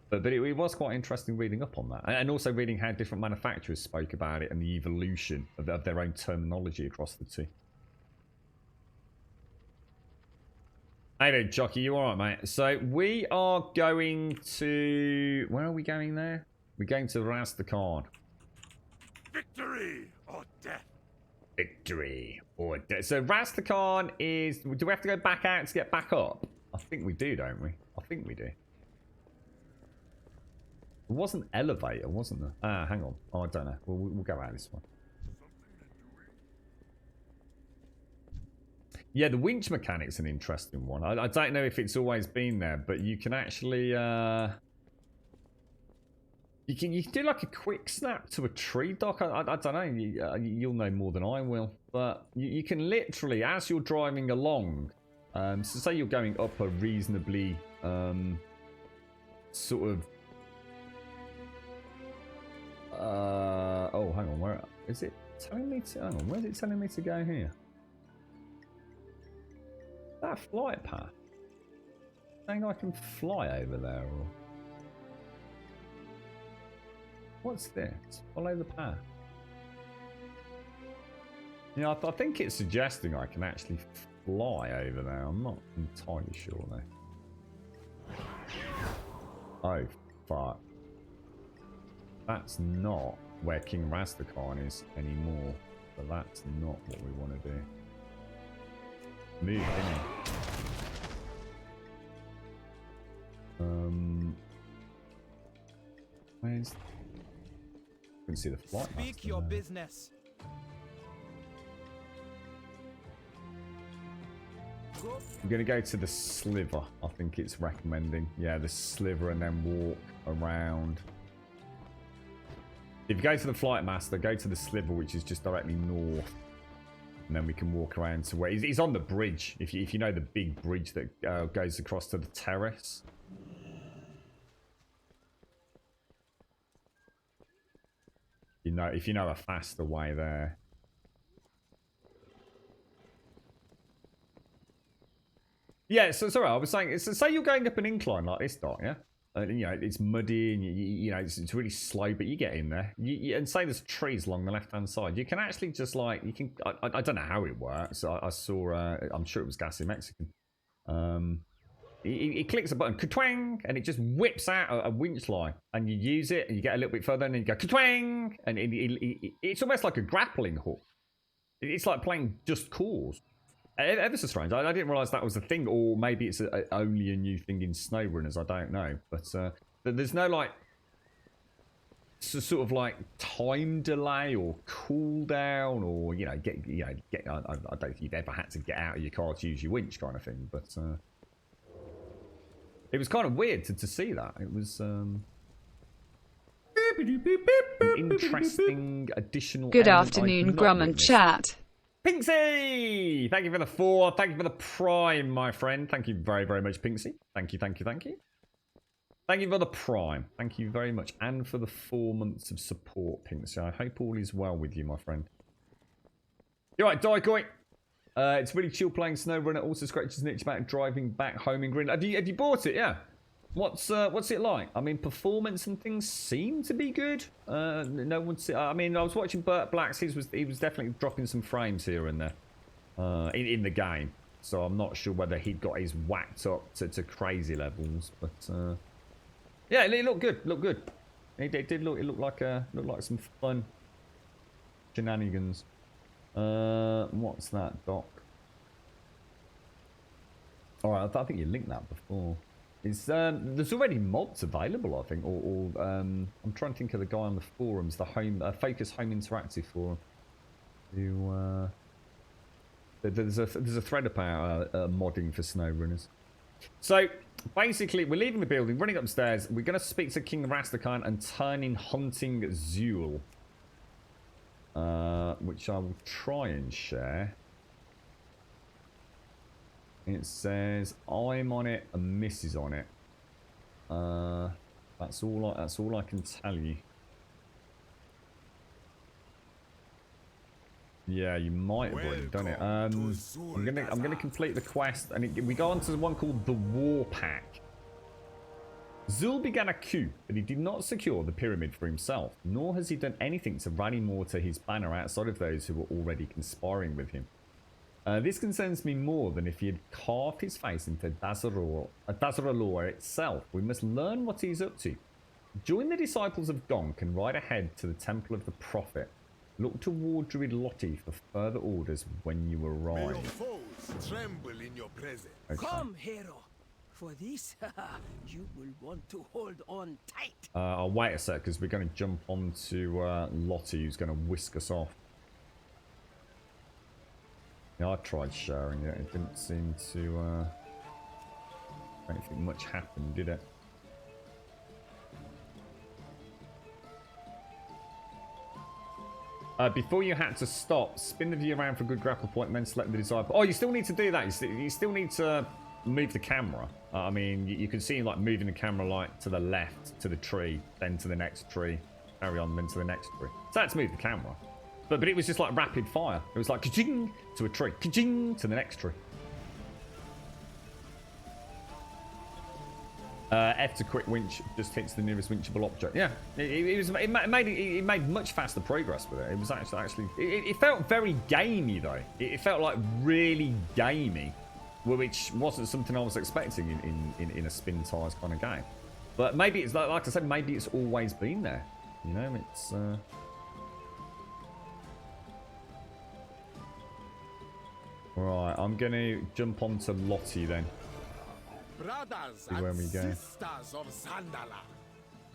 But it was quite interesting reading up on that, and also reading how different manufacturers spoke about it and the evolution of their own terminology across the two. Hey there, Jockey, you alright, mate? So we are going to... Where are we going there? We're going to Rastakhan. Victory or death? Victory or death. So Rastakhan is... Do we have to go back out to get back up? I think we do, don't we? I think we do. There was an elevator, wasn't there? Ah, hang on. Oh, I don't know. We'll go out this one. Yeah, the winch mechanic's an interesting one. I don't know if it's always been there, but you can actually... You can do like a quick snap to a tree dock. I don't know. You'll know more than I will. But you can literally, as you're driving along... so say you're going up a reasonably... sort of... oh, hang on. Where is it telling me to? Hang on. Where's it telling me to go here? Is that a flight path? Saying I can fly over there, or what's this? Follow the path. Yeah, I think it's suggesting I can actually fly over there. I'm not entirely sure though. Oh, fuck. That's not where King Rastakhan is anymore. But that's not what we want to do. Move, innit? Where's... I can see the flight. Speak your business. I'm going to go to the sliver. I think it's recommending. Yeah, the sliver and then walk around. If you go to the flight master, go to the sliver, which is just directly north. And then we can walk around to where... He's on the bridge. If you know the big bridge that goes across to the terrace. If you know a faster way there. Yeah, so sorry, I was saying, so say you're going up an incline like this, Doc, yeah? You know, it's muddy and you know it's really slow, but you get in there. And say there's trees along the left-hand side. You can actually just like I don't know how it works. I saw. I'm sure it was Gassy Mexican. He clicks a button, ka-twang, and it just whips out a winch line, and you use it, and you get a little bit further, and then you go ka-twang, and it's almost like a grappling hook. It's like playing Just Cause. Ever so strange. I didn't realise that was a thing, or maybe it's only a new thing in SnowRunners. I don't know, but there's no like. sort of like time delay or cooldown, or I don't think you've ever had to get out of your car to use your winch kind of thing, but it was kind of weird to see that. It was an interesting additional. Good afternoon, Grum and chat. Pinksy, thank you for the 4. Thank you for the Prime, my friend. Thank you very, very much, Pinksy. Thank you, thank you, thank you. Thank you for the Prime. Thank you very much. And for the 4 months of support, Pinksy. I hope all is well with you, my friend. You're right, Daikoi. It's really chill playing SnowRunner. Also scratches an itch about driving back home in Green. Have you bought it? Yeah. What's it like? I mean, performance and things seem to be good. No one's. I mean, I was watching Burt Black's. He was definitely dropping some frames here and there in the game. So I'm not sure whether he'd got his whacked up to crazy levels, but yeah, it looked good. Looked good. It did look. It looked like some fun shenanigans. What's that, Doc? All right, I think you linked that before. There's already mods available, I think, or I'm trying to think of the guy on the forums, the Focus Home Interactive forum. There's a thread about modding for SnowRunners. So basically, we're leaving the building, running upstairs. We're going to speak to King Rastakhan and turn in Hunting Zul, which I will try and share. It says I'm on it and Miss is on it. That's all I can tell you. Yeah, you might have already done it. I'm gonna complete the quest, and we go on to one called the War Pack. Zul began a coup, but he did not secure the pyramid for himself, nor has he done anything to rally more to his banner outside of those who were already conspiring with him. This concerns me more than if he had carved his face into Dazaralor itself. We must learn what he's up to. Join the disciples of Gonk and ride ahead to the Temple of the Prophet. Look toward Druid Lottie for further orders when you arrive. May your foes tremble in your presence. Okay. Come, hero. For this, you will want to hold on tight. I'll wait a sec because we're going to jump onto Lottie, who's going to whisk us off. Yeah, I tried sharing it. It didn't seem to. I don't think much happened, did it? Before you had to stop, spin the view around for a good grapple point, and then select the desired. Oh, you still need to do that. You still need to move the camera. I mean, you can see like moving the camera like to the left, to the tree, then to the next tree, carry on, then to the next tree. So that's move the camera. But it was just like rapid fire. It was like ka-ching to a tree, ka-ching to the next tree. F to quick winch just hits the nearest winchable object. Yeah, it made much faster progress with it. It was actually it felt very gamey though. It felt like really gamey, which wasn't something I was expecting in a spin tires kind of game. But maybe it's like I said, maybe it's always been there. You know, it's. Right, I'm gonna jump onto Lottie then. Brothers Where we and go. sisters of Zandala,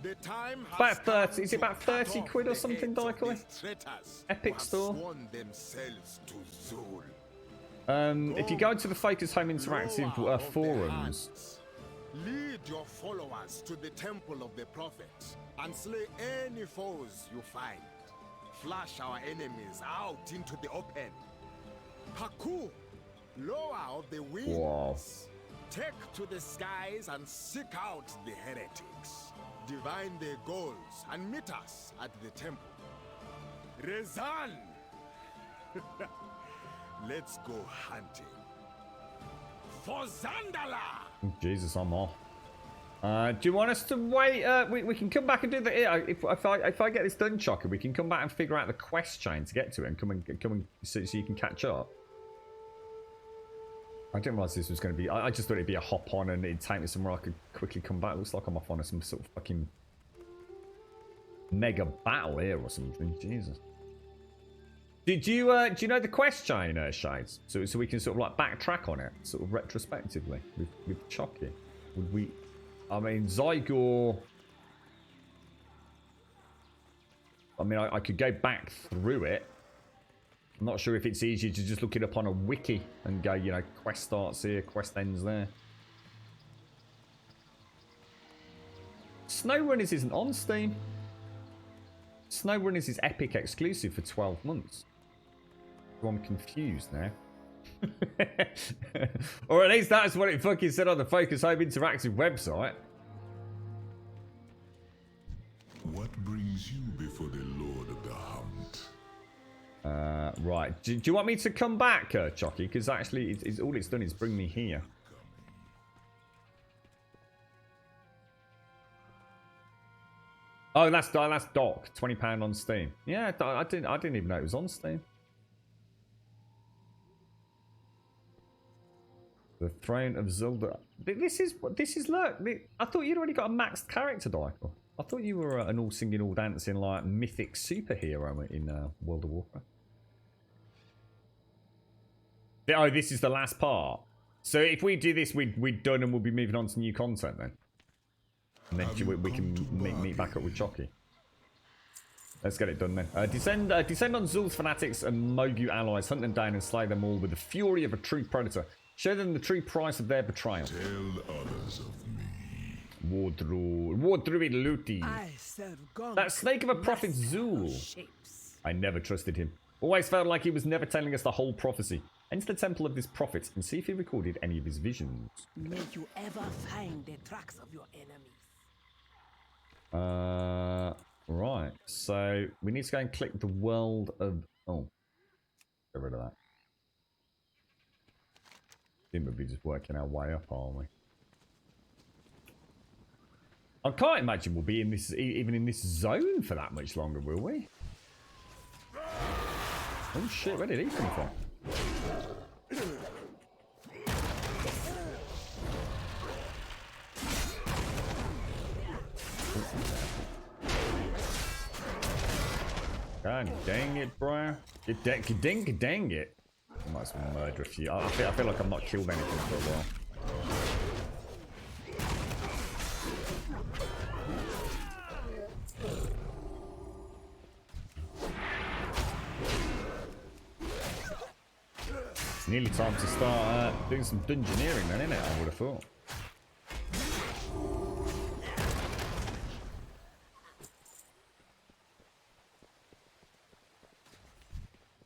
the time has About 30, come is it to about cut 30 off quid or the something, heads of Daikoi? these traitors Epic who have store. sworn themselves to Zul. If you go to the Focus Home Interactive Lower of the forums, hands. Lead your followers to the Temple of the Prophet and slay any foes you find. Flush our enemies out into the open. Haku, lower of the winds. Wow. Take to the skies and seek out the heretics. Divine their goals and meet us at the temple. Rezan! Let's go hunting. For Zandala! Jesus, I'm off. Do you want us to wait? We can come back and do the. If I get this done, Chocker, we can come back and figure out the quest chain to get to it, and come and so you can catch up. I didn't realise this was going to be. I just thought it'd be a hop on and it'd take me somewhere I could quickly come back. It looks like I'm off on some sort of fucking mega battle here or something. Jesus. Did you do you know the quest chain, Shades? So we can sort of like backtrack on it, sort of retrospectively with Chucky. Would we? I mean, Zygor. I mean, I could go back through it. I'm not sure if it's easier to just look it up on a wiki and go, you know, quest starts here, quest ends there. SnowRunners isn't on Steam. SnowRunners is Epic exclusive for 12 months. So I'm confused now. Or at least that's what it fucking said on the Focus Home Interactive website. What brings you before the Lord of the Hunt? Right. Do you want me to come back, Chucky? Because actually, all it's done is bring me here. Oh, that's Doc. £20 on Steam. Yeah, I didn't even know it was on Steam. The Throne of Zelda. This is look. I thought you'd already got a maxed character, Dykel. I thought you were an all singing, all dancing, like mythic superhero in World of Warcraft. Oh, this is the last part. So if we do this, we're done, and we'll be moving on to new content then. And then we can meet back up with Chucky. Let's get it done then. Descend on Zul's fanatics and Mogu allies. Hunt them down and slay them all with the fury of a true predator. Show them the true price of their betrayal. Tell others of me. War Druid Luti. That snake of a prophet Zul. I never trusted him. Always felt like he was never telling us the whole prophecy. Enter the temple of this prophet and see if he recorded any of his visions. May you ever find the tracks of your enemies. Right. So we need to go and click the world of. Oh, get rid of that. I think we'll be just working our way up, aren't we? I can't imagine we'll be in this, even in this zone for that much longer, will we? Oh shit! Where did he come from? God dang it, bro. Dang it. I might as well murder a few. I feel like I've not killed anything for a while. It's nearly time to start doing some dungeoneering then, isn't it? I would have thought.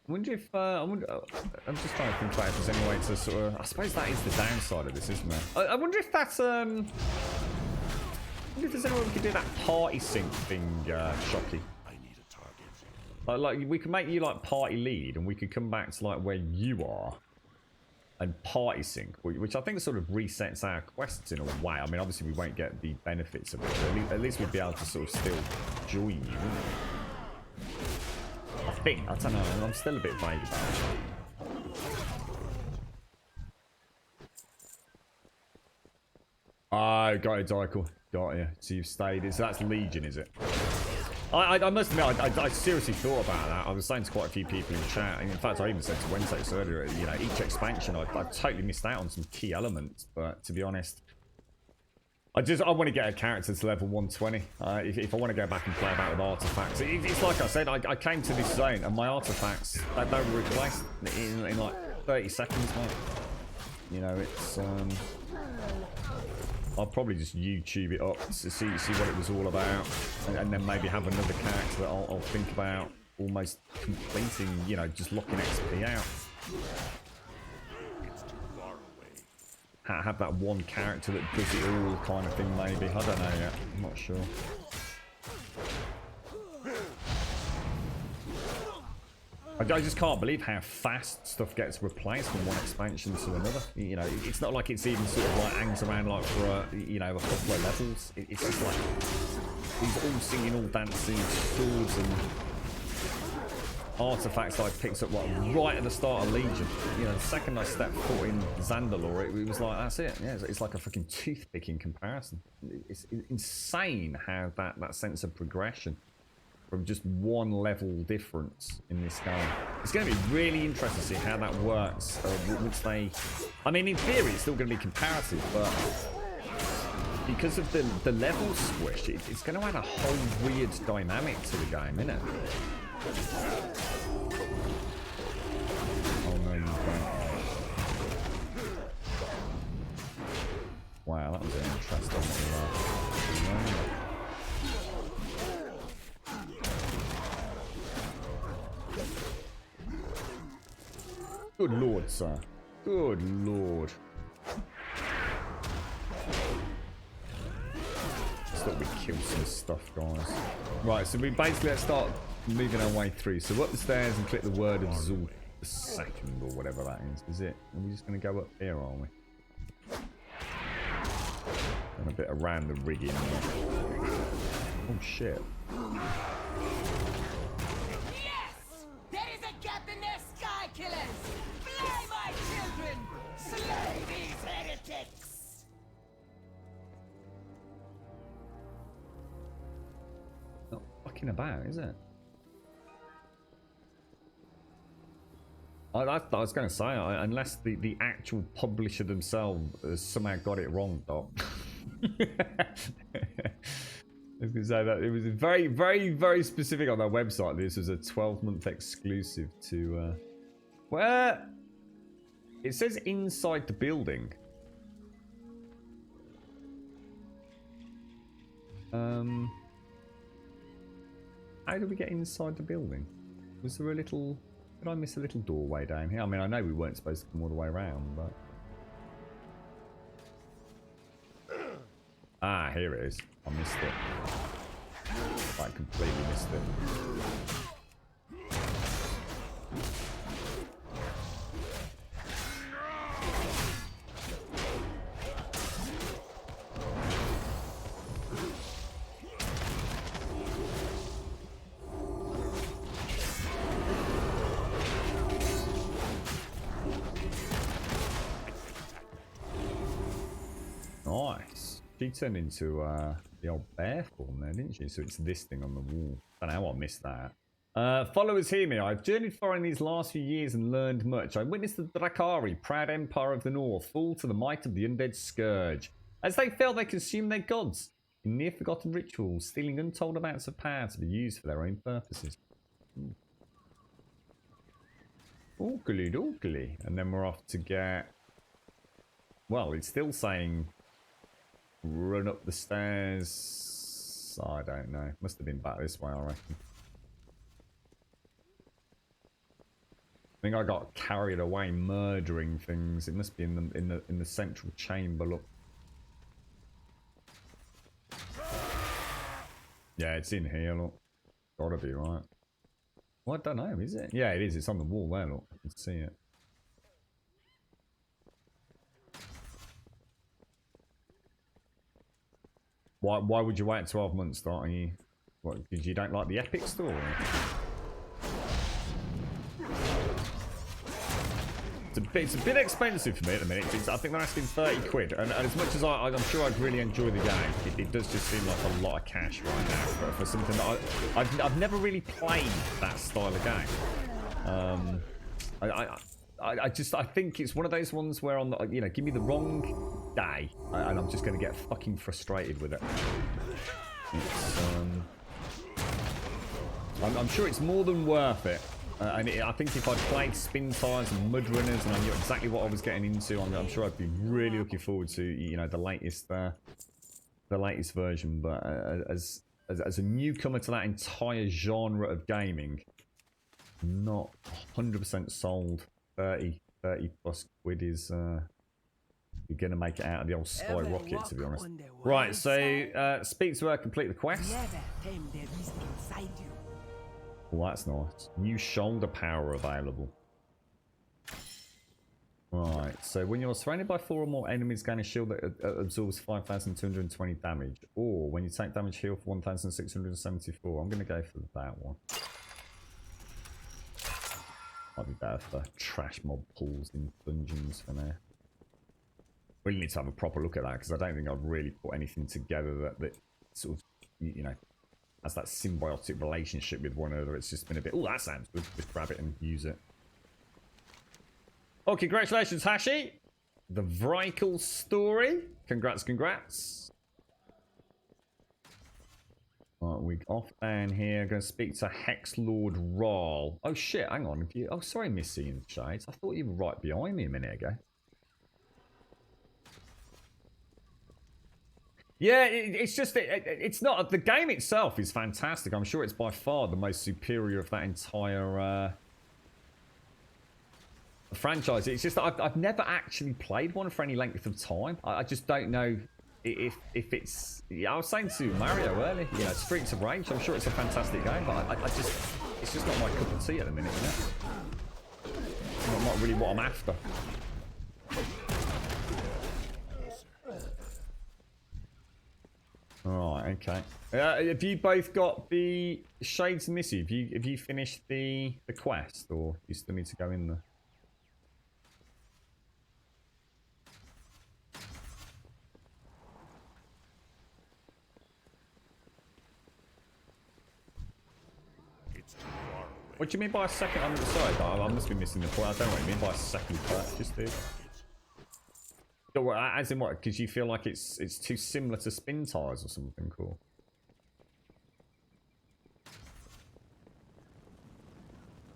I wonder if I'm just trying to think about if there's any way to sort of. I suppose that is the downside of this, isn't it? I wonder if that's I wonder if there's any way we could do that party sync thing, Shocky. I need a target. Like we could make you like party lead, and we could come back to like where you are, and party sync, which I think sort of resets our quests in a way. I mean, obviously we won't get the benefits of it, but at least we'd be able to sort of still join you, wouldn't we? I don't know, I'm still a bit vague about it. Oh, got it, Dykel. Got you. So you've stayed. So that's Legion, is it? I must admit, I seriously thought about that. I was saying to quite a few people in chat, and in fact, I even said to Wednesday earlier, you know, each expansion, I totally missed out on some key elements, but to be honest, I want to get a character to level 120. If I want to go back and play about with artifacts, it's like I said, I came to this zone and my artifacts, they were replaced in like 30 seconds, mate. You know, it's I'll probably just YouTube it up to see what it was all about, and then maybe have another character that I'll think about almost completing, you know, just locking XP out. Have that one character that does it all kind of thing, maybe. I don't know yet. I'm not sure. I just can't believe how fast stuff gets replaced from one expansion to another. You know, it's not like it's even sort of like hangs around like for you know, a couple of levels. It's just like these all singing, all dancing swords and artifacts I picked up like right at the start of Legion. You know, the second I stepped foot in Zandalore, it was like, that's it. Yeah, it's like a fucking toothpick in comparison. It's insane how that sense of progression from just one level difference in this game. It's going to be really interesting to see how that works once they. I mean, in theory, it's still going to be comparative, but because of the level squish, it's going to add a whole weird dynamic to the game, isn't it? Oh no, you don't. Wow, that was an interesting one. Good lord, sir. Good lord. Just thought we'd kill some stuff, guys. Right, so we basically let's start moving our way through. So up the stairs and click the word of Zul the second or whatever that is it? Are we just going to go up here, are we? And a bit around the rigging. Oh shit. Yes! There is a gap in their sky killers! Fly, my children! Slay these heretics! Not fucking about, is it? I was going to say, unless the actual publisher themselves has somehow got it wrong, Doc. I was going to say that it was very, very, very specific on their website. This was a 12-month exclusive to... where? It says inside the building. How did we get inside the building? Was there a little... Did I miss a little doorway down here? I mean, I know we weren't supposed to come all the way around, but... Ah, here it is. I missed it. I completely missed it. Nice. She turned into the old bear form there, didn't she? So it's this thing on the wall. I don't know how I missed that. Followers, hear me. I've journeyed far in these last few years and learned much. I witnessed the Drakari, proud empire of the north, fall to the might of the undead scourge. As they fell, they consumed their gods in near-forgotten rituals, stealing untold amounts of power to be used for their own purposes. Ookily dookily. And then we're off to get... Well, it's still saying... Run up the stairs. I don't know. Must have been back this way, I reckon. I think I got carried away murdering things. It must be in the central chamber. Look. Yeah, it's in here. Look, gotta be right. Well, I don't know. Is it? Yeah, it is. It's on the wall there. Look, I can see it. Why would you wait 12 months, don't you? What, because you don't like the epic story? It's a bit expensive for me at the minute. I think they're asking 30 quid. And as much as I'm sure I'd really enjoy the game, it does just seem like a lot of cash right now for something that I've never really played that style of game. I think it's one of those ones where on the, you know, give me the wrong day and I'm just going to get fucking frustrated with it. I'm sure it's more than worth it. I think if I'd played Spin Tires and Mud Runners and I knew exactly what I was getting into, I'm sure I'd be really looking forward to, you know, the latest version. But as a newcomer to that entire genre of gaming, not 100% sold. 30 plus quid is you're gonna make it out of the old skyrocket, to be honest. Right, so speak to her, complete the quest. Well, that's nice. New shoulder power available. Right, so when you're surrounded by 4 or more enemies, gain a shield that absorbs 5,220 damage, or when you take damage, heal for 1,674. I'm gonna go for that one. Might be better for trash mob pools in dungeons for now. Really need to have a proper look at that, because I don't think I've really put anything together that sort of, you know, has that symbiotic relationship with one another. It's just been a bit, oh, that sounds good. Just grab it and use it. Oh, congratulations, Hashi. The Vrykle story. Congrats, congrats. Right, we off down here. Going to speak to Hex Lord Rawl. Oh shit, hang on. Oh, sorry, Missy and Shades. I thought you were right behind me a minute ago. Yeah, it's just, it's not, the game itself is fantastic. I'm sure it's by far the most superior of that entire franchise. It's just that I've never actually played one for any length of time. I just don't know if it's, yeah, I was saying to Mario earlier, you know, Streets of Rage, I'm sure it's a fantastic game, but I just, it's just not my cup of tea at the minute, you know? Not really what I'm after. Alright, okay. Have you both got the Shades and Missy? Have you finished the quest, or you still need to go in there? What do you mean by a second on the side? I must be missing the point. I don't know what you mean by a second purchase, dude. As in what? Because you feel like it's too similar to spin tires or something cool.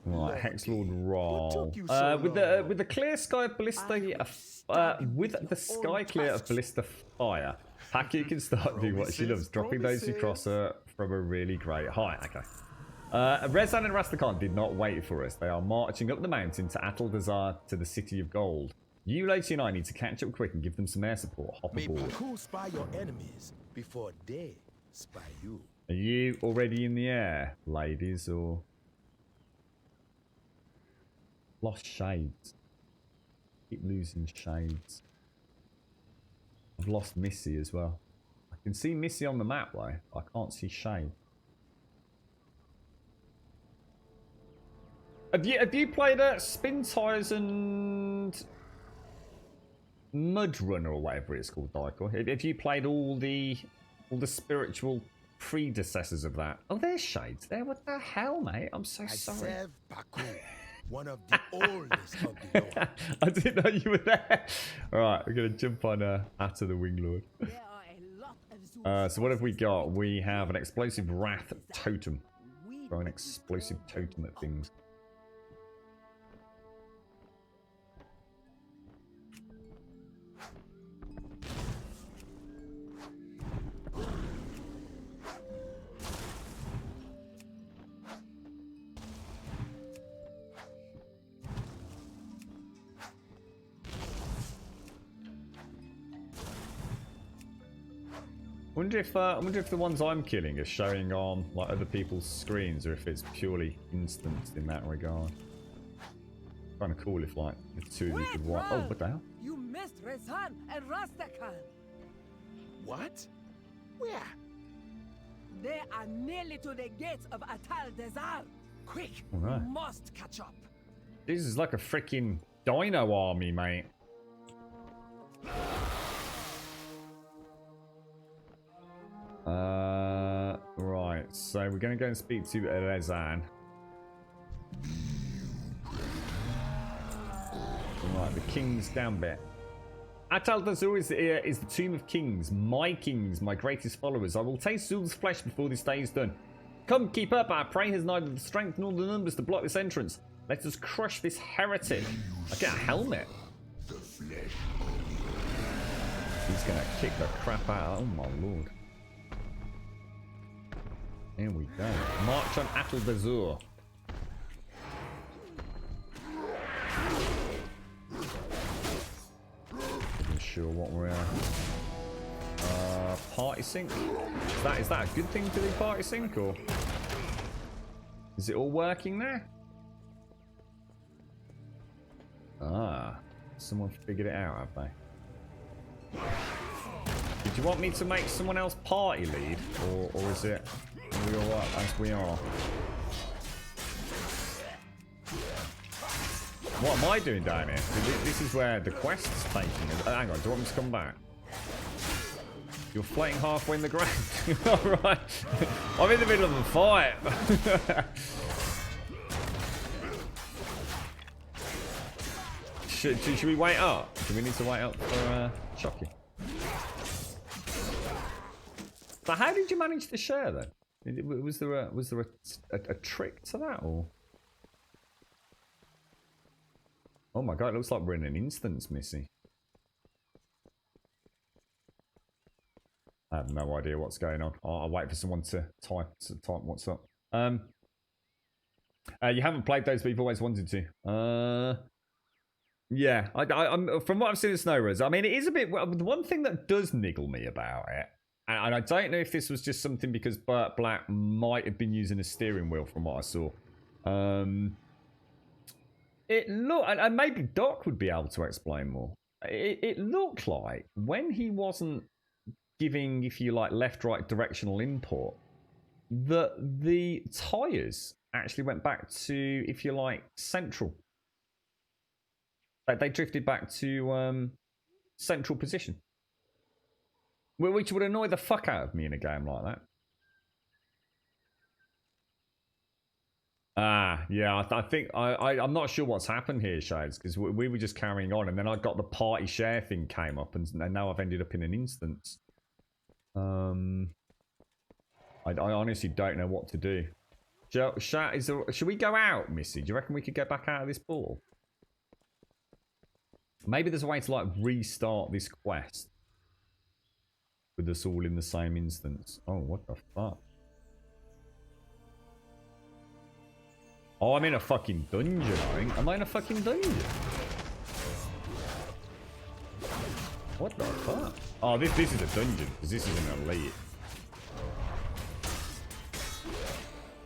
Right, Hexlord Roll. With the clear sky of Ballista, with the sky clear of Ballista Fire, Haku can start doing what she loves, dropping those who cross her from a really great height. Okay. Rezan and Rastakhan did not wait for us. They are marching up the mountain to Ateldazar, to the City of Gold. You, Lacey, and I need to catch up quick and give them some air support. Hop aboard. May Baku spy your enemies before they spy you. Are you already in the air, ladies, or... Lost Shades. Keep losing Shades. I've lost Missy as well. I can see Missy on the map, though. I can't see Shade. Have you played Spin Tires and Mud Runner or whatever it's called, Dykel? Have you played all the spiritual predecessors of that? Oh, there's Shades there. What the hell, mate? I'm so sorry. Serve Baku, one of the oldest of the Lord. I didn't know you were there. All right, we're gonna jump on Atta the Wing Lord. So what have we got? We have an explosive wrath totem. Throw an explosive totem at things. I wonder if the ones I'm killing are showing on like other people's screens, or if it's purely instanced in that regard. Kind of cool if like the two of you could watch. Oh, what the hell? You missed Rezan and Rastakhan. What? Where? They are nearly to the gates of Ateldazar. Quick, Right. we must catch up. This is like a freaking dino army, mate. Right, so we're going to go and speak to Rezan. Right, the King's Gambit. Ateldazar is the Tomb of Kings, my greatest followers. I will taste Zul's flesh before this day is done. Come, keep up, our prey has neither the strength nor the numbers to block this entrance. Let us crush this heretic. I get a helmet. He's going to kick the crap out. Oh my lord. Here we go. March on Ateldazar. Not sure what we're party sync. Is that a good thing to do, party sync, or is it all working there? Ah, someone figured it out, have they? Did you want me to make someone else party lead, or is it we all right as we are? What am I doing down here? This is where the quest's taking us. Hang on, do you want me to come back? You're floating halfway in the ground. Alright. I'm in the middle of a fight. Should we wait up? Do we need to wait up for Chucky? So how did you manage to share then? Was there a trick to that, or? Oh my god, it looks like we're in an instance, Missy. I have no idea what's going on. I'll wait for someone to type what's up. You haven't played those, but you've always wanted to. Yeah, I'm from what I've seen in SnowRunners, I mean, it is a bit. Well, the one thing that does niggle me about it, and I don't know if this was just something because Burt Black might have been using a steering wheel from what I saw. It looked, and maybe Doc would be able to explain more. It looked like when he wasn't giving, if you like, left-right directional input, that the tyres actually went back to, if you like, central. They drifted back to central position. Which would annoy the fuck out of me in a game like that. Yeah, I think I'm not sure what's happened here, Shades, because we were just carrying on, and then I got the party share thing came up, and now I've ended up in an instance. I honestly don't know what to do. Should we go out, Missy? Do you reckon we could get back out of this portal? Maybe there's a way to like restart this quest with us all in the same instance. Oh, what the fuck? Oh, I'm in a fucking dungeon, I think. Am I in a fucking dungeon? What the fuck? Oh, this is a dungeon, because this is an elite.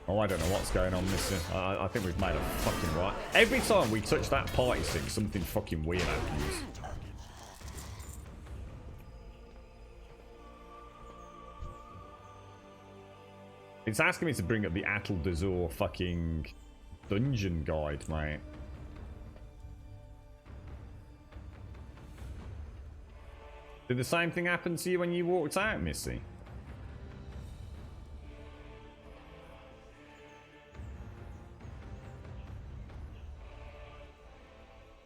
Oh, I don't know what's going on, mister. I think we've made a fucking right. Every time we touch that party thing, something fucking weird happens. It's asking me to bring up the Atle d'Azur fucking dungeon guide, mate. Did the same thing happen to you when you walked out, Missy?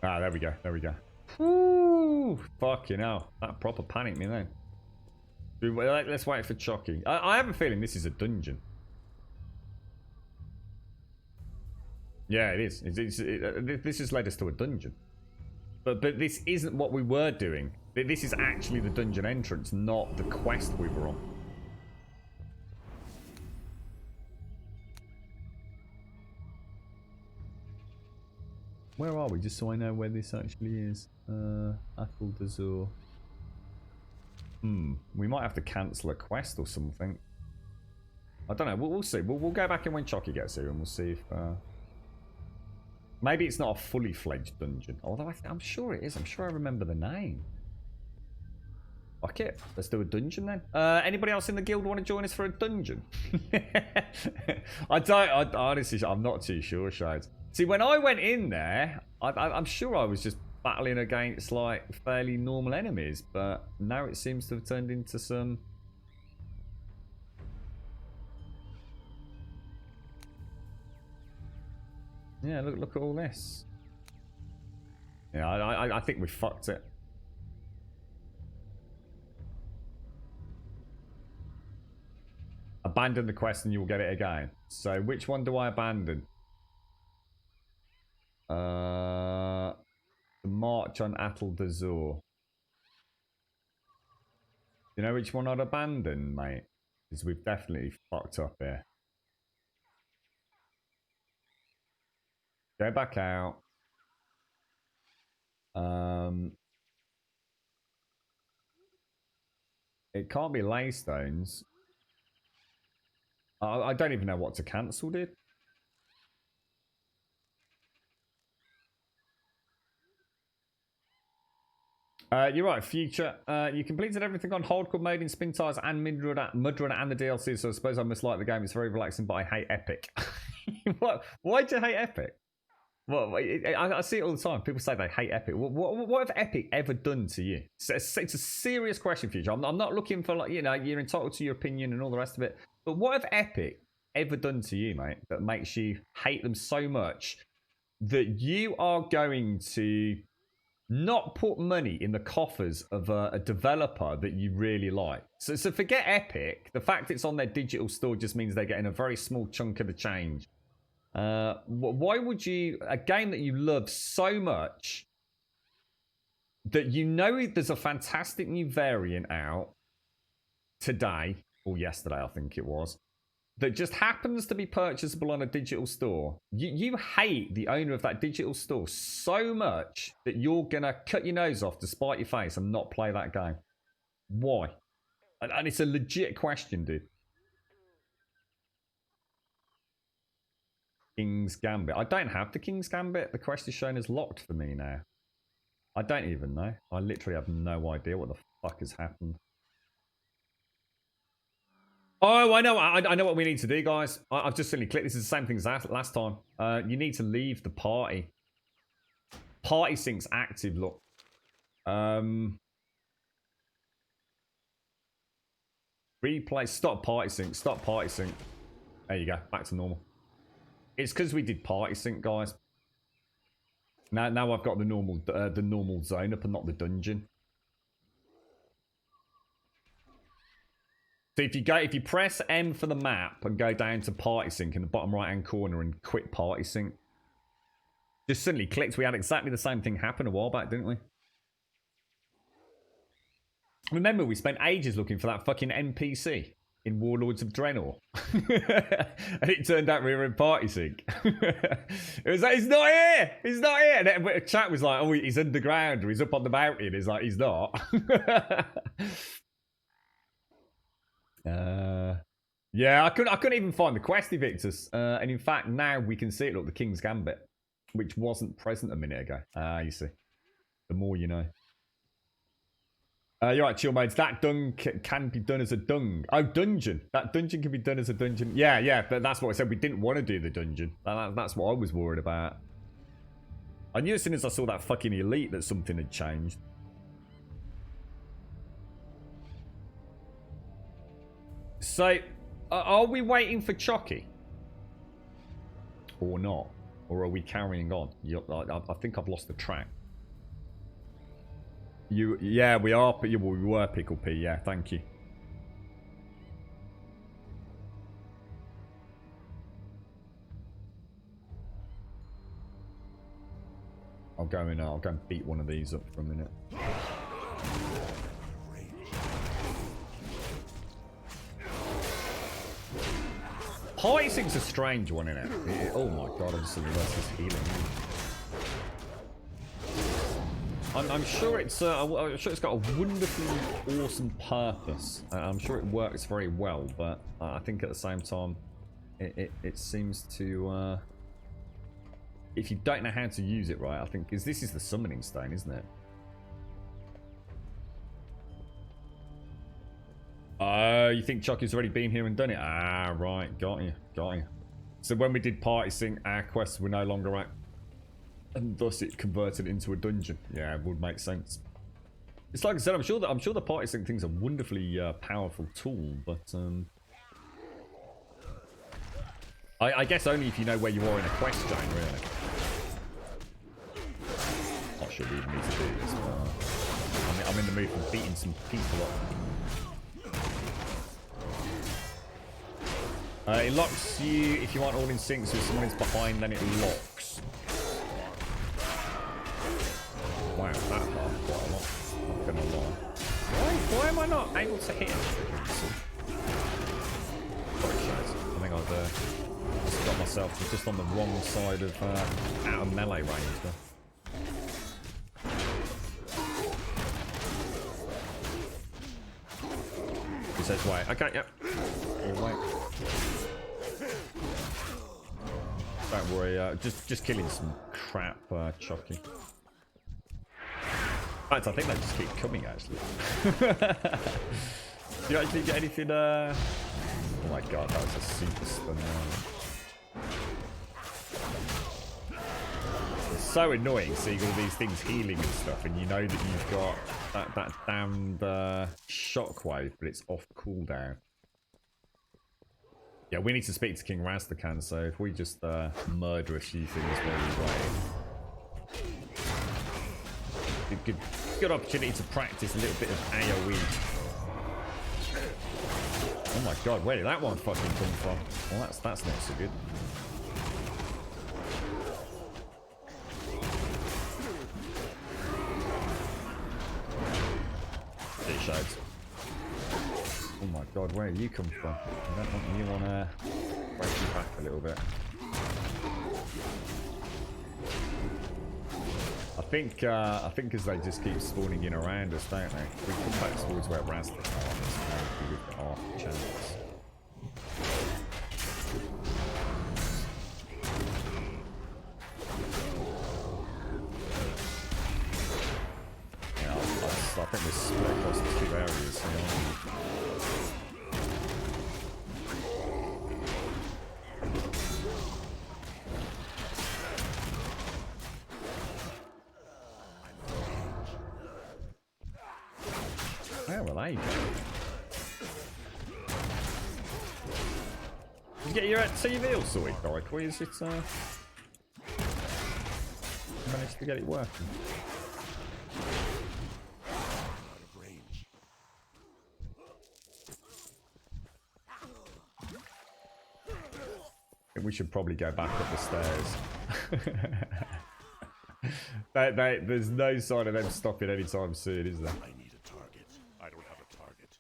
Ah, there we go. There we go. Woo! Fucking hell. That proper panicked me then. Let's wait for Chucky. I have a feeling this is a dungeon. Yeah, it is. This has led us to a dungeon. But this isn't what we were doing. This is actually the dungeon entrance, not the quest we were on. Where are we? Just so I know where this actually is. Atle d'Azur. We might have to cancel a quest or something. I don't know. We'll see. We'll go back in when Chucky gets here and we'll see if... Maybe it's not a fully fledged dungeon. Although I'm sure it is. I'm sure I remember the name. Fuck it. Let's do a dungeon then. Anybody else in the guild want to join us for a dungeon? I honestly, I'm not too sure, Shades. See, when I went in there, I'm sure I was just battling against like fairly normal enemies, but now it seems to have turned into some... Yeah, look at all this. Yeah, I think we fucked it. Abandon the quest and you will get it again. So which one do I abandon? The march on Atle d'Azur. You know which one I'd abandon, mate? Because we've definitely fucked up here. Go back out. It can't be Laystones. I don't even know what to cancel, dude. You're right, Future. You completed everything on Hardcore mode in Spin Tires and Mudrunner and the DLC, so I suppose I must like the game. It's very relaxing, but I hate Epic. What? Why do you hate Epic? Well, I see it all the time. People say they hate Epic. What have Epic ever done to you? It's a serious question, Future. I'm not looking for, like, you know, you're entitled to your opinion and all the rest of it. But what have Epic ever done to you, mate, that makes you hate them so much that you are going to not put money in the coffers of a developer that you really like. So forget Epic. The fact it's on their digital store just means they're getting a very small chunk of the change. Why would you... A game that you love so much that you know there's a fantastic new variant out today, or yesterday I think it was, that just happens to be purchasable on a digital store. You hate the owner of that digital store so much that you're going to cut your nose off to spite your face and not play that game. Why? And it's a legit question, dude. King's Gambit. I don't have the King's Gambit. The quest is shown as locked for me now. I don't even know. I literally have no idea what the fuck has happened. Oh, I know. I know what we need to do, guys. I've just suddenly clicked. This is the same thing as last time. You need to leave the party. Party sync's active. Look. Replay. Stop party sync. Stop party sync. There you go. Back to normal. It's because we did party sync, guys. Now I've got the normal zone up and not the dungeon. So if you press M for the map and go down to party sync in the bottom right hand corner and quit party sync, just suddenly clicked. We had exactly the same thing happen a while back, didn't we? Remember, we spent ages looking for that fucking NPC in Warlords of Draenor. And it turned out we were in party sync. It was like, he's not here! He's not here! And then chat was like, oh, he's underground or he's up on the mountain. It's like, he's not. Yeah, I couldn't even find the quest, Evictus. And in fact, now we can see it. Look, the King's Gambit, which wasn't present a minute ago. You see. The more you know. You're right, chill modes. That dung can be done as a dungeon. That dungeon can be done as a dungeon. Yeah, but that's what I said. We didn't want to do the dungeon. That's what I was worried about. I knew as soon as I saw that fucking elite that something had changed. So, are we waiting for Chucky? Or not? Or are we carrying on? I think I've lost the track. Yeah, we are. We were Pickle P. Yeah, thank you. I'll go and beat one of these up for a minute. Party Sync's a strange one, isn't it? Oh my god, I just realised this healing. I'm sure it's got a wonderfully awesome purpose. I'm sure it works very well, but I think at the same time, it seems to. If you don't know how to use it right, I think because this is the summoning stone, isn't it? Oh, you think Chucky's already been here and done it? Ah, right, got you. So when we did Party Sync, our quests were no longer at. And thus it converted into a dungeon. Yeah, it would make sense. It's like I said, I'm sure the party sync thing's a wonderfully powerful tool, but I guess only if you know where you are in a quest chain, really. Not sure we even need to do this, but I'm in the mood for beating some people up. It locks you if you aren't all in sync, so if someone is behind, then it locks. Wow, that hurt quite a lot. Not gonna lie. Why am I not able to hit him? Sorry, guys. I think I've just got myself just on the wrong side of out of melee range. He says wait. Okay, yep. We'll wait. Don't worry. Just killing some crap, Chucky. In fact, I think they just keep coming, actually. Do you actually get anything, Oh my god, that was a super stun. It's so annoying seeing all these things healing and stuff, and you know that you've got that damned shockwave, but it's off cooldown. Yeah, we need to speak to King Razdakan, so if we just murder a few things while we wait. Good opportunity to practice a little bit of AoE. Oh my god, where did that one fucking come from? Well, that's not so good. It shouts. Oh my god, where did you come from? I don't want you on break you back a little bit. I think as they just keep spawning in around us, don't they? We come back towards where Raz is. We've got half the chance. Yeah, I think we're split across the 2 areas here. Where will they go? Did you get your TV all sorted, Doric? Or is it, managed to get it working? I think we should probably go back up the stairs. There's no sign of them stopping anytime soon, is there? I need a target. I don't have a target.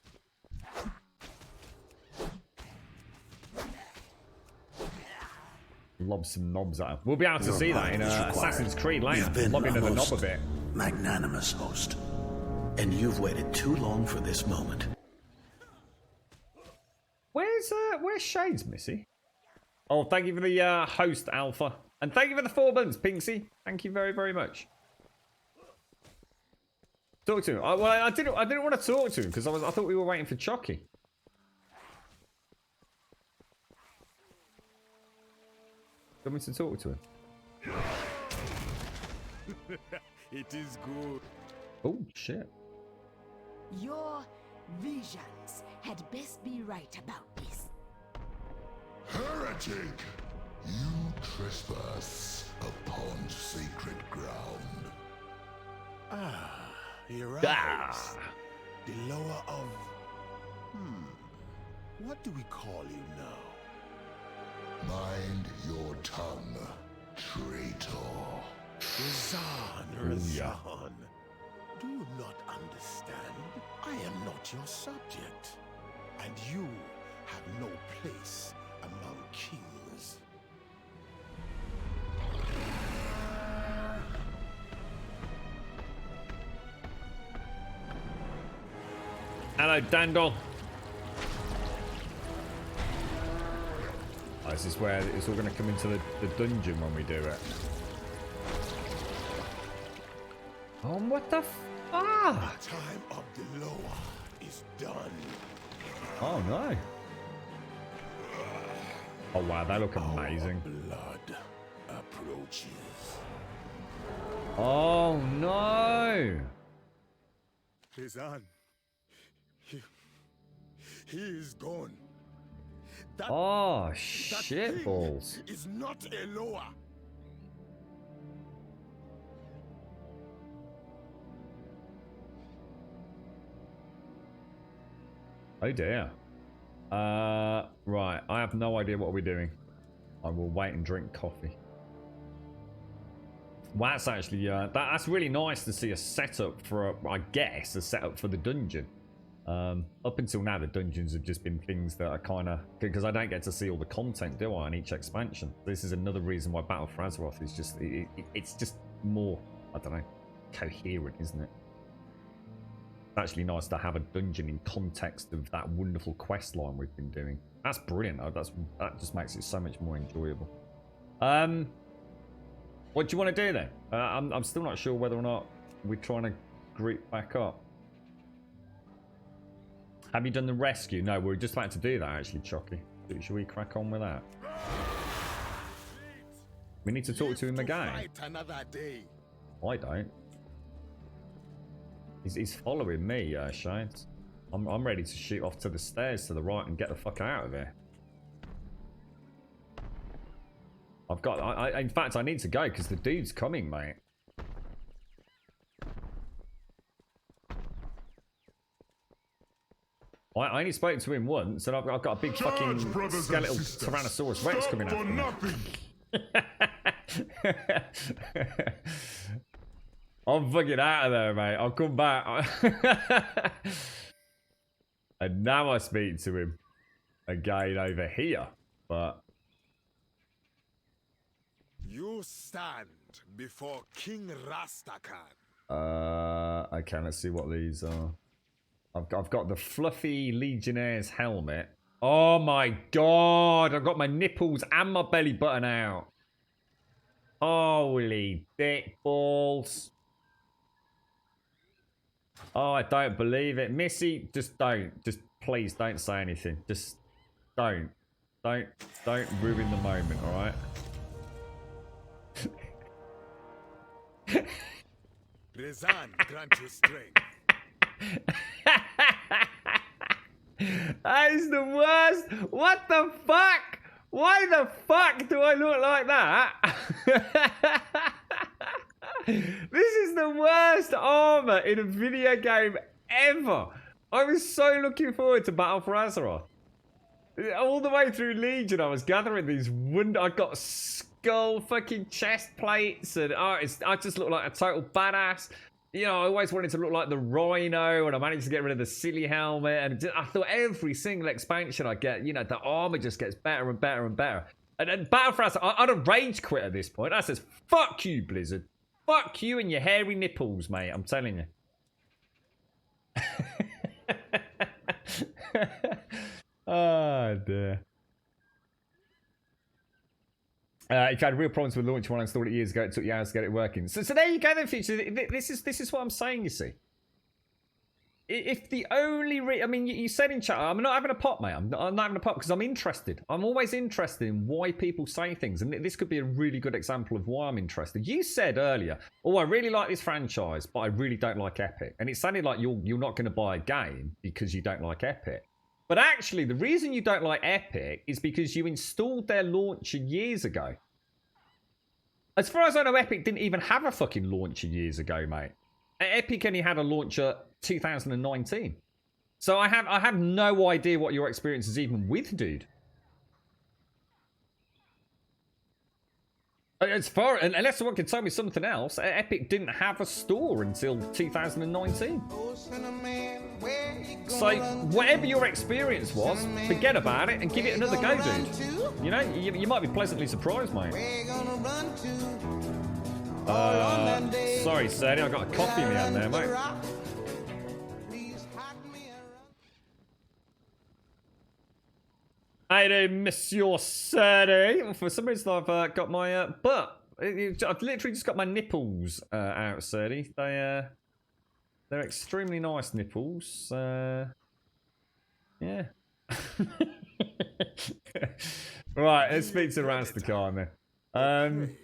Lob some knobs at him. We'll be able to see that in Assassin's Creed later. Lob into the knob a bit. Magnanimous host. And you've waited too long for this moment. Where's Shades, Missy? Oh, thank you for the host, Alpha. And thank you for the 4 months, Pinksy. Thank you very, very much. Talk to him. Well, I didn't want to talk to him because I thought we were waiting for Chucky. Want me to talk to him? It is good. Oh shit. Your visions had best be right about this. Heretic! You trespass upon sacred ground. Ah, he arrives. Ah. The lower of... What do we call you now? Mind your tongue, traitor. Razan. Do you not understand? I am not your subject. And you have no place among kings. Hello, Dandel. Oh, this is where it's all going to come into the dungeon when we do it. Oh, what the fuck? The time of the lower is done. Oh, no. Oh, wow, they look amazing. Blood approaches. Oh, no. Razan. He is gone. Oh, shit balls. Is not a lower. Oh dear. Right. I have no idea what we're doing. I will wait and drink coffee. Well, that's actually that's really nice to see a setup for I guess a setup for the dungeon. Up until now, the dungeons have just been things that are kind of because I don't get to see all the content, do I, on each expansion. This is another reason why Battle for Azeroth is just it's just more, I don't know, coherent, isn't it? It's actually nice to have a dungeon in context of that wonderful quest line we've been doing. That's brilliant. That just makes it so much more enjoyable. What do you want to do then? I'm still not sure whether or not we're trying to group back up. Have you done the rescue? No, we're just about to do that actually, Chucky. Should we crack on with that? We need to talk to him again. Fight another day. I don't. He's following me, Shines. I'm ready to shoot off to the stairs to the right and get the fuck out of here. I've got. In fact, I need to go because the dude's coming, mate. I only spoke to him once, and I've got a big fucking skeletal Tyrannosaurus Rex coming after me. I'm fucking out of there, mate. I'll come back. And now I speak to him again over here, but... You stand before King Rastakhan. Okay, let's see what these are. I've got the fluffy Legionnaire's helmet. Oh my god, I've got my nipples and my belly button out. Holy dick balls. Oh, I don't believe it. Missy, just don't. Just please don't say anything. Just don't. Don't ruin the moment, alright? Rezan grant you strength. That is the worst. What the fuck? Why the fuck do I look like that? This is the worst armor in a video game ever. I was so looking forward to Battle for Azeroth. All the way through Legion, I was gathering these I got skull fucking chest plates, and I just look like a total badass. You know, I always wanted to look like the Rhino, and I managed to get rid of the silly helmet. And I thought every single expansion I get, you know, the armor just gets better and better and better. And then Battle for Azeroth, I'd have rage quit at this point. I says, fuck you, Blizzard. Fuck you and your hairy nipples, mate. I'm telling you. Oh, dear. If you had real problems with launch when I installed it years ago, it took you hours to get it working. So there you go then, Future. This is what I'm saying, you see. If the only I mean, you said in chat, I'm not having a pop, mate. I'm not having a pop because I'm interested. I'm always interested in why people say things. And this could be a really good example of why I'm interested. You said earlier, oh, I really like this franchise, but I really don't like Epic. And it sounded like you're not going to buy a game because you don't like Epic. But actually, the reason you don't like Epic is because you installed their launcher years ago. As far as I know, Epic didn't even have a fucking launcher years ago, mate. Epic only had a launcher 2019. So I have no idea what your experience is even with, dude. As far unless someone can tell me something else, Epic didn't have a store until 2019. So whatever your experience was, forget about it and give it another go, dude. You know, you might be pleasantly surprised, mate. Sorry, Sadie, I got a coffee in my hand there, mate. Hey there, Monsieur Sadie. For some reason, I've got my butt. I've literally just got my nipples out, Sadie. They're extremely nice nipples. Yeah. Right, let's speak to Rastakhan then.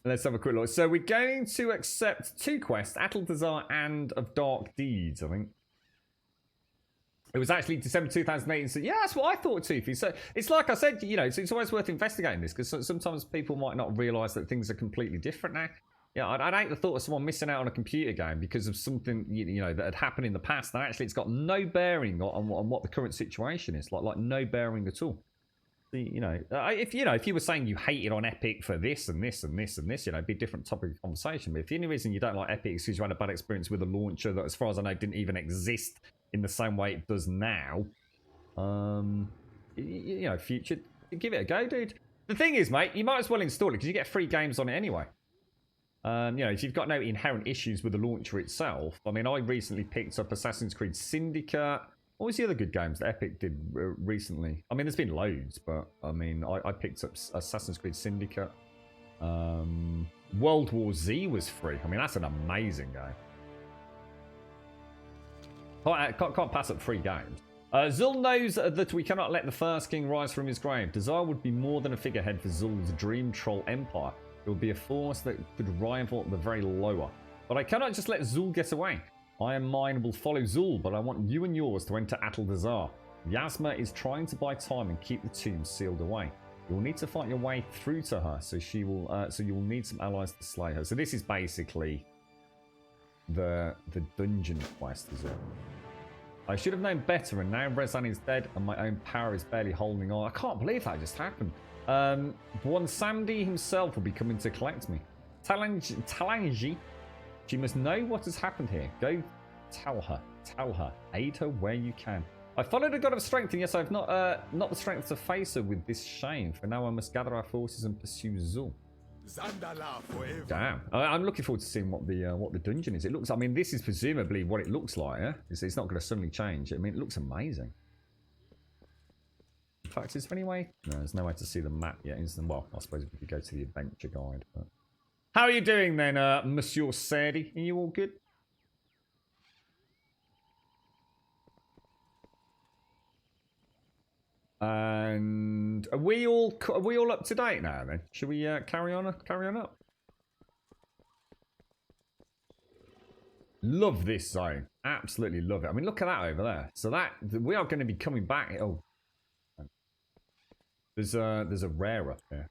Let's have a quick look. So we're going to accept 2 quests, Ataldazar and of Dark Deeds, I think. It was actually December 2018. So yeah, that's what I thought, Toofy. So it's like I said, you know, it's always worth investigating this because sometimes people might not realise that things are completely different now. Yeah, I'd hate the thought of someone missing out on a computer game because of something you know that had happened in the past. And actually, it's got no bearing on what the current situation is. Like no bearing at all. You know, if you were saying you hated on Epic for this and this and this and this, you know, it'd be a different topic of conversation. But if the only reason you don't like Epic is because you had a bad experience with a launcher that, as far as I know, didn't even exist in the same way it does now, you know, Future, give it a go, dude. The thing is, mate, you might as well install it because you get free games on it anyway. You know, if you've got no inherent issues with the launcher itself. I mean, I recently picked up Assassin's Creed Syndicate. What was the other good games that Epic did recently? I mean, there's been loads, but I mean, I picked up Assassin's Creed Syndicate. World War Z was free. I mean, that's an amazing game. Can't pass up free games. Zul knows that we cannot let the first king rise from his grave. Desire would be more than a figurehead for Zul's dream troll empire. It would be a force that could rival the very lower. But I cannot just let Zul get away. I and mine will follow Zul, but I want you and yours to enter Ataldazar. Yasma is trying to buy time and keep the tomb sealed away. You will need to fight your way through to her, so you will need some allies to slay her. So this is basically the dungeon quest, is it? I should have known better, and now Rezan is dead, and my own power is barely holding on. I can't believe that just happened. One Samdi himself will be coming to collect me. Talanji, she must know what has happened here. Go tell her. Tell her. Aid her where you can. I followed a god of strength, and yes, I have not the strength to face her with this shame. For now, I must gather our forces and pursue Zul. Zandala forever. Damn. I'm looking forward to seeing what the dungeon is. It looks. I mean, this is presumably what it looks like. Yeah? It's not going to suddenly change. I mean, it looks amazing. In fact, is there any way? No, there's no way to see the map yet. Well, I suppose we could go to the adventure guide. But... How are you doing then, Monsieur Sadie? Are you all good? And are we all up to date now? Then should we carry on up? Love this zone, absolutely love it. I mean, look at that over there. So that we are going to be coming back. Oh, there's a rare up here.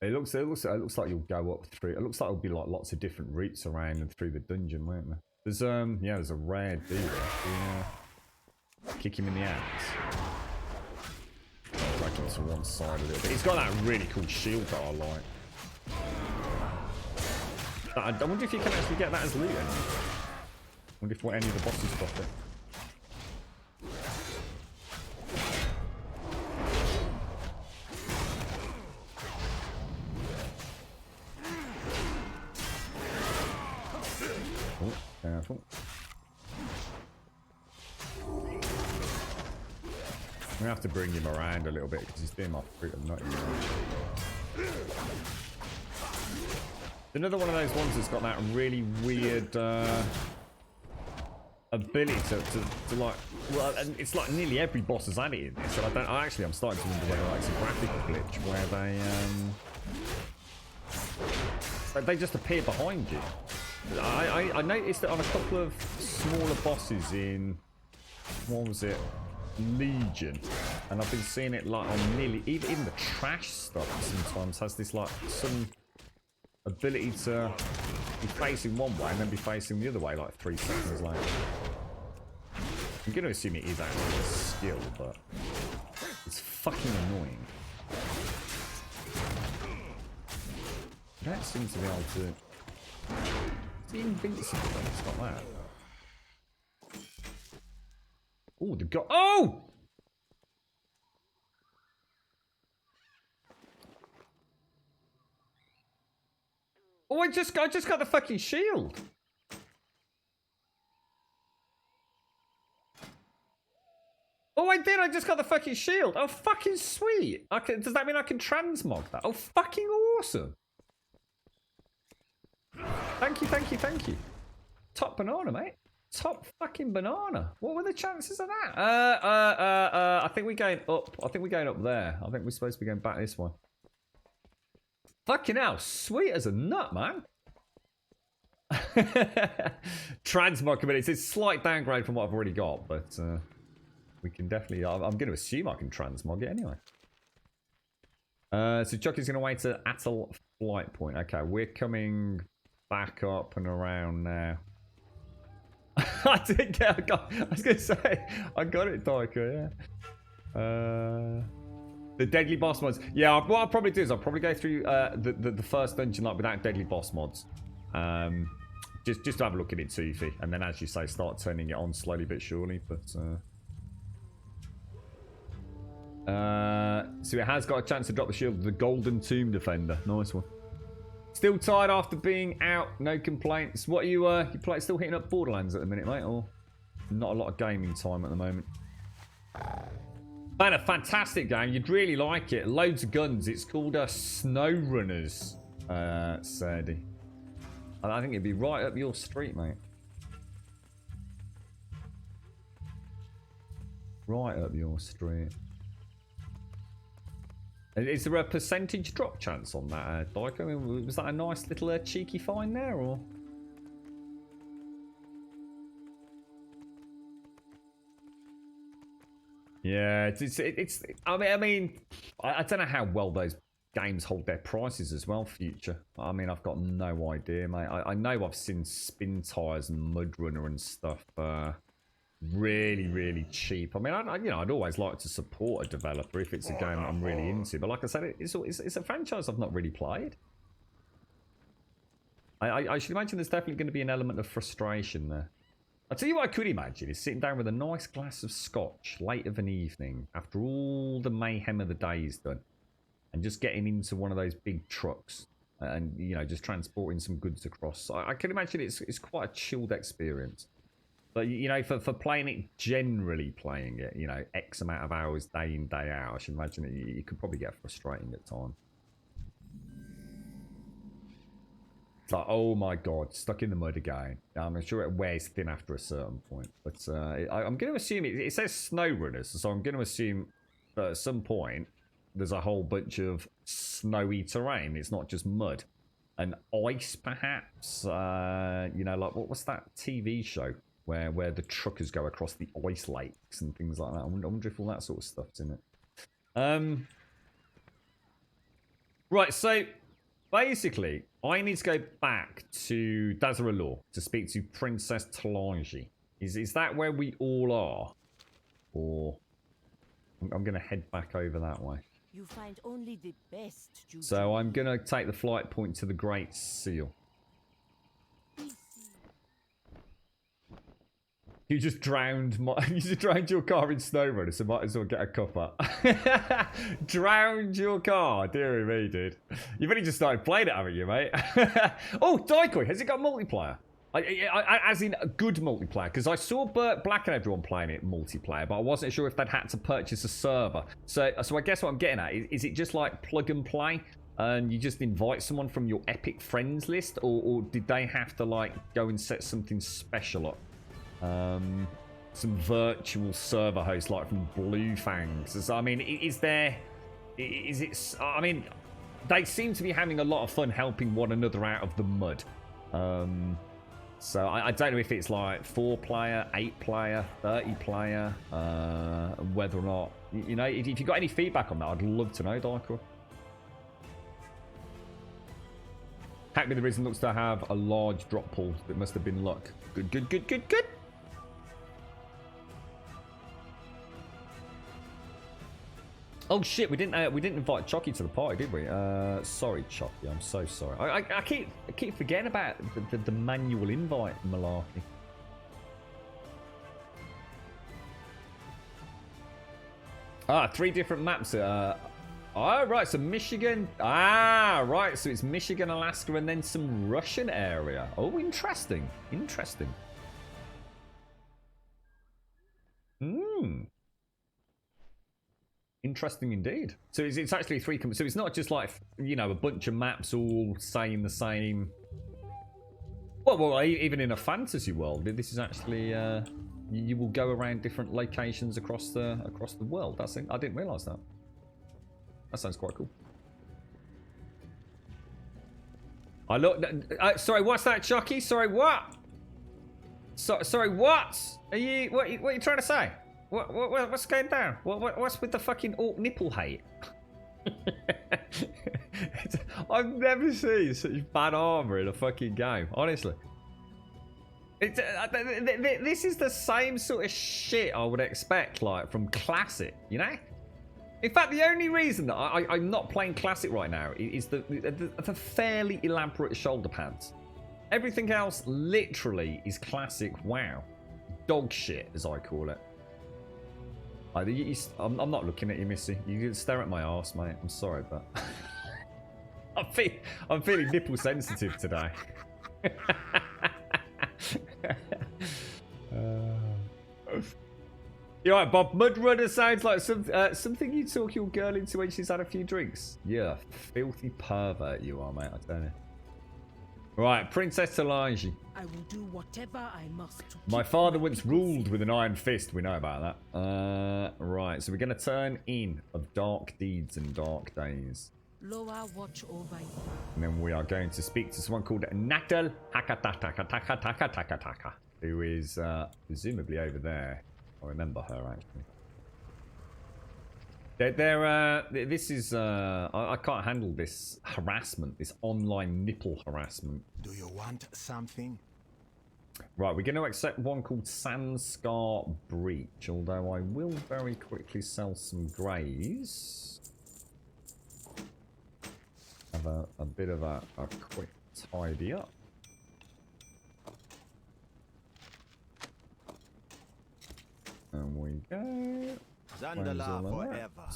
It looks like you'll go up through. It looks like there'll be like lots of different routes around and through the dungeon, won't there? There's yeah, there's a rare dude. Yeah. Kick him in the ass. Drag him to one side a little bit. He's got that really cool shield that I like. I wonder if you can actually get that as loot. I wonder if any of the bosses got it. Oh, careful. I'm gonna have to bring him around a little bit because he's being my fruit and nut. Another one of those ones that's got that really weird ability to like. Well, and it's like nearly every boss has had it in this. And I'm starting to wonder whether it's a graphic glitch where they just appear behind you. I noticed that on a couple of smaller bosses in, what was it? Legion, and I've been seeing it like on nearly even the trash stuff sometimes has this like some ability to be facing one way and then be facing the other way like 3 seconds later. I'm going to assume it is actually a skill, but it's fucking annoying. I don't seem to be able to. It's invincible, but it's not that. Oh, the god! Oh! Oh, I just got the fucking shield. Oh, I did. I just got the fucking shield. Oh, fucking sweet. Does that mean I can transmog that? Oh, fucking awesome. Thank you, thank you, thank you. Top banana, mate. Top fucking banana. What were the chances of that? I think we're going up. I think we're going up there. I think we're supposed to be going back this one. Fucking hell. Sweet as a nut, man. Transmog committed. It's a slight downgrade from what I've already got, but we can definitely. I'm going to assume I can transmog it anyway. So Chucky's going to wait at Atoll Flight Point. Okay, we're coming back up and around now. I did get. I was going to say I got it, Taika. Yeah. The deadly boss mods. Yeah. What I'll probably do is I'll probably go through the first dungeon like without deadly boss mods. Just to have a look at it, Toofy, and then as you say, start turning it on slowly but surely. But so it has got a chance to drop the shield. The Golden Tomb Defender. Nice one. Still tired after being out. No complaints. What are you still hitting up Borderlands at the minute, mate? Or not a lot of gaming time at the moment? Man, a fantastic game. You'd really like it. Loads of guns. It's called Snow Runners, Sadie. And I think it'd be right up your street, mate. Right up your street. Is there a percentage drop chance on that, Dyke? I mean, was that a nice little cheeky find there, or? Yeah, it's. I mean, I don't know how well those games hold their prices as well, future. I mean, I've got no idea, mate. I know I've seen Spin Tires and Mud Runner and stuff really, really cheap. I mean, I'd always like to support a developer if it's a game I'm really into. But like I said, it's a franchise I've not really played. I should imagine there's definitely going to be an element of frustration there. I'll tell you what I could imagine is sitting down with a nice glass of scotch late of an evening after all the mayhem of the day is done and just getting into one of those big trucks and, you know, just transporting some goods across. I can imagine it's quite a chilled experience. But, you know, for playing it, generally playing it, you know, X amount of hours day in, day out, I should imagine it could probably get frustrating at times. It's like, oh my god, stuck in the mud again. I'm sure it wears thin after a certain point. But I'm going to assume, it says snow runners, so I'm going to assume that at some point there's a whole bunch of snowy terrain. It's not just mud. And ice, perhaps? You know, like, what's that TV show? Where the truckers go across the ice lakes and things like that. I wonder if all that sort of stuff's in it. Right, so basically, I need to go back to Dazaralor to speak to Princess Talanji. Is that where we all are? Or I'm going to head back over that way. You find only the best, Juju. So I'm going to take the flight point to the Great Seal. You just drowned your car in SnowRunner, so might as well get a cuppa. Drowned your car, dearie me, dude. You've only just started playing it, haven't you, mate? Oh, Daikoi, has it got multiplayer? As in a good multiplayer, because I saw Burt Black and everyone playing it multiplayer, but I wasn't sure if they'd had to purchase a server. So I guess what I'm getting at is it just like plug and play, and you just invite someone from your epic friends list, or did they have to like go and set something special up? Some virtual server host like from Blue Fangs. I mean, I mean, they seem to be having a lot of fun helping one another out of the mud. So I don't know if it's like 4-player, 8-player, 30-player, whether or not, you know, if you've got any feedback on that, I'd love to know, Daikoi. Hackney the Risen looks to have a large drop pool. That must have been luck. Good, good, good, good, good. Oh shit, we didn't invite Chucky to the party, did we? Sorry, Chucky, I'm so sorry. I keep forgetting about the manual invite malarkey. Ah, 3 different maps. Oh, right, so Michigan. Ah, right, so it's Michigan, Alaska, and then some Russian area. Oh, interesting. Interesting. Hmm. Interesting indeed. So it's actually 3. So it's not just like, you know, a bunch of maps all saying the same. Well, even in a fantasy world, this is actually you will go around different locations across the world. I didn't realise that. That sounds quite cool. I look. Sorry, what's that, Chucky? Sorry, what? Sorry, what? What are you trying to say? What's going down? What's with the fucking orc nipple hate? I've never seen such bad armor in a fucking game, honestly. This is the same sort of shit I would expect, like, from Classic, you know? In fact, the only reason that I'm not playing Classic right now is the fairly elaborate shoulder pads. Everything else literally is Classic WoW. Dog shit, as I call it. I'm not looking at you, Missy. You can stare at my arse, mate. I'm sorry, but I'm feeling nipple sensitive today. You're right, Bob. Mudrunner sounds like something you talk your girl into when she's had a few drinks. Yeah, filthy pervert you are, mate. I tell you. Right, Princess Talanji. I will do whatever I must. My father once ruled with an iron fist. We know about that. Right, so we're going to turn in of dark deeds and dark days. Loa, watch over you. And then we are going to speak to someone called Natal Hakatakataka, who is presumably over there. I remember her, actually. This is I can't handle this harassment, this online nipple harassment. Do you want something? Right, we're going to accept one called Sandscar Breach, although I will very quickly sell some greys. Have a bit of a quick tidy up. And we go. Zandala forever.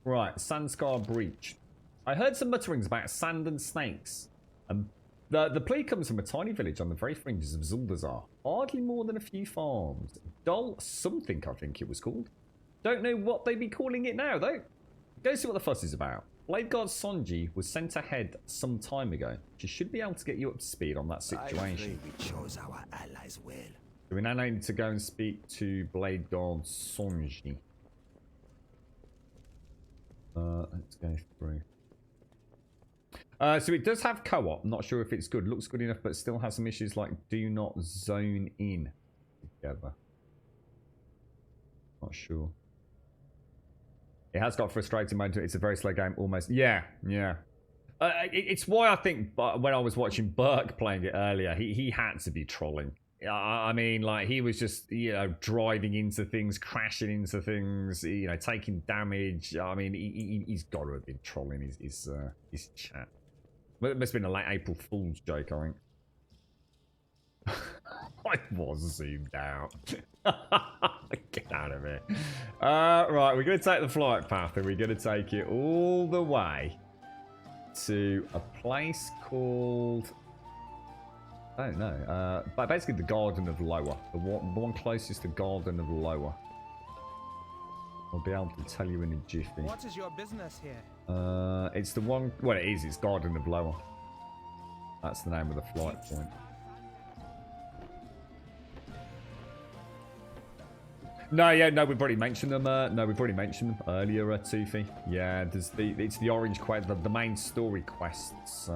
Right, Sandscar Breach. I heard some mutterings about sand and snakes. The plea comes from a tiny village on the very fringes of Zuldazar. Hardly more than a few farms. Dol something, I think it was called. Don't know what they'd be calling it now, though. Go see what the fuss is about. Blade Guard Sonji was sent ahead some time ago. She should be able to get you up to speed on that situation. We chose our allies well. So we now need to go and speak to Blade Guard Sonji. Let's go through. So it does have co-op. Not sure if it's good. Looks good enough, but still has some issues like do not zone in together. Not sure. It has got frustrating moments. It's a very slow game, almost. Yeah. It's why I think when I was watching Burke playing it earlier, he had to be trolling. I mean, like, he was just, driving into things, crashing into things, taking damage. I mean, he's got to have been trolling his chat. Well, it must have been a late April Fool's joke, I think. I was zoomed out. Get out of here. Right, we're going to take the flight path and we're going to take it all the way to a place called... I don't know. But basically the Garden of Lower. The one closest to Garden of Lower. I'll be able to tell you in a jiffy. What is your business here? It's the one... Well, it is. It's Garden of Lower. That's the name of the flight point. No, we've already mentioned them. We've already mentioned them earlier, Toofy. Yeah, it's the orange quest, the main story quests.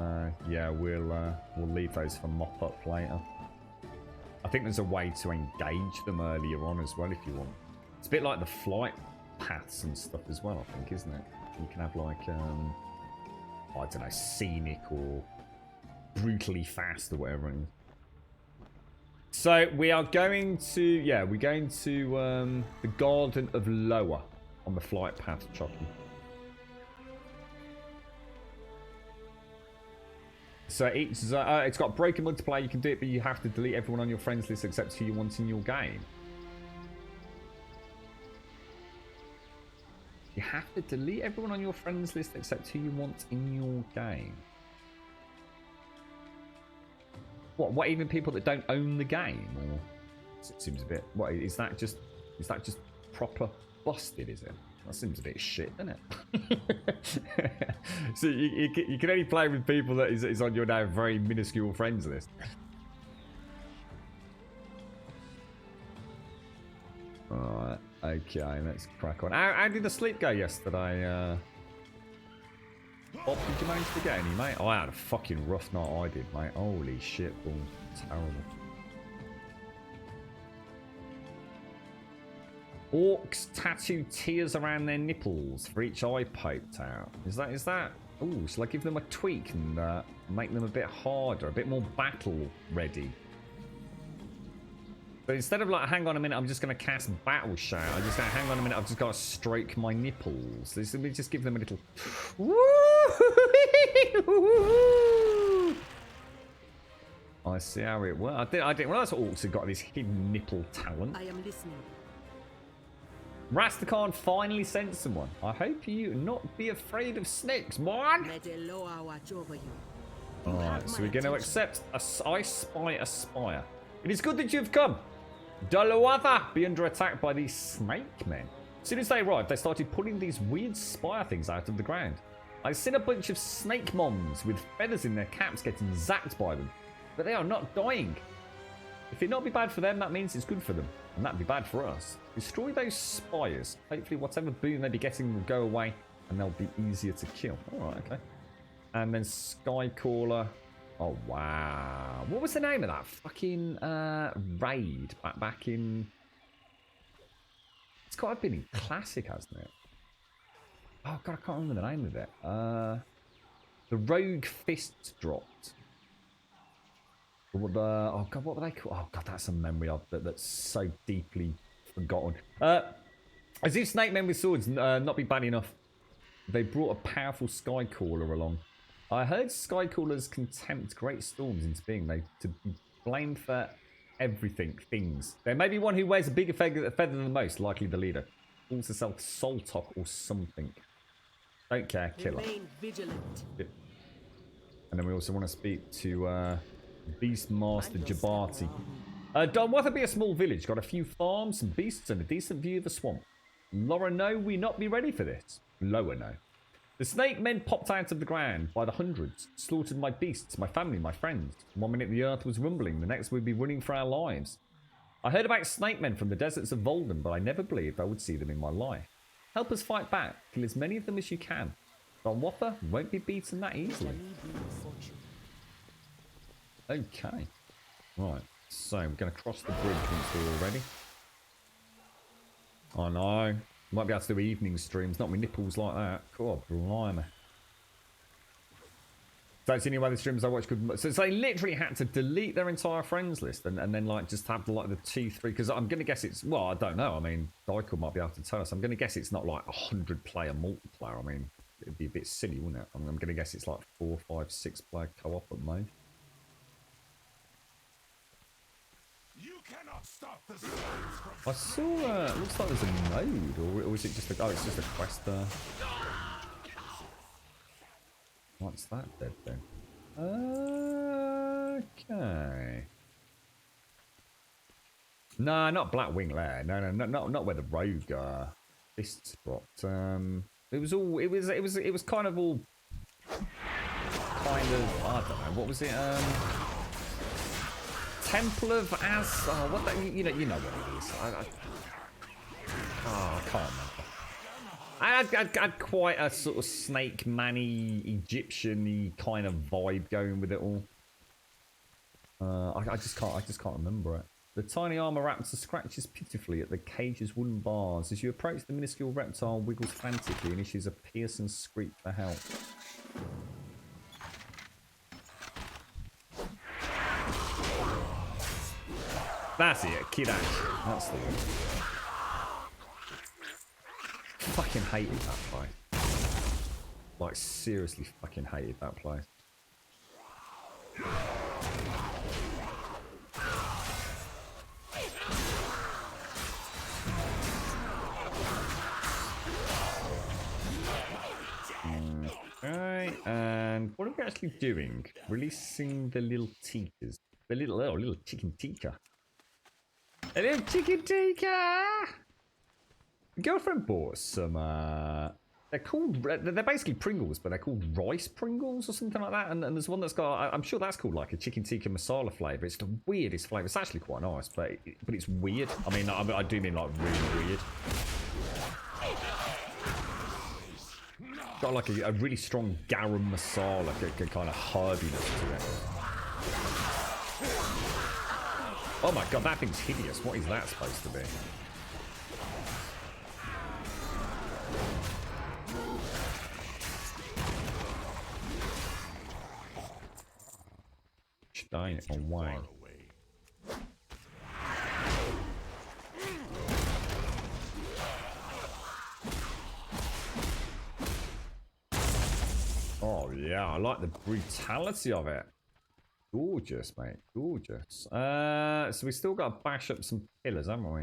Yeah, we'll leave those for mop-up later. I think there's a way to engage them earlier on as well if you want. It's a bit like the flight paths and stuff as well, I think, isn't it? You can have like, I don't know, scenic or brutally fast or whatever it is. So we are going to, we're going to the Garden of Lower on the flight path, Chucky. So it's got broken multiplayer. You can do it, but you have to delete everyone on your friends list except who you want in your game. You have to delete everyone on your friends list except who you want in your game. What, even people that don't own the game? Or it seems a bit... What, is that just proper busted, is it? That seems a bit shit, doesn't it? So you can only play with people that is on your now very minuscule friends list. Alright, okay, let's crack on. How did the sleep go yesterday? Bob, did you manage to get any, mate? I had a fucking rough night, I did, mate. Holy shit, ball. Terrible. Orcs tattoo tears around their nipples for each eye poked out. Is that? Ooh, shall I give them a tweak and make them a bit harder, a bit more battle ready? But instead of like, hang on a minute, I'm just going to cast Battle Shout. I'm just going to, hang on a minute, I've just got to stroke my nipples. Let me just give them a little... I see how it works. I didn't realise orcs have got this hidden nipple talent. I am listening. Rastakhan finally sent someone. I hope you not be afraid of snakes, man. Let Eloa watch over you. Alright, so we're going to accept I spy a spire. It is good that you've come. Daloatha be under attack by these snake men. As soon as they arrived, they started pulling these weird spire things out of the ground. I've seen a bunch of snake moms with feathers in their caps getting zapped by them. But they are not dying. If it not be bad for them, that means it's good for them. And that'd be bad for us. Destroy those spires. Hopefully whatever boon they be getting will go away and they'll be easier to kill. Alright, okay. And then Skycaller. Oh, wow. What was the name of that fucking raid back in... It's got to have been in Classic, hasn't it? Oh god, I can't remember the name of it. The Rogue Fists dropped. Oh god, what were they called? Oh god, that's a memory of that's so deeply forgotten. As if snake men with swords not be bad enough, they brought a powerful Skycaller along. I heard Skycallers can tempt great storms into being. They to be blamed for everything, things. There may be one who wears a bigger feather than most, likely the leader. Calls herself Soltok or something. Don't care, kill her. Remain vigilant. And then we also want to speak to Beastmaster Jabati. Donwatha be a small village, got a few farms, some beasts, and a decent view of the swamp. Laura, no, we not be ready for this. Lower, no. The snake men popped out of the ground by the hundreds, slaughtered my beasts, my family, my friends. 1 minute the earth was rumbling, the next we'd be running for our lives. I heard about snake men from the deserts of Volden, but I never believed I would see them in my life. Help us fight back, kill as many of them as you can. Donwatha won't be beaten that easily. Okay. Right, so we're going to cross the bridge once we're all ready. I know. Might be able to do evening streams, not with nipples like that. God, blimey. So it's the only way the streams I watch could... So they literally had to delete their entire friends list and then like just have like the 2-3... Because I'm going to guess it's... Well, I don't know. I mean, Dykel might be able to tell us. I'm going to guess it's not like 100-player multiplayer. I mean, it'd be a bit silly, wouldn't it? I'm going to guess it's like 4, 5, 6-player co-op at most. I saw, it looks like there's a node, or is it just a, oh, it's just a quest there. What's that dead then? Okay. No, not Blackwing Lair. No, not where the rogue fists dropped. It was kind of all kind of, I don't know, what was it? Temple of As... Oh, what the... You know what it is. I can't remember. I had quite a sort of snake man-y, Egyptian-y kind of vibe going with it all. I just can't remember it. The tiny armor raptor scratches pitifully at the cage's wooden bars. As you approach, the minuscule reptile wiggles frantically and issues a piercing screech for help. That's it, Kid Ash. That's the one. Fucking hated that place. Like, seriously fucking hated that place. Okay, and what are we actually doing? Releasing the little tikkas. The little chicken tikka. A little chicken tikka! Girlfriend bought some, they're called, they're basically Pringles, but they're called rice Pringles or something like that. And there's one that's got, I'm sure that's called like a chicken tikka masala flavour. It's the weirdest flavour. It's actually quite nice, but it's weird. I mean, I do mean like really weird. Got like a really strong garam masala, like a kind of hardiness to it. Oh my god, that thing's hideous. What is that supposed to be? Stein away. Oh yeah, I like the brutality of it. Gorgeous, mate. Gorgeous. So we still got to bash up some pillars, haven't we?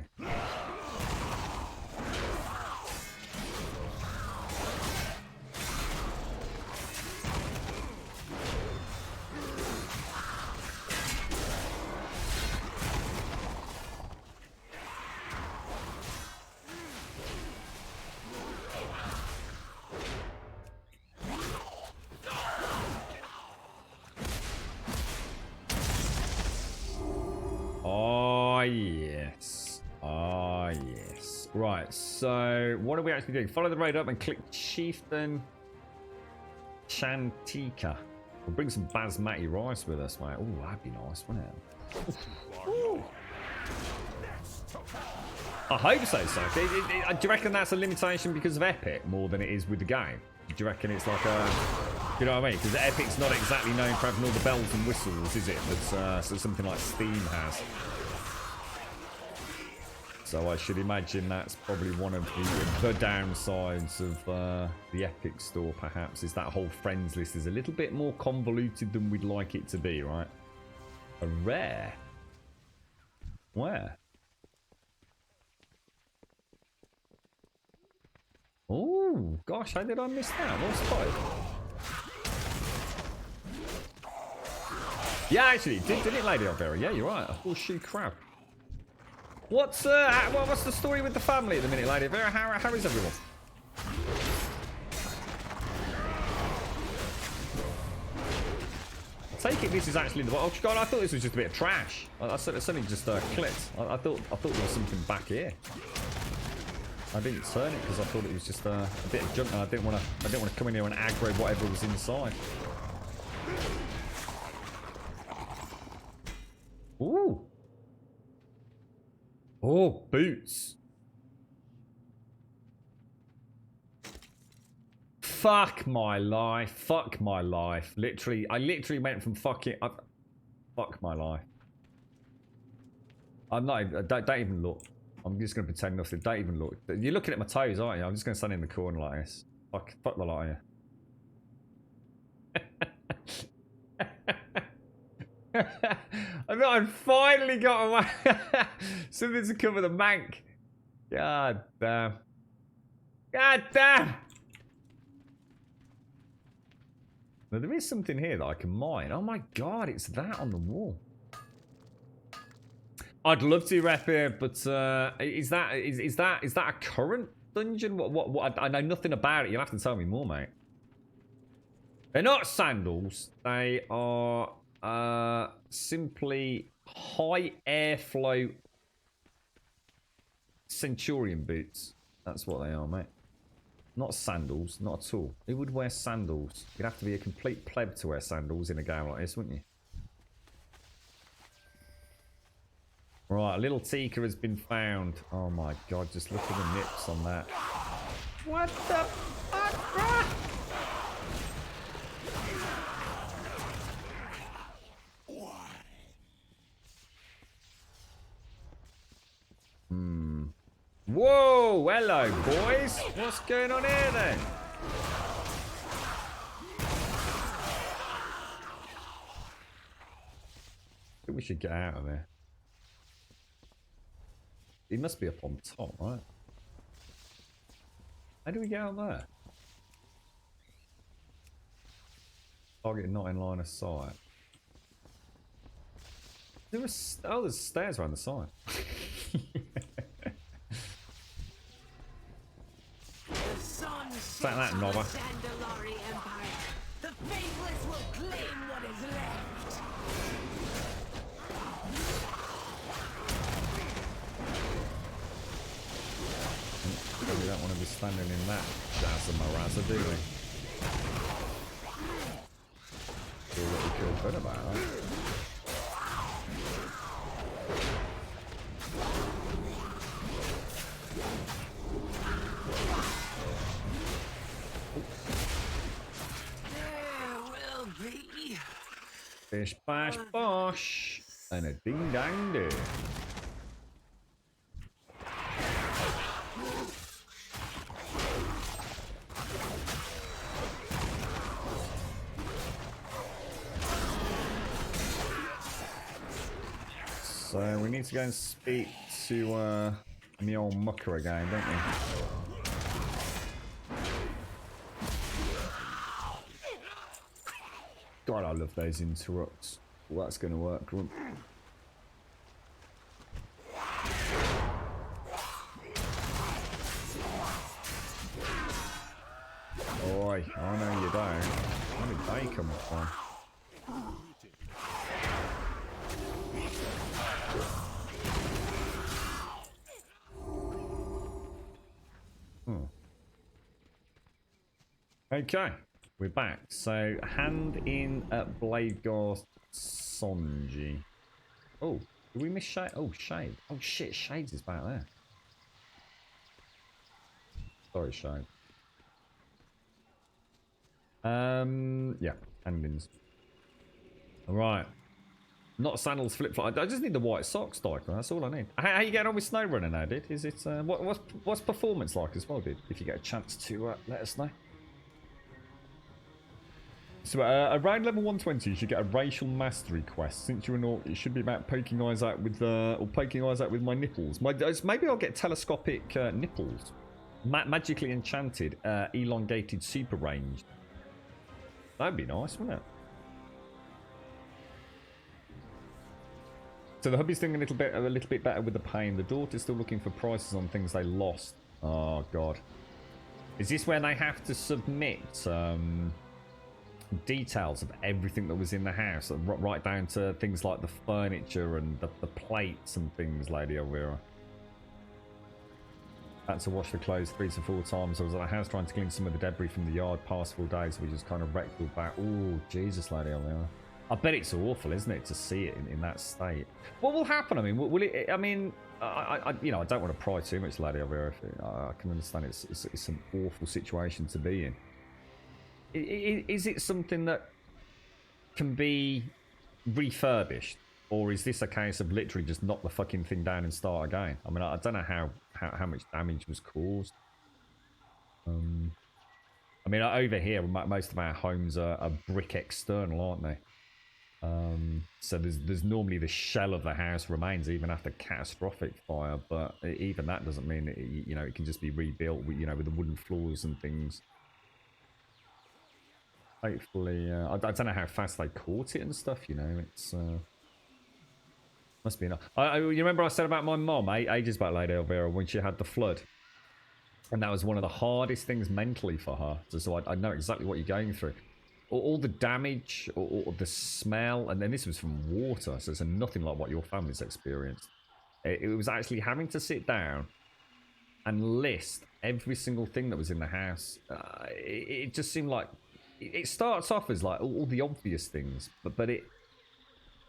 Right, so what are we actually doing? Follow the road up and click Chieftain Chantika. We'll bring some basmati rice with us, mate. Oh, that'd be nice, wouldn't it? Ooh. I hope so, Sock. Do you reckon that's a limitation because of Epic more than it is with the game? Do you reckon it's like a... You know what I mean? Because Epic's not exactly known for having all the bells and whistles, is it? That's something like Steam has. So I should imagine that's probably one of the downsides of the Epic Store, perhaps, is that whole friends list is a little bit more convoluted than we'd like it to be, right? A rare? Where? Oh, gosh, how did I miss that? What's five? Yeah, actually, it did it, Lady Alvera? Yeah, you're right. A horseshoe crab. What's the story with the family at the minute, Lady Alvera? How is everyone? Take it this is actually the... Oh, God, I thought this was just a bit of trash. I suddenly just clicked. I thought there was something back here. I didn't turn it because I thought it was just a bit of junk, and I didn't want to come in here and aggro whatever was inside. Ooh. Oh, boots. Fuck my life. Fuck my life. Literally, I literally went from fucking... fuck my life. I'm not... Don't even look. I'm just going to pretend nothing. Don't even look. You're looking at my toes, aren't you? I'm just going to stand in the corner like this. Fuck the lot of you. I finally got away. Something to cover the mank. God damn. God damn. Now, there is something here that I can mine. Oh my God, it's that on the wall. I'd love to rep it, but is that a current dungeon? What? I know nothing about it. You'll have to tell me more, mate. They're not sandals. They are simply high airflow Centurion boots. That's what they are, mate. Not sandals, not at all. Who would wear sandals? You'd have to be a complete pleb to wear sandals in a game like this, wouldn't you? Right, a little Tika has been found. Oh my God, just look at the nips on that. What the fuck? Whoa, hello boys. What's going on here then? I think we should get out of there. He must be up on top, right? How do we get out there? Target not in line of sight. There's stairs around the side. Is that knobber? The faithless will claim what is left. We don't want to be standing in that Shazza do we? Do what we feel good about that. Bish bash bosh and a ding dang do. So we need to go and speak to me old mucker again, don't we? God, I love those interrupts. Well, that's going to work, Grunt. Oi, I know you don't. Where did they come from? Okay. We're back. So, hand in at Bladegar Sonji. Oh, did we miss Shade? Oh, Shade. Oh, shit. Shades is back there. Sorry, Shane. Yeah, endings. Alright. Not sandals, flip-flop. I just need the white socks, Dyker. That's all I need. How you getting on with snow running now, dude? Is it, what's performance like as well, dude? If you get a chance to let us know. So around level 120, you should get a racial mastery quest. Since you're an orc, it should be about poking eyes out with my nipples. Maybe I'll get telescopic nipples, magically enchanted, elongated, super range. That'd be nice, wouldn't it? So the hubby's doing a little bit better with the pain. The daughter's still looking for prices on things they lost. Oh god, is this where they have to submit details of everything that was in the house, right down to things like the furniture and the plates and things, Lady Elvira? Had to wash the clothes 3 to 4 times. I was at the house trying to clean some of the debris from the yard past 4 days. We just kind of wrecked all back. Oh Jesus, Lady Elvira. I bet it's awful, isn't it, to see it in that state? What will happen? I mean, will it? I mean, I don't want to pry too much, Lady Elvira. I can understand it's an awful situation to be in. Is it something that can be refurbished, or is this a case of literally just knock the fucking thing down and start again? I mean, I don't know how much damage was caused. I mean, over here, most of our homes are brick external, aren't they? So there's normally the shell of the house remains even after catastrophic fire, but even that doesn't mean that, you know, it can just be rebuilt with, you know, with the wooden floors and things. Hopefully, I don't know how fast they caught it and stuff, you know. It's must be enough. You remember I said about my mom ages back, Lady Elvira, when she had the flood, and that was one of the hardest things mentally for her. So I know exactly what you're going through. All the damage, or the smell, and then this was from water, so it's nothing like what your family's experienced. It was actually having to sit down and list every single thing that was in the house. It just seemed like it starts off as like all the obvious things, but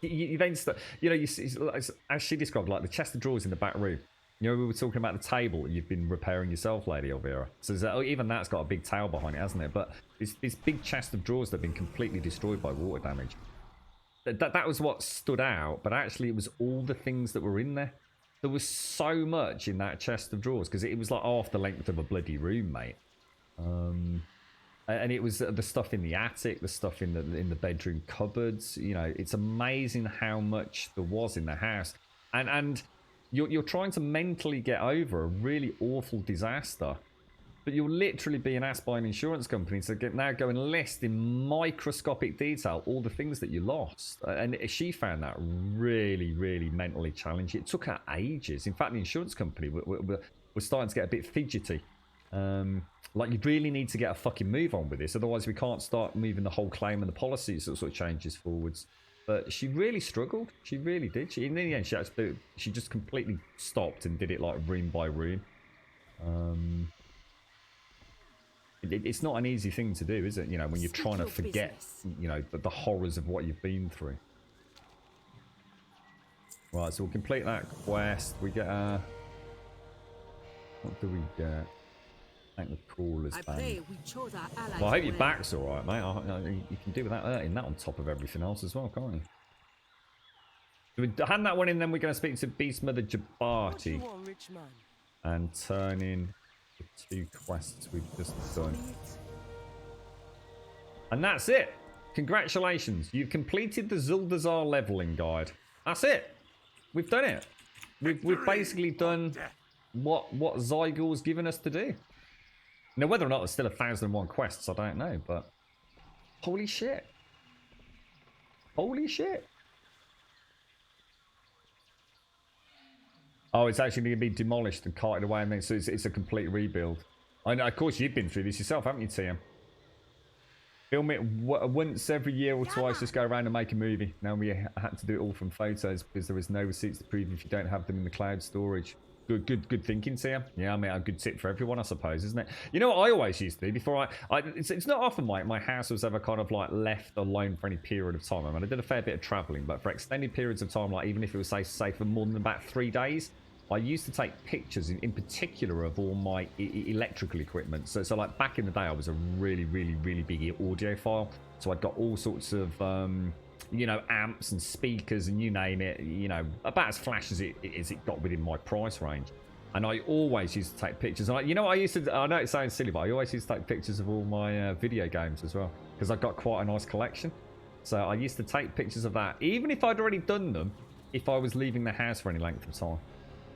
you then start, you know, you see, as she described, like the chest of drawers in the back room. You know, we were talking about the table that you've been repairing yourself, Lady Elvira. So even that's got a big tail behind it, hasn't it? But this big chest of drawers that have been completely destroyed by water damage. That was what stood out, but actually it was all the things that were in there. There was so much in that chest of drawers, because it was like half the length of a bloody room, mate. And it was the stuff in the attic, the stuff in the bedroom cupboards. You know, it's amazing how much there was in the house. And you're trying to mentally get over a really awful disaster, but you're literally being asked by an insurance company to now go and list in microscopic detail all the things that you lost. And she found that really, really mentally challenging. It took her ages. In fact, the insurance company was starting to get a bit fidgety. Like, you really need to get a fucking move on with this, otherwise we can't start moving the whole claim and the policy sort of changes forwards. But she really struggled. She really did. In the end, she just completely stopped and did it like room by room. It's not an easy thing to do, is it? You know, when you're trying to forget, you know, the horrors of what you've been through. Right, so we'll complete that quest. We get what do we get? Thank the crawlers band. Well, I hope your back's alright, mate. You can do without hurting that on top of everything else as well, can't you? So we hand that one in, then we're going to speak to Beast Mother Jabati and turn in the 2 quests we've just done. And that's it. Congratulations. You've completed the Zuldazar leveling guide. That's it. We've done it. We've basically done what Zygor's given us to do. Now, whether or not there's still 1,001 quests, I don't know, but holy shit. Holy shit. Oh, it's actually going to be demolished and carted away, and then so it's a complete rebuild. I know, of course, you've been through this yourself, haven't you, Tim? Film it once every year or twice, just go around and make a movie. Now we had to do it all from photos because there was no receipts to prove if you don't have them in the cloud storage. Good thinking, Sam. Yeah, I mean, a good tip for everyone, I suppose, isn't it? You know what I always used to do before it's not often my house was ever kind of like left alone for any period of time. I mean, I did a fair bit of traveling, but for extended periods of time, like even if it was say for more than about 3 days, I used to take pictures in particular of all my electrical equipment. So like back in the day, I was a really big audiophile. So I'd got all sorts of, you know, amps and speakers and you name it, you know, about as flash as it got within my price range. And I always used to take pictures. And you know what I used to, I know it sounds silly, but I always used to take pictures of all my video games as well. Because I've got quite a nice collection. So I used to take pictures of that, even if I'd already done them, if I was leaving the house for any length of time.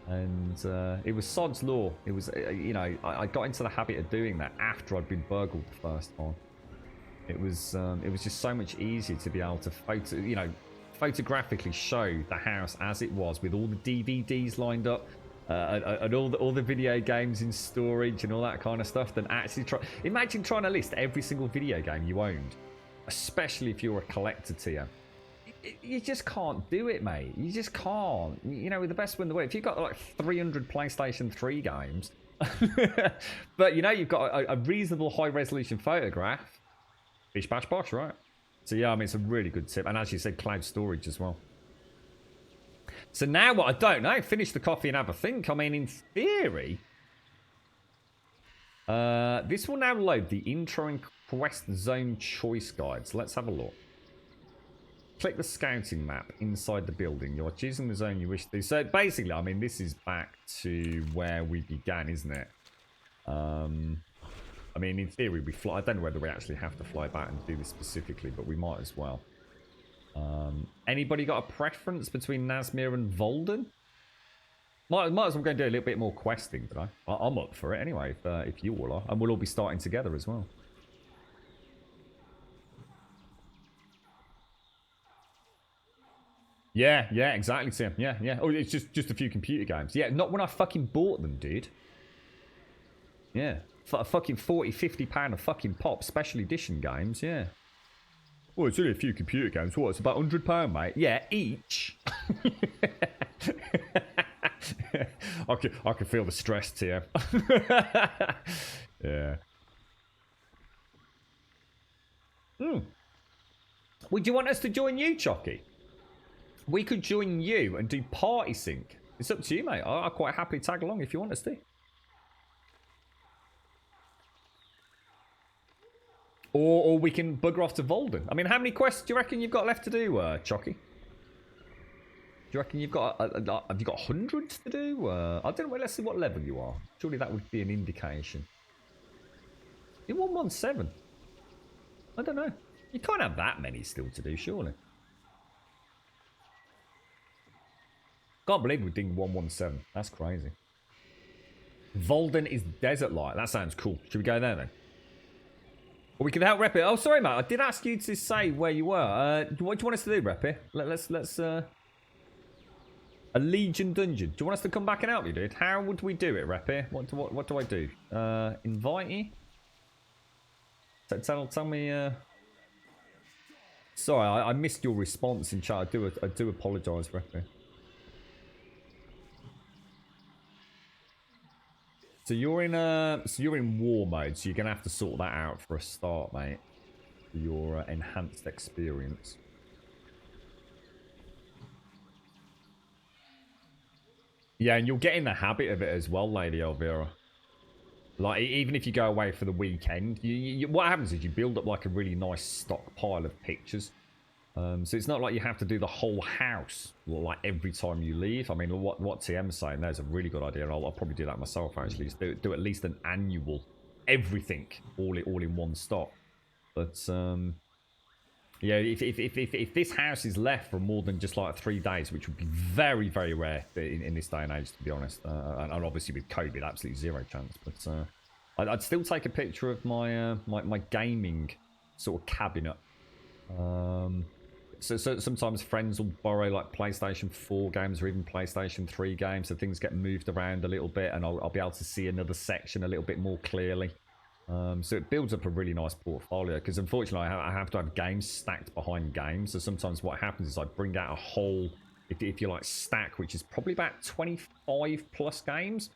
And it was sod's law. It was, you know, I got into the habit of doing that after I'd been burgled the first time. It was just so much easier to be able to photographically show the house as it was with all the DVDs lined up and all the video games in storage and all that kind of stuff than actually imagine trying to list every single video game you owned, especially if you're a collector tier. You just can't do it, mate. You just can't. You know, with the best one in the world, if you've got like 300 PlayStation 3 games, but you know you've got a reasonable high resolution photograph, bish bash bosh, right? So yeah, I mean, it's a really good tip. And as you said, cloud storage as well. So now what? I don't know. Finish the coffee and have a think. I mean, in theory, this will now load the intro and quest zone choice guides. Let's have a look. Click the scouting map inside the building. You're choosing the zone you wish to. So basically, I mean, this is back to where we began, isn't it? I mean, in theory, we fly. I don't know whether we actually have to fly back and do this specifically, but we might as well. Anybody got a preference between Nazmir and Volden? Might as well go and do a little bit more questing today. I'm up for it anyway, if you all are. And we'll all be starting together as well. Yeah, exactly, Tim. Yeah. Oh, it's just a few computer games. Yeah, not when I fucking bought them, dude. Yeah. For a fucking 40, 50 pound a fucking pop, special edition games, yeah. Well, it's only a few computer games. What, it's about £100, mate? Yeah, each. I can feel the stress, Tim. Yeah. Would you want us to join you, Chocky? We could join you and do party sync. It's up to you, mate. I'll quite happily tag along if you want us to. Or we can bugger off to Volden. I mean, how many quests do you reckon you've got left to do, Chocky? Do you reckon you've got... have you got hundreds to do? I don't know. Let's see what level you are. Surely that would be an indication. You're 117. I don't know. You can't have that many still to do, surely. Can't believe we're doing 117. That's crazy. Volden is desert light. That sounds cool. Should we go there then? Or we can help Reppy. Oh, sorry, mate. I did ask you to say where you were. What do you want us to do, Reppy? Let's a Legion dungeon. Do you want us to come back and help you, dude? How would we do it, Reppy? What do I do? Invite you? Tell me. Sorry, I missed your response in chat. I do apologise, Reppy. So you're in war mode, so you're gonna have to sort that out for a start, mate. For your enhanced experience. Yeah, and you'll get in the habit of it as well, Lady Elvira. Like, even if you go away for the weekend, what happens is you build up like a really nice stockpile of pictures. So it's not like you have to do the whole house like every time you leave. I mean, what TM's saying there's a really good idea, and I'll probably do that myself actually. Just do at least an annual, everything all in one stock. But yeah, if this house is left for more than just like 3 days, which would be very rare in this day and age, to be honest, and obviously with COVID, absolutely zero chance. But I'd still take a picture of my my gaming sort of cabinet. So sometimes friends will borrow like PlayStation 4 games or even PlayStation 3 games, so things get moved around a little bit, and I'll be able to see another section a little bit more clearly. So it builds up a really nice portfolio, because unfortunately I have to have games stacked behind games. So sometimes what happens is I bring out a whole, if you like, stack, which is probably about 25 plus games,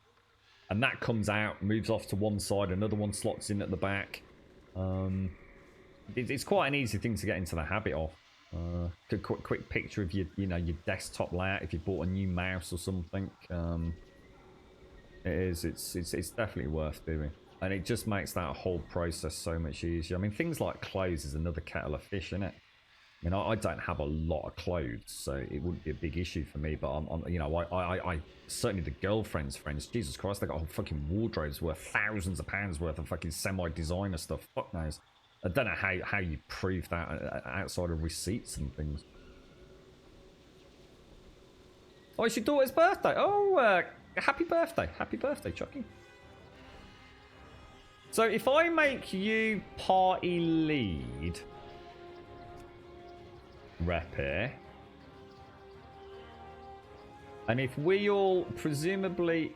and that comes out, moves off to one side, another one slots in at the back. It's quite an easy thing to get into the habit of. Quick picture of your desktop layout if you bought a new mouse or something. It is. It's definitely worth doing. And it just makes that whole process so much easier. I mean, things like clothes is another kettle of fish, isn't it? I mean, I don't have a lot of clothes, so it wouldn't be a big issue for me. But you know, I certainly the girlfriend's friends. Jesus Christ, they got whole fucking wardrobes worth thousands of pounds worth of fucking semi-designer stuff. Fuck knows. I don't know how you prove that outside of receipts and things. Oh, it's your daughter's birthday. Oh, happy birthday, Chucky. So if I make you party lead, rep here, and if we all presumably,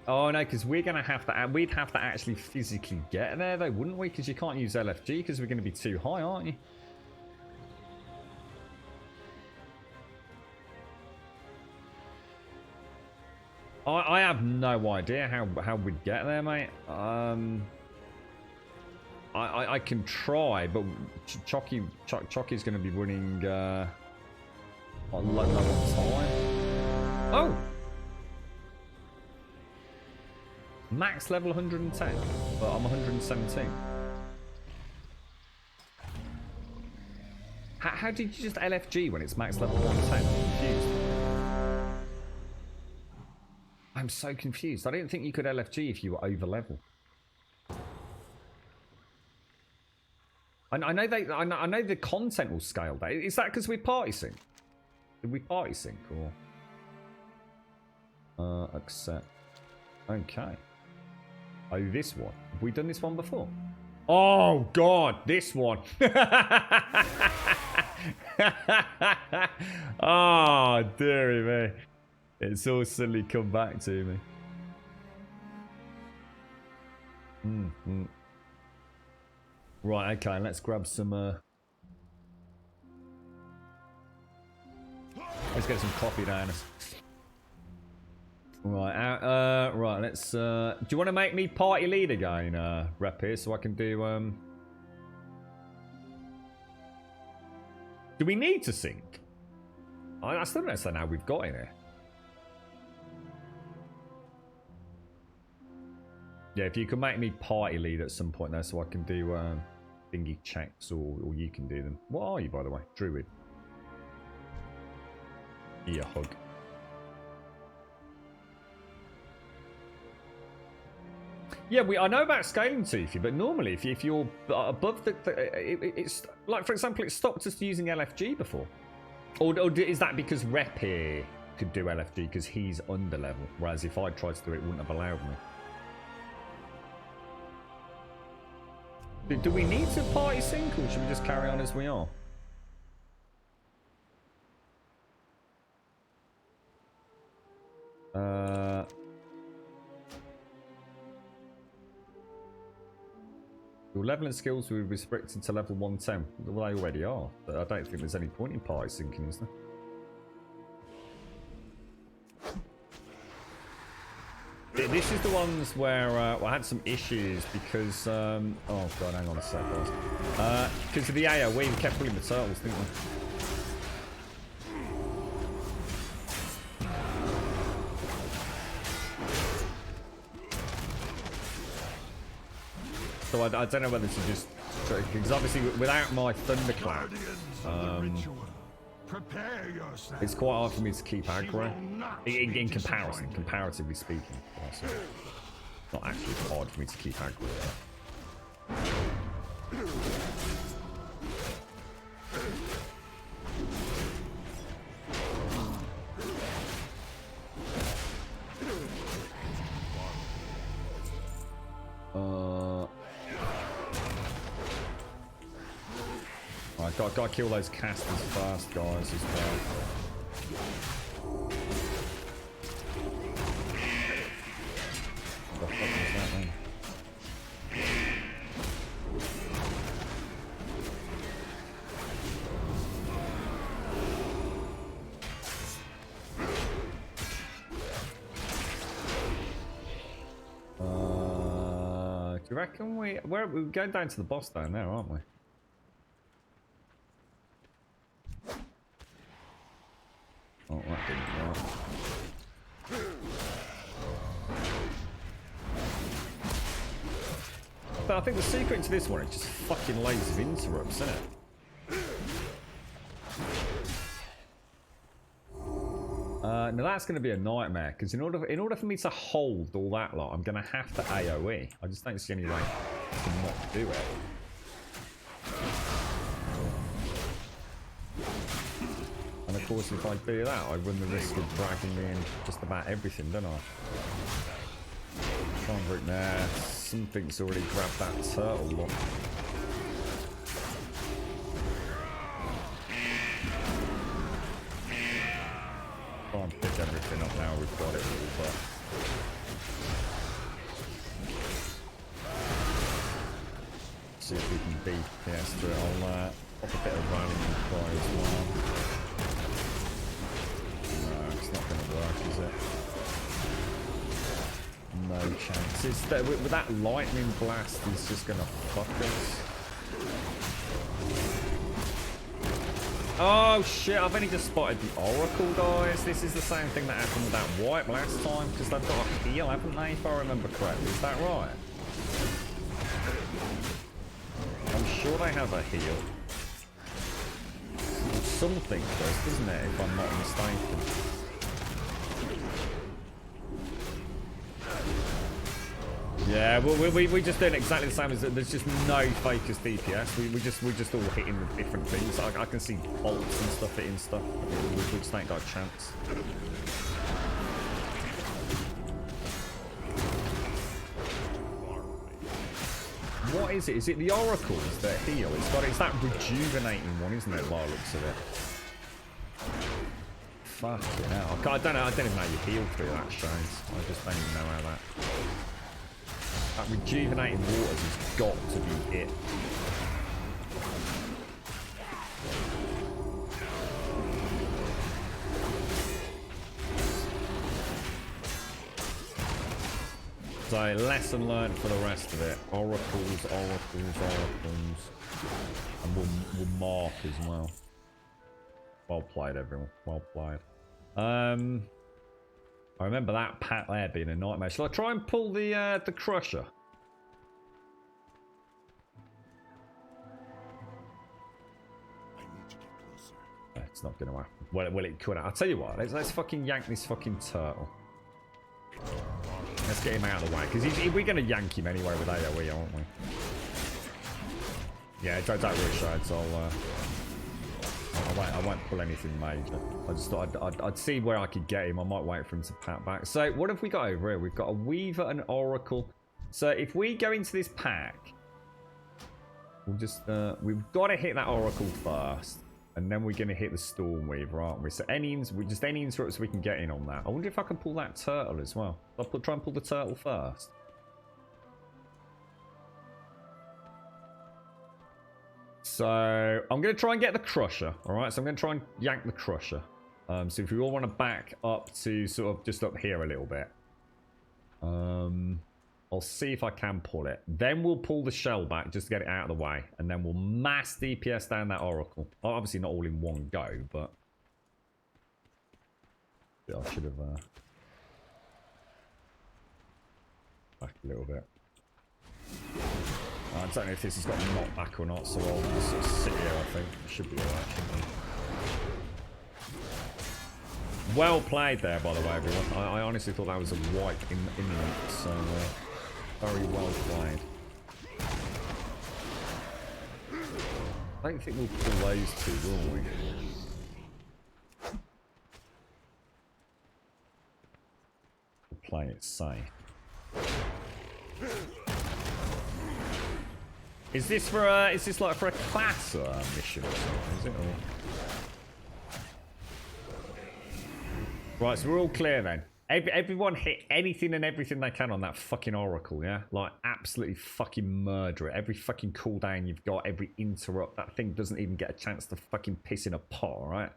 oh no, because we're gonna have to, we'd have to actually physically get there though, wouldn't we? Because you can't use LFG because we're going to be too high, aren't you? I have no idea how we'd get there, mate. I can try, but Chucky's going to be running a low time. Oh! Max level 110, but I'm 117. How did you just LFG when it's max level 110? I'm confused. I'm so confused. I didn't think you could LFG if you were over level. I know the content will scale that. Is that because we party sync? Did we party sync or? Accept. Okay. Oh, this one. Have we done this one before? Oh God, this one. Oh, dearie me. It's all suddenly come back to me. Right, okay, let's grab some let's get some coffee down us. Right, right, let's do you want to make me party lead again, Rep here, so I can do do we need to sync? I still don't understand how we've got in here. Yeah, if you can make me party lead at some point there so I can do thingy checks or you can do them. What are you, by the way? Druid. Ear hug. Yeah, I know about scaling Toothy, but normally if you're above it's like, for example, it stopped us using LFG before. Or is that because Rep here could do LFG because he's under level, whereas if I tried to do it, it wouldn't have allowed me. Do we need to party sync, or should we just carry on as we are? Your level and skills will be restricted to level 110. Well, they already are. But I don't think there's any point in party syncing, is there? This is the ones where I had some issues because oh god, hang on a sec, guys. Because of the AoE, we kept pulling the turtles, didn't we? So I don't know whether to just, because obviously without my thunderclap, it's quite hard for me to keep aggro in comparison, comparatively speaking. Also, it's not actually hard for me to keep aggro. Gotta kill those casters fast, guys, as well. What the fuck was that then? Do you reckon we're going down to the boss down there, aren't we? Oh, that didn't work. I think the secret to this one is just fucking loads of interrupts, isn't it? Now that's going to be a nightmare because in order for me to hold all that lot, I'm going to have to AOE. I just don't see any way to not do it. And of course, if I do that, I run the risk of dragging me in just about everything, don't I? Can't break there. Something's already grabbed that turtle lock. Can't pick everything up now, we've got it all, but... See if we can beat PS through it. I'll pop a bit of rallying cry as well. No, it's not going to work, is it? No chance. With that lightning blast, is just going to fuck us. Oh shit, I've only just spotted the Oracle, guys. This is the same thing that happened with that wipe last time, because they've got a heal, haven't they, if I remember correctly? Is that right? I'm sure they have a heal. Something does, doesn't it, if I'm not mistaken? Yeah, well, we're just doing exactly the same as there's just no focused DPS. We're just all hitting with different things. I can see bolts and stuff hitting stuff. We just ain't got a chance. What is it? Is it the Oracles that heal? It's that rejuvenating one, isn't it? By the looks of it. Fucking hell. I don't even know you heal through that, Shades. I just don't even know how that. That rejuvenating waters has got to be it. So, lesson learned for the rest of it. Oracles. And we'll mark as well. Well played, everyone. Well played. I remember that pat there being a nightmare. Shall I try and pull the crusher? I need to get closer. It's not going to happen. Well, it could. I'll tell you what. Let's fucking yank this fucking turtle. Let's get him out of the way. Because we're going to yank him anyway with AoE, aren't we? Yeah, don't worry, Shades. I won't pull anything major. I just thought I'd see where I could get him. I might wait for him to pat back. So what have we got over here? We've got a Weaver and Oracle. So if we go into this pack, we'll just we've got to hit that Oracle first, and then we're going to hit the Storm Weaver, aren't we? So any interrupts we can get in on that. I wonder if I can pull that turtle as well. I'll try and pull the turtle first. So I'm going to try and get the crusher. All right, so I'm going to try and yank the crusher. So if we all want to back up to sort of just up here a little bit, I'll see if I can pull it. Then we'll pull the shell back just to get it out of the way, and then we'll mass DPS down that Oracle. Obviously not all in one go, but yeah, I should have back a little bit. I don't know if this has got knockback or not, so I'll just sort of sit here, I think. It should be alright, shouldn't it? Well played there, by the way, everyone. I honestly thought that was a wipe imminent, so very well played. I don't think we'll pull those two, will we? We'll play it safe. Is this for is this like for a class mission or something, is it? Or... Right, so we're all clear then. Everyone hit anything and everything they can on that fucking Oracle, yeah? Like, absolutely fucking murder it. Every fucking cooldown you've got, every interrupt, that thing doesn't even get a chance to fucking piss in a pot, alright?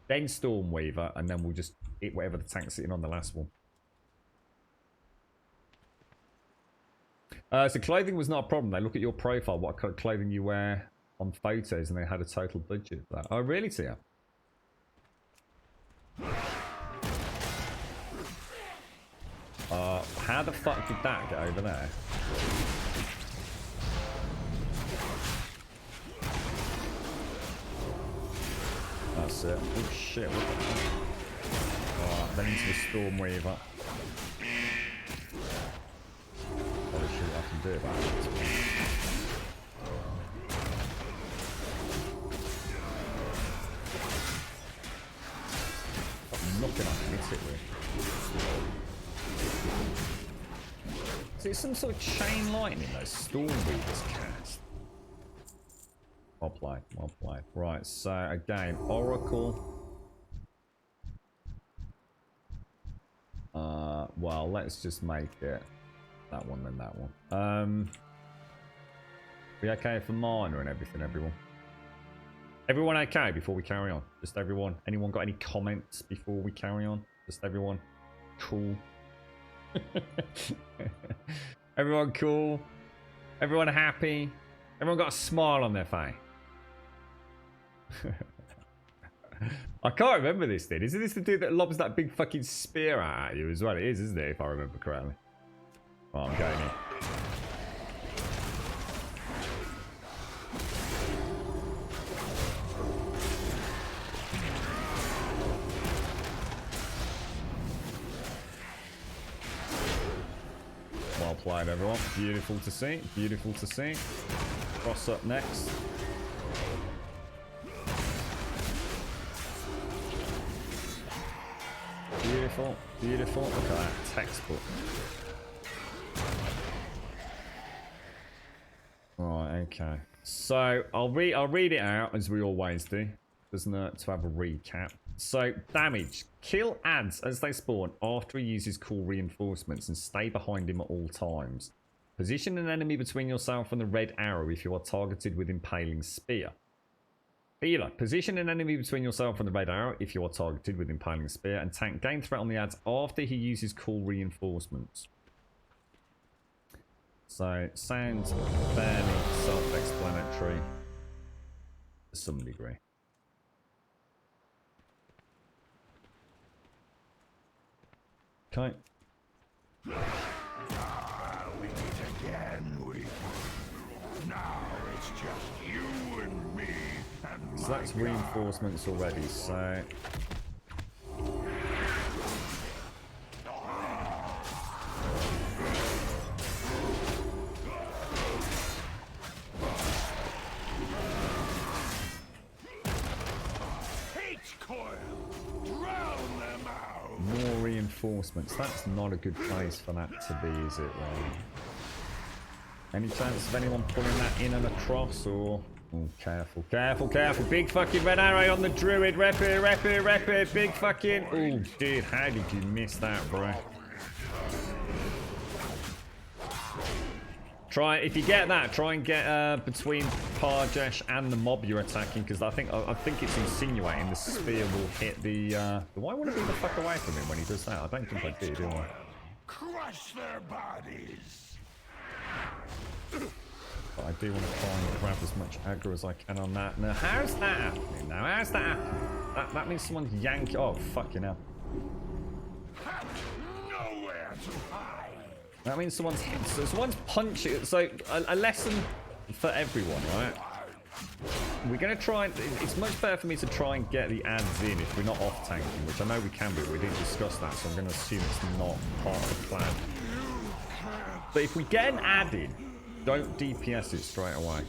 Then Stormweaver, and then we'll just hit whatever the tank's sitting on the last one. So clothing was not a problem. They look at your profile, what kind of clothing you wear on photos, and they had a total budget for that. Oh, really, Tia? How the fuck did that get over there? that's it. Oh shit, what the fuck? Alright, then into the Storm Weaver. Oh shit, I can do it back. Nothing I can hit it with. So it's some sort of chain lightning those Storm Weavers cast. Well played, well played. Right, so again, Oracle. Well, let's just make it that one, then that one. We okay for mana and everything, everyone? Everyone okay before we carry on? Just everyone. Anyone got any comments before we carry on? Just everyone cool. Everyone cool. Everyone happy. Everyone got a smile on their face. I can't remember this thing. Isn't this the dude that lobs that big fucking spear out at you as well? It is, isn't it? If I remember correctly. Oh, I'm going in. Well played, everyone. Beautiful to see. Beautiful to see. Cross up next. Beautiful, beautiful. Look at that textbook. Right, okay. So I'll read it out as we always do. Doesn't hurt to have a recap. So damage. Kill adds as they spawn after he uses cool reinforcements and stay behind him at all times. Position an enemy between yourself and the red arrow if you are targeted with impaling spear. Healer. Position an enemy between yourself and the red arrow if you are targeted with impaling spear, and tank gain threat on the adds after he uses cool reinforcements. So sounds fairly self-explanatory to some degree. Okay. We meet again, we. Now it's just you and me. So that's reinforcements already, so... More reinforcements. That's not a good place for that to be, is it, really? Any chance of anyone pulling that in and across, or... Oh, careful, careful, careful. Big fucking red arrow on the druid. Rep it, rep it, rep it. Big fucking... Oh, dude, how did you miss that, bro? Try, if you get that, try and get between Parjesh and the mob you're attacking, because I think it's insinuating the spear will hit the... Do I want to be the fuck away from him when he does that? I don't think I do I? Crush their bodies. But I do want to try and grab as much aggro as I can on that. Now, how's that happening? Now, how's that happening? That means someone's yanking... Oh, fucking hell. Nowhere to hide. That means someone's hit. So someone's punching. So, a lesson for everyone, right? We're going to try and... It's much better for me to try and get the adds in if we're not off-tanking, which I know we can be, but we didn't discuss that, so I'm going to assume it's not part of the plan. But if we get an add in, don't DPS it straight away.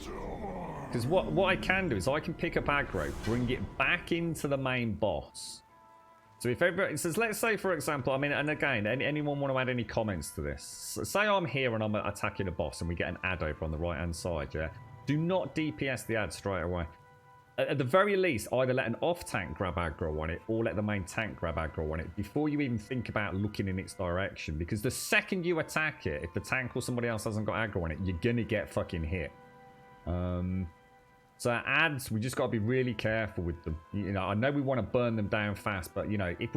Because what I can do is I can pick up aggro, bring it back into the main boss. So if everybody says, let's say for example, I mean, and again, anyone want to add any comments to this? So say I'm here and I'm attacking a boss and we get an add over on the right hand side, yeah? Do not DPS the add straight away. At the very least, either let an off tank grab aggro on it or let the main tank grab aggro on it before you even think about looking in its direction. Because the second you attack it, if the tank or somebody else hasn't got aggro on it, you're gonna get fucking hit. So ads, we just got to be really careful with them. You know, I know we want to burn them down fast, but you know, if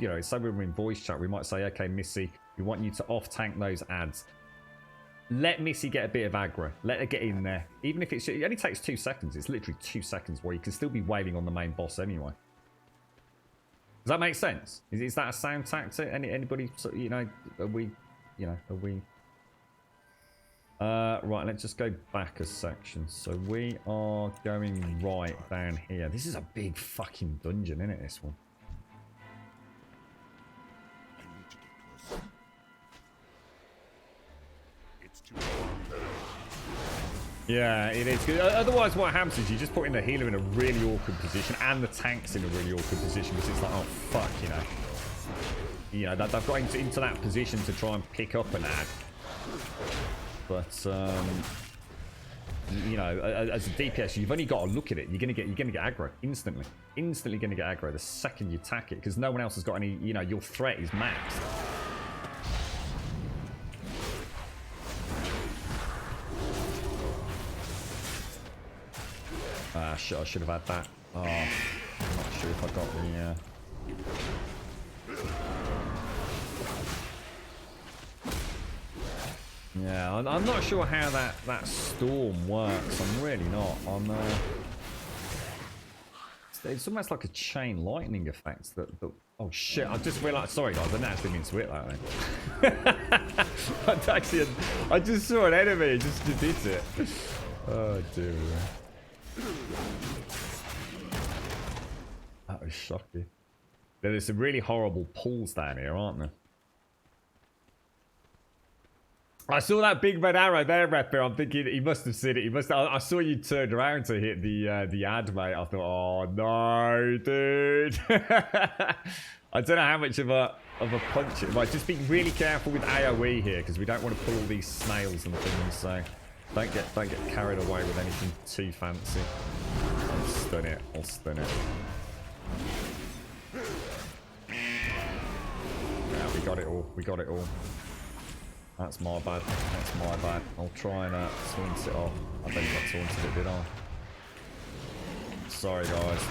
you know, say we were in voice chat, we might say, okay, Missy, we want you to off tank those ads. Let Missy get a bit of aggro. Let her get in there. Even if it only takes 2 seconds. It's literally 2 seconds where you can still be wailing on the main boss anyway. Does that make sense? Is that a sound tactic? Anybody, you know, are we... Right, let's just go back a section. So we are going right down here. This is a big fucking dungeon, isn't it, this one? I need to get closer. It's too Yeah, it is. 'Cause otherwise, what happens is you just put in the healer in a really awkward position and the tank's in a really awkward position because it's like, oh, fuck, you know. You know, they've got into that position to try and pick up an ad. But, you know, as a DPS, you've only got to look at it. You're gonna get aggro instantly. Instantly gonna get aggro the second you attack it because no one else has got any. You know, your threat is maxed. I should have had that. Oh, I'm not sure if I got the. Yeah, I'm not sure how that storm works. I'm really not. It's almost like a chain lightning effect. That oh shit! I just realised. Sorry guys, I didn't actually mean to hit that way. I just saw an enemy. Just did it. Oh dear. That was shocking. There's some really horrible pools down here, aren't there? I saw that big red arrow there, Rapper. I'm thinking he must have seen it. He must. I saw you turn around to hit the ad, mate. I thought, oh no, dude. I don't know how much of a punch it. Right, just be really careful with AOE here because we don't want to pull all these snails and things. So don't get carried away with anything too fancy. I'll stun it. I'll stun it. Yeah, we got it all. We got it all. That's my bad. That's my bad. I'll try and taunt it off. I don't think I taunted it, did I? Sorry, guys.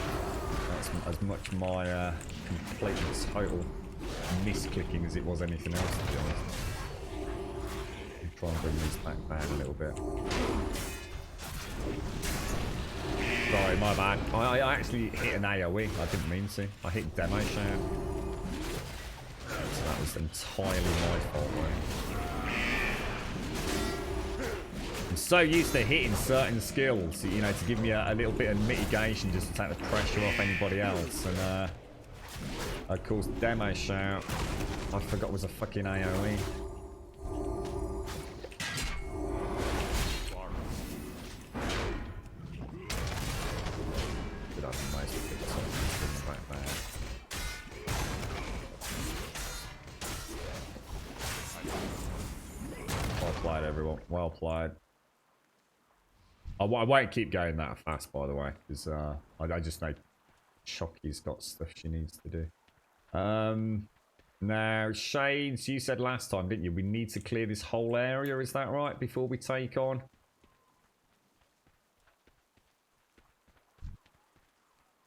That's as much my complete total misclicking as it was anything else, to be honest. I'll try and bring these back down a little bit. Sorry, my bad. I actually hit an AoE. I didn't mean to. I hit demo shout. So that was entirely my fault, right? I'm so used to hitting certain skills, you know, to give me a little bit of mitigation just to take the pressure off anybody else. And, of course, demo shout, I forgot was a fucking AoE. Could have a nice big something back there. Well played, everyone. Well played. I won't keep going that fast, by the way, because I just know Shockey's got stuff she needs to do. Now, Shades, you said last time, didn't you? We need to clear this whole area, is that right, before we take on?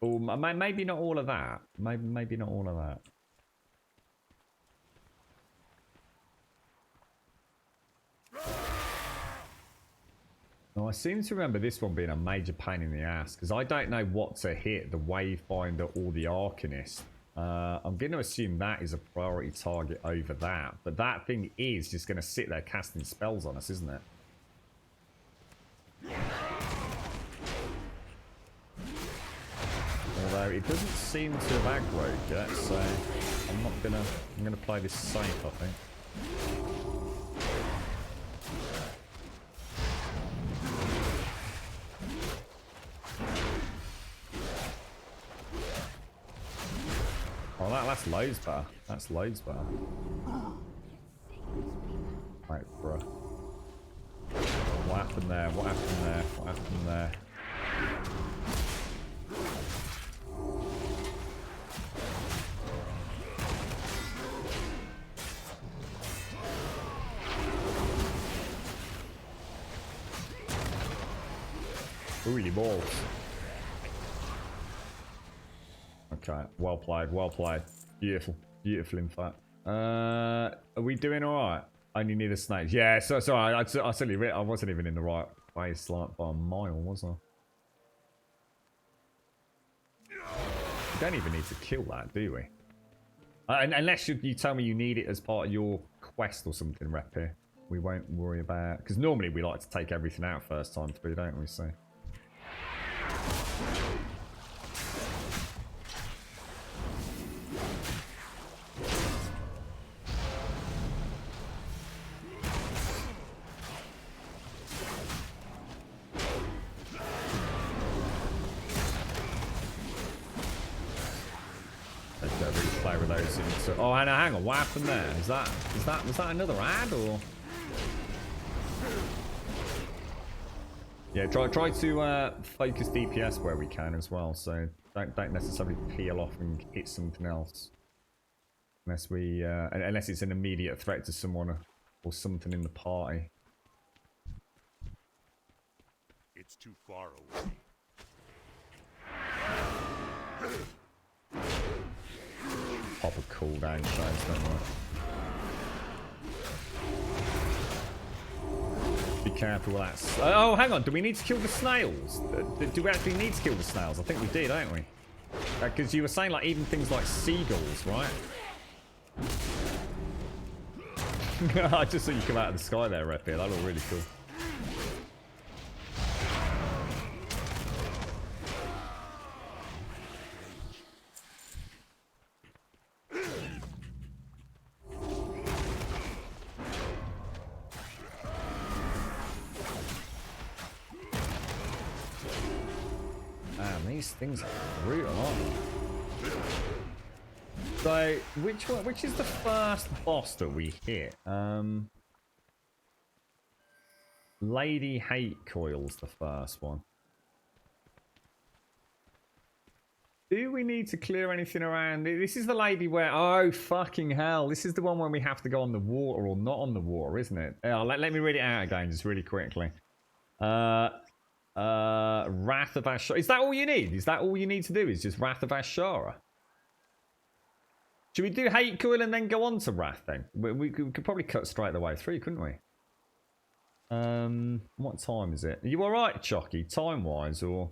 Oh, maybe not all of that. Maybe not all of that. Now, I seem to remember this one being a major pain in the ass because I don't know what to hit, the Wavebinder or the Arcanist. I'm going to assume that is a priority target over that, but that thing is just going to sit there casting spells on us, isn't it? Although it doesn't seem to have aggroed yet, so I'm gonna play this safe, I think. Oh, that's loads better. That's loads better. Right, bruh. What happened there? What happened there? What happened there? Holy balls. Okay, well played, well played. Beautiful, beautiful in fact. Are we doing alright? Only need a snake. Yeah, so sorry, I wasn't even in the right place like by a mile, was I? We don't even need to kill that, do we? Unless you tell me you need it as part of your quest or something, Rep here. we won't worry about, because normally we like to take everything out first time through, don't we? So play with those into... Oh, hang on, what happened there? Was that another ad, or... Yeah, try to focus DPS where we can as well, so don't necessarily peel off and hit something else. Unless it's an immediate threat to someone or something in the party. It's too far away. Pop a cooldown shows, don't we? Be careful with that. Oh, hang on. Do we need to kill the snails? Do we actually need to kill the snails? I think we did, don't we? Because you were saying like even things like seagulls, right? I just saw you come out of the sky there, Reppy. That looked really cool. These things are brutal, aren't they? So, which is the first boss that we hit? Lady Hate Coil's the first one. Do we need to clear anything around? This is the lady where... Oh, fucking hell. This is the one where we have to go on the water or not on the water, isn't it? Let me read it out again just really quickly. Wrath of Ashara. Is that all you need? Is that all you need to do? Is just Wrath of Ashara? Should we do Hate Coil and then go on to Wrath then? We could probably cut straight the way through, couldn't we? What time is it? Are you alright, Chucky? Time-wise, or...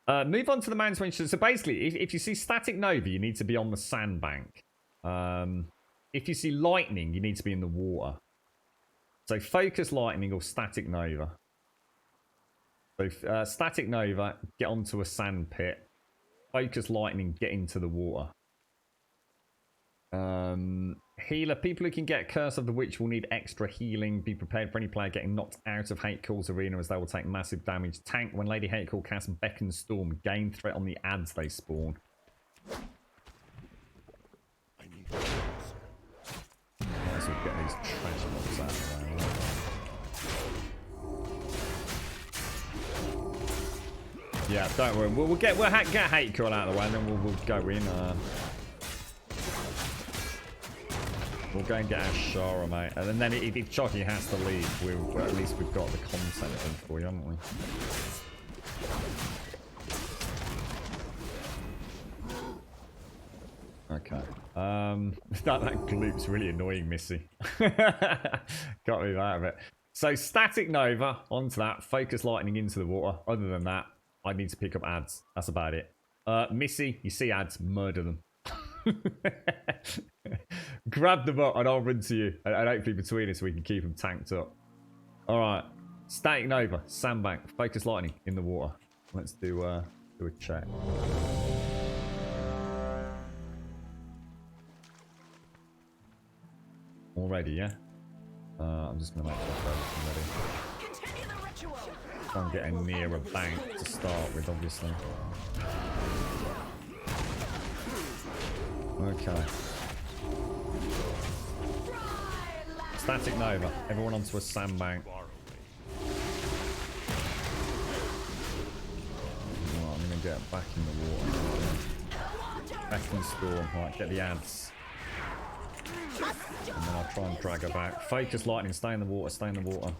move on to the mountain range. So basically, if you see Static Nova, you need to be on the sandbank. If you see Lightning, you need to be in the water. So Focus Lightning or Static Nova. So Static Nova, get onto a sand pit. Focus Lightning, get into the water. Healer, people who can get Curse of the Witch will need extra healing. Be prepared for any player getting knocked out of Hate Call's arena as they will take massive damage. Tank, when Lady Hate Call casts Beckon Storm, gain threat on the ads they spawn. Might as well get these treasure mobs out of the way. Yeah, don't worry. We'll get Hate Call out of the way, and then we'll go in. We'll go and get Ashara, mate. And then if Chucky has to leave, at least we've got the content in for you, haven't we? Okay. That gloop's really annoying, Missy. Got me out of it. So Static Nova onto that. Focus Lightning into the water. Other than that, I need to pick up ads. That's about it. Missy, you see ads, murder them. Grab them up and I'll run to you. And hopefully between us we can keep them tanked up. Alright. Static Nova, sandbank, Focus Lightning in the water. Let's do a check. All ready, yeah? I'm just going to make sure everything ready. Can't get near a bank to start with, obviously. Okay. Static Nova. Everyone onto a sandbank. Right, I'm going to get back in the water. Back in the storm. Right, get the ads. And then I'll try and drag her back. Focus Lightning. Stay in the water. Stay in the water.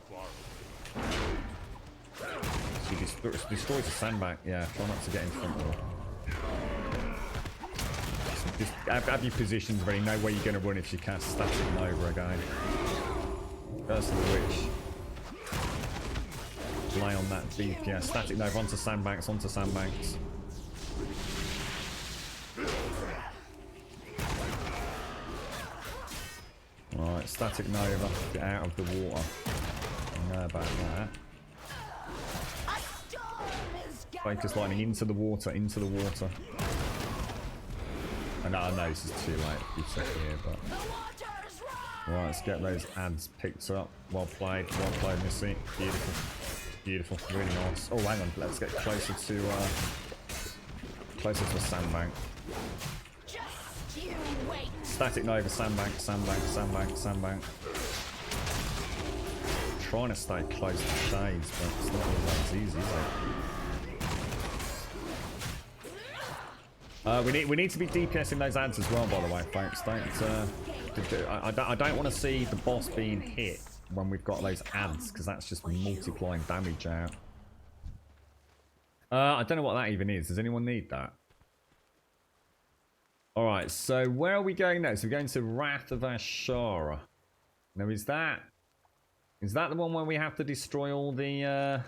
She destroys the sandbank. Yeah, try not to get in front of her. Just have your positions ready. Know where you're going to run if she casts Static Nova again. Curse of the Witch. Play on that deep. Yeah, Static Nova onto sandbanks. Onto sandbanks. Alright, static nova. Get out of the water. I know about that. Focus lightning into the water, into the water. I know this is too late. We've set here, but right, let's get those ads picked up. Well played, Missy. Beautiful, beautiful, really nice. Oh, hang on, let's get closer to a sandbank. Static nova, sandbank, sandbank, sandbank, sandbank. Trying to stay close to shades, but it's not always easy, is it? We need to be DPSing those ads as well, by the way, folks. I don't want to see the boss being hit when we've got those ads, because that's just multiplying damage out. I don't know what that even is. Does anyone need that? Alright, so where are we going next? We're going to Wrath of Ashara. Now, is that the one where we have to destroy all the...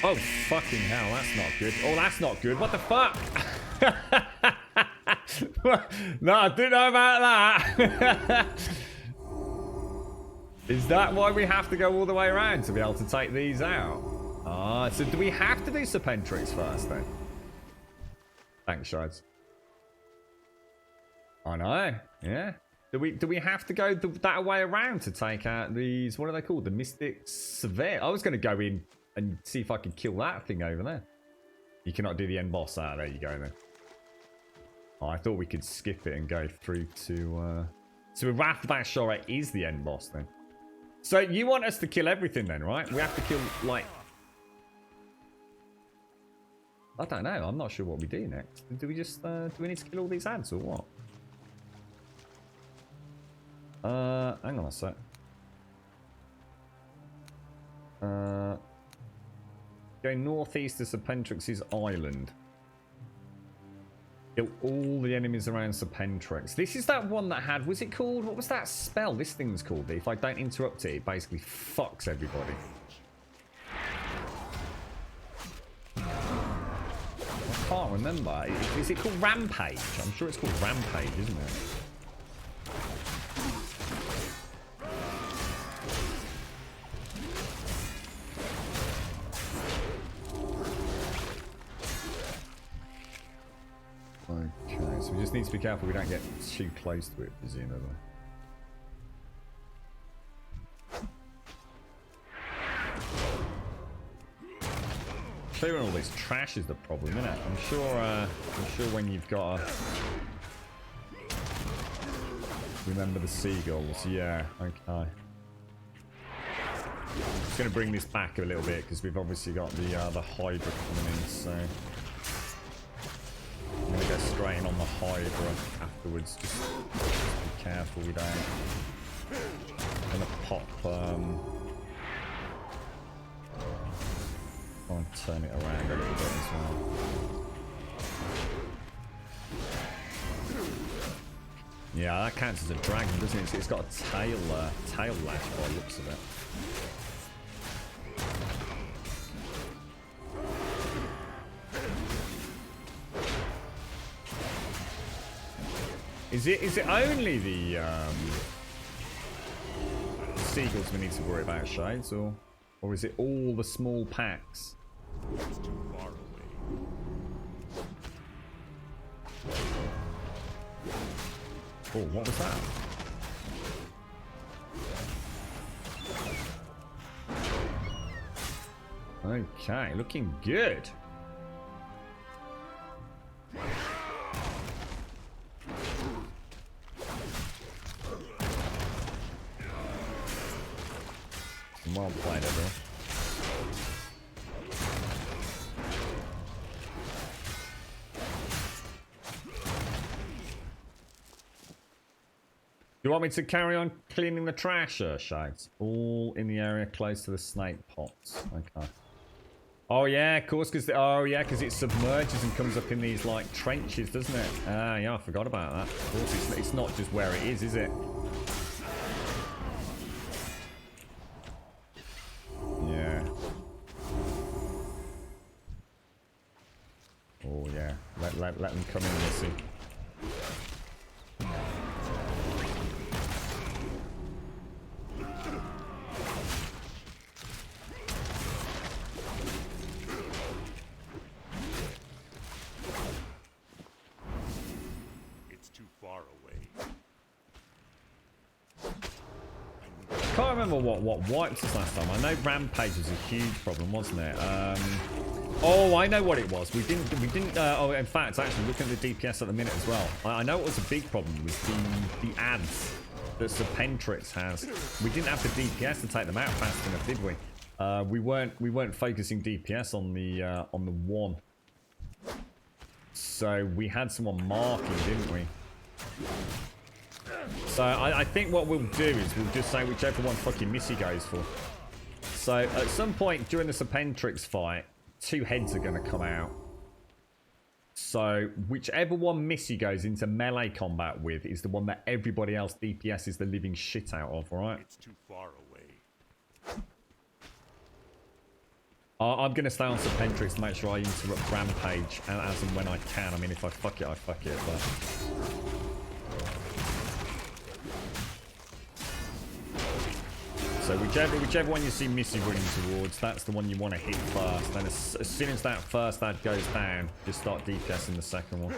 Oh, fucking hell, that's not good. Oh, that's not good. What the fuck? No, I didn't know about that. Is that why we have to go all the way around to be able to take these out? Ah, so do we have to do Serpentrix first then? Thanks, Shards. I know, yeah. Do we have to go that way around to take out these, what are they called? The Mystic Severe? I was going to go in and see if I could kill that thing over there. You cannot do the end boss. Ah, there you go then. Oh, I thought we could skip it and go through to... So Wrath of Ashara is the end boss then. So you want us to kill everything then, right? We have to kill, like... I don't know. I'm not sure what we do next. Do we just... do we need to kill all these ads or what? Hang on a sec. Go northeast to Serpentrix's island. Kill all the enemies around Serpentrix. This is that one that had... Was it called... What was that spell this thing's called? If I don't interrupt it, it basically fucks everybody. I can't remember. Is it called Rampage? I'm sure it's called Rampage, isn't it? Okay, so we just need to be careful we don't get too close to it, presumably. Clearing all this trash is the problem, isn't it? I'm sure when you've got to remember the seagulls. Yeah, okay. Just going to bring this back a little bit because we've obviously got the Hydra coming in, so I'm going to go straight in on the Hydra afterwards. Just be careful we don't. I'm going to pop. Try and turn it around a little bit as well. Yeah, that counts as a dragon, doesn't it? It's got a tail lash by the looks of it. Is it only the seagulls we need to worry about, Shades, or is it all the small packs? It's too far away. Oh, what was that? Okay, looking good. Well played, everyone. You want me to carry on cleaning the trash, Shags? All in the area close to the snake pots. Okay. Oh yeah, of course, because it submerges and comes up in these like trenches, doesn't it? Ah, yeah, I forgot about that. Of course, it's not just where it is it? Yeah. Oh yeah. Let them come in and see. can't remember what wiped us last time. I know Rampage was a huge problem, wasn't it? Oh, I know what it was. We didn't. Oh, in fact, actually, looking at the DPS at the minute as well. I know it was a big problem. Was the ads that Serpentrix has. We didn't have the DPS to take them out fast enough, did we? We weren't focusing DPS on the one. So we had someone marking, didn't we? So I think what we'll do is we'll just say whichever one fucking Missy goes for. So at some point during the Serpentrix fight, 2 heads are going to come out. So whichever one Missy goes into melee combat with is the one that everybody else DPS is the living shit out of, alright? It's too far away. I'm going to stay on Serpentrix to make sure I interrupt Rampage as and when I can. I mean, if I fuck it, I fuck it, but... So whichever one you see Missy running towards, that's the one you want to hit first. And as soon as that first ad goes down, just start DPSing the second one.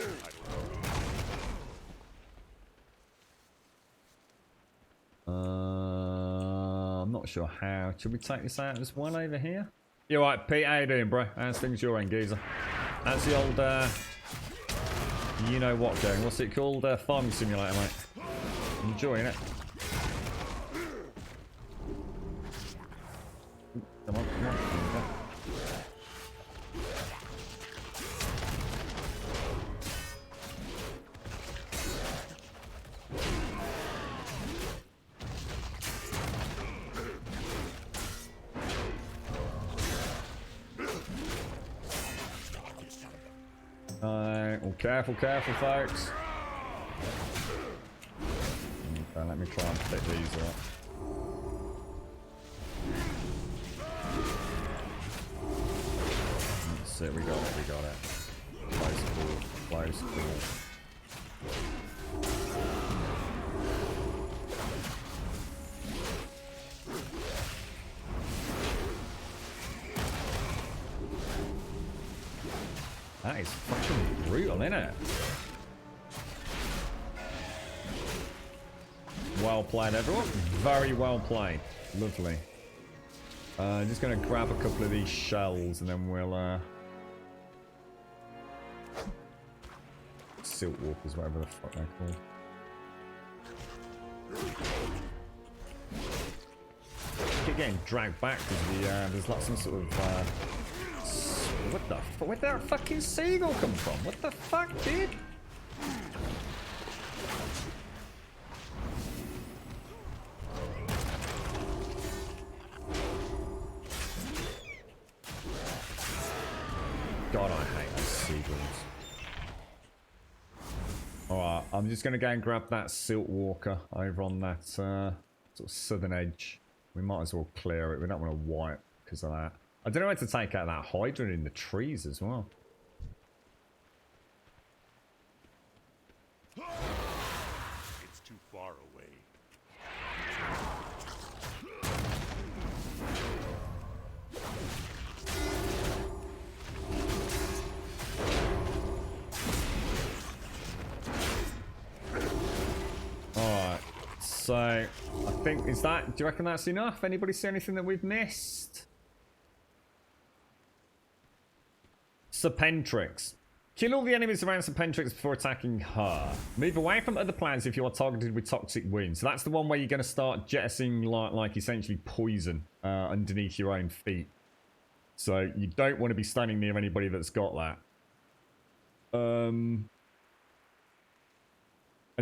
I'm not sure how. Should we take this out as well over here? You alright, Pete? How you doing, bro? How's things your end, geezer? How's the old, you know what going? What's it called? Farming Simulator, mate. Enjoying it? Come on, come on, come on. Well, careful, careful, folks. Okay, let me try and pick these up. That's it, we got it, we got it. Close call, close call. That is fucking brutal, isn't it? Well played, everyone. Very well played. Lovely. Just going to grab a couple of these shells and then we'll... Silt walkers, whatever the fuck they're called. Keep getting dragged back because there's like some sort of... What the fuck? Where'd that fucking seagull come from? What the fuck, dude? God, I hate those seagulls. Alright, I'm just going to go and grab that silt walker over on that sort of southern edge. We might as well clear it. We don't want to wipe because of that. I don't know where to take out that hydrant in the trees as well. It's too far away. Alright, so I think, do you reckon that's enough? Anybody see anything that we've missed? Serpentrix. Kill all the enemies around Serpentrix before attacking her. Move away from other plants if you are targeted with toxic wounds. So that's the one where you're going to start jettisoning like essentially poison underneath your own feet. So you don't want to be standing near anybody that's got that. And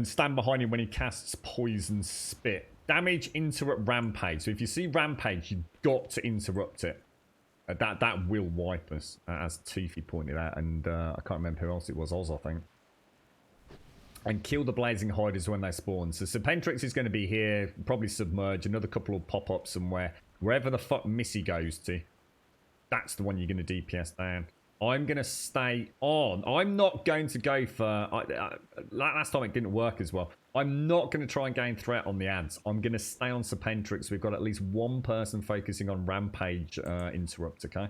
stand behind him when he casts poison spit. Damage, interrupt, rampage. So if you see rampage, you've got to interrupt it. That will wipe us, as Toothy pointed out, and I can't remember who else it was, Oz, I think. And kill the blazing hiders when they spawn. So Serpentrix is going to be here, probably submerge. Another couple will pop up somewhere. Wherever the fuck Missy goes to, that's the one you're going to DPS down. I'm going to stay on. I'm not going to go for... last time it didn't work as well. I'm not going to try and gain threat on the ads. I'm going to stay on Serpentrix. We've got at least one person focusing on Rampage Interrupt, okay?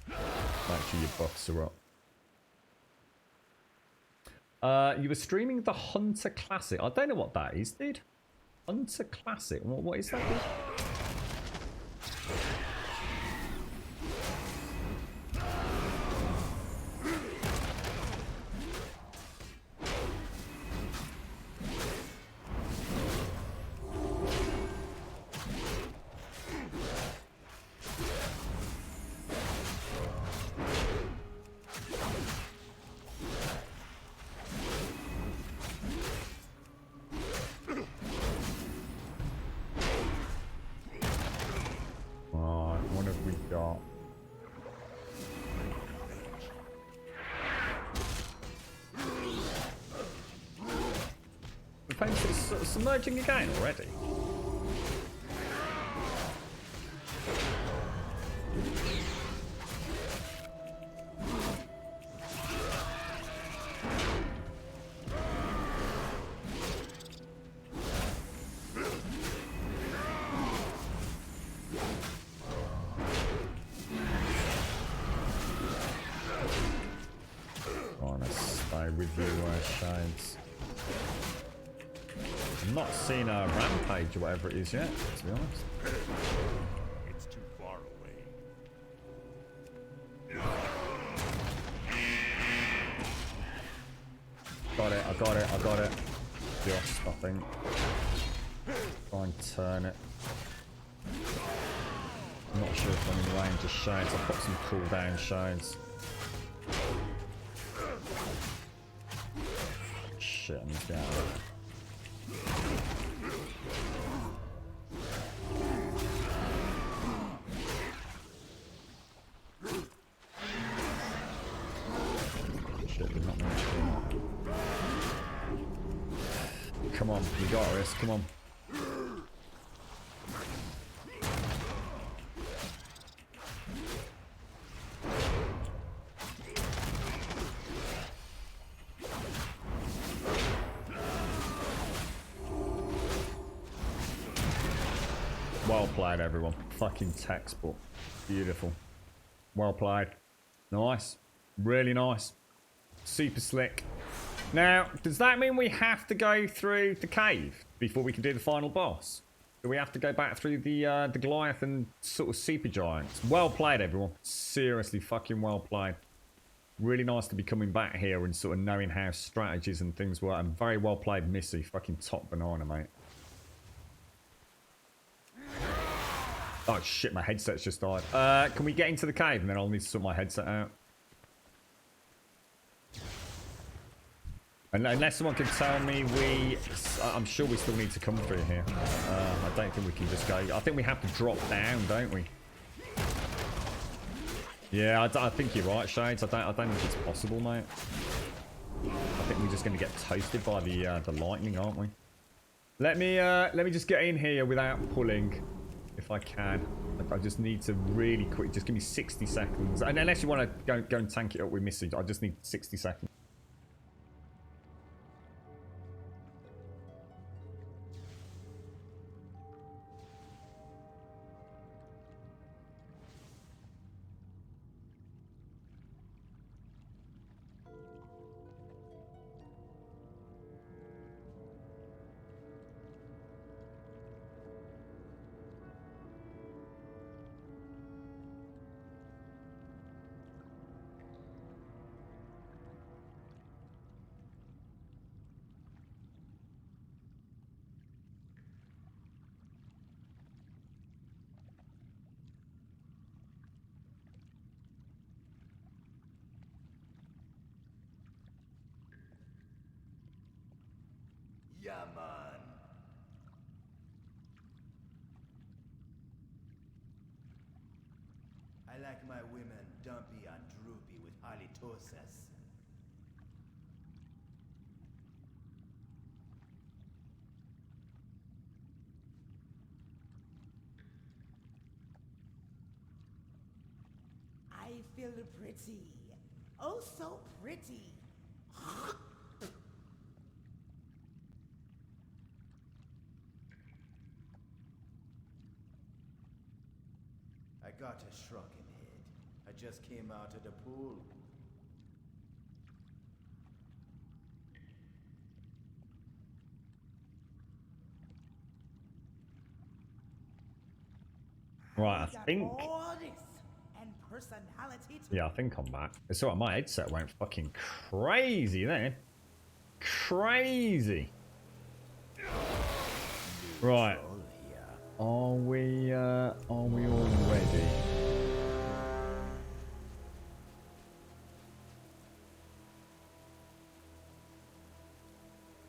Make sure your buffs are up. You were streaming the Hunter Classic. I don't know what that is, dude. Hunter Classic. What is that, dude? Submerging again already. Trying to stay with you, Shades. I'm not seen a rampage or whatever it is yet, to be honest. It's too far away. Got it, I got it, I got it. Just, I think. Try and turn it. I'm not sure if I'm in range of shades. I've got some cooldown shades. Shit, I need to get out of there. Come on, you got this, come on. Well played, everyone. Fucking textbook. Beautiful. Well played. Nice. Really nice. Super slick. Now, does that mean we have to go through the cave before we can do the final boss? Do we have to go back through the Goliath and sort of super giants? Well played, everyone. Seriously, fucking well played. Really nice to be coming back here and sort of knowing how strategies and things work. And very well played, Missy. Fucking top banana, mate. Oh shit, my headset's just died. Can we get into the cave and then I'll need to sort my headset out? Unless someone can tell me I'm sure we still need to come through here. I don't think we can just go. I think we have to drop down, don't we? Yeah, I think you're right, Shades. I don't think it's possible, mate. I think we're just going to get toasted by the lightning, aren't we? Let me just get in here without pulling, if I can. I just need to really quick. Just give me 60 seconds. And unless you want to go and tank it up with Missy, I just need 60 seconds. Yeah, man. I like my women dumpy and droopy with halitosis. I feel pretty. Oh, so pretty. I got a shrunken head. I just came out of the pool. Right, I think. And personality to Yeah, I think I'm back. It's alright, my headset went fucking crazy then. Crazy. Right. Are we all ready?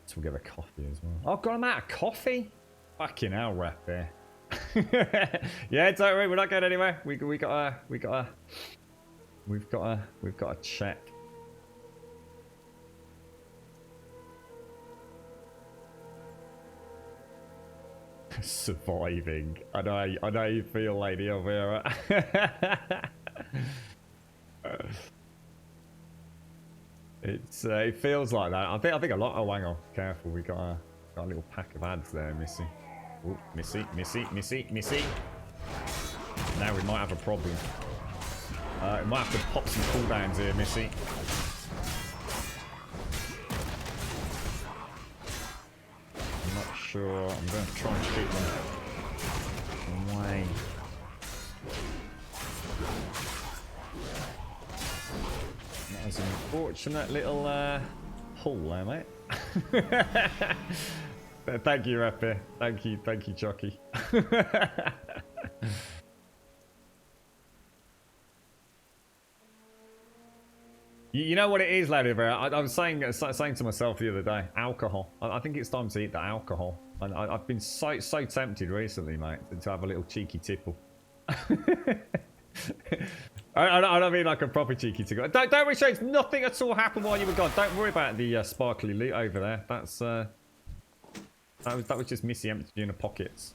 So we'll get a coffee as well. Oh god, I'm out of coffee? Fucking hell, rep here. Yeah, don't worry, we're not going anywhere. We've got to check. Surviving. I know you feel, Lady Elvira. It feels like that. I think a lot. Oh, hang on, careful. We got a little pack of ads there, Missy. Ooh, Missy. Now we might have a problem. We might have to pop some cooldowns here, Missy. I'm not sure. I'm going to try and keep them away. That was an unfortunate little pull there, mate. Thank you, Rapper. Thank you, Chucky. You know what it is, Lady Vera? I was saying to myself the other day, alcohol. I think it's time to eat the alcohol. I've been so tempted recently, mate, to have a little cheeky tipple. I don't mean like a proper cheeky tickle. Don't worry, Shades. Nothing at all happened while you were gone. Don't worry about the sparkly loot over there. That was just Missy emptying her pockets.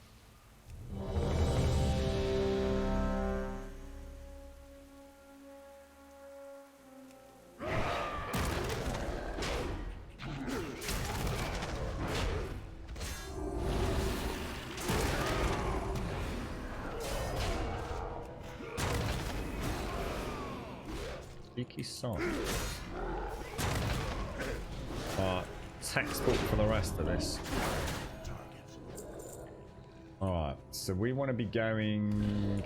Cheeky song. Textbook for the rest of this. Alright, so we want to be going...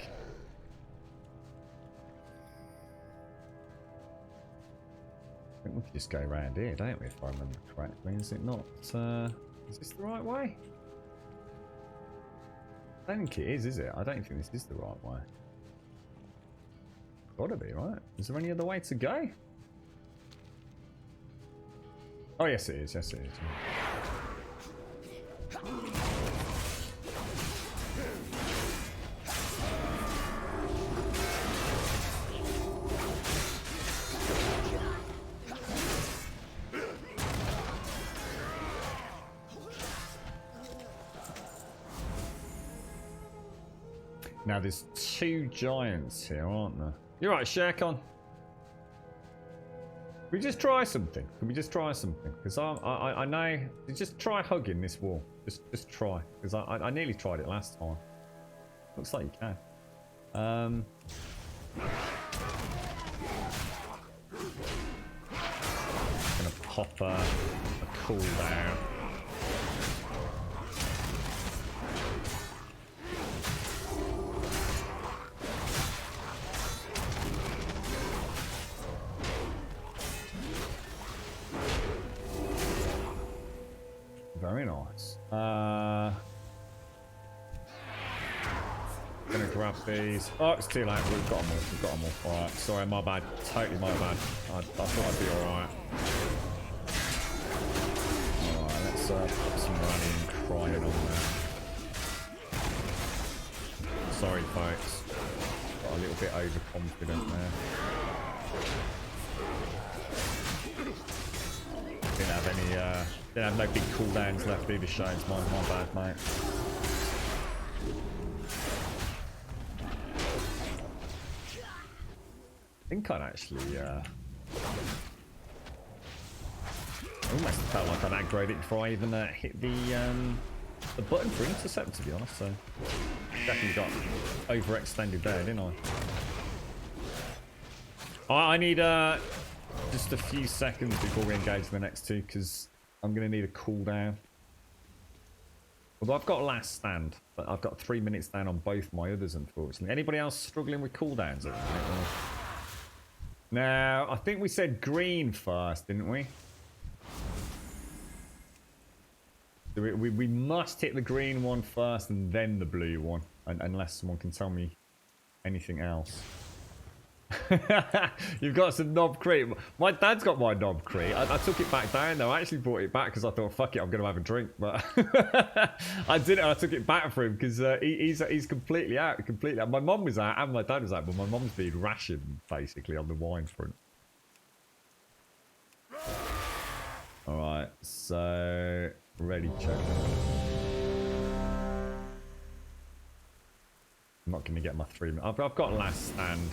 I think we can just go around here, don't we, if I remember correctly? Is it not... is this the right way? I don't think it is it? I don't think this is the right way. Gotta be, right? Is there any other way to go? Oh, yes it is. Yes it is. Now there's two giants here, aren't there? You're right, Sharkon. Can we just try something? Can we just try something? Because I know. Just try hugging this wall. Just try. Because I nearly tried it last time. Looks like you can. Gonna pop a cooldown. Very nice. Gonna grab these. Oh, it's too late. We've got them all. We've got them all. Alright, sorry, my bad. Totally my bad. I thought I'd be alright. Alright, let's put some rallying crying on there. Sorry, folks. Got a little bit overconfident there. Didn't have any, didn't have no big cooldowns left either, Shane's my bad, mate. I think I'd actually, almost felt like I'd aggroed it before I even hit the button for intercept, to be honest, so definitely got overextended there, didn't I need, just a few seconds before we engage the next two, because I'm going to need a cooldown. Although I've got a last stand, but I've got 3 minutes down on both my others, unfortunately. Anybody else struggling with cooldowns at the minute? Now, I think we said green first, didn't we? So we must hit the green one first and then the blue one, unless someone can tell me anything else. You've got some knob crate. My dad's got my knob crate. I took it back down though. I actually brought it back because I thought, fuck it, I'm going to have a drink. But I didn't. I took it back for him because he's completely out. Completely out. My mum was out and my dad was out, but my mum's being rationed basically on the wine front. Alright, so ready, check. I'm not going to get my 3 minutes. I've got last stand.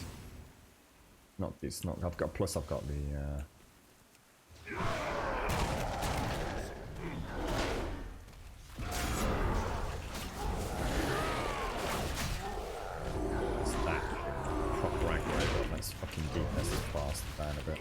It's not. I've got plus. I've got the. What's that? Proper aggro. Let's fucking keep this fast down a bit.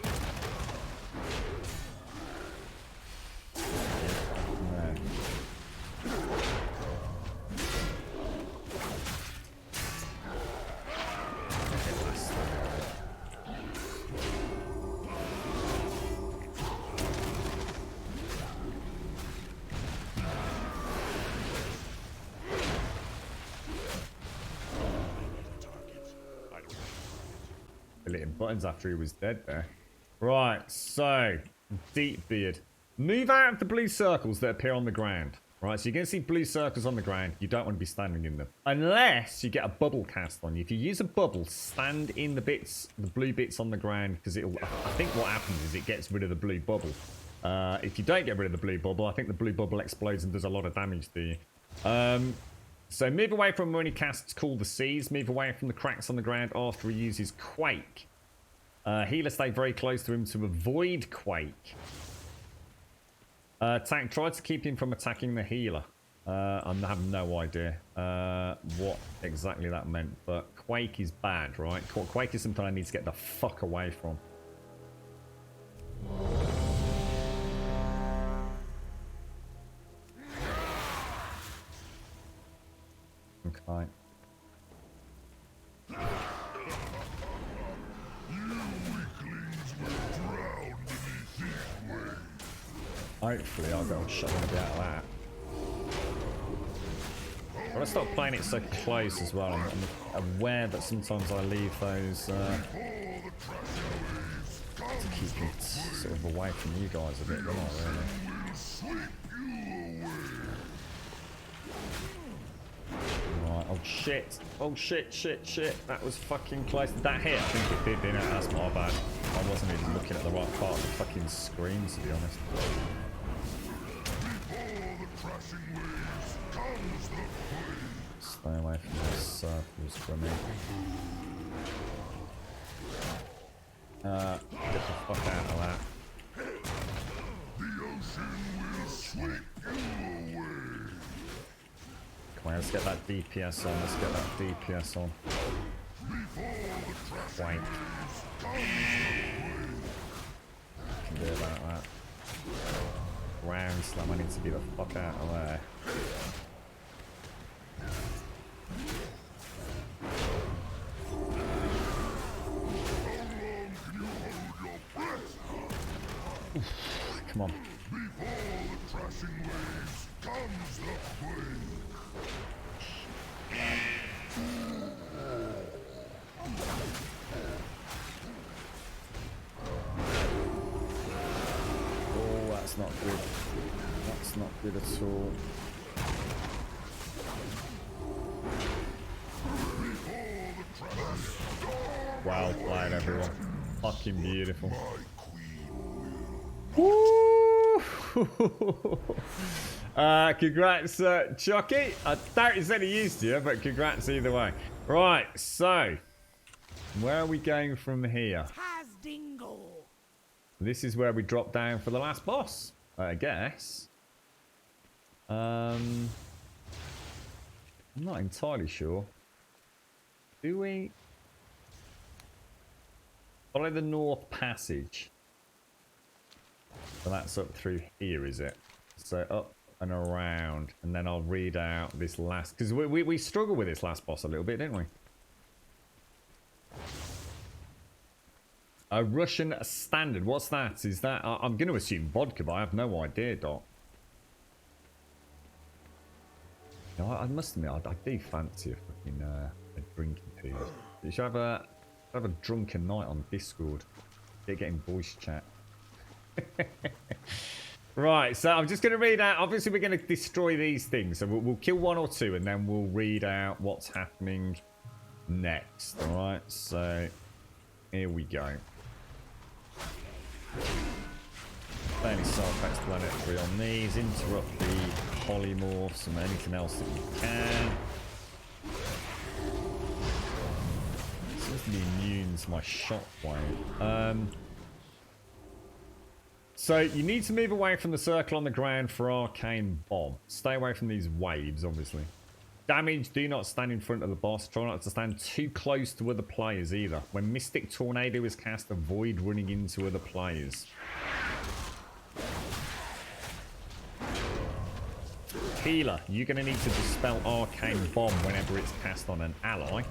Hitting buttons after he was dead there. Right, so deep beard. Move out of the blue circles that appear on the ground. Right, so you're going to see blue circles on the ground. You don't want to be standing in them. Unless you get a bubble cast on you. If you use a bubble, stand in the bits, the blue bits on the ground, because it'll. I think what happens is it gets rid of the blue bubble. If you don't get rid of the blue bubble, I think the blue bubble explodes and does a lot of damage to you. So move away from when he casts Cool the Seas. Move away from the cracks on the ground after he uses Quake. Healer stay very close to him to avoid Quake. Tank, try to keep him from attacking the healer. I have no idea what exactly that meant, but Quake is bad, right? Quake is something I need to get the fuck away from. Okay. Hopefully I'll go shot a bit out of that. But I stop playing it so close as well. I'm aware that sometimes I leave those to keep it sort of away from you guys a bit, don't I, really? Right, oh shit. Oh shit, shit. That was fucking close. Did that hit? I think it did, didn't it? That's my bad. I wasn't even looking at the right part of the fucking screen, to be honest. Stay away from those circles for me. Get the fuck out of that. Come on, let's get that DPS on. Let's get that DPS on. Wank. Can do about that. Round slam. I need to get the fuck out of there. Come on. Oh, that's not good. That's not good at all. Well played, everyone. Fucking beautiful. Woo! Congrats, Chucky. I doubt it's any use to you, but congrats either way. Right, so where are we going from here? This is where we drop down for the last boss, I guess. I'm not entirely sure. Do we follow the North Passage? So that's up through here, is it? So up and around, and then I'll read out this last, because we struggled with this last boss a little bit, didn't we? A Russian standard. What's that? Is that... I'm going to assume vodka, but I have no idea, Doc. No, I must admit, I do fancy a fucking a drinking period. You should have a drunken night on Discord. Getting voice chat. Right, so I'm just going to read out. Obviously, we're going to destroy these things. So we'll kill 1 or 2, and then we'll read out what's happening next. All right, so here we go. Fairly self-explanatory on these. Interrupt the polymorphs and anything else that you can. Seems to be immune to my shockwave. So you need to move away from the circle on the ground for arcane bomb. Stay away from these waves, obviously. Damage, do not stand in front of the boss. Try not to stand too close to other players either. When Mystic Tornado is cast, avoid running into other players. Healer, you're going to need to dispel arcane bomb whenever it's cast on an ally.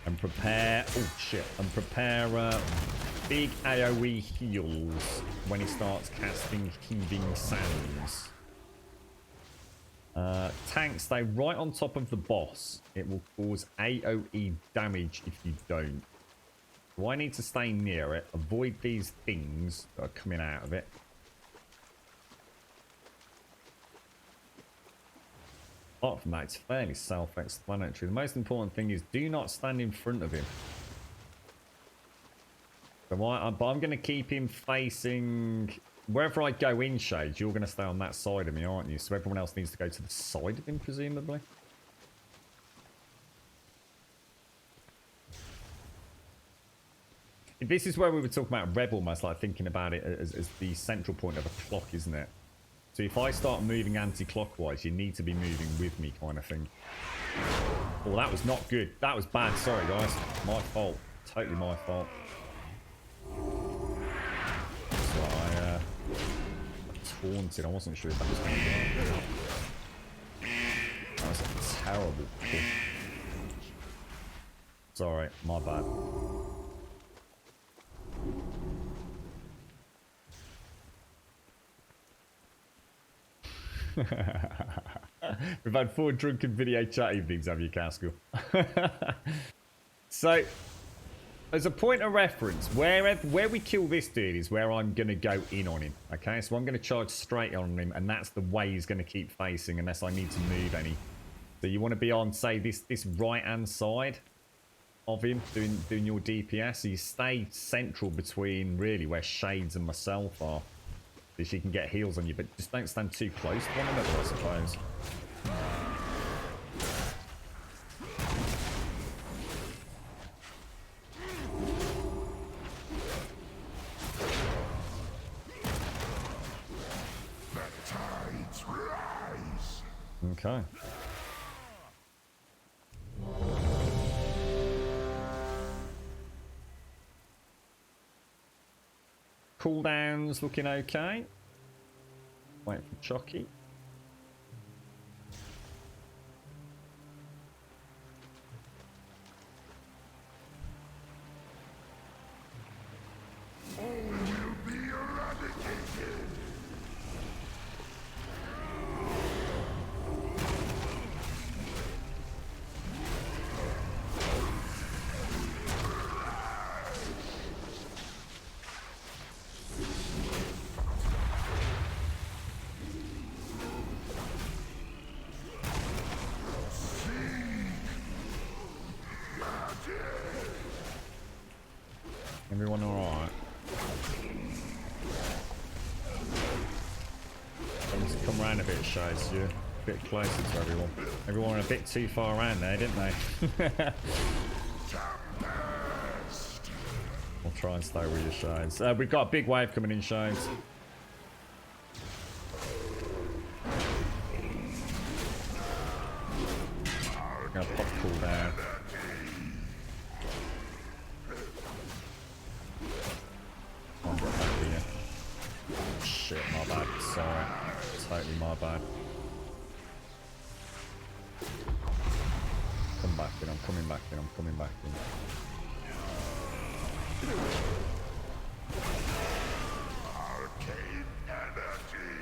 And prepare... oh shit. And prepare big AoE heals when he starts casting Heaving Sands. Tank, stay right on top of the boss. It will cause AoE damage if you don't. So I need to stay near it. Avoid these things that are coming out of it. Apart from that, it's fairly self-explanatory. The most important thing is do not stand in front of him. So I'm going to keep him facing... wherever I go in shades, you're going to stay on that side of me, aren't you? So everyone else needs to go to the side of him, presumably. This is where we were talking about Rebel, almost like thinking about it as the central point of a clock, isn't it? So if I start moving anti-clockwise, you need to be moving with me, kind of thing. Oh, that was not good. That was bad. Sorry, guys. My fault. Totally my fault. So I taunted. I wasn't sure if that was going to work. That was a terrible pull. Sorry, my bad. We've had 4 drunken video chat evenings, have you, Castle? So, as a point of reference, where we kill this dude is where I'm going to go in on him. Okay, so I'm going to charge straight on him, and that's the way he's going to keep facing unless I need to move any. So you want to be on, say, this right-hand side of him, doing your DPS. So you stay central between, really, where Shades and myself are. So she can get heals on you, but just don't stand too close to one another, I suppose. Okay. Cooldowns looking okay. Wait for Chucky. Everyone alright? Let's come around a bit, Shades. You're a bit closer to everyone. Everyone went a bit too far around there, didn't they? We'll try and stay with you, Shades. We've got a big wave coming in, Shades. I'm gonna pop cooldown. Shit, my bad. Sorry. Totally my bad. Come back in, I'm coming back in, I'm coming back in.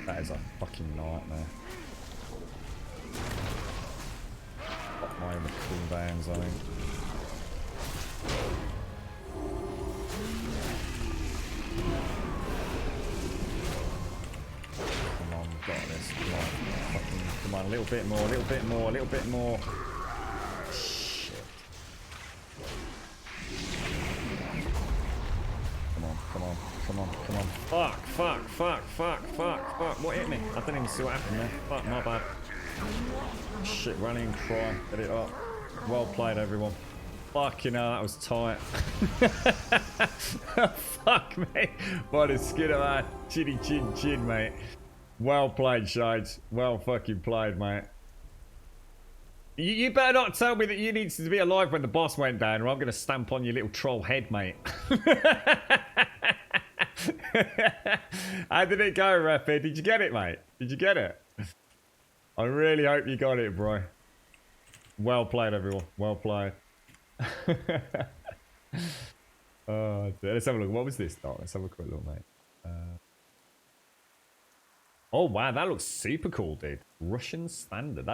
That is a fucking nightmare. Got my own cooldowns, I think. Come on, we've got this. Come on. Fucking, come on, a little bit more, a little bit more, a little bit more. Shit. Come on, come on, come on, come on. Fuck, fuck, fuck, fuck, fuck, fuck. What hit me? I didn't even see what happened there. Fuck, my bad. Shit, running, try, get it up. Well played, everyone. Fucking hell, that was tight. Fuck me. What a skin of that chinny chin chin, mate. Well played, Shades. Well fucking played, mate. You better not tell me that you needed to be alive when the boss went down, or I'm going to stamp on your little troll head, mate. How did it go, Refi? Did you get it, mate? Did you get it? I really hope you got it, bro. Well played, everyone. Well played. Oh, dear. Let's have a look. What was this, Doc? Let's have a quick look, mate. Oh, wow. That looks super cool, dude. Russian standard.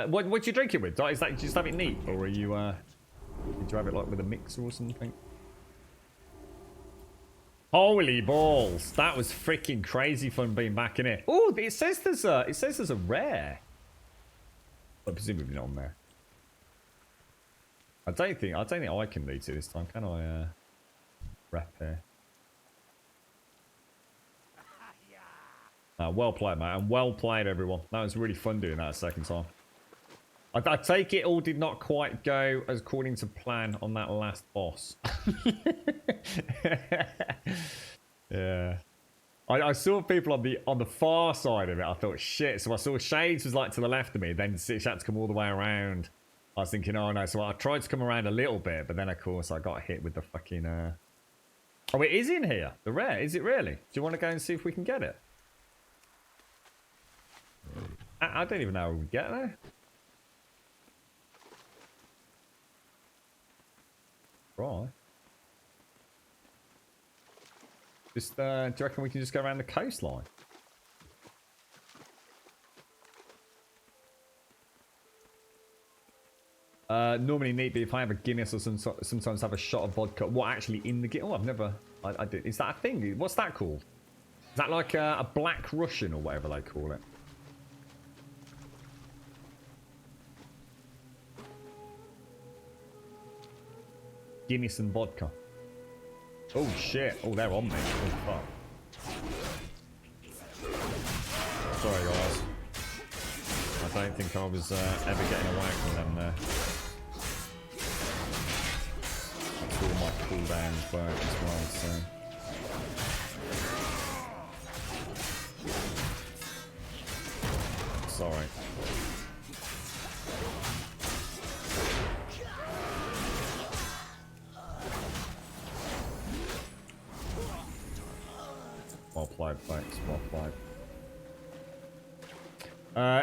What you drink it with, Doc? Is that just have it neat? Or are you, did you have it, like, with a mixer or something? Holy balls. That was freaking crazy fun being back in it. Oh, it says there's a rare. But presumably not on there. I don't think I can loot it this time, can I? Rep here. Well played, mate, and well played, everyone. That was really fun doing that a second time. I take it all did not quite go as according to plan on that last boss. Yeah. I saw people on the far side of it. I thought, shit. So I saw Shades was like to the left of me. Then Sitch had to come all the way around. I was thinking, oh no. So I tried to come around a little bit. But then, of course, I got hit with the fucking... Oh, it is in here. The rare. Is it really? Do you want to go and see if we can get it? I don't even know how we would get there. Right. Just, do you reckon we can just go around the coastline? Normally neat, but if I have a Guinness or sometimes have a shot of vodka. What actually in the Guinness? Oh, I've never... I did. Is that a thing? What's that called? Is that like a Black Russian or whatever they call it? Guinness and vodka. Oh shit. Oh, they're on me. Oh fuck. Sorry guys. I don't think I was ever getting away from them there. That's all my cooldowns work as well, so... Sorry. Well played, thanks. Well played.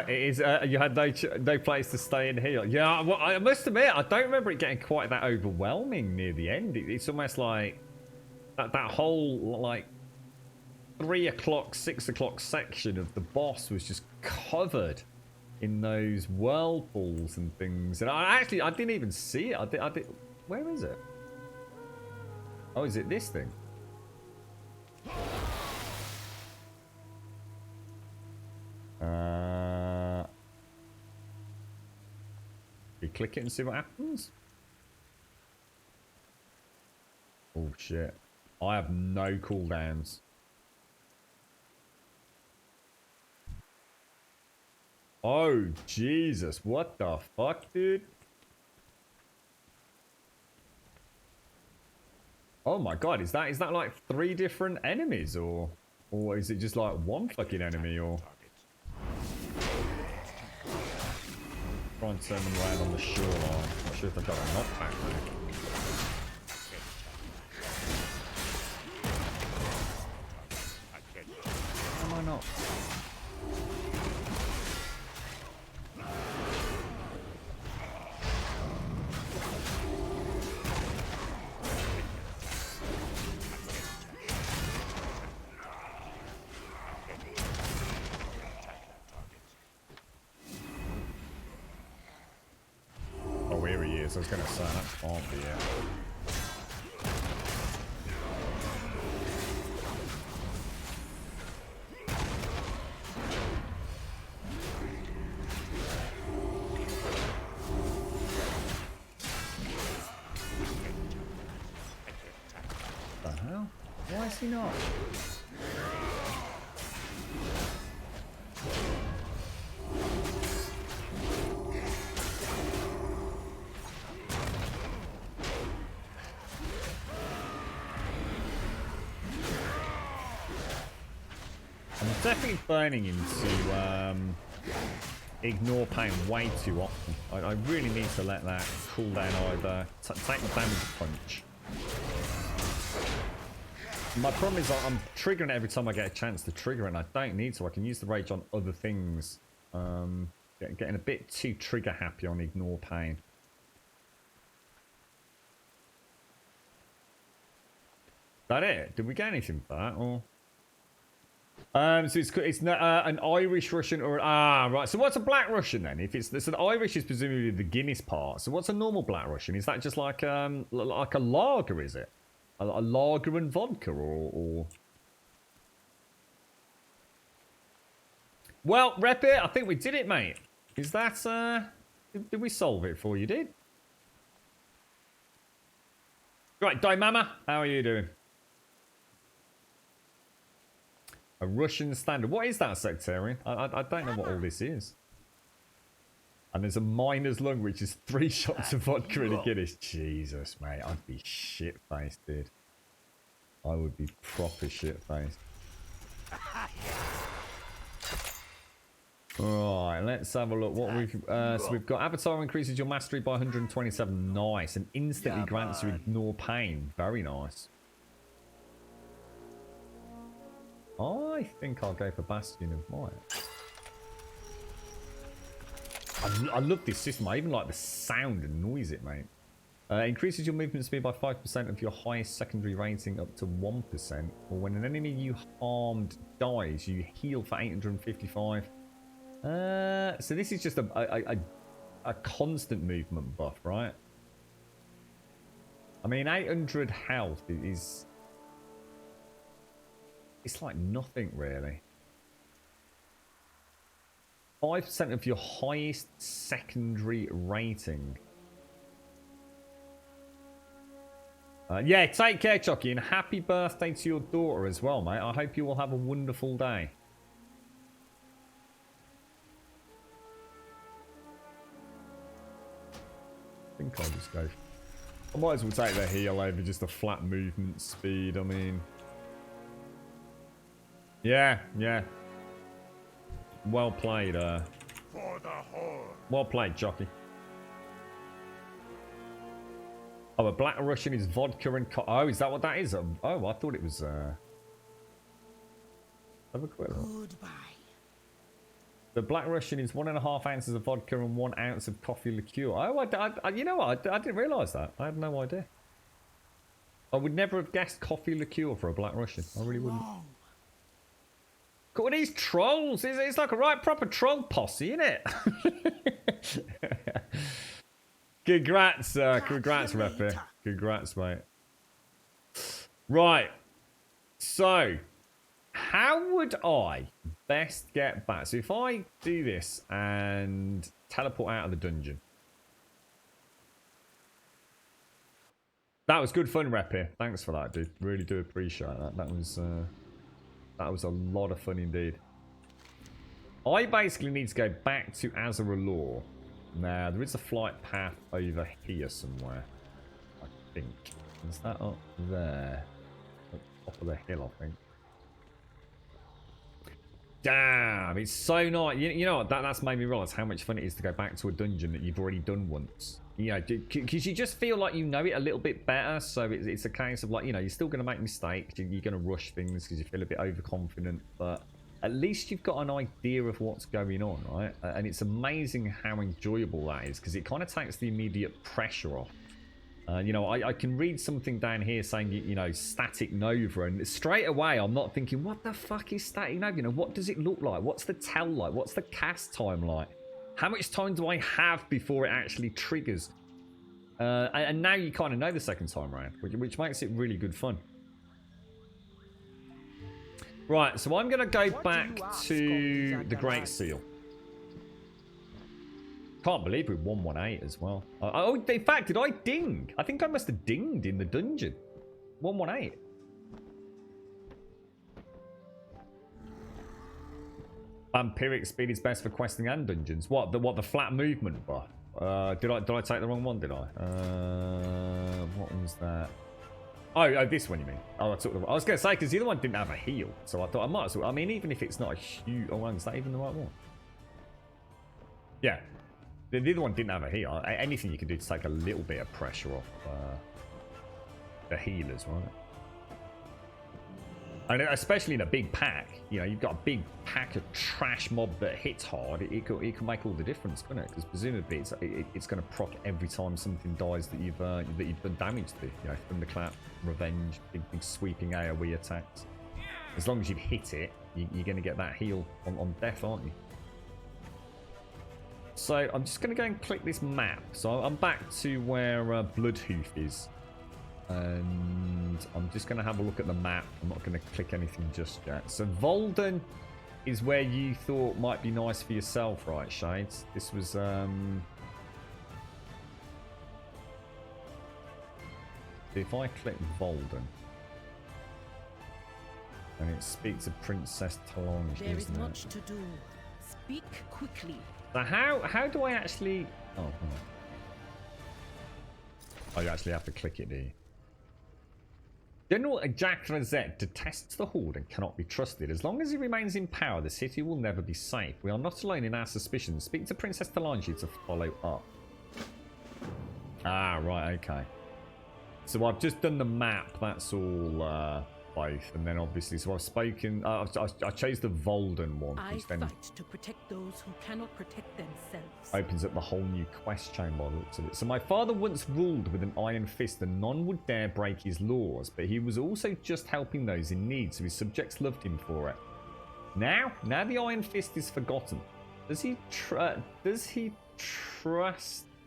It is. You had no place to stay in here. Yeah, well, I must admit, I don't remember it getting quite that overwhelming near the end. It's almost like that whole like 3 o'clock, 6 o'clock section of the boss was just covered in those whirlpools and things. And I didn't even see it. I did. Where is it? Oh, is it this thing? You click it and see what happens? Oh shit. I have no cooldowns. Oh Jesus, what the fuck, dude? Oh my god, is that like 3 different enemies or is it just like one fucking enemy or... Try and turn them around on the shoreline. Not sure if they've got a knockback there. How am I not? is. I was going to say, that can't be it. What the hell? Why is he not? I'm definitely burning into ignore pain way too often. I really need to let that cool down either. Take the damage punch. My problem is I'm triggering it every time I get a chance to trigger it, and I don't need to. I can use the rage on other things. Getting a bit too trigger happy on ignore pain. Is that it? Did we get anything for that? Or so it's not an Irish Russian or right. So what's a Black Russian then? If it's so the Irish is presumably the Guinness part. So what's a normal Black Russian? Is that just like a lager? Is it a lager and vodka or? Well, Rep it. I think we did it, mate. Is that did we solve it for you? Did right, Die Mama. How are you doing? A Russian standard. What is that, Sectarian? I don't know what all this is. And there's a miner's lung, which is 3 shots of vodka and a Guinness. Jesus, mate. I'd be shit-faced, dude. I would be proper shit-faced. Alright, let's have a look. What we've so we've got Avatar increases your mastery by 127. Nice. And instantly grants you ignore pain. Very nice. I think I'll go for Bastion of Might. I love this system. I even like the sound and noise it, mate. Increases your movement speed by 5% of your highest secondary rating up to 1%. Or when an enemy you harmed dies, you heal for 855. So this is just a constant movement buff, right? I mean, 800 health is... It's like nothing, really. 5% of your highest secondary rating. Yeah, take care, Chucky, and happy birthday to your daughter as well, mate. I hope you will have a wonderful day. I think I'll just go... I might as well take the heal over just a flat movement speed, I mean... Yeah, yeah. Well played, For the horde. well played, Jockey. Oh, a Black Russian is vodka and oh, is that what that is? Oh, I thought it was have a quick look. Goodbye. The Black Russian is 1.5 ounces of vodka and 1 ounce of coffee liqueur. Oh, I you know what? I didn't realise that. I had no idea. I would never have guessed coffee liqueur for a Black Russian. I really wouldn't. Look at these trolls. It's like a right proper troll posse, isn't it? Congrats, congrats, Reppy. Congrats, mate. Right. So, how would I best get back? So if I do this and teleport out of the dungeon. That was good fun, Reppy. Thanks for that, dude. Really do appreciate that. That was a lot of fun indeed. I basically need to go back to Azaralor. Now, there is a flight path over here somewhere. I think. Is that up there? At the top of the hill, I think. Damn, it's so nice. You know what? That's made me realise how much fun it is to go back to a dungeon that you've already done once. You know, because you just feel like you know it a little bit better. So it's a case of like, you know, you're still going to make mistakes. You're going to rush things because you feel a bit overconfident. But at least you've got an idea of what's going on, right? And it's amazing how enjoyable that is because it kind of takes the immediate pressure off. You know, I can read something down here saying, you know, Static Nova, and straight away I'm not thinking, what the fuck is Static Nova? You know, what does it look like? What's the tell like? What's the cast time like? How much time do I have before it actually triggers? And now you kind of know the second time around, which makes it really good fun. Right, so I'm going to go back to the Great Seal. Can't believe we 118 as well. Oh, in fact, did I ding? I think I must have dinged in the dungeon. 118. Vampiric speed is best for questing and dungeons. What the flat movement buff? Did I take the wrong one? Did I? What was that? Oh, this one you mean? Oh, I took the. I was going to say because the other one didn't have a heal, so I thought I might as well. I mean, even if it's not a huge. Oh, is that even the right one? Yeah, the other one didn't have a heal. Anything you can do to take a little bit of pressure off the healers, right? And especially in a big pack, you know, you've got a big pack of trash mob that hits hard. It can make all the difference, couldn't it? Because presumably it's going to proc every time something dies that you've done damage to. You know, thunderclap, revenge, big sweeping AOE attacks. As long as you've hit it, you're going to get that heal on death, aren't you? So I'm just going to go and click this map. So I'm back to where Bloodhoof is. And I'm just going to have a look at the map. I'm not going to click anything just yet. So Volden is where you thought might be nice for yourself, right, Shades? This was if I click Volden and it speaks to Princess Talange, there is much to do. Speak quickly. So how do I actually? Oh, hold on. Oh, you actually have to click it, do you? General Jack Rosette detests the Horde and cannot be trusted. As long as he remains in power, the city will never be safe. We are not alone in our suspicions. Speak to Princess Talange to follow up. Ah, right, okay. So I've just done the map. That's all both. And then obviously, so I've spoken. I chose the Volden one. I which then fight to protect those who cannot protect themselves. opens up the whole new quest chain by the looks of it. So my father once ruled with an iron fist and none would dare break his laws, but he was also just helping those in need, so his subjects loved him for it. Now the iron fist is forgotten. Does he trust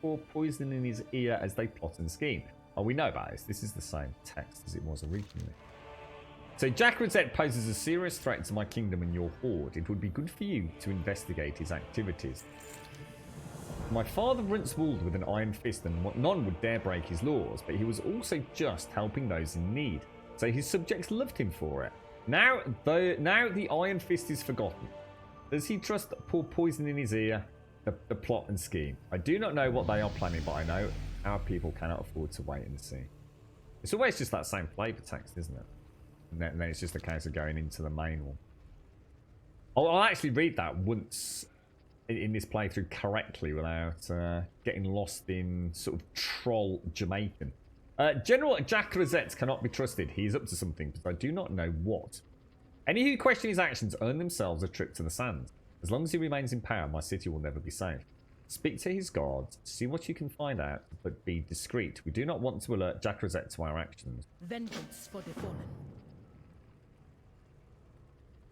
for poison in his ear as they plot and scheme? Oh, we know about this. This is the same text as it was originally. So Jack Rosette poses a serious threat to my kingdom and your horde. It would be good for you to investigate his activities. My father once ruled with an iron fist and none would dare break his laws, but he was also just helping those in need. So his subjects loved him for it. Now the iron fist is forgotten. Does he trust pour poison in his ear, the plot and scheme? I do not know what they are planning, but I know our people cannot afford to wait and see. It's always just that same flavor text, isn't it? And then it's just a case of going into the main one. I'll actually read that once in this playthrough correctly without getting lost in sort of troll Jamaican. General Jack Rosette cannot be trusted. He is up to something, but I do not know what. Any who question his actions earn themselves a trip to the sands. As long as he remains in power, my city will never be safe. Speak to his guards, see what you can find out, but be discreet. We do not want to alert Jack Rosette to our actions. Vengeance for the fallen.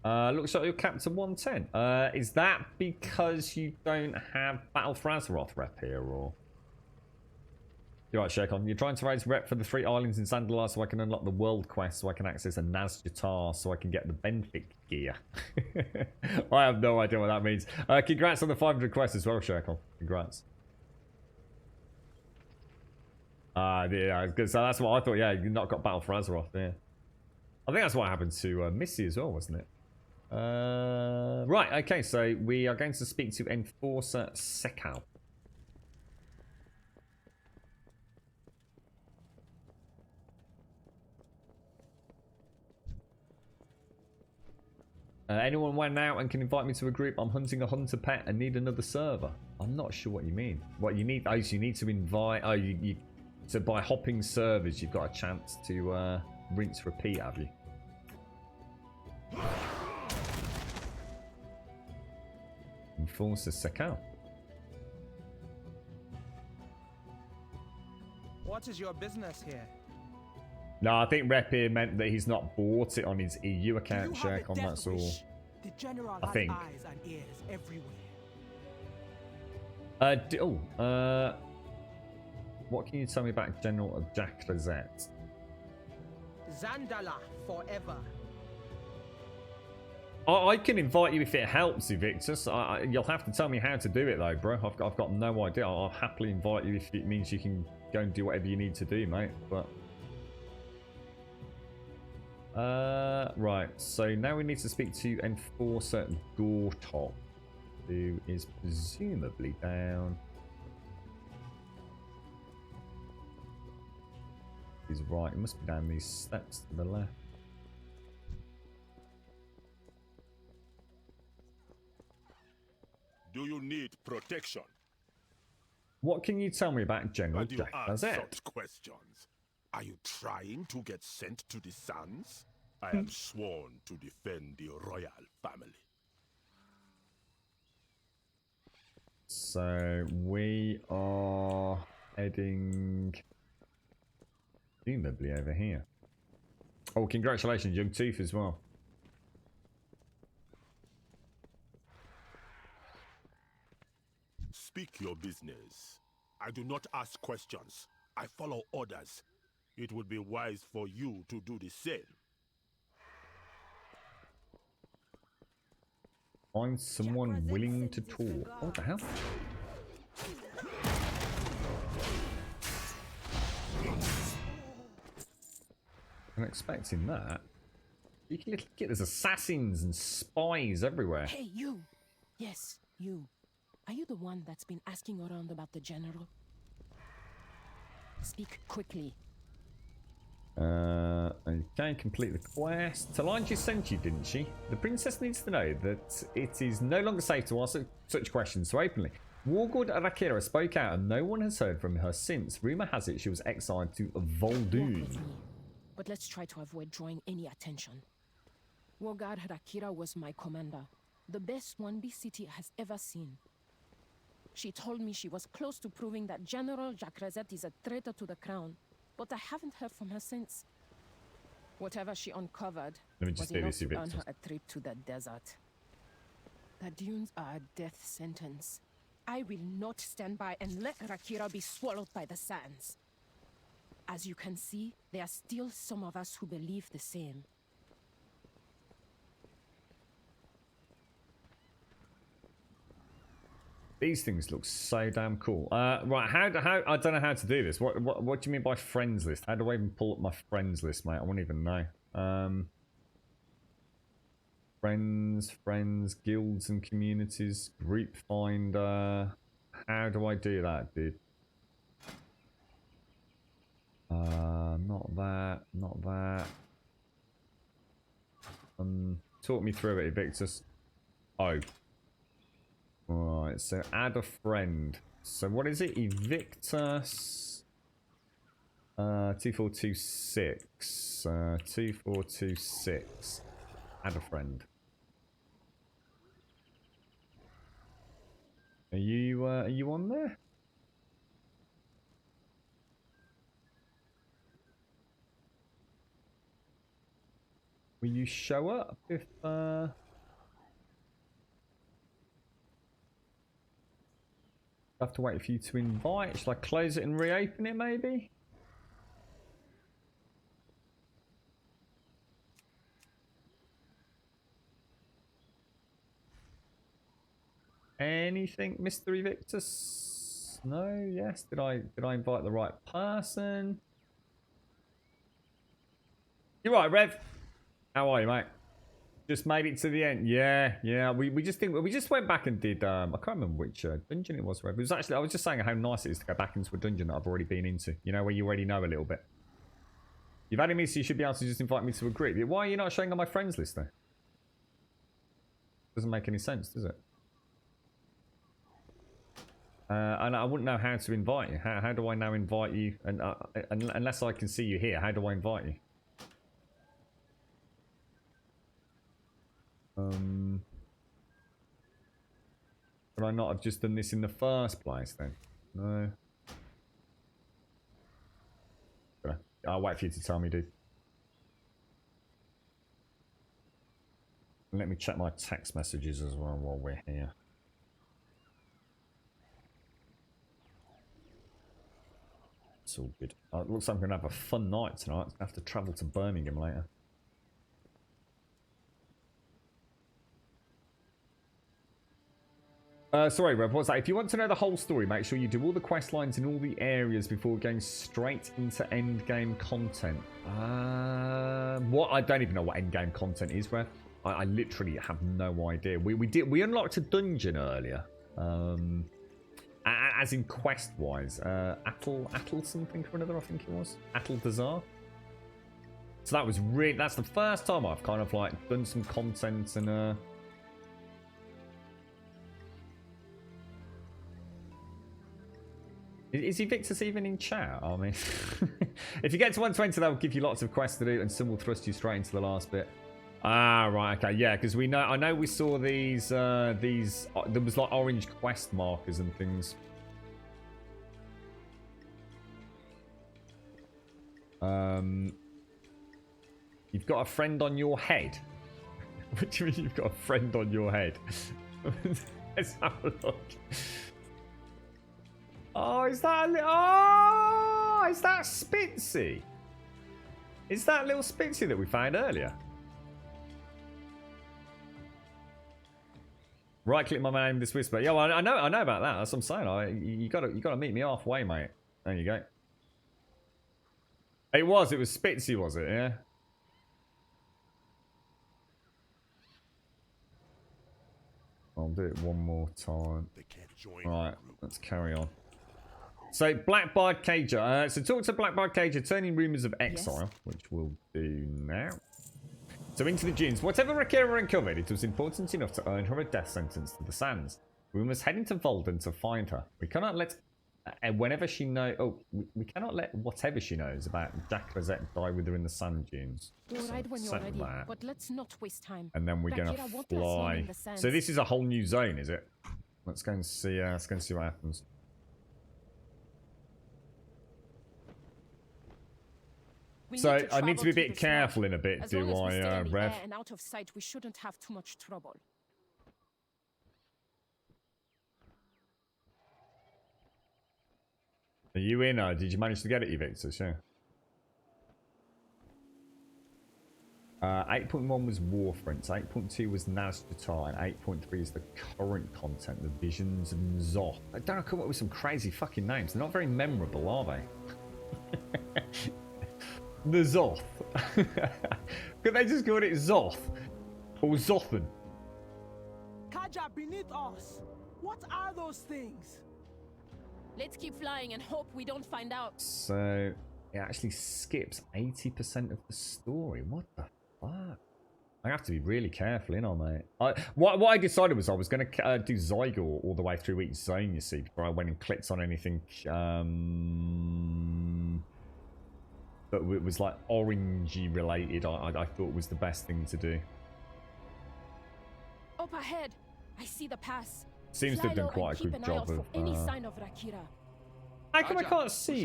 Looks like you're capped to 110. Is that because you don't have Battle for Azeroth rep here, or? You're right, Shekon. You're trying to raise rep for the 3 islands in Zandalar so I can unlock the world quest, so I can access a Nazjatar, so I can get the Benfic gear. I have no idea what that means. Congrats on the 500 quests as well, Shekon. Congrats. Yeah, so that's what I thought. Yeah, you've not got Battle for Azeroth there. I think that's what happened to Missy as well, wasn't it? Right, okay, so we are going to speak to Enforcer Sekal. Anyone went out and can invite me to a group? I'm hunting a hunter pet and need another server. I'm not sure what you mean. What you need? Oh, so you need to invite. Oh, so by hopping servers, you've got a chance to rinse, repeat, have you? Enforcer Sekal. What is your business here? No, I think Rep here meant that he's not bought it on his EU account, Shekon, that's all. The general I think. has eyes and ears everywhere. What can you tell me about General Jack Rosette? Zandala forever. I can invite you if it helps, Evictus. You'll have to tell me how to do it, though, bro. I've got no idea. I'll happily invite you if it means you can go and do whatever you need to do, mate. But right. So now we need to speak to Enforcer Gortop, who is presumably down. He's right. He must be down these steps to the left. Do you need protection? What can you tell me about General And you Jack ask Rosette? such questions. Are you trying to get sent to the Sands? I am sworn to defend the royal family. So we are heading presumably over here. Oh, congratulations, Young Tooth, as well. Speak your business. I do not ask questions. I follow orders. It would be wise for you to do the same. Find someone willing to talk. What the hell? I'm expecting that. You can get there's assassins and spies everywhere. Hey, you! Yes, you. Are you the one that's been asking around about the general? Speak quickly. Okay, complete the quest. Talanji sent you, didn't she? The princess needs to know that it is no longer safe to ask such questions so openly. Wargord Arakira spoke out and no one has heard from her since. Rumour has it she was exiled to Voldoon. But let's try to avoid drawing any attention. Wargard Arakira was my commander. The best one this city has ever seen. She told me she was close to proving that General Jack Rosette is a traitor to the crown, but I haven't heard from her since. Whatever she uncovered was enough to earn her a trip to the desert. The dunes are a death sentence. I will not stand by and let Rakira be swallowed by the sands. As you can see, there are still some of us who believe the same. These things look so damn cool. Right, how I don't know how to do this. What do you mean by friends list? How do I even pull up my friends list, mate? I won't even know. Friends, guilds and communities, group finder. How do I do that, dude? Not that. Talk me through it, Evictus. Oh. Right, so add a friend. So what is it? Evictus 2426. 2426. Add a friend. Are you on there? Will you show up if I have to wait for you to invite. Shall I close it and reopen it, maybe? Anything, Mr. Evictus? No, yes. Did I invite the right person? You're right, Rev. How are you, mate? Just made it to the end. Yeah. We just went back and did. I can't remember which dungeon it was. Rev. It was actually. I was just saying how nice it is to go back into a dungeon that I've already been into. You know, where you already know a little bit. You've added me, so you should be able to just invite me to a group. Why are you not showing on my friends list though? Doesn't make any sense, does it? And I wouldn't know how to invite you. How do I now invite you? And unless I can see you here, how do I invite you? Would I not have just done this in the first place then? No. I'll wait for you to tell me, dude. Let me check my text messages as well while we're here. It's all good. It looks like I'm going to have a fun night tonight. I'm going to have to travel to Birmingham later. Sorry, Rev, what's that? If you want to know the whole story, make sure you do all the quest lines in all the areas before going straight into end game content. What? I don't even know what end game content is, Rev. I literally have no idea. We unlocked a dungeon earlier, as in quest wise. Atl something or another, I think it was. Atl Dazar. So that was that's the first time I've kind of like done some content and Is Evictus even in chat? I mean, if you get to 120, they'll give you lots of quests to do, and some will thrust you straight into the last bit. Ah, right, okay, yeah, because I know we saw these, there was like orange quest markers and things. You've got a friend on your head. What do you mean you've got a friend on your head? Let's have a look. Oh, is that is that Spitzy? Is that little Spitzy that we found earlier? Right click my man in this whisper. Yeah, well, I know about that. That's what I'm saying. You gotta meet me halfway, mate. There you go. It was Spitzy, was it? Yeah. I'll do it one more time. Right, let's carry on. So, Blackbard Cager. So, talk to Blackbard Cager, turning rumours of exile, which we'll do now. So, into the dunes. Whatever Rakira uncovered, it was important enough to earn her a death sentence to the sands. We must head into Volden to find her. We cannot let whenever she know. Oh, we cannot let whatever she knows about Jack Rosette die with her in the sand dunes. We'll ride when you're ready, but let's not waste time. And then we're gonna fly. So this is a whole new zone, is it? Let's go and see. Let's go and see what happens. So I need to be a bit careful in a bit, do I, Rev? And out of sight, we shouldn't have too much trouble. Are you in? Did you manage to get it, Evictus? Yeah. 8.1 was Warfront, 8.2 was Nazjatar, and 8.3 is the current content, the Visions of Zoth. I don't come up with some crazy fucking names. They're not very memorable, are they? The Zoth. Could they just call it Zoth? Or Zothan? Kaja beneath us. What are those things? Let's keep flying and hope we don't find out. So, it actually skips 80% of the story. What the fuck? I have to be really careful, mate. What I decided was I was going to do Zygor all the way through each zone, you see, before I went and clicked on anything that was like orangey related. I thought was the best thing to do. Up ahead, I see the pass. Seems to have done quite a good job of. Any sign of Rakira. How come I can't see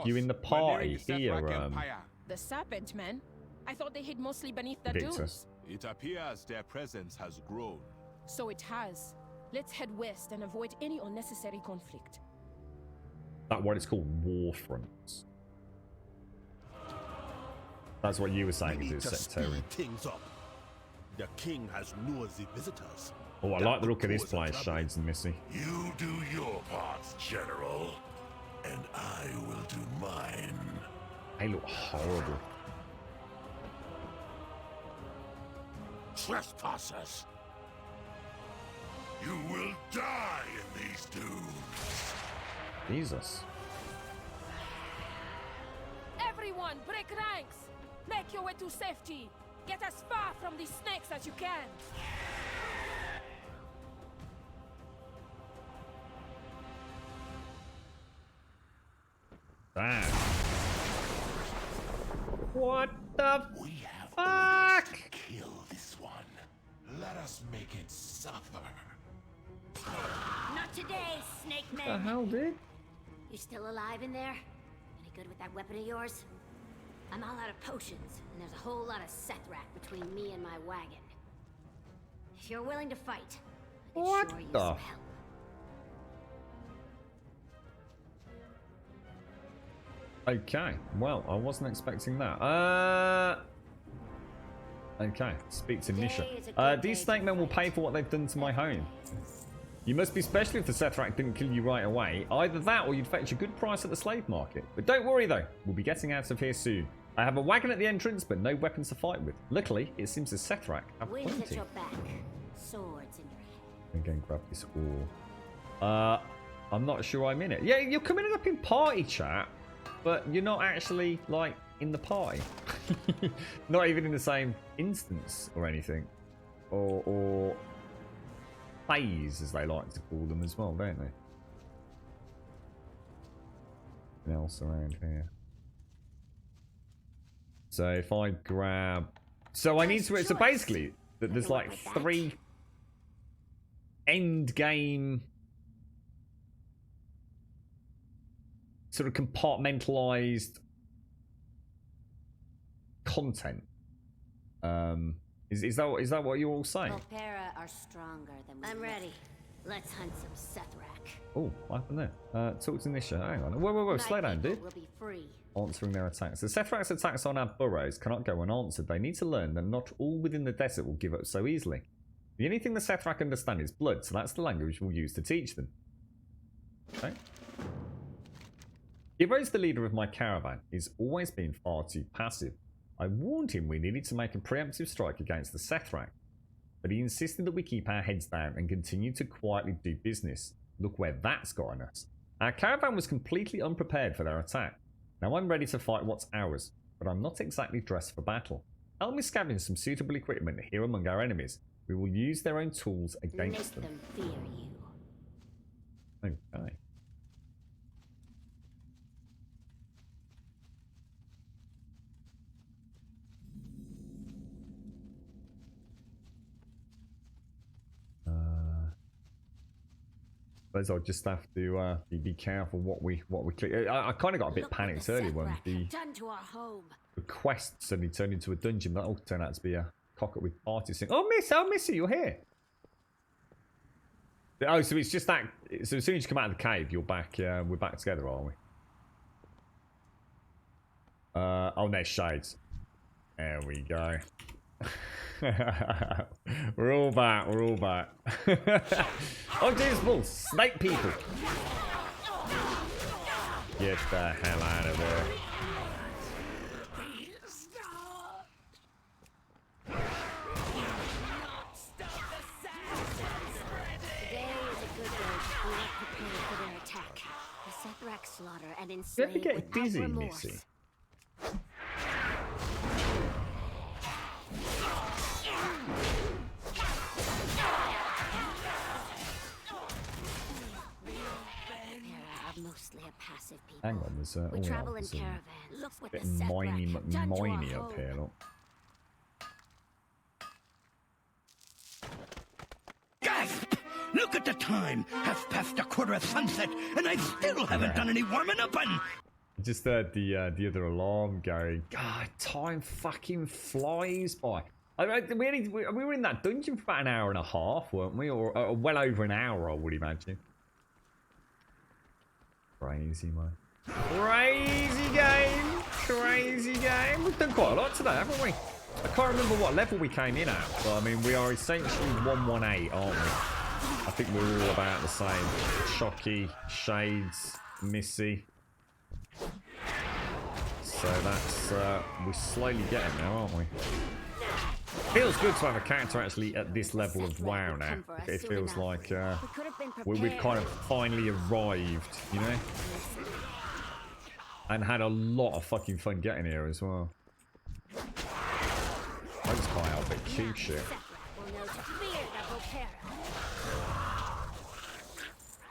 you in the party here? The Serpent Men. I thought they hid mostly beneath the dunes. It appears their presence has grown. So it has. Let's head west and avoid any unnecessary conflict. That's what it's called, Warfronts. That's what you were saying, is it, Secretary? Things up. The king has nosy visitors. Oh, I like the look of this place, Shades and Missy. You do your parts, General, and I will do mine. They look horrible. Trespassers! You will die in these dunes! Jesus. Everyone, break ranks! Make your way to safety! Get as far from these snakes as you can! Damn. What the We have fuck? to kill this one. Let us make it suffer. Not today, Snake What Man. the hell, dude? You still alive in there? Any good with that weapon of yours? I'm all out of potions, and there's a whole lot of Sethrak between me and my wagon. If you're willing to fight, I can What sure use the? some help. Okay, well, I wasn't expecting that. Okay, speak to Nisha. These snake men will pay for what they've done to my home. You must be special if the Sethrak didn't kill you right away. Either that or you'd fetch a good price at the slave market. But don't worry though, we'll be getting out of here soon. I have a wagon at the entrance, but no weapons to fight with. Luckily, it seems the Sethrak have Winds at plenty. your back, swords in your head. Again, grab this ore. I'm not sure I'm in it. Yeah, you're coming up in party chat, but you're not actually, like, in the party. Not even in the same instance or anything. Or phase, as they like to call them as well, don't they? Anything else around here? So if I grab... So I need to... So basically, there's like 3 end game sort of compartmentalized content. Is that what you're all saying? Volpera are stronger than we. I'm ready. Let's hunt some Sethrak. Oh, what happened there? Talk to Nisha. Hang on. Whoa, slow down, dude. Will be free. Answering their attacks. The Sethrak's attacks on our burrows cannot go unanswered. They need to learn that not all within the desert will give up so easily. The only thing the Sethrak understand is blood, so that's the language we'll use to teach them. Okay. Giro's the leader of my caravan. He's always been far too passive. I warned him we needed to make a preemptive strike against the Sethrak, but he insisted that we keep our heads down and continue to quietly do business. Look where that's gotten us. Our caravan was completely unprepared for their attack. Now I'm ready to fight what's ours, but I'm not exactly dressed for battle. Help me scavenge some suitable equipment here among our enemies. We will use their own tools against them. Make them fear you. Okay. Suppose I'll just have to be careful what we click. I kind of got a bit panicked earlier when the quest suddenly turned into a dungeon. That'll turn out to be a cock up with parties thing. Oh, Missy, you're here. Oh, so it's just that. So as soon as you come out of the cave, you're back. We're back together, are we? Oh, there's shades. There we go. We're all back. Oh, Jesus balls. Snake people. Get the hell out of there. Slaughter and You enslave ever get without dizzy, remorse. Missy? Mostly a passive people. Hang on, there's we travel in there's caravans. Look what the bit Sethrak have done to our miney up home. here, look. Gasp! Look at the time! Half past a quarter of sunset, and I still haven't done any warming up and... I just heard the other alarm going. God, time fucking flies by. We were in that dungeon for about an hour and a half, weren't we? Or well over an hour, I would imagine. Crazy, man. Crazy game. We've done quite a lot today, haven't we? I can't remember what level we came in at, but I mean, we are essentially 118, aren't we? I think we're all about the same. Shocky, Shades, Missy. So that's, we're slowly getting there, aren't we? Feels good to have a character actually at this level of WoW now. It feels like we've kind of finally arrived, you know? And had a lot of fucking fun getting here as well. I just can't help but cute shit.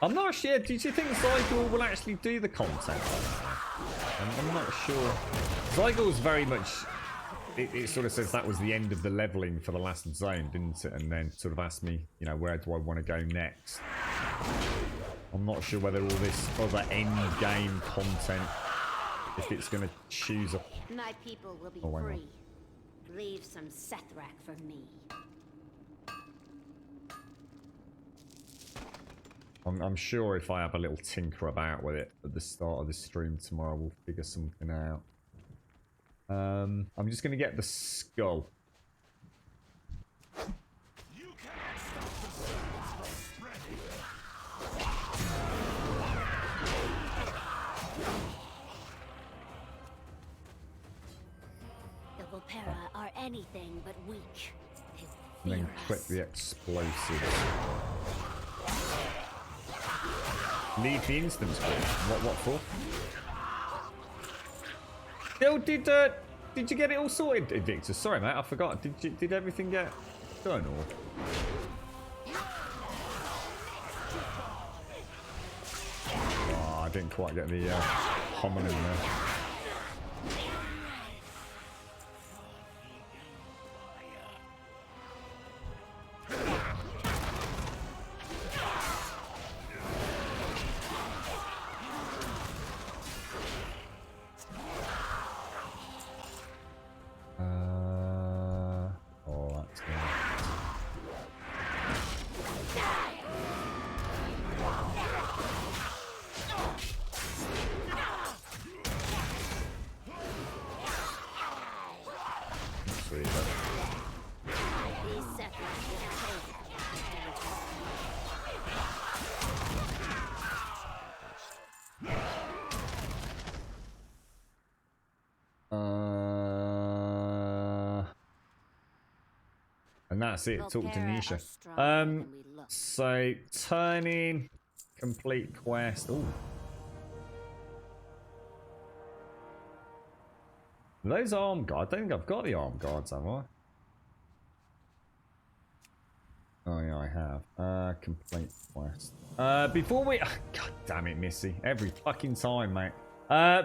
I'm not sure. Did you think Zygor will actually do the content? I'm not sure. Zygor's very much... It sort of says that was the end of the leveling for the last zone, didn't it? And then sort of asked me, you know, where do I want to go next? I'm not sure whether all this other end game content, if it's going to choose a... My people will be free. Leave some Sethrak for me. I'm sure if I have a little tinker about with it at the start of the stream tomorrow, we'll figure something out. I'm just going to get the skull. The Volpera are anything but weak. And then click the explosives. Leave the instance. What for? Still, did you get it all sorted, Victor? Sorry, mate, I forgot. Did everything get done or? Oh, I didn't quite get the hominin there. And that's it. Talk to Nisha. So turning, complete quest. Ooh. Those arm guards. I don't think I've got the arm guards, have I? Oh yeah, I have. Complete quest. Before we, god damn it, Missy. Every fucking time, mate.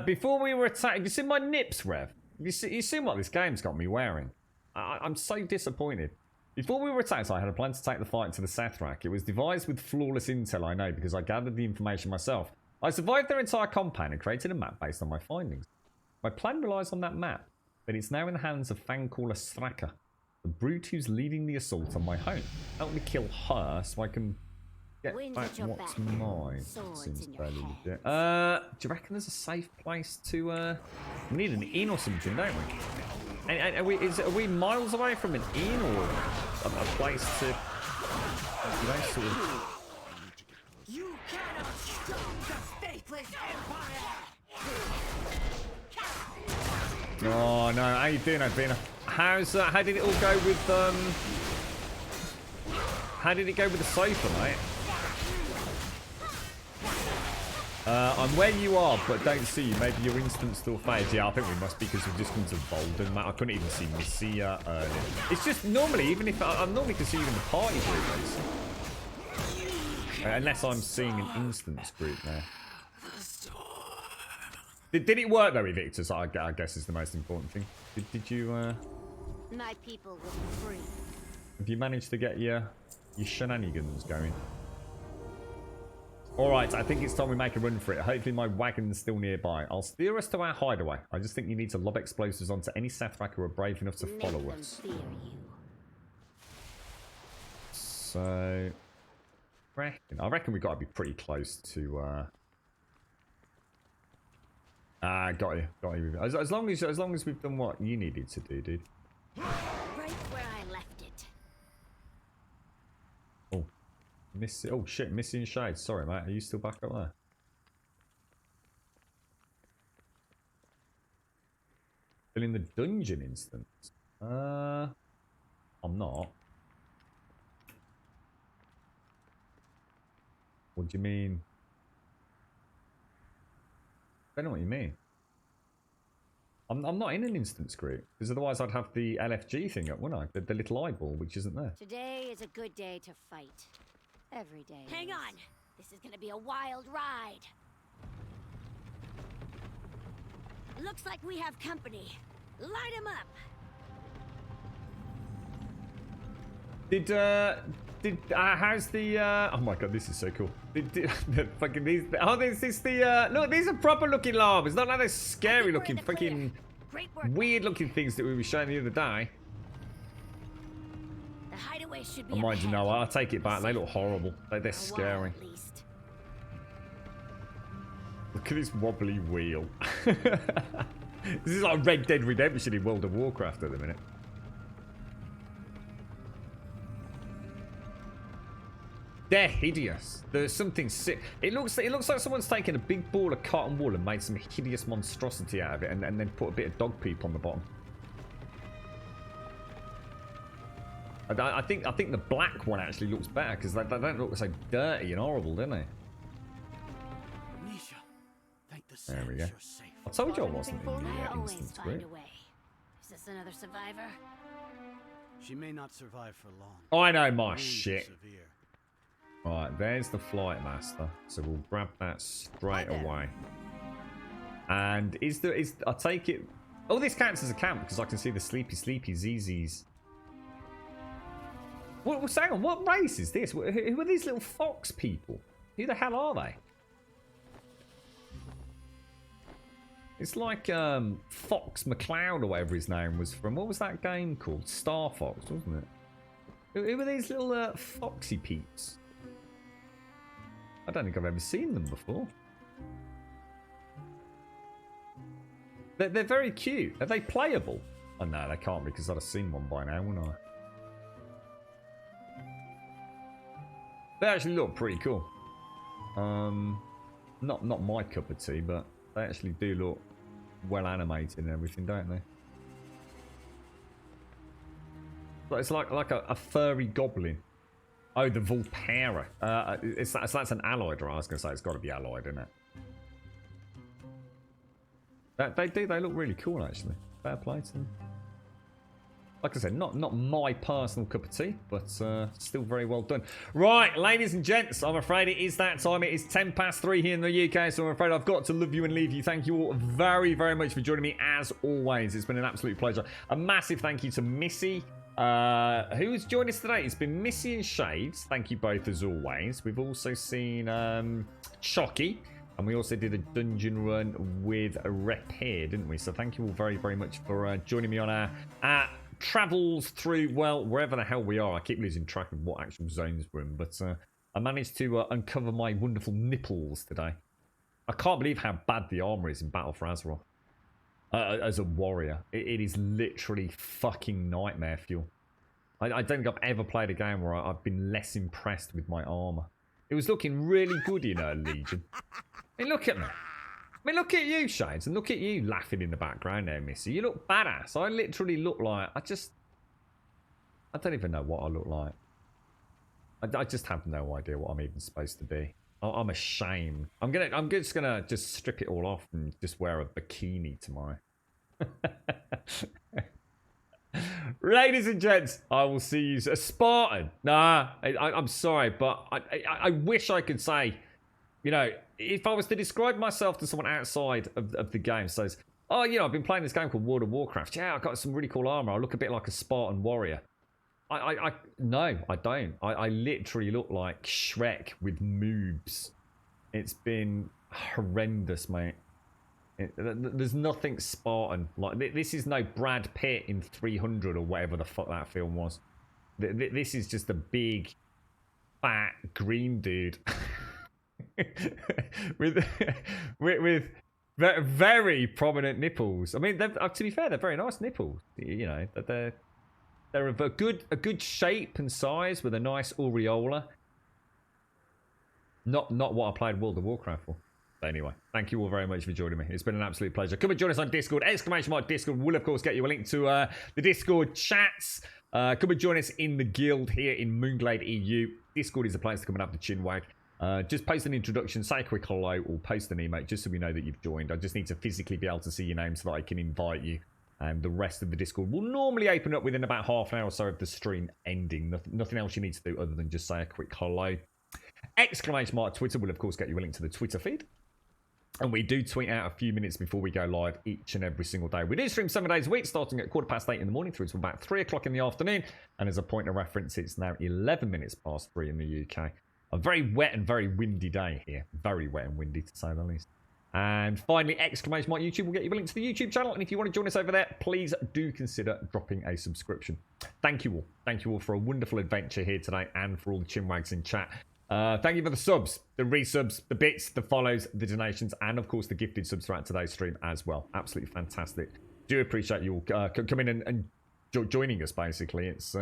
Before we were attacked, have you seen my nips, Rev? You seen what this game's got me wearing? I'm so disappointed. Before we were attacked, I had a plan to take the fight to the Sathrak. It was devised with flawless intel, I know, because I gathered the information myself. I survived their entire compound and created a map based on my findings. My plan relies on that map, but it's now in the hands of Fangcaller Straka, the brute who's leading the assault on my home. Help me kill her so I can get back what's mine. Seems fairly legit. Do you reckon there's a safe place to... We need an inn or something, don't we? And are we miles away from an inn or a place to, you know, sort of... You cannot stop the faithless empire. Oh no, how you doing, Albina? How did it all go with how did it go with the sofa, mate? I'm where you are, but don't see you. Maybe your instant still fades. Yeah, I think we must be because we've just come to Bolden, mate. I couldn't even see Missy earlier. It's just normally, even if I'm normally can see you in the party group, unless I'm seeing an instance group now. Did it work though, Evictus? I guess is the most important thing. Did you? My people will be free. Have you managed to get your shenanigans going? Alright, I think it's time we make a run for it. Hopefully my wagon's still nearby. I'll steer us to our hideaway. I just think you need to lob explosives onto any Sathrak who are brave enough to follow us. So... I reckon we've got to be pretty close to... got you. As long as we've done what you needed to do, dude. Right where I left it. Oh. Oh shit, missing shade. Sorry, mate. Are you still back up there? Still in the dungeon instance? I'm not. What do you mean? I don't know what you mean. I'm not in an instance group, because otherwise I'd have the LFG thing up, wouldn't I? The little eyeball, which isn't there. Today is a good day to fight. Every day. Hang on! This is gonna be a wild ride! Looks like we have company. Light 'em up! How's the, oh my god, this is so cool. Fucking these, oh, this is the, look, these are proper looking lobs. It's not like those scary looking, fucking weird looking things that we were showing the other day. The hideaway should be I mind you know, I'll take it back. They look horrible. They're scary. Look at this wobbly wheel. This is like Red Dead Redemption in World of Warcraft at the minute. They're hideous. There's something sick. It looks like someone's taken a big ball of cotton wool and made some hideous monstrosity out of it, and then put a bit of dog poop on the bottom. I think the black one actually looks better because they don't look so dirty and horrible, don't they? Nisha, thank the There we go. you're safe. I told you I wasn't in the I always instance find group. a way. Is this another survivor? She may not survive for long. I know my Wounds are shit. severe. Right, there's the flight master. So we'll grab that straight away. And I take it. Oh, this counts as a camp because I can see the sleepy ZZs. What? Hang on. What race is this? Who are these little fox people? Who the hell are they? It's like Fox McCloud or whatever his name was from. What was that game called? Star Fox, wasn't it? Who are these little foxy peeps? I don't think I've ever seen them before. They're very cute. Are they playable? Oh no, they can't be because I'd have seen one by now, wouldn't I? They actually look pretty cool. Not my cup of tea, but they actually do look well animated and everything, don't they? But it's like a furry goblin. Oh, the Volpera. That's an alloyed, right? I was going to say it's got to be alloyed, isn't it? They look really cool, actually. Fair play to them. Like I said, not my personal cup of tea, but still very well done. Right, ladies and gents, I'm afraid it is that time. It is 3:10 here in the UK, so I'm afraid I've got to love you and leave you. Thank you all very, very much for joining me, as always. It's been an absolute pleasure. A massive thank you to Missy, who has joined us today. It's been Missy and Shades. Thank you both, as always. We've also seen Chocky. And we also did a dungeon run with a Repair, didn't we? So thank you all very, very much for joining me on our travels through, well, wherever the hell we are. I keep losing track of what actual zones we're in. But I managed to uncover my wonderful nipples today. I can't believe how bad the armor is in Battle for Azeroth. As a warrior. It is literally fucking nightmare fuel. I don't think I've ever played a game where I've been less impressed with my armor. It was looking really good in Legion. I mean, look at me. I mean, look at you, Shades, and look at you laughing in the background there, Missy. You look badass. I literally look like... I don't even know what I look like. I just have no idea what I'm even supposed to be. I'm ashamed. I'm just gonna strip it all off and just wear a bikini tomorrow. Ladies and gents, I will see you. A Spartan. Nah, I'm sorry, but I wish I could say, you know, if I was to describe myself to someone outside of the game, says, oh, you know, I've been playing this game called World of Warcraft. Yeah, I've got some really cool armor. I look a bit like a Spartan warrior. No, I don't. I literally look like Shrek with moobs. It's been horrendous, mate. There's nothing Spartan. Like, this is no Brad Pitt in 300 or whatever the fuck that film was. This is just a big, fat, green dude. with very prominent nipples. I mean, to be fair, they're very nice nipples. You know, they're of a good shape and size with a nice aureola. Not what I played World of Warcraft for. But anyway, thank you all very much for joining me. It's been an absolute pleasure. Come and join us on Discord. ! Discord will, of course, get you a link to the Discord chats. Come and join us in the guild here in Moonglade EU. Discord is the place to come and have the chinwag. Just post an introduction, say a quick hello, or post an email just so we know that you've joined. I just need to physically be able to see your name so that I can invite you. And the rest of the Discord will normally open up within about half an hour or so of the stream ending. Nothing else you need to do other than just say a quick hello. ! Twitter will, of course, get you a link to the Twitter feed. And we do tweet out a few minutes before we go live each and every single day. We do stream 7 days a week, starting at 8:15 in the morning through to about 3 o'clock in the afternoon. And as a point of reference, it's now 11 minutes past 3 in the UK. A very wet and very windy day here. Very wet and windy, to say the least. And finally, ! YouTube will get you a link to the YouTube channel. And if you want to join us over there, please do consider dropping a subscription. Thank you all. Thank you all for a wonderful adventure here today and for all the chinwags in chat. Thank you for the subs, the resubs, the bits, the follows, the donations, and of course the gifted subs throughout today's stream as well. Absolutely fantastic. Do appreciate you all coming in and joining us. Basically, it's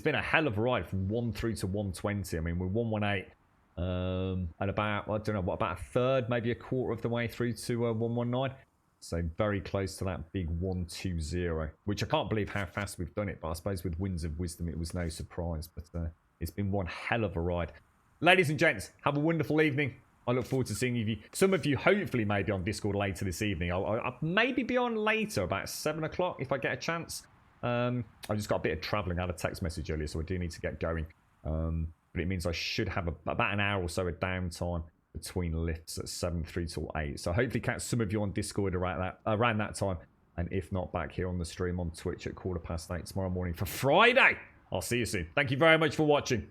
been a hell of a ride from 1 through to 120. I mean, we're 118 at about, I don't know, what, about a third, maybe a quarter of the way through to 119. So very close to that big 120, which I can't believe how fast we've done it. But I suppose with Winds of Wisdom, it was no surprise. But it's been one hell of a ride. Ladies and gents, have a wonderful evening. I look forward to seeing you. Some of you hopefully may be on Discord later this evening. I'll maybe be on later, about 7 o'clock if I get a chance. I just got a bit of travelling. I had a text message earlier, so I do need to get going. But it means I should have about an hour or so of downtime between lifts at 7 through till 8. So hopefully catch some of you on Discord around that time. And if not, back here on the stream on Twitch at 8:15 tomorrow morning for Friday. I'll see you soon. Thank you very much for watching.